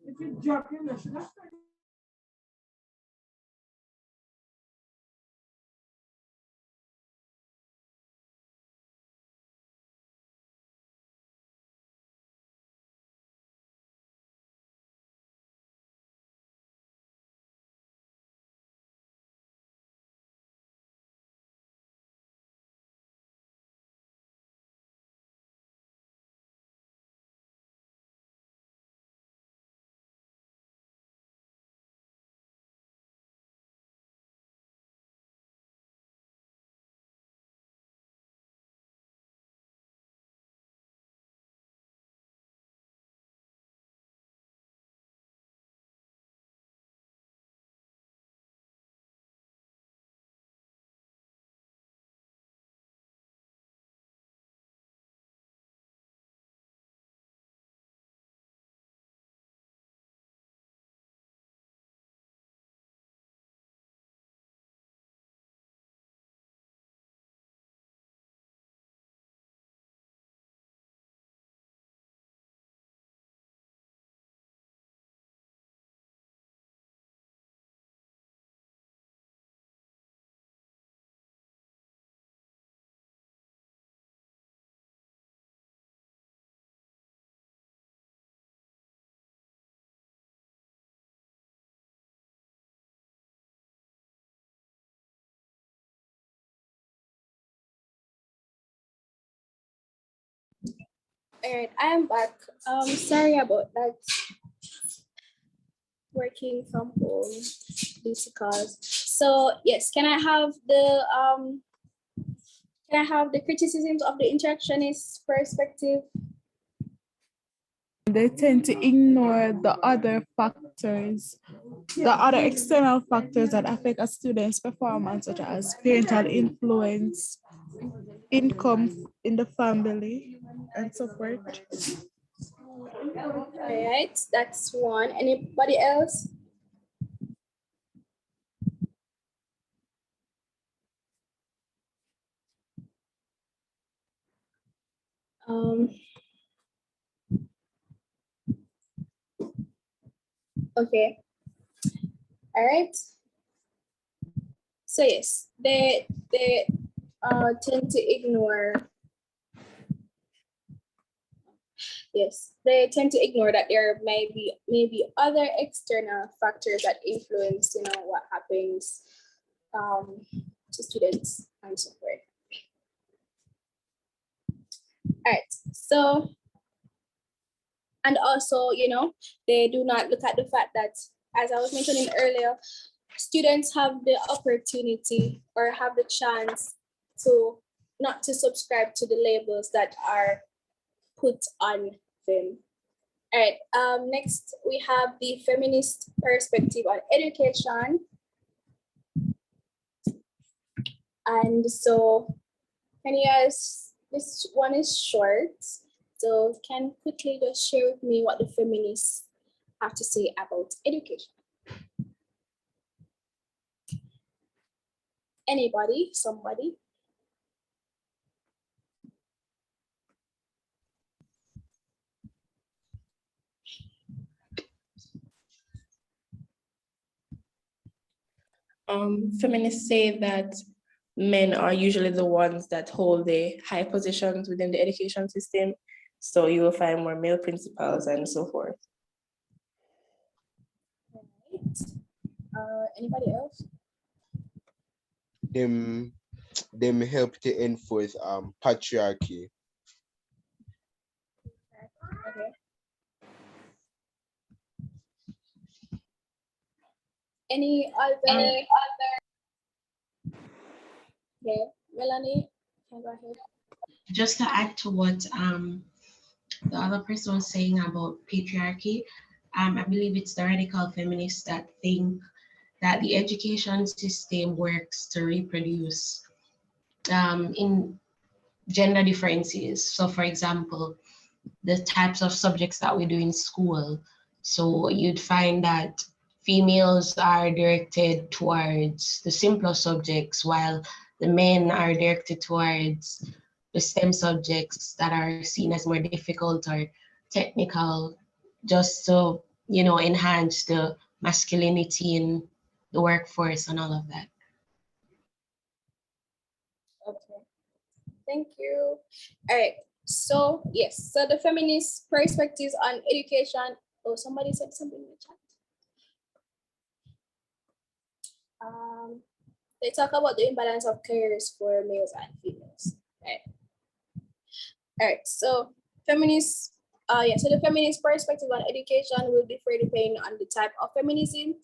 All right, I am back. Sorry about that. Working from home, because. So yes, can I have the criticisms of the interactionist perspective? They tend to ignore the other factors, the other external factors that affect a student's performance, such as parental influence, income in the family, and so forth. All right, that's one. Anybody else? Okay. All right. So yes, they tend to ignore. Yes, they tend to ignore that there may be other external factors that influence, what happens to students and so forth. All right. So, and also, they do not look at the fact that, as I was mentioning earlier, students have the opportunity or have the chance to not to subscribe to the labels that are put on them. All right, next we have the feminist perspective on education. And so, can you guys, this one is short, so can quickly just share with me what the feminists have to say about education? Anybody, somebody? Feminists say that men are usually the ones that hold the high positions within the education system. So you will find more male principals and so forth. Right. Anybody else? Them help to enforce patriarchy. Okay. Any other? Okay, Melanie, can go ahead. Just to add to what the other person was saying about patriarchy, I believe it's the radical feminists that think that the education system works to reproduce in gender differences. So for example, the types of subjects that we do in school. So you'd find that females are directed towards the simpler subjects, while the men are directed towards the STEM subjects that are seen as more difficult or technical, just to, enhance the masculinity in the workforce and all of that. Okay, thank you. All right, so yes, so the feminist perspectives on education. Oh, somebody said something in the chat. They talk about the imbalance of careers for males and females. Right. All right, so feminist, so the feminist perspective on education will differ depending on the type of feminism,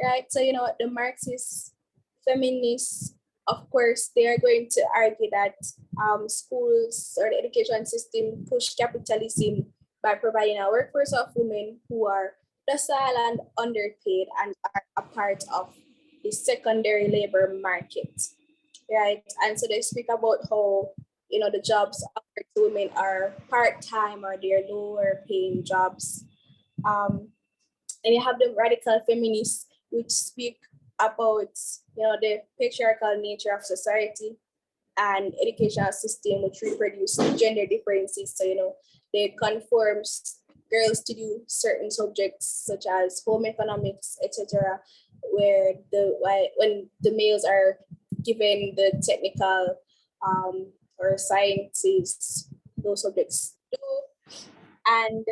right? So, the Marxist feminists, of course, they are going to argue that schools or the education system push capitalism by providing a workforce of women who are docile and underpaid and are a part of the secondary labor market, right? And so they speak about how, the jobs offered to women are part-time or they're lower paying jobs. And you have the radical feminists, which speak about, the patriarchal nature of society and educational system, which reproduce gender differences. So, they conform girls to do certain subjects such as home economics, etc., where when the males are given the technical or sciences, those subjects too. And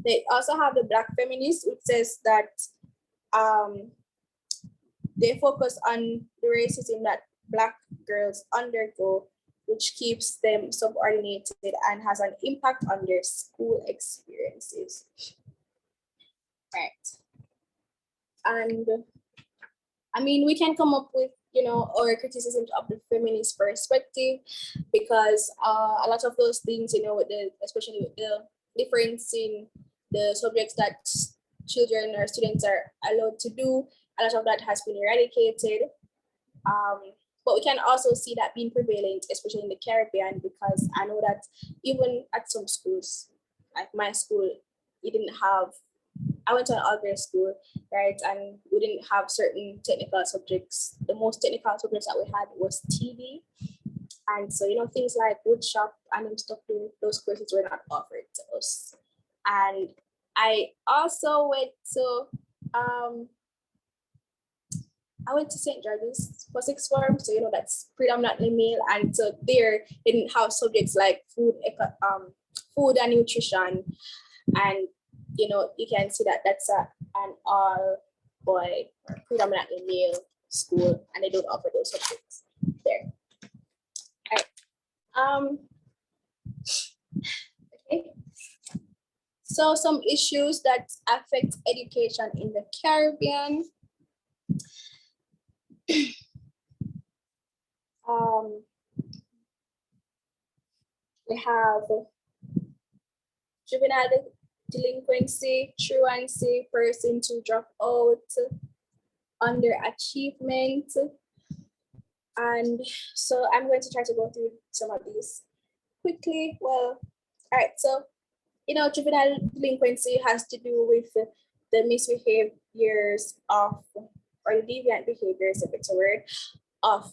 they also have the Black feminists, which says that they focus on the racism that Black girls undergo which keeps them subordinated and has an impact on their school experiences. Right. And I mean, we can come up with, our criticisms of the feminist perspective, because a lot of those things, especially with the difference in the subjects that children or students are allowed to do, a lot of that has been eradicated. But we can also see that being prevalent, especially in the Caribbean, because I know that even at some schools, like my school, I went to an all-grade school, right? And we didn't have certain technical subjects. The most technical subjects that we had was TD. And so, things like woodshop and stuff, those courses were not offered to us. And I also went to St. George's for sixth form, so that's predominantly male, and so there they didn't have subjects like food and nutrition, and you can see that that's an all boy or predominantly male school, and they don't offer those subjects there. All right. Okay. So some issues that affect education in the Caribbean. We have juvenile delinquency, truancy, person to drop out, underachievement. And so I'm going to try to go through some of these quickly. Well, all right, so juvenile delinquency has to do with the misbehaviors of, or the deviant behaviors, if it's a word, of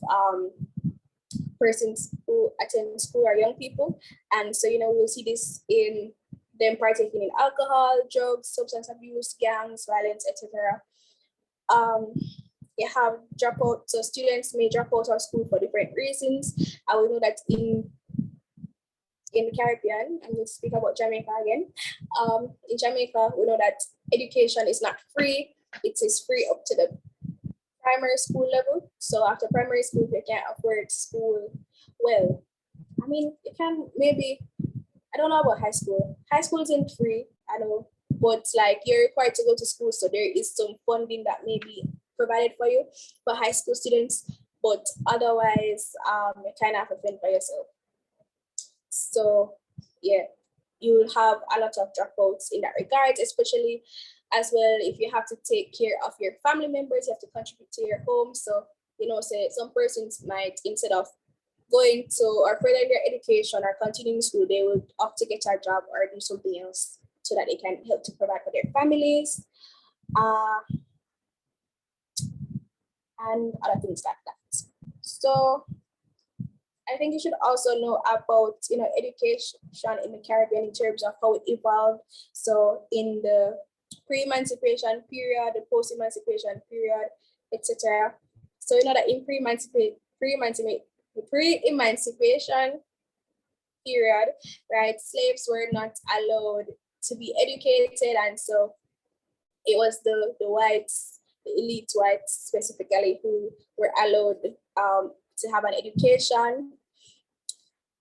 persons who attend school or young people. And so, we'll see this in them partaking in alcohol, drugs, substance abuse, gangs, violence, etc. You have dropout, so students may drop out of school for different reasons. And we know that in the Caribbean, I'm going to speak about Jamaica again. In Jamaica, we know that education is not free. It is free up to the primary school level. So after primary school, you can't afford school. Well, I mean, you can maybe, I don't know about high school. High school isn't free, I know, but like you're required to go to school. So there is some funding that may be provided for you for high school students, but otherwise, you kind of have to fend for yourself. So yeah, you'll have a lot of dropouts in that regard, especially as well if you have to take care of your family members, you have to contribute to your home. So, say some persons might, instead of going to or furthering their education or continuing school, they will opt to get a job or do something else so that they can help to provide for their families. And other things like that. So I think you should also know about, education in the Caribbean in terms of how it evolved. So in the pre-emancipation period, the post-emancipation period, etc. So that in pre-emancipation period, right, slaves were not allowed to be educated, and so it was the whites, the elite whites specifically, who were allowed to have an education.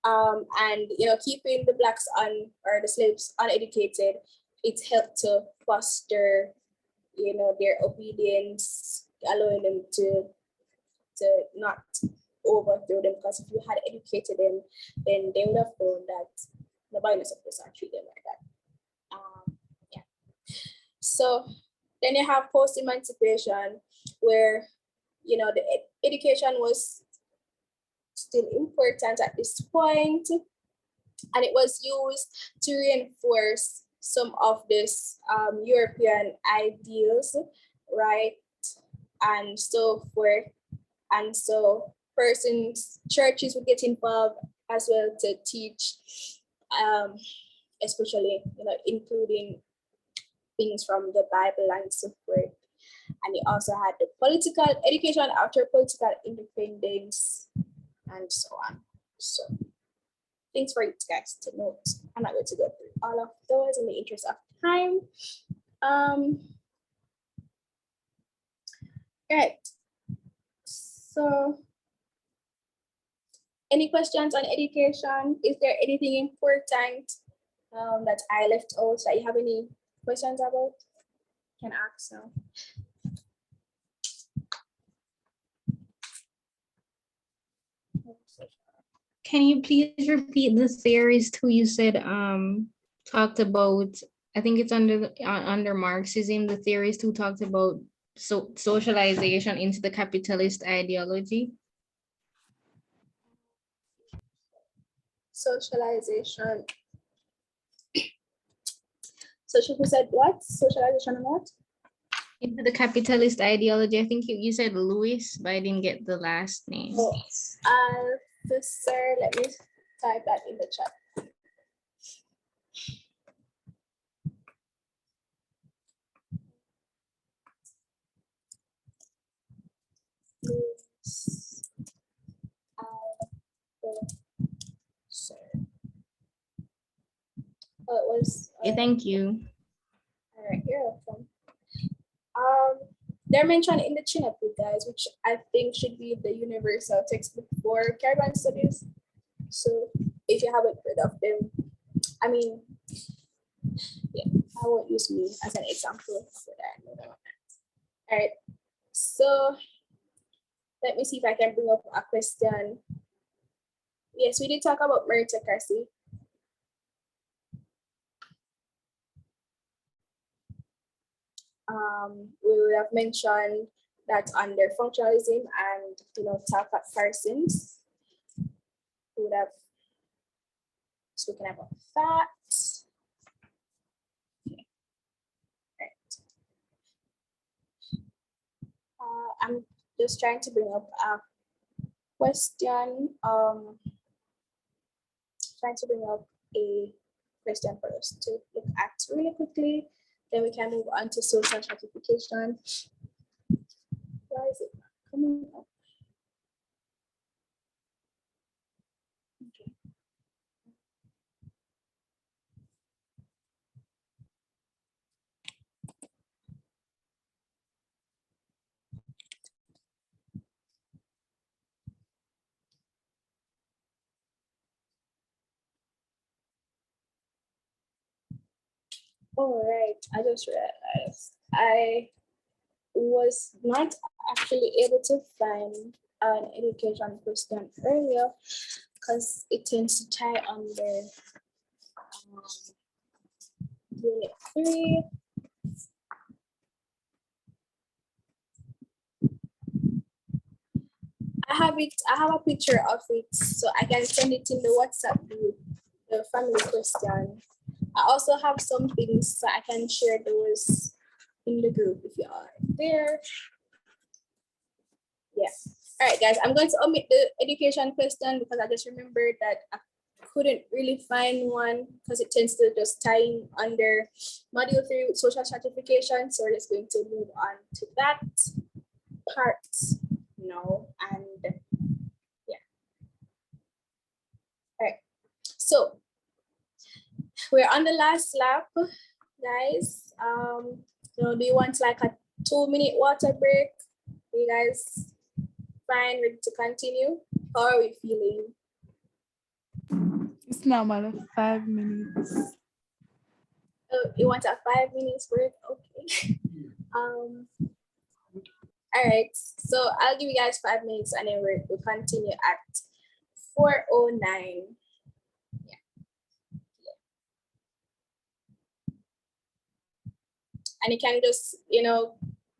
And keeping the blacks or the slaves uneducated, it helped to foster their obedience, allowing them to not overthrow them, because if you had educated them, then they would have known that nobody was supposed to treat them like that. Yeah. So then you have post-emancipation, where the education was still important at this point, and it was used to reinforce some of this European ideals, right? And so churches would get involved as well to teach, especially including things from the Bible and so forth. And you also had the political education after political independence, and so on. So things for you guys to note. I'm not going to go through all of those in the interest of time. Right. So Any questions on education? Is there anything important that I left out that you have any questions about? Can ask now. Can you please repeat the theories too? You said talked about, I think it's under Marxism, the theories too talked about socialization into the capitalist ideology. Socialization. Social said what? Socialization and what? Into the capitalist ideology. I think you said Lewis, but I didn't get the last name. Oh, sir, let me type that in the chat. Oh, it was. Okay, thank you. All right, you're welcome. They're mentioned in the chin-up, guys, which I think should be the universal textbook for Caribbean studies. So if you haven't heard of them, I mean, yeah, I won't use me as an example for that. All right, so let me see if I can bring up a question. Yes, we did talk about meritocracy. We would have mentioned that under functionalism and Talcott Parsons, we would have spoken about that. Okay. Right. I'm just trying to bring up a question. Trying to bring up a question for us to look at really quickly. Then we can move on to social stratification. Why is it not coming up? Okay. All right, I just realized I was not actually able to find an education question earlier because it tends to tie under Unit 3. I have a picture of it, so I can send it in the WhatsApp group, the family question. I also have some things so I can share those in the group if you are there. Yeah. All right, guys, I'm going to omit the education question because I just remembered that I couldn't really find one because it tends to just tie in under module 3 with social stratification. So we're just going to move on to that part now. And yeah. All right. So we're on the last lap, guys. Do you want like a 2-minute water break? Are you guys fine, ready to continue? How are we feeling? It's normal, 5 minutes. Oh, you want a 5 minutes break? Okay. All right. So I'll give you guys 5 minutes and then we'll continue at 4:09. And you can just,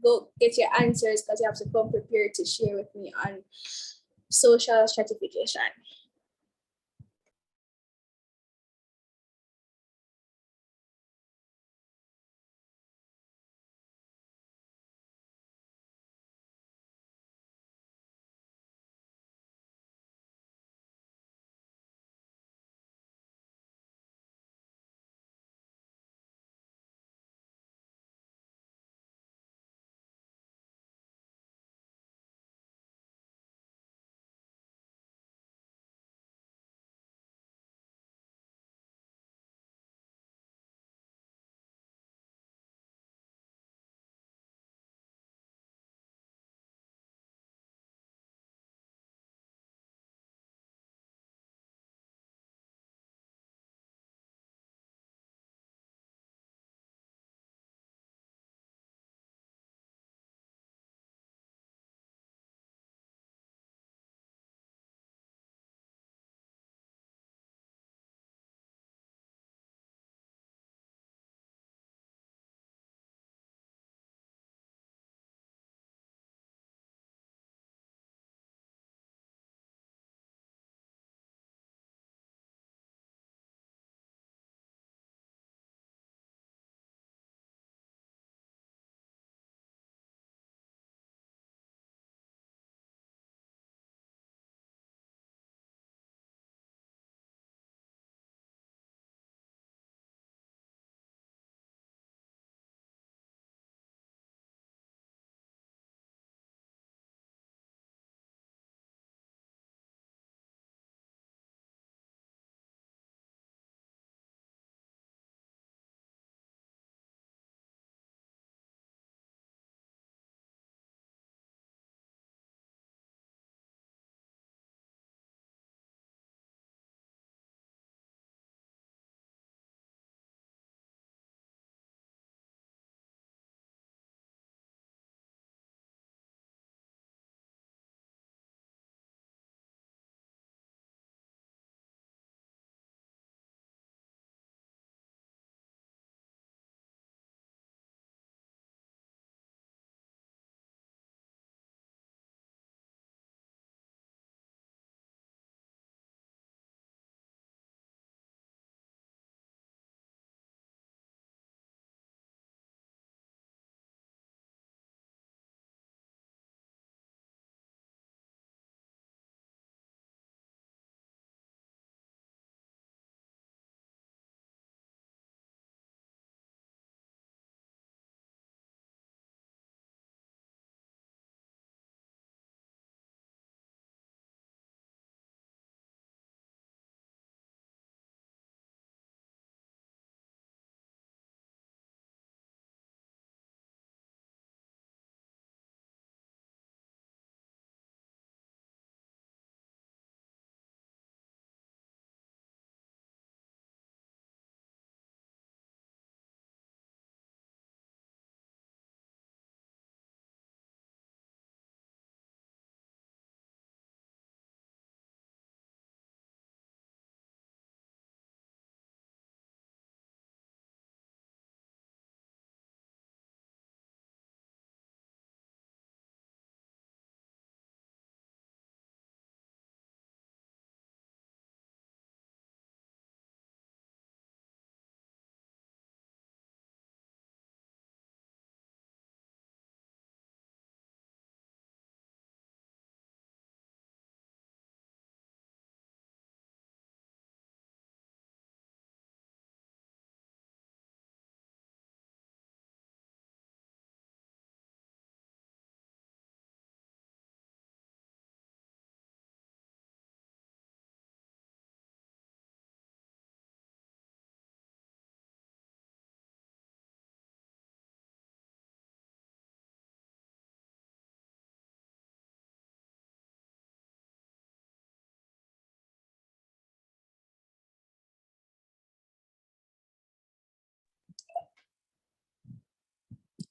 go get your answers because you have to come prepared to share with me on social stratification.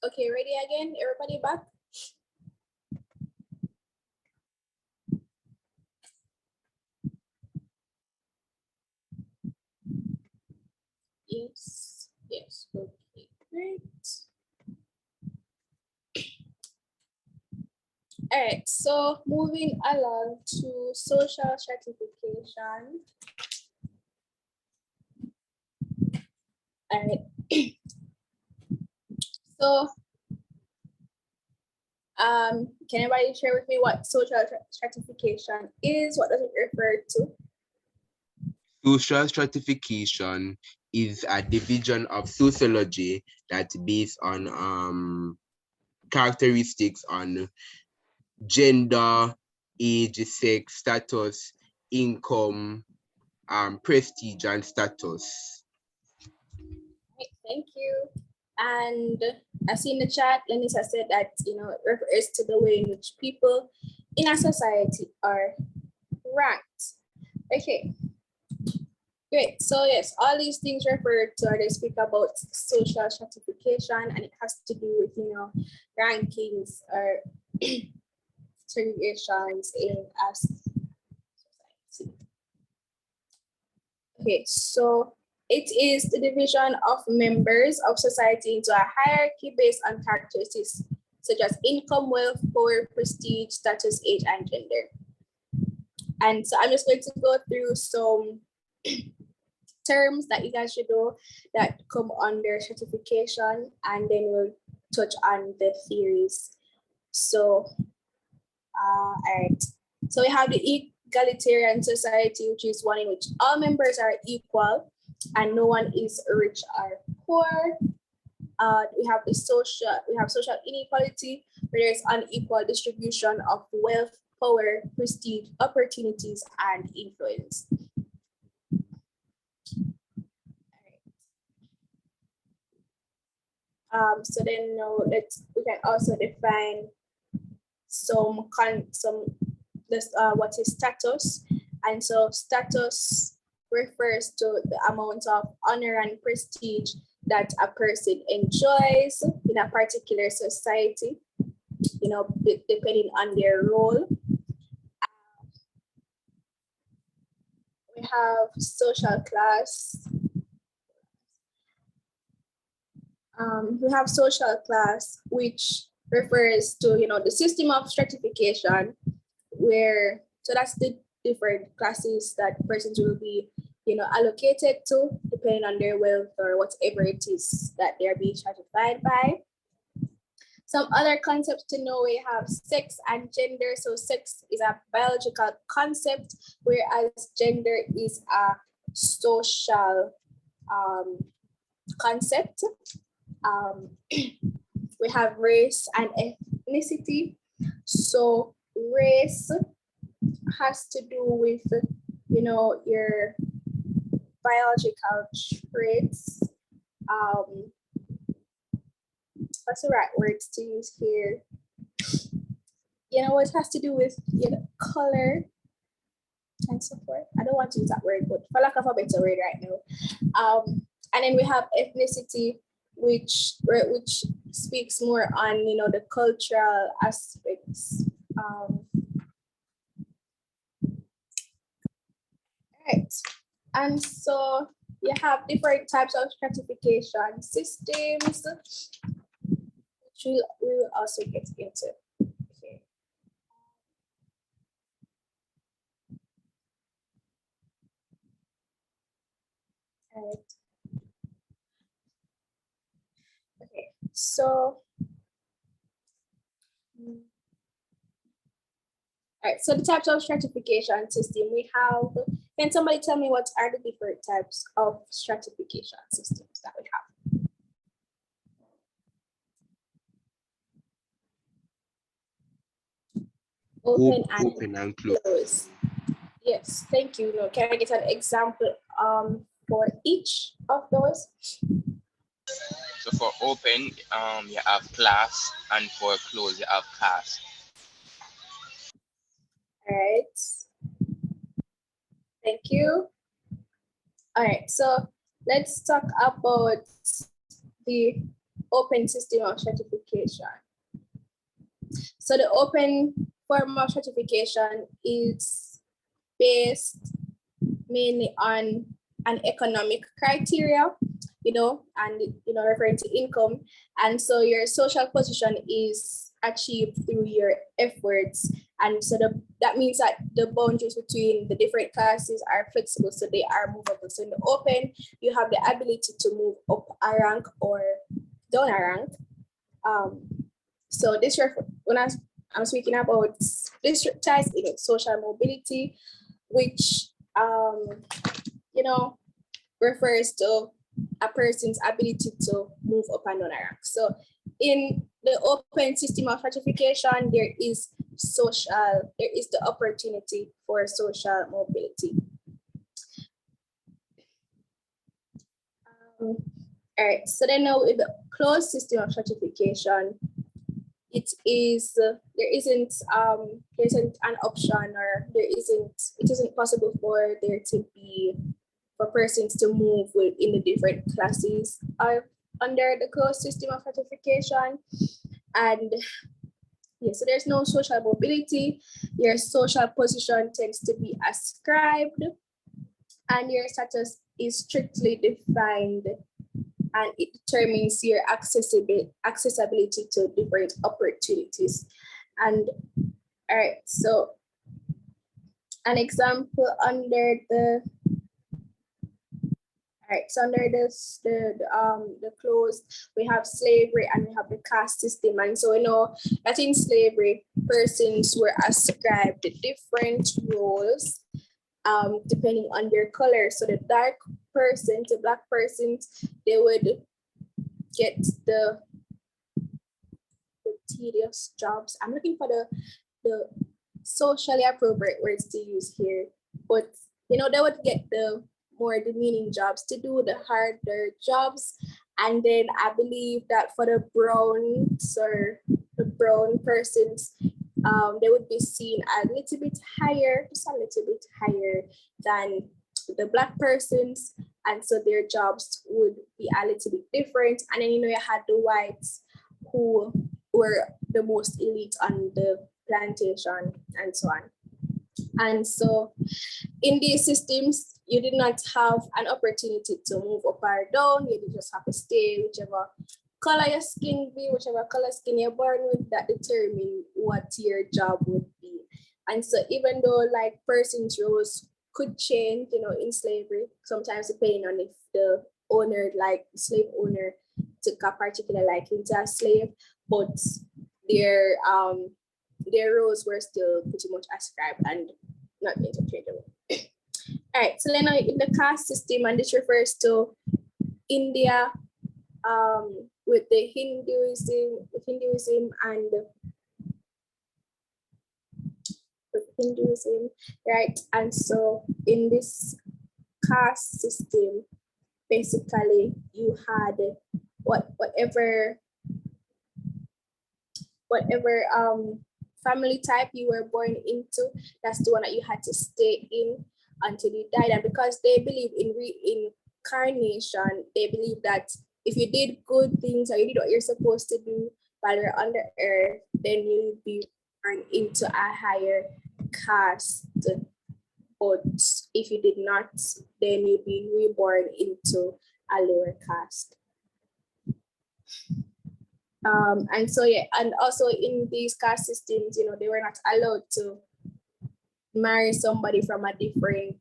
Okay, ready again? Everybody back? Yes, yes, okay, great. All right, so moving along to social stratification. All right. So, can anybody share with me what social stratification is? What does it refer to? Social stratification is a division of sociology that's based on characteristics on gender, age, sex, status, income, prestige, and status. Right, thank you. And I see in the chat, Lenisa said that it refers to the way in which people in a society are ranked. Okay, great. So yes, all these things refer to, or they speak about social stratification, and it has to do with rankings or segregations in a society. Okay, so it is the division of members of society into a hierarchy based on characteristics such as income, wealth, power, prestige, status, age, and gender. And so I'm just going to go through some terms that you guys should know that come under stratification, and then we'll touch on the theories. So, all right. So we have the egalitarian society, which is one in which all members are equal and no one is rich or poor. We have social inequality, where there is unequal distribution of wealth, power, prestige, opportunities, and influence. So then we can also define what is status. And so status refers to the amount of honor and prestige that a person enjoys in a particular society, depending on their role. We have social class. We have social class, which refers to the system of stratification, so that's the different classes that persons will be allocated to depending on their wealth or whatever it is that they're being stratified by. Some other concepts to know: we have sex and gender. So sex is a biological concept, whereas gender is a social concept. We have race and ethnicity. So race has to do with your biological traits. What's the right words to use here? It has to do with color and so forth. I don't want to use that word, but for lack of a better word right now. And then we have ethnicity, which speaks more on the cultural aspects. Right. And so you have different types of stratification systems, which we will also get into. Okay. Right. Okay, so all right, so the types of stratification system we have. Can somebody tell me what are the different types of stratification systems that we have? Open and close. Yes, thank you. Can I get an example for each of those? So for open, you have class, and for close, you have caste. All right. Thank you. All right, so let's talk about the open system of stratification. So the open form of stratification is based mainly on an economic criteria, referring to income. And so your social position is achieved through your efforts. And so that means that the boundaries between the different classes are flexible, so they are movable. So in the open, you have the ability to move up a rank or down a rank. So this, when I'm speaking about districtized social mobility, which refers to a person's ability to move up and down a rank. So in the open system of stratification, there is the opportunity for social mobility. All right, so then now with the closed system of stratification, it isn't an option, or it isn't possible for persons to move within the different classes under the closed system of stratification. And yeah, so there's no social mobility. Your social position tends to be ascribed, and your status is strictly defined, and it determines your accessibility to different opportunities. And all right, so an example under the the closed, we have slavery and we have the caste system. And so we know that in slavery, persons were ascribed different roles depending on their color. So the dark person, the black persons, they would get the tedious jobs. I'm looking for the socially appropriate words to use here, but they would get the more demeaning jobs, to do the harder jobs. And then I believe that for the brown persons, they would be seen a little bit higher, just a little bit higher than the black persons. And so their jobs would be a little bit different. And then, you had the whites who were the most elite on the plantation and so on. And so in these systems, you did not have an opportunity to move up or down. You did just have to stay whichever color your skin be, whichever color skin you're born with, that determine what your job would be. And so even though like persons' roles could change, in slavery, sometimes depending on if the owner, like the slave owner, took a particular liking to a slave, but their roles were still pretty much ascribed and not interchangeable. All right, so then in the caste system, and this refers to India with the Hinduism right? And so in this caste system, basically you had whatever family type you were born into, that's the one that you had to stay in until you died. And because they believe in reincarnation, they believe that if you did good things or you did what you're supposed to do while you're under earth, then you'll be born into a higher caste. But if you did not, then you'd be reborn into a lower caste. And so yeah, and also in these caste systems, they were not allowed to marry somebody from a different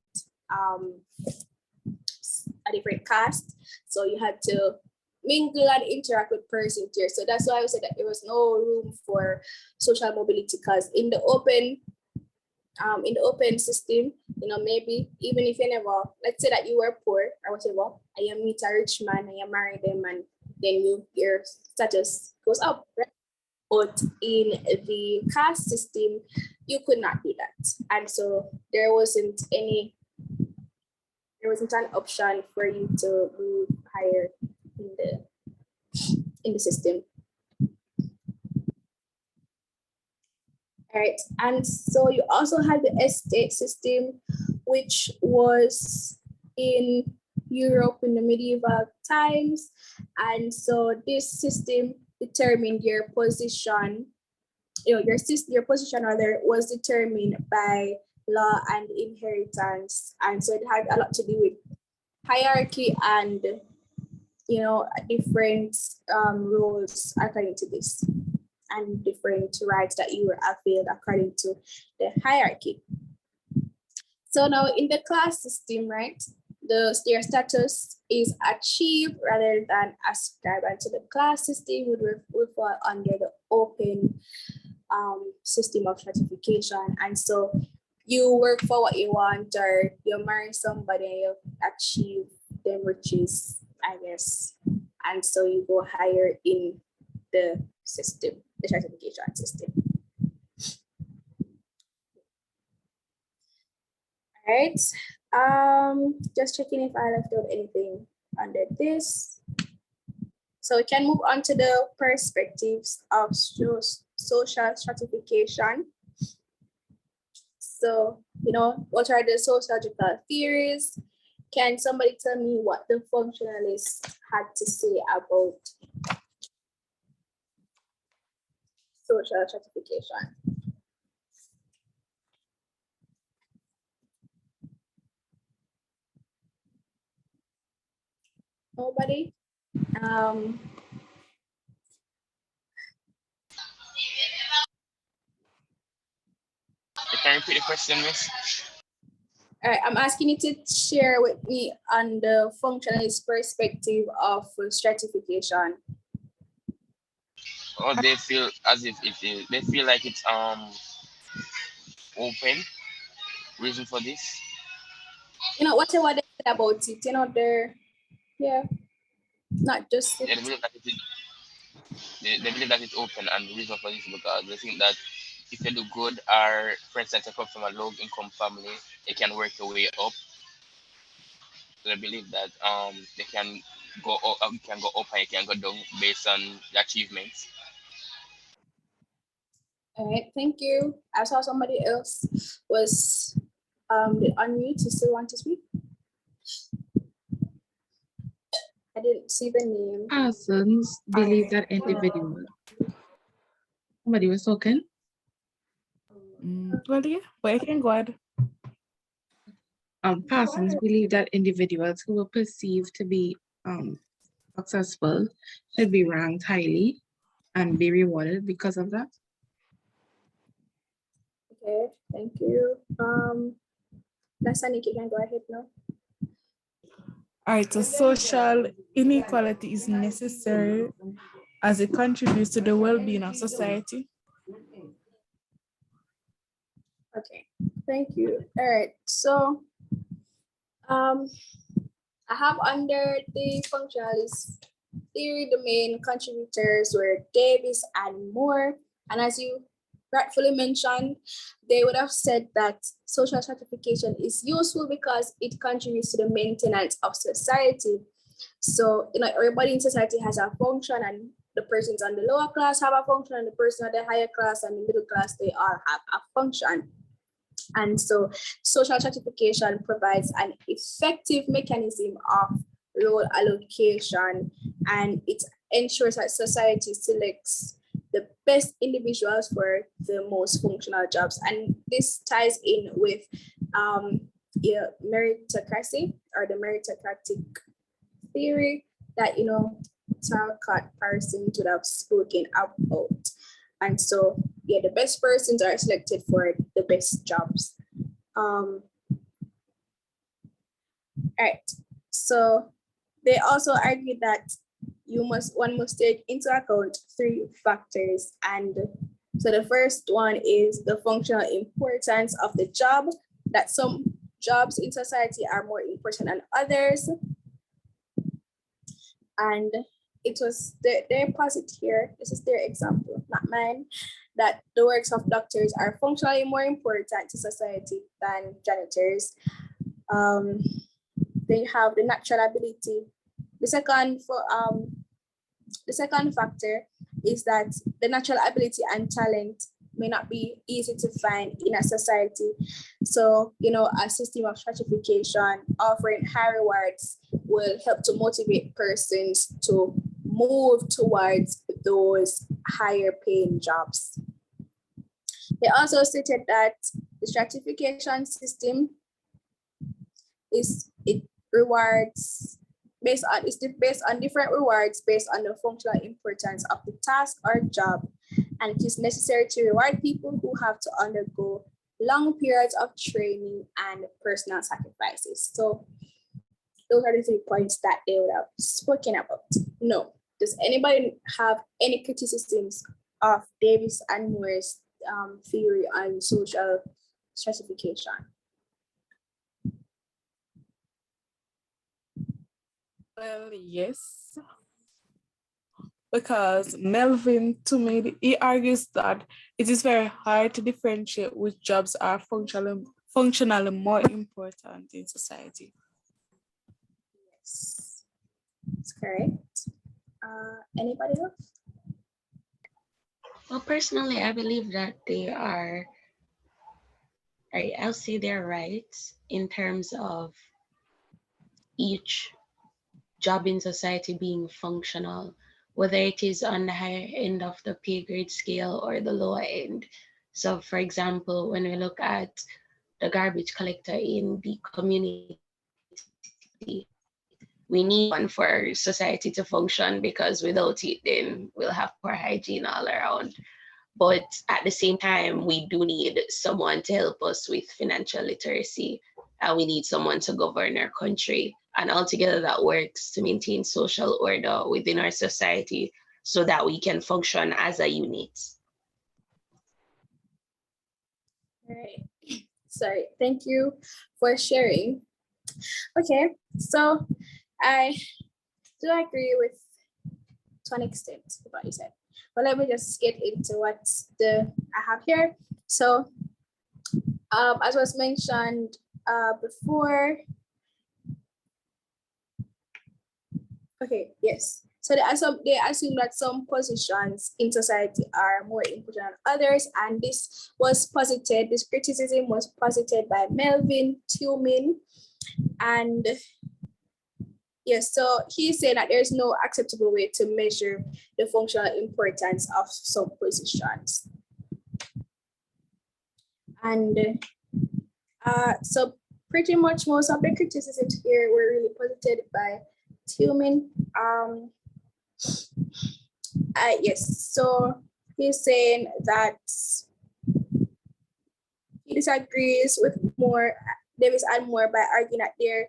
caste. So you had to mingle and interact with persons here. So that's why I said that there was no room for social mobility, because in the open system, maybe even if you never, let's say that you were poor or whatever, and you meet a rich man and you marry them, and then your status goes up, right? But in the caste system, you could not do that. And so there wasn't an option for you to move higher in the system. All right, and so you also had the estate system, which was in Europe in the medieval times. And so this system determined your position, your position rather was determined by law and inheritance. And so it had a lot to do with hierarchy and, different roles according to this, and different rights that you were availed according to the hierarchy. So now in the class system, right, their status is achieved rather than ascribed, and so the class system would fall under the open system of stratification. And so you work for what you want, or you marry somebody and you achieve them riches, I guess, and so you go higher in the system, the stratification system. All right, just checking if I left out anything under this. So we can move on to the perspectives of social stratification. So, what are the sociological theories? Can somebody tell me what the functionalists had to say about social stratification? Nobody? Can you repeat the question, Miss? All right, I'm asking you to share with me on the functionalist perspective of stratification. Oh, they feel as if it is. They feel like it's open. Reason for this? Whatever they say about it, they're not just. Yeah, they believe that it is. They believe that it's open, and the reason for this is because they think that if you do good, or for instance, you come from a low-income family, you can work your way up. So they believe that they can go up, and you can go down based on the achievements. All right, thank you. I saw somebody else was unmute. You still want to speak? I didn't see the name. Persons believe that individual. Somebody was talking. Well, yeah, but I can go ahead. Persons believe that individuals who are perceived to be successful should be ranked highly and be rewarded because of that. Okay, thank you. Aniska, you can go ahead now. All right, so social inequality is necessary as it contributes to the well-being of society. Okay, thank you. All right, so I have under the functionalist theory, the main contributors were Davis and Moore, and as you rightfully mentioned, they would have said that social stratification is useful because it contributes to the maintenance of society. So, everybody in society has a function, and the persons on the lower class have a function, and the person on the higher class and the middle class, they all have a function. And so social stratification provides an effective mechanism of role allocation, and it ensures that society selects the best individuals for the most functional jobs. And this ties in with meritocracy, or the meritocratic theory that Talcott Parsons would have spoken about. And so the best persons are selected for the best jobs. All right, so they also argue that one must take into account 3 factors. And so the first one is the functional importance of the job, that some jobs in society are more important than others. And it was their posit here, this is their example, not mine, that the works of doctors are functionally more important to society than janitors. They have the natural ability. The second factor is that the natural ability and talent may not be easy to find in a society. So, a system of stratification offering high rewards will help to motivate persons to move towards those higher paying jobs. They also stated that the stratification system rewards based on different rewards based on the functional importance of the task or job, and it is necessary to reward people who have to undergo long periods of training and personal sacrifices. So those are the 3 points that they would have spoken about. No. Does anybody have any criticisms of Davis and Moore's theory on social stratification? Well, yes, because Melvin, to me, he argues that it is very hard to differentiate which jobs are functionally more important in society. Yes, that's correct. Anybody else? Well, personally, I believe that I'll say they're right in terms of each job in society being functional, whether it is on the higher end of the pay grade scale or the lower end. So for example, when we look at the garbage collector in the community, we need one for society to function, because without it, then we'll have poor hygiene all around. But at the same time, we do need someone to help us with financial literacy, and we need someone to govern our country. And altogether that works to maintain social order within our society so that we can function as a unit. All right. Sorry, thank you for sharing. Okay, so I do agree with, to an extent, what you said. But let me just get into what I have here. So, as was mentioned before, okay, yes. So they assume that some positions in society are more important than others, and this criticism was posited by Melvin Tumin. And yes, so he's saying that there's no acceptable way to measure the functional importance of some positions. And so pretty much most of the criticisms here were really posited by Tumin. Yes, so he's saying that he disagrees with Davis and Moore by arguing that there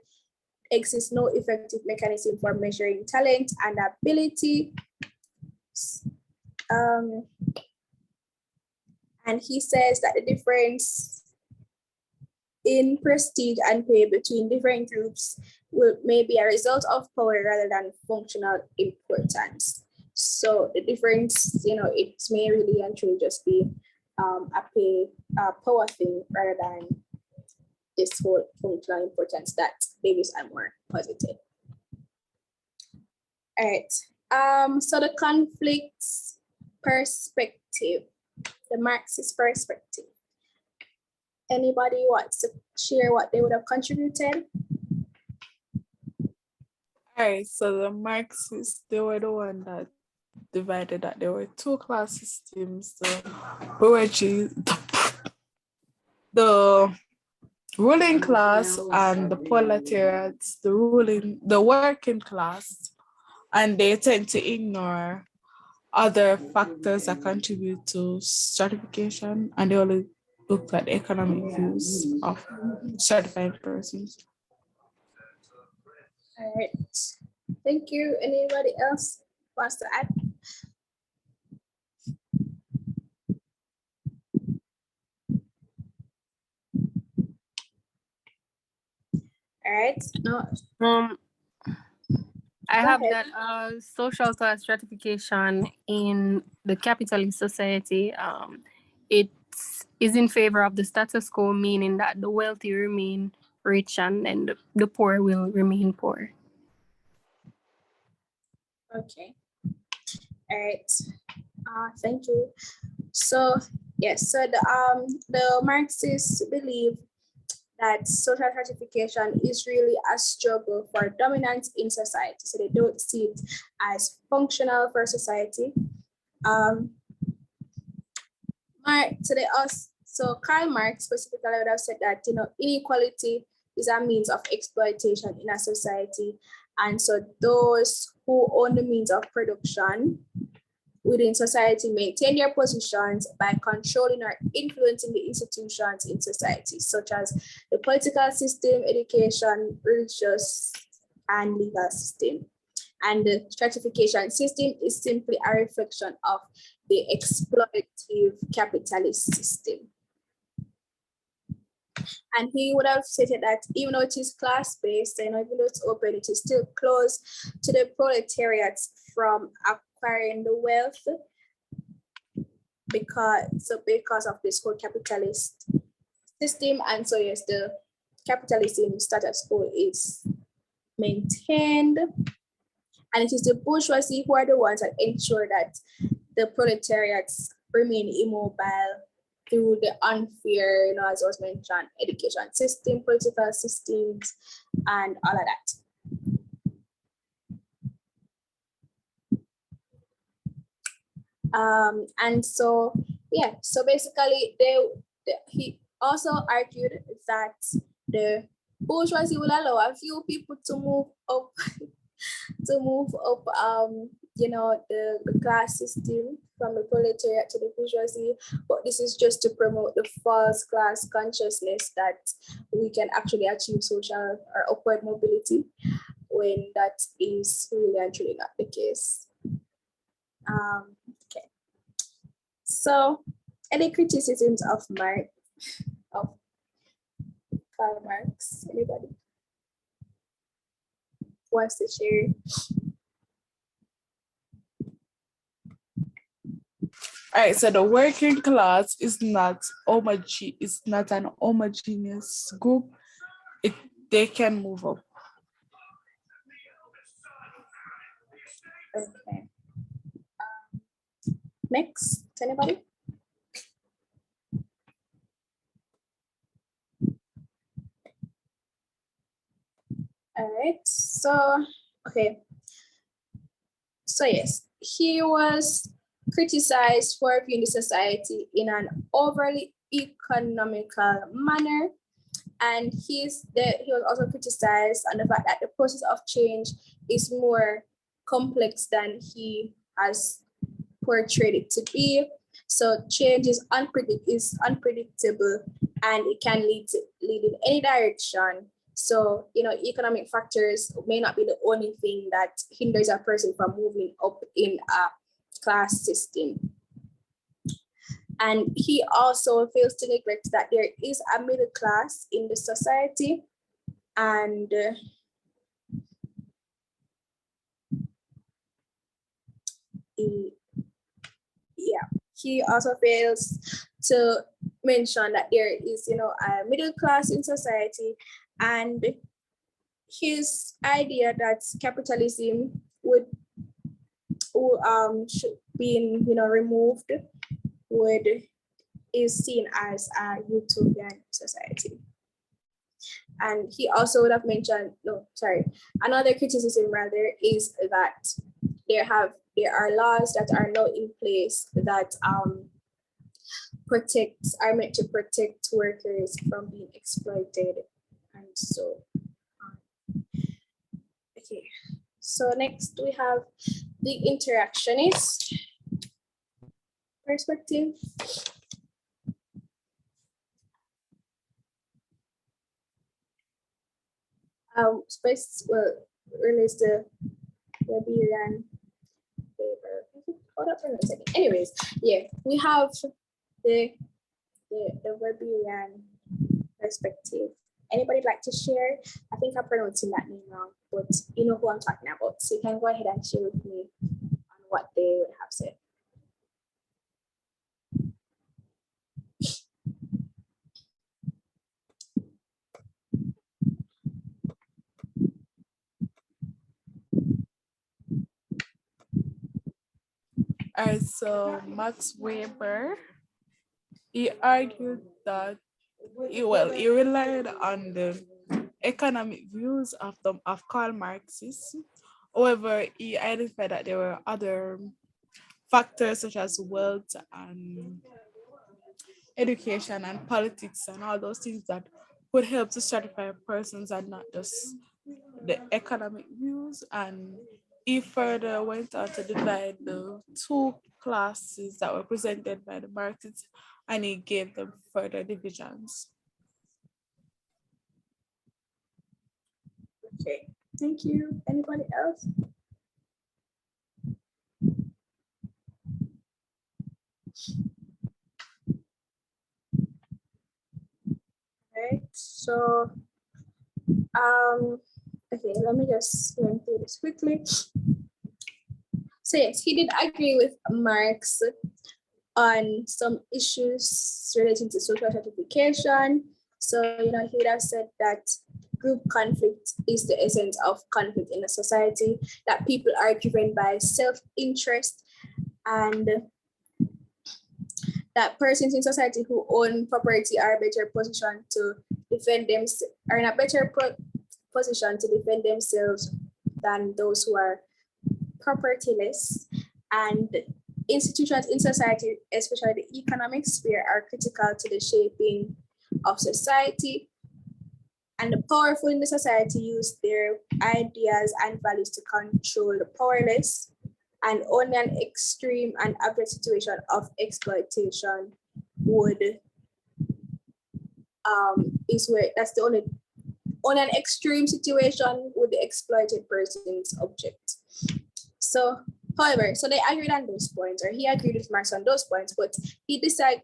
exists no effective mechanism for measuring talent and ability. And he says that the difference in prestige and pay between different groups may be a result of power rather than functional importance. So the difference, it may really and truly just be a power thing rather than this whole functional importance that Davis and Moore posited. All right. So the conflicts perspective, the Marxist perspective. Anybody wants to share what they would have contributed? All right, so the Marxists, they were the one that divided that there were 2 class systems, the ruling class and the proletariats, the working class, and they tend to ignore other factors that contribute to stratification, and they only look at economic views of stratified persons. All right, thank you. Anybody else wants to add? All right. No. I have that social class stratification in the capitalist society. It is in favor of the status quo, meaning that the wealthy remain rich and then the poor will remain poor. Okay. All right. Thank you. So Yes, so the Marxists believe that social stratification is really a struggle for dominance in society. So they don't see it as functional for society. So Karl Marx specifically would have said that inequality is a means of exploitation in a society, and so those who own the means of production within society maintain their positions by controlling or influencing the institutions in society, such as the political system, education, religious, and legal system. And the stratification system is simply a reflection of the exploitative capitalist system. And he would have stated that even though it is class-based, even though it's open, it is still closed to the proletariat from acquiring the wealth because of this whole capitalist system. And so yes, the capitalism status quo is maintained. And it is the bourgeoisie who are the ones that ensure that the proletariats remain immobile through the unfair, as was mentioned, education system, political systems, and all of that. And so, yeah, so basically he also argued that the bourgeoisie will allow a few people to move up the class system from the proletariat to the bourgeoisie, but this is just to promote the false class consciousness that we can actually achieve social or upward mobility, when that is really and truly not the case. Okay. So, any criticisms of Karl Marx? Anybody wants to share? All right, so the working class is not an homogeneous group. They can move up. Okay. Next, anybody? All right, so, okay. So yes, he was criticized for viewing the society in an overly economical manner. And he was also criticized on the fact that the process of change is more complex than he has portrayed it to be. So change is unpredictable, and it can lead in any direction. So, economic factors may not be the only thing that hinders a person from moving up in a class system. And he also fails to neglect that there is a middle class in the society, and he also fails to mention that there is, a middle class in society, and his idea that capitalism should be, removed is seen as a utopian society. And he also would have mentioned, another criticism rather is that there are laws that are now in place that are meant to protect workers from being exploited, and so on. Okay, so next we have the interactionist perspective. Space will release the Wendy-Ann paper. Hold up for a second. Anyways, yeah, we have the Wendy-Ann perspective. Anybody like to share? I think I'm pronouncing that name wrong, but you know who I'm talking about. So you can go ahead and share with me on what they would have said. All right, so Max Weber he argued that he relied on the economic views of Karl Marx. However, he identified that there were other factors such as wealth and education and politics and all those things that would help to stratify persons and not just the economic views. And he further went on to divide the two classes that were presented by the Marxists, and he gave them further divisions. Okay, thank you. Anybody else? Right, so okay, let me just run through this quickly. So yes, he did agree with Marx on some issues relating to social stratification. So, he would have said that group conflict is the essence of conflict in a society, that people are driven by self-interest, and that persons in society who own property are better positioned to defend themselves, are in a better position to defend themselves than those who are propertyless. And institutions in society, especially the economic sphere, are critical to the shaping of society. And the powerful in the society use their ideas and values to control the powerless. And only an extreme and abject situation of exploitation would is where that's the only an extreme situation would the exploited person's object. So, however, so they agreed on those points, or he agreed with Marx on those points, but he disagreed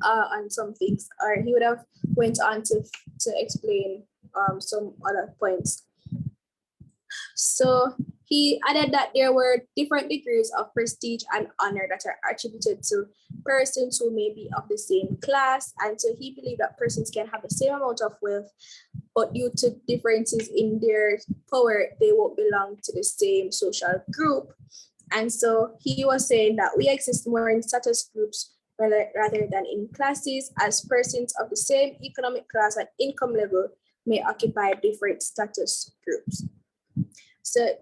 on some things, or he would have went on to explain some other points. So he added that there were different degrees of prestige and honor that are attributed to persons who may be of the same class. And so he believed that persons can have the same amount of wealth, but due to differences in their power, they won't belong to the same social group. And so he was saying that we exist more in status groups rather than in classes, as persons of the same economic class and income level may occupy different status groups. So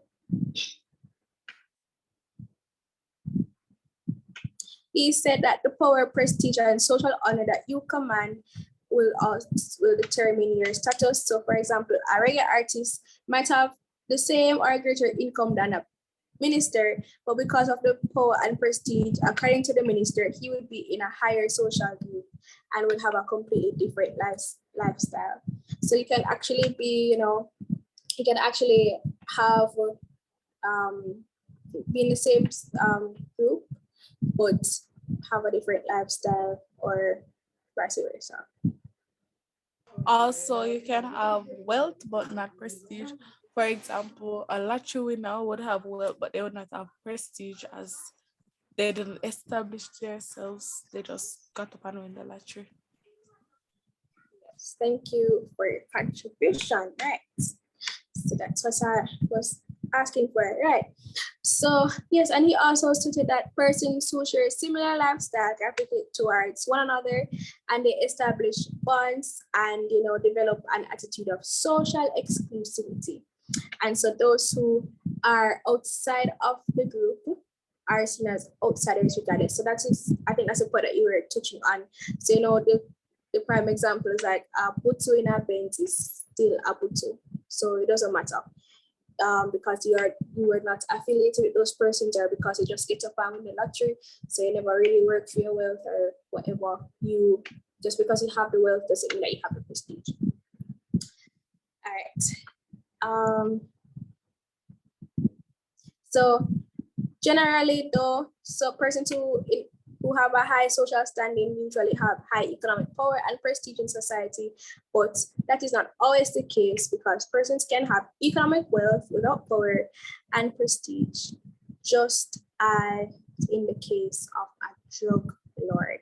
he said that the power, prestige, and social honor that you command will determine your status. So, for example, a reggae artist might have the same or greater income than a minister, but because of the power and prestige, according to the minister, he would be in a higher social group and would have a completely different lifestyle. So you can actually be, you can actually have be in the same group, but have a different lifestyle, or vice versa. Also, you can have wealth but not prestige. For example, a lottery winner would have wealth, but they would not have prestige, as they didn't establish themselves. They just got up and win the lottery. Yes, thank you for your contribution. Right. So that's what I was asking for, right? So yes, and he also stated that persons who share similar lifestyle gravitate towards one another, and they establish bonds and develop an attitude of social exclusivity. And so those who are outside of the group are seen as outsiders regardless. So I think that's a point that you were touching on. So the prime example is like Butu in a Benz is still a Butu. So it doesn't matter because you were not affiliated with those persons, or because you just get up and win the lottery. So you never really work for your wealth or whatever. Just because you have the wealth doesn't mean that you have the prestige. All right. So generally though, so persons who have a high social standing usually have high economic power and prestige in society, but that is not always the case, because persons can have economic wealth without power and prestige, just as in the case of a drug lord.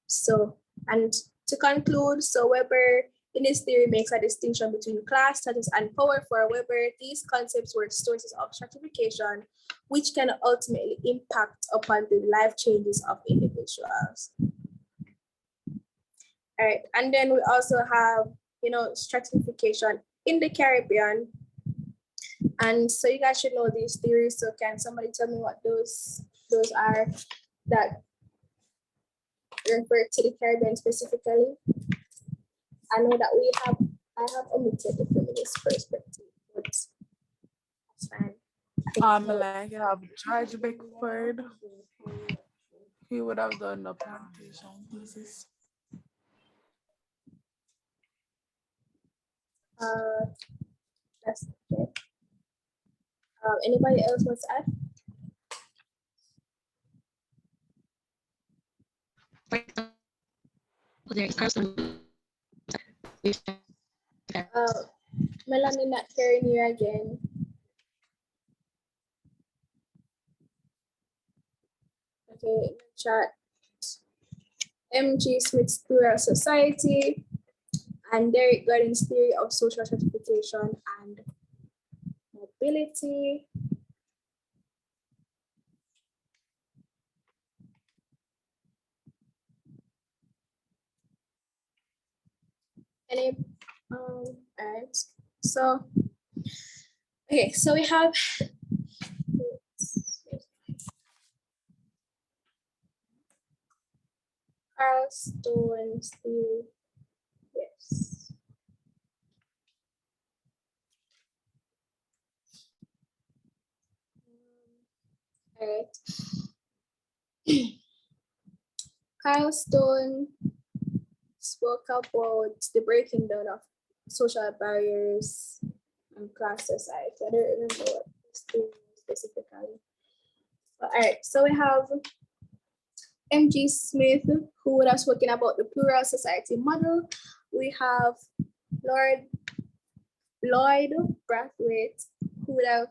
So, and to conclude, so Weber in this theory makes a distinction between class, status, and power. For Weber, these concepts were sources of stratification, which can ultimately impact upon the life changes of individuals. All right, and then we also have, you know, stratification in the Caribbean. And so you guys should know these theories. So can somebody tell me what those are that refer to the Caribbean specifically? I know that I have omitted the feminist perspective, but that's fine. Like you have George Beckford. He would have done the plantation thesis. That's okay. Anybody else wants to add? Melanie, not hearing you again. Okay, chat. M.G. Smith's Plural Society and Derek Gordon's theory of social stratification and mobility. All right. So, okay, so we have Carl Stone's theory. Yes. All right. Kyle Stone spoke about the breaking down of social barriers and class society. I don't remember what this theory is specifically. All right, so we have M.G. Smith, who would have spoken about the plural society model. We have Lloyd Brathwaite, who would have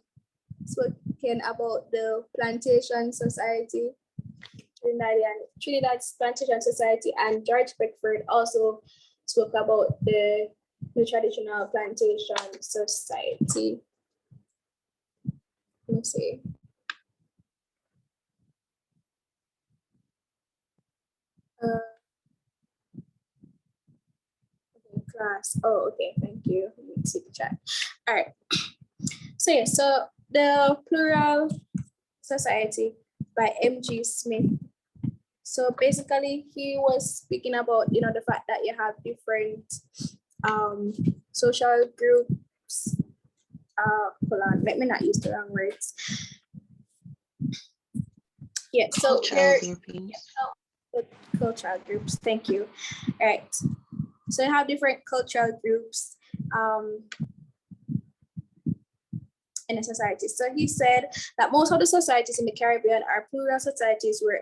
spoken about the Plantation Society, Trinidad's Plantation Society, and George Beckford also spoke about the traditional Plantation Society. Let me see. Class. Oh, okay. Thank you. Let me see the chat. All right. So yeah. So the Plural Society by M.G. Smith. So basically, he was speaking about, you know, the fact that you have different social groups. Hold on. Let me not use the wrong words. Yeah. So cultural groups. Thank you. All right. So you have different cultural groups in a society. So he said that most of the societies in the Caribbean are plural societies where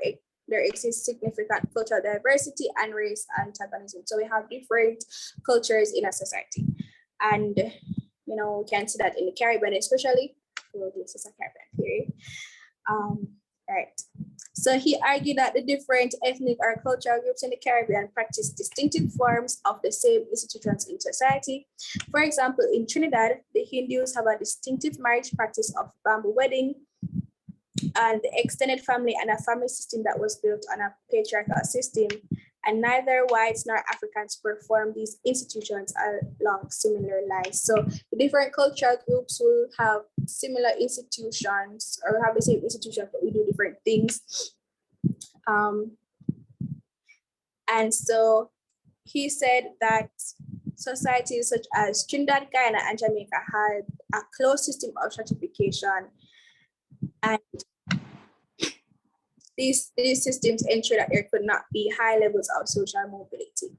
there exists significant cultural diversity and race antagonism. So we have different cultures in a society. And, you know, we can see that in the Caribbean, especially. Well, this is a Caribbean theory. Right. So he argued that the different ethnic or cultural groups in the Caribbean practice distinctive forms of the same institutions in society. For example, in Trinidad, the Hindus have a distinctive marriage practice of bamboo wedding and the extended family and a family system that was built on a patriarchal system. And neither whites nor Africans perform these institutions along similar lines. So the different cultural groups will have similar institutions or have the same institutions, but we do different things. And so he said that societies such as Trinidad, Guyana, and Jamaica had a closed system of stratification, and these systems ensure that there could not be high levels of social mobility.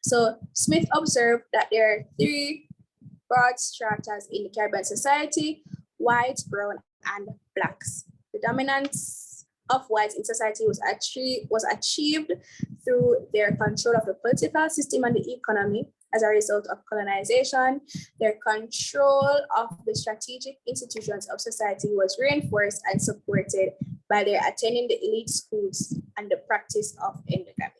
So Smith observed that there are three broad stratas in the Caribbean society: whites, brown, and blacks. The dominance of whites in society was achieved through their control of the political system and the economy as a result of colonization. Their control of the strategic institutions of society was reinforced and supported by their attending the elite schools and the practice of endogamy.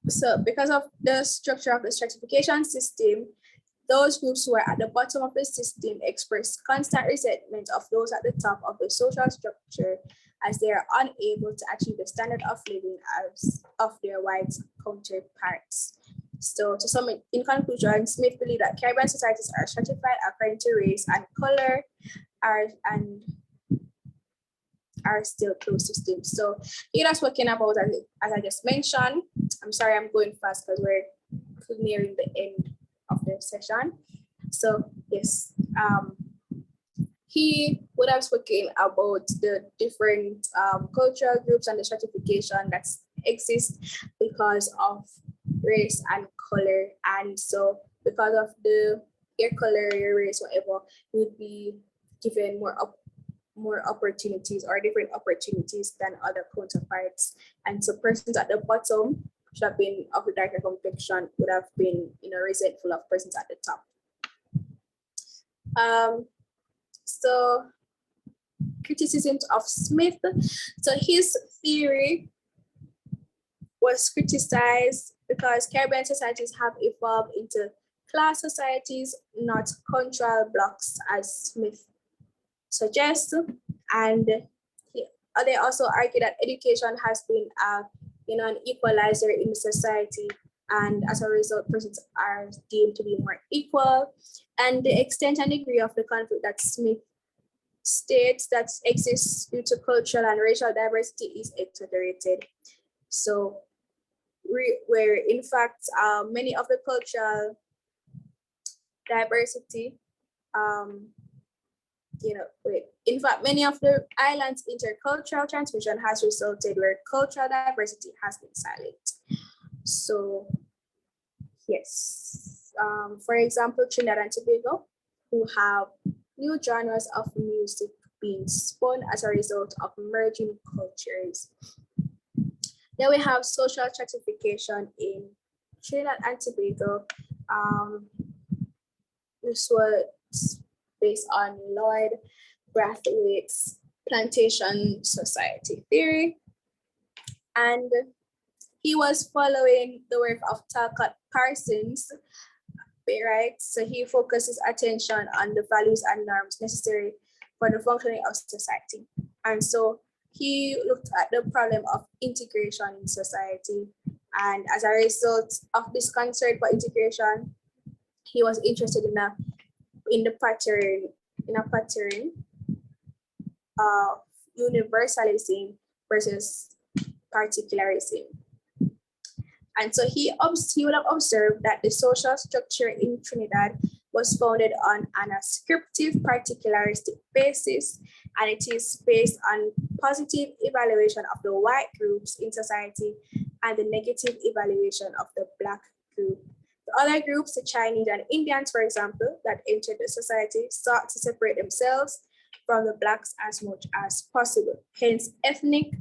So because of the structure of the stratification system, those groups who are at the bottom of the system express constant resentment of those at the top of the social structure as they are unable to achieve the standard of living as of their white counterparts. So to sum it, in conclusion, Smith believed that Caribbean societies are stratified according to race and color are still closed systems. So he was talking about, as I just mentioned, I'm sorry I'm going fast because we're nearing the end of the session. So yes, he would have spoken about the different cultural groups and the stratification that exists because of race and color. And so because of your color, your race, whatever, you would be given more opportunities or different opportunities than other counterparts. And so persons at the bottom should have been of the darker complexion would have been, resentful of persons at the top. So criticisms of Smith. So his theory was criticized because Caribbean societies have evolved into class societies, not cultural blocks, as Smith suggests. And they also argue that education has been an equalizer in the society, and as a result, persons are deemed to be more equal. And the extent and degree of the conflict that Smith states that exists due to cultural and racial diversity is exaggerated. So, where in fact, many of the cultural diversity, in fact, many of the islands' intercultural transmission has resulted where cultural diversity has been silent. So, yes, for example, Trinidad and Tobago, who have new genres of music being spun as a result of merging cultures. Then we have social stratification in Trinidad and Tobago. This was based on Lloyd Brathwaite's Plantation Society theory. And he was following the work of Talcott Parsons, right? So he focuses attention on the values and norms necessary for the functioning of society. And so he looked at the problem of integration in society. And as a result of this concern for integration, he was interested in a pattern of universalism versus particularism. And so he would have observed that the social structure in Trinidad was founded on an ascriptive particularistic basis, and it is based on positive evaluation of the white groups in society and the negative evaluation of the Black group. The other groups, the Chinese and Indians, for example, that entered the society sought to separate themselves from the Blacks as much as possible. Hence, ethnic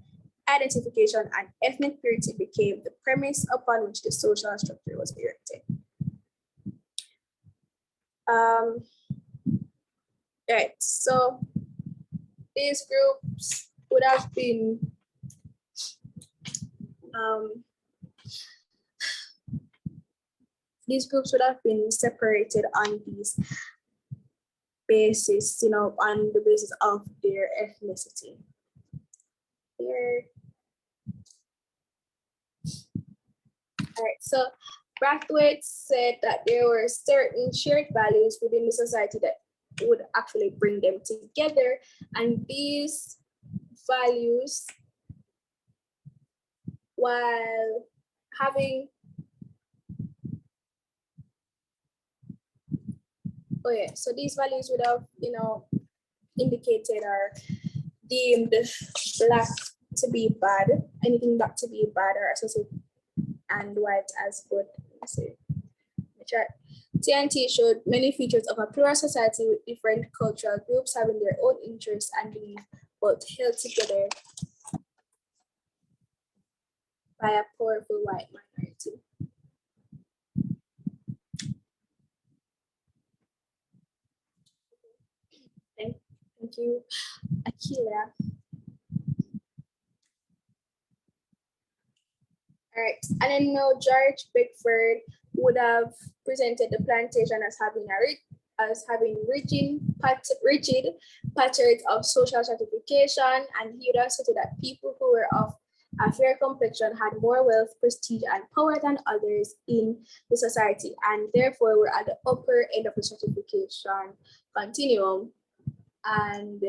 identification and ethnic purity became the premise upon which the social structure was erected. Right, so these groups would have been separated on these basis, on the basis of their ethnicity. Here. All right, so Brathwaite said that there were certain shared values within the society that would actually bring them together, and these values, while having so these values would have, indicated or deemed Black to be bad, anything Black to be bad or associated, and white as good. TNT showed many features of a plural society with different cultural groups having their own interests and beliefs, but held together by a powerful white minority. Thank you, Akila. All right. And then now George Beckford would have presented the plantation as having rigid patterns of social stratification, and he would have stated that people who were of a fair complexion had more wealth, prestige, and power than others in the society, and therefore were at the upper end of the stratification continuum. And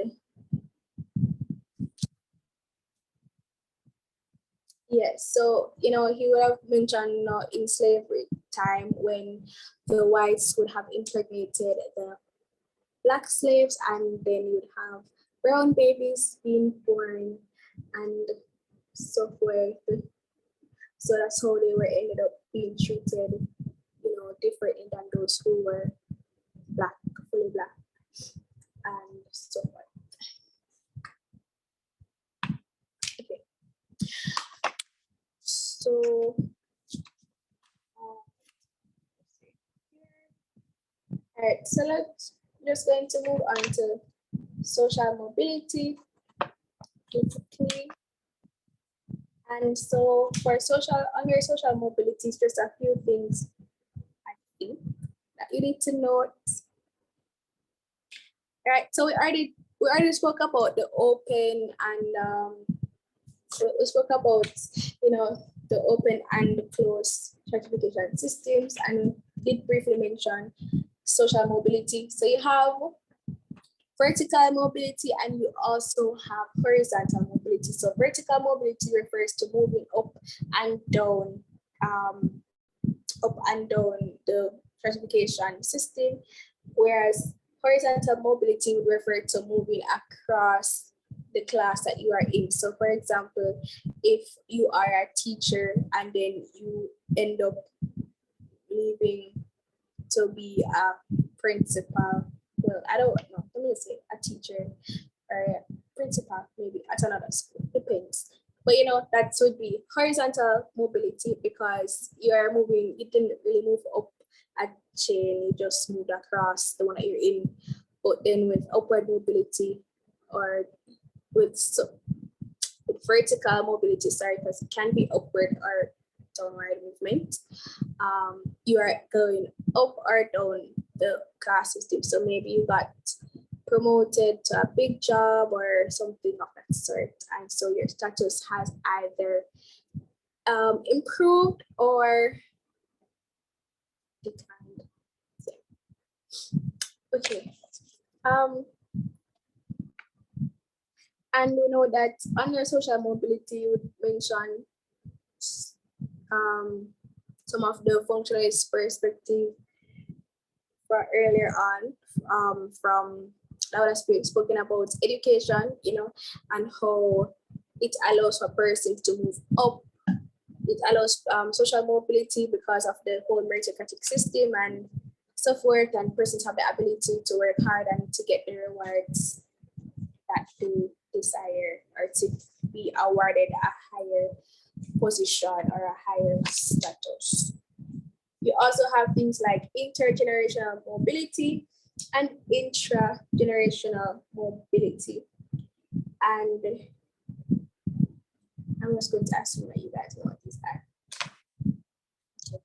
yes, so he would have mentioned in slavery time when the whites would have impregnated the Black slaves, and then you'd have brown babies being born and so forth. So that's how they were ended up being treated, differently than those who were Black, fully Black, and so forth. Okay. So all right, so let's just going to move on to social mobility quickly. And so under social mobility, it's just a few things I think that you need to note. Right, so we already spoke about the open and we spoke about the open and the closed stratification systems, and did briefly mention social mobility. So you have vertical mobility and you also have horizontal mobility. So vertical mobility refers to moving up and down the stratification system, whereas horizontal mobility would refer to moving across the class that you are in. So for example, if you are a teacher and then you end up leaving to be a principal, well, I don't know, let me say a teacher or a principal, maybe at another school, depends. But that would be horizontal mobility because you didn't really move up a chain, you just moved across the one that you're in. But then with upward mobility or with vertical mobility, because it can be upward or downward movement, you are going up or down the class system. So maybe you got promoted to a big job or something of that sort, and so your status has either improved or declined. Okay. And we know that under social mobility, you would mention some of the functionalist perspective for earlier on, from that was spoken about education, and how it allows for persons to move up. It allows social mobility because of the whole meritocratic system and so forth, and persons have the ability to work hard and to get the rewards that they desire, or to be awarded a higher position or a higher status. You also have things like intergenerational mobility and intragenerational mobility. And I'm just going to assume that you guys know what these are. Okay.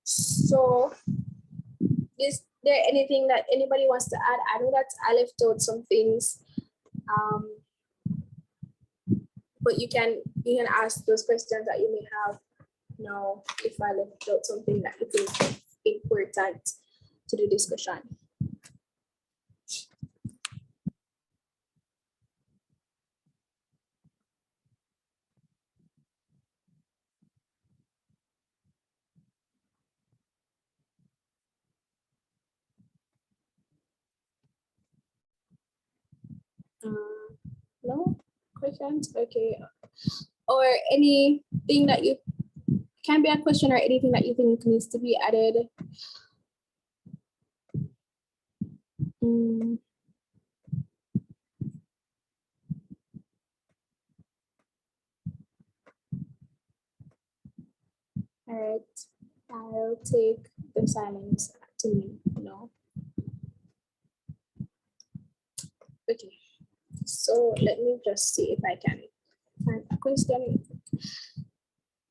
So, is there anything that anybody wants to add? I know that I left out some things, but you can ask those questions that you may have now if I left out something that you think is important to the discussion. No questions? Okay. Or anything that you can be a question or anything that you think needs to be added. All right, I'll take the silence to me, no. Okay, so let me just see if I can find a question.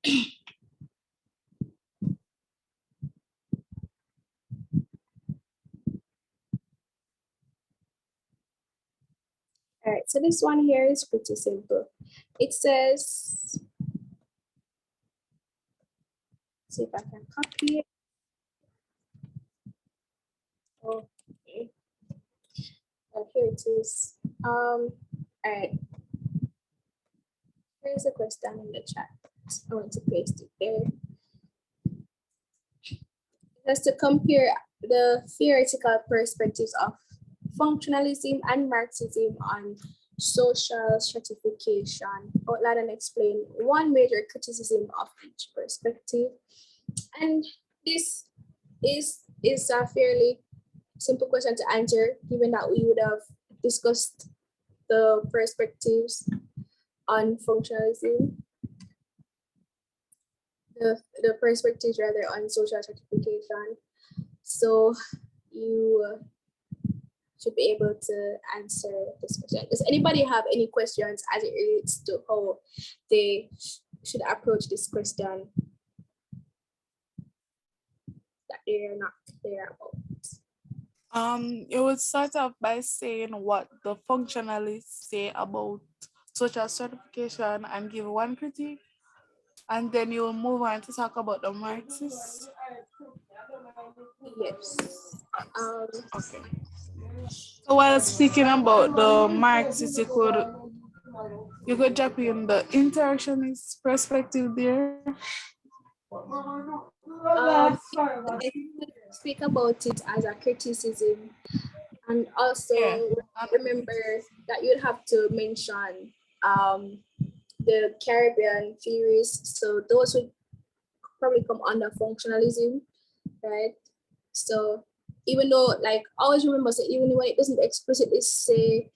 All right, so this one here is pretty simple. It says, see if I can copy it. Okay. Here it is. All right. Here's a question in the chat. I want to paste it there. Just to compare the theoretical perspectives of functionalism and Marxism on social stratification, outline and explain one major criticism of each perspective. And this is a fairly simple question to answer, given that we would have discussed the perspectives on functionalism, the perspectives rather on social stratification. So you should be able to answer this question. Does anybody have any questions as it relates to how they should approach this question that they are not clear about? You would start off by saying what the functionalists say about social stratification and give one critique, and then you'll move on to talk about the Marxists. Yes. Okay. So while speaking about the Marxists, you could drop in the interactionist perspective there. I speak about it as a criticism, and also remember that you'd have to mention the Caribbean theories. So those would probably come under functionalism, right? So even though, like, always remember, so even when it doesn't explicitly say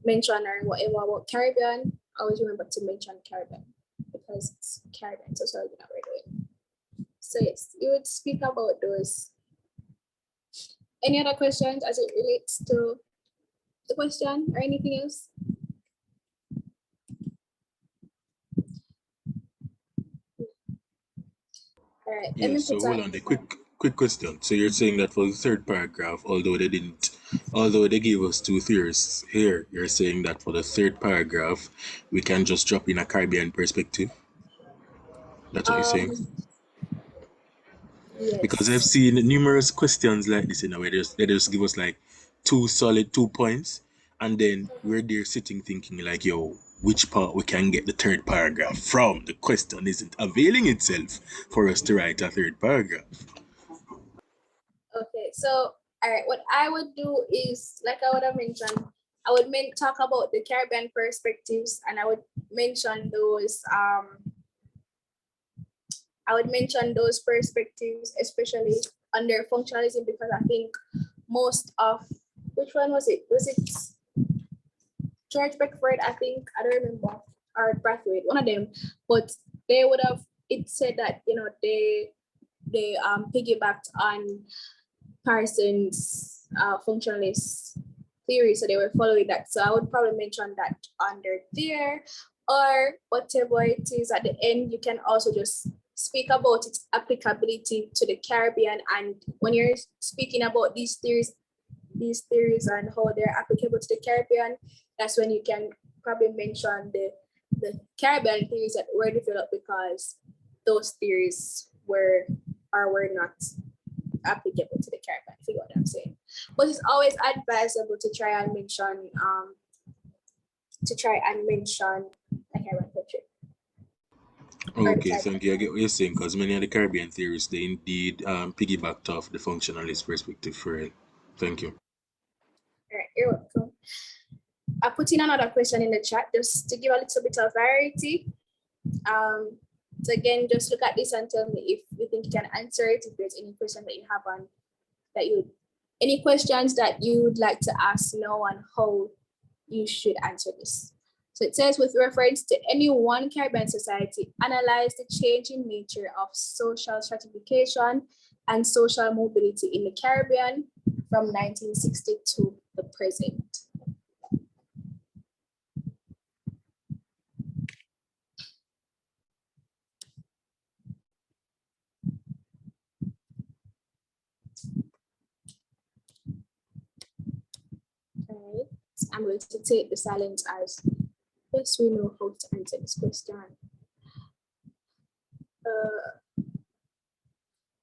mention or whatever about Caribbean, always remember to mention Caribbean because it's Caribbean sociology that we're doing. So yes, you would speak about those. Any other questions as it relates to the question or anything else? All right. Yes, so hold on, the quick question. So you're saying that for the third paragraph, although they gave us two theories here, you're saying that for the third paragraph, we can just drop in a Caribbean perspective? That's what you're saying? Yes. Because I've seen numerous questions like this in a way. They just give us like 2 points, and then we're there sitting thinking like, yo, which part we can get the third paragraph from? The question isn't availing itself for us to write a third paragraph. Okay, so all right, what I would do is, like I would have mentioned, I would talk about the Caribbean perspectives, and I would mention those perspectives, especially under functionalism, because I think most of, which one was it? Was it George Beckford? I think, I don't remember, or Brathwaite, one of them. But they would have, it said that, you know, they piggybacked on Parsons' functionalist theory, so they were following that. So I would probably mention that under there, or whatever it is at the end. You can also just speak about its applicability to the Caribbean, and when you're speaking about these theories and how they're applicable to the Caribbean, that's when you can probably mention the Caribbean theories that were developed because those theories were not applicable to the Caribbean, if you know what I'm saying. But it's always advisable to try and mention the Caribbean culture. Okay, thank you. I get what you're saying, because many of the Caribbean theories, they indeed piggybacked off the functionalist perspective for real. Thank you. All right, you're welcome. I put in another question in the chat just to give a little bit of variety. So again, just look at this and tell me if you think you can answer it, if there's any question that you have on any questions that you would like to ask now on how you should answer this. So it says, with reference to any one Caribbean society, analyze the changing nature of social stratification and social mobility in the Caribbean from 1960 to the present. I'm going to take the silence as yes, we know how to answer this question.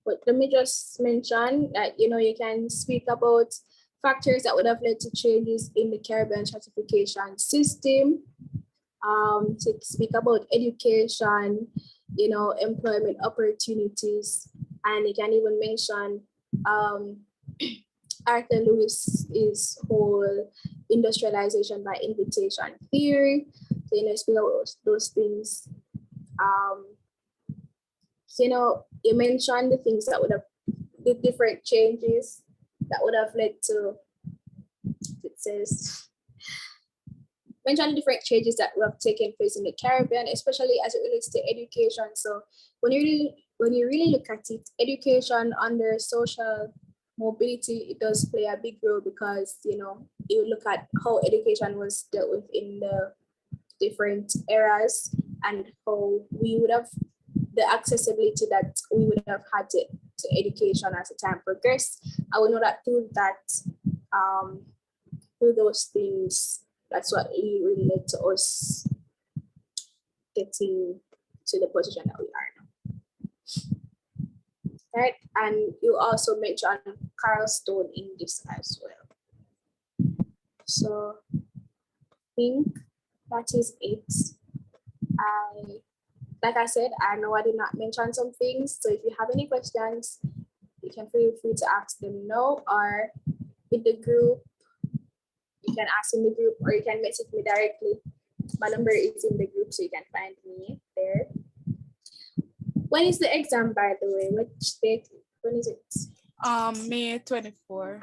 But let me just mention that, you know, you can speak about factors that would have led to changes in the Caribbean stratification system, to speak about education, you know, employment opportunities, and you can even mention Arthur Lewis's whole industrialization by invitation theory. So, you know, speak about those things. So, you know, you mentioned the things that would have, the different changes that would have led to, it says, mention the different changes that would have taken place in the Caribbean, especially as it relates to education. So when you really look at it, education under social mobility, it does play a big role because, you know, you look at how education was dealt with in the different eras and how we would have, the accessibility that we would have had to education as the time progressed. I would know that through those things, that's what really led to us getting to the position that we are now. Right, and you also mentioned Carl Stone in this as well. So I think that is it. Like I said, I know I did not mention some things, so if you have any questions, you can feel free to ask them now or in the group. You can ask in the group or you can message me directly. My number is in the group, so you can find me there. When is the exam, by the way? Which date? When is it? May 24.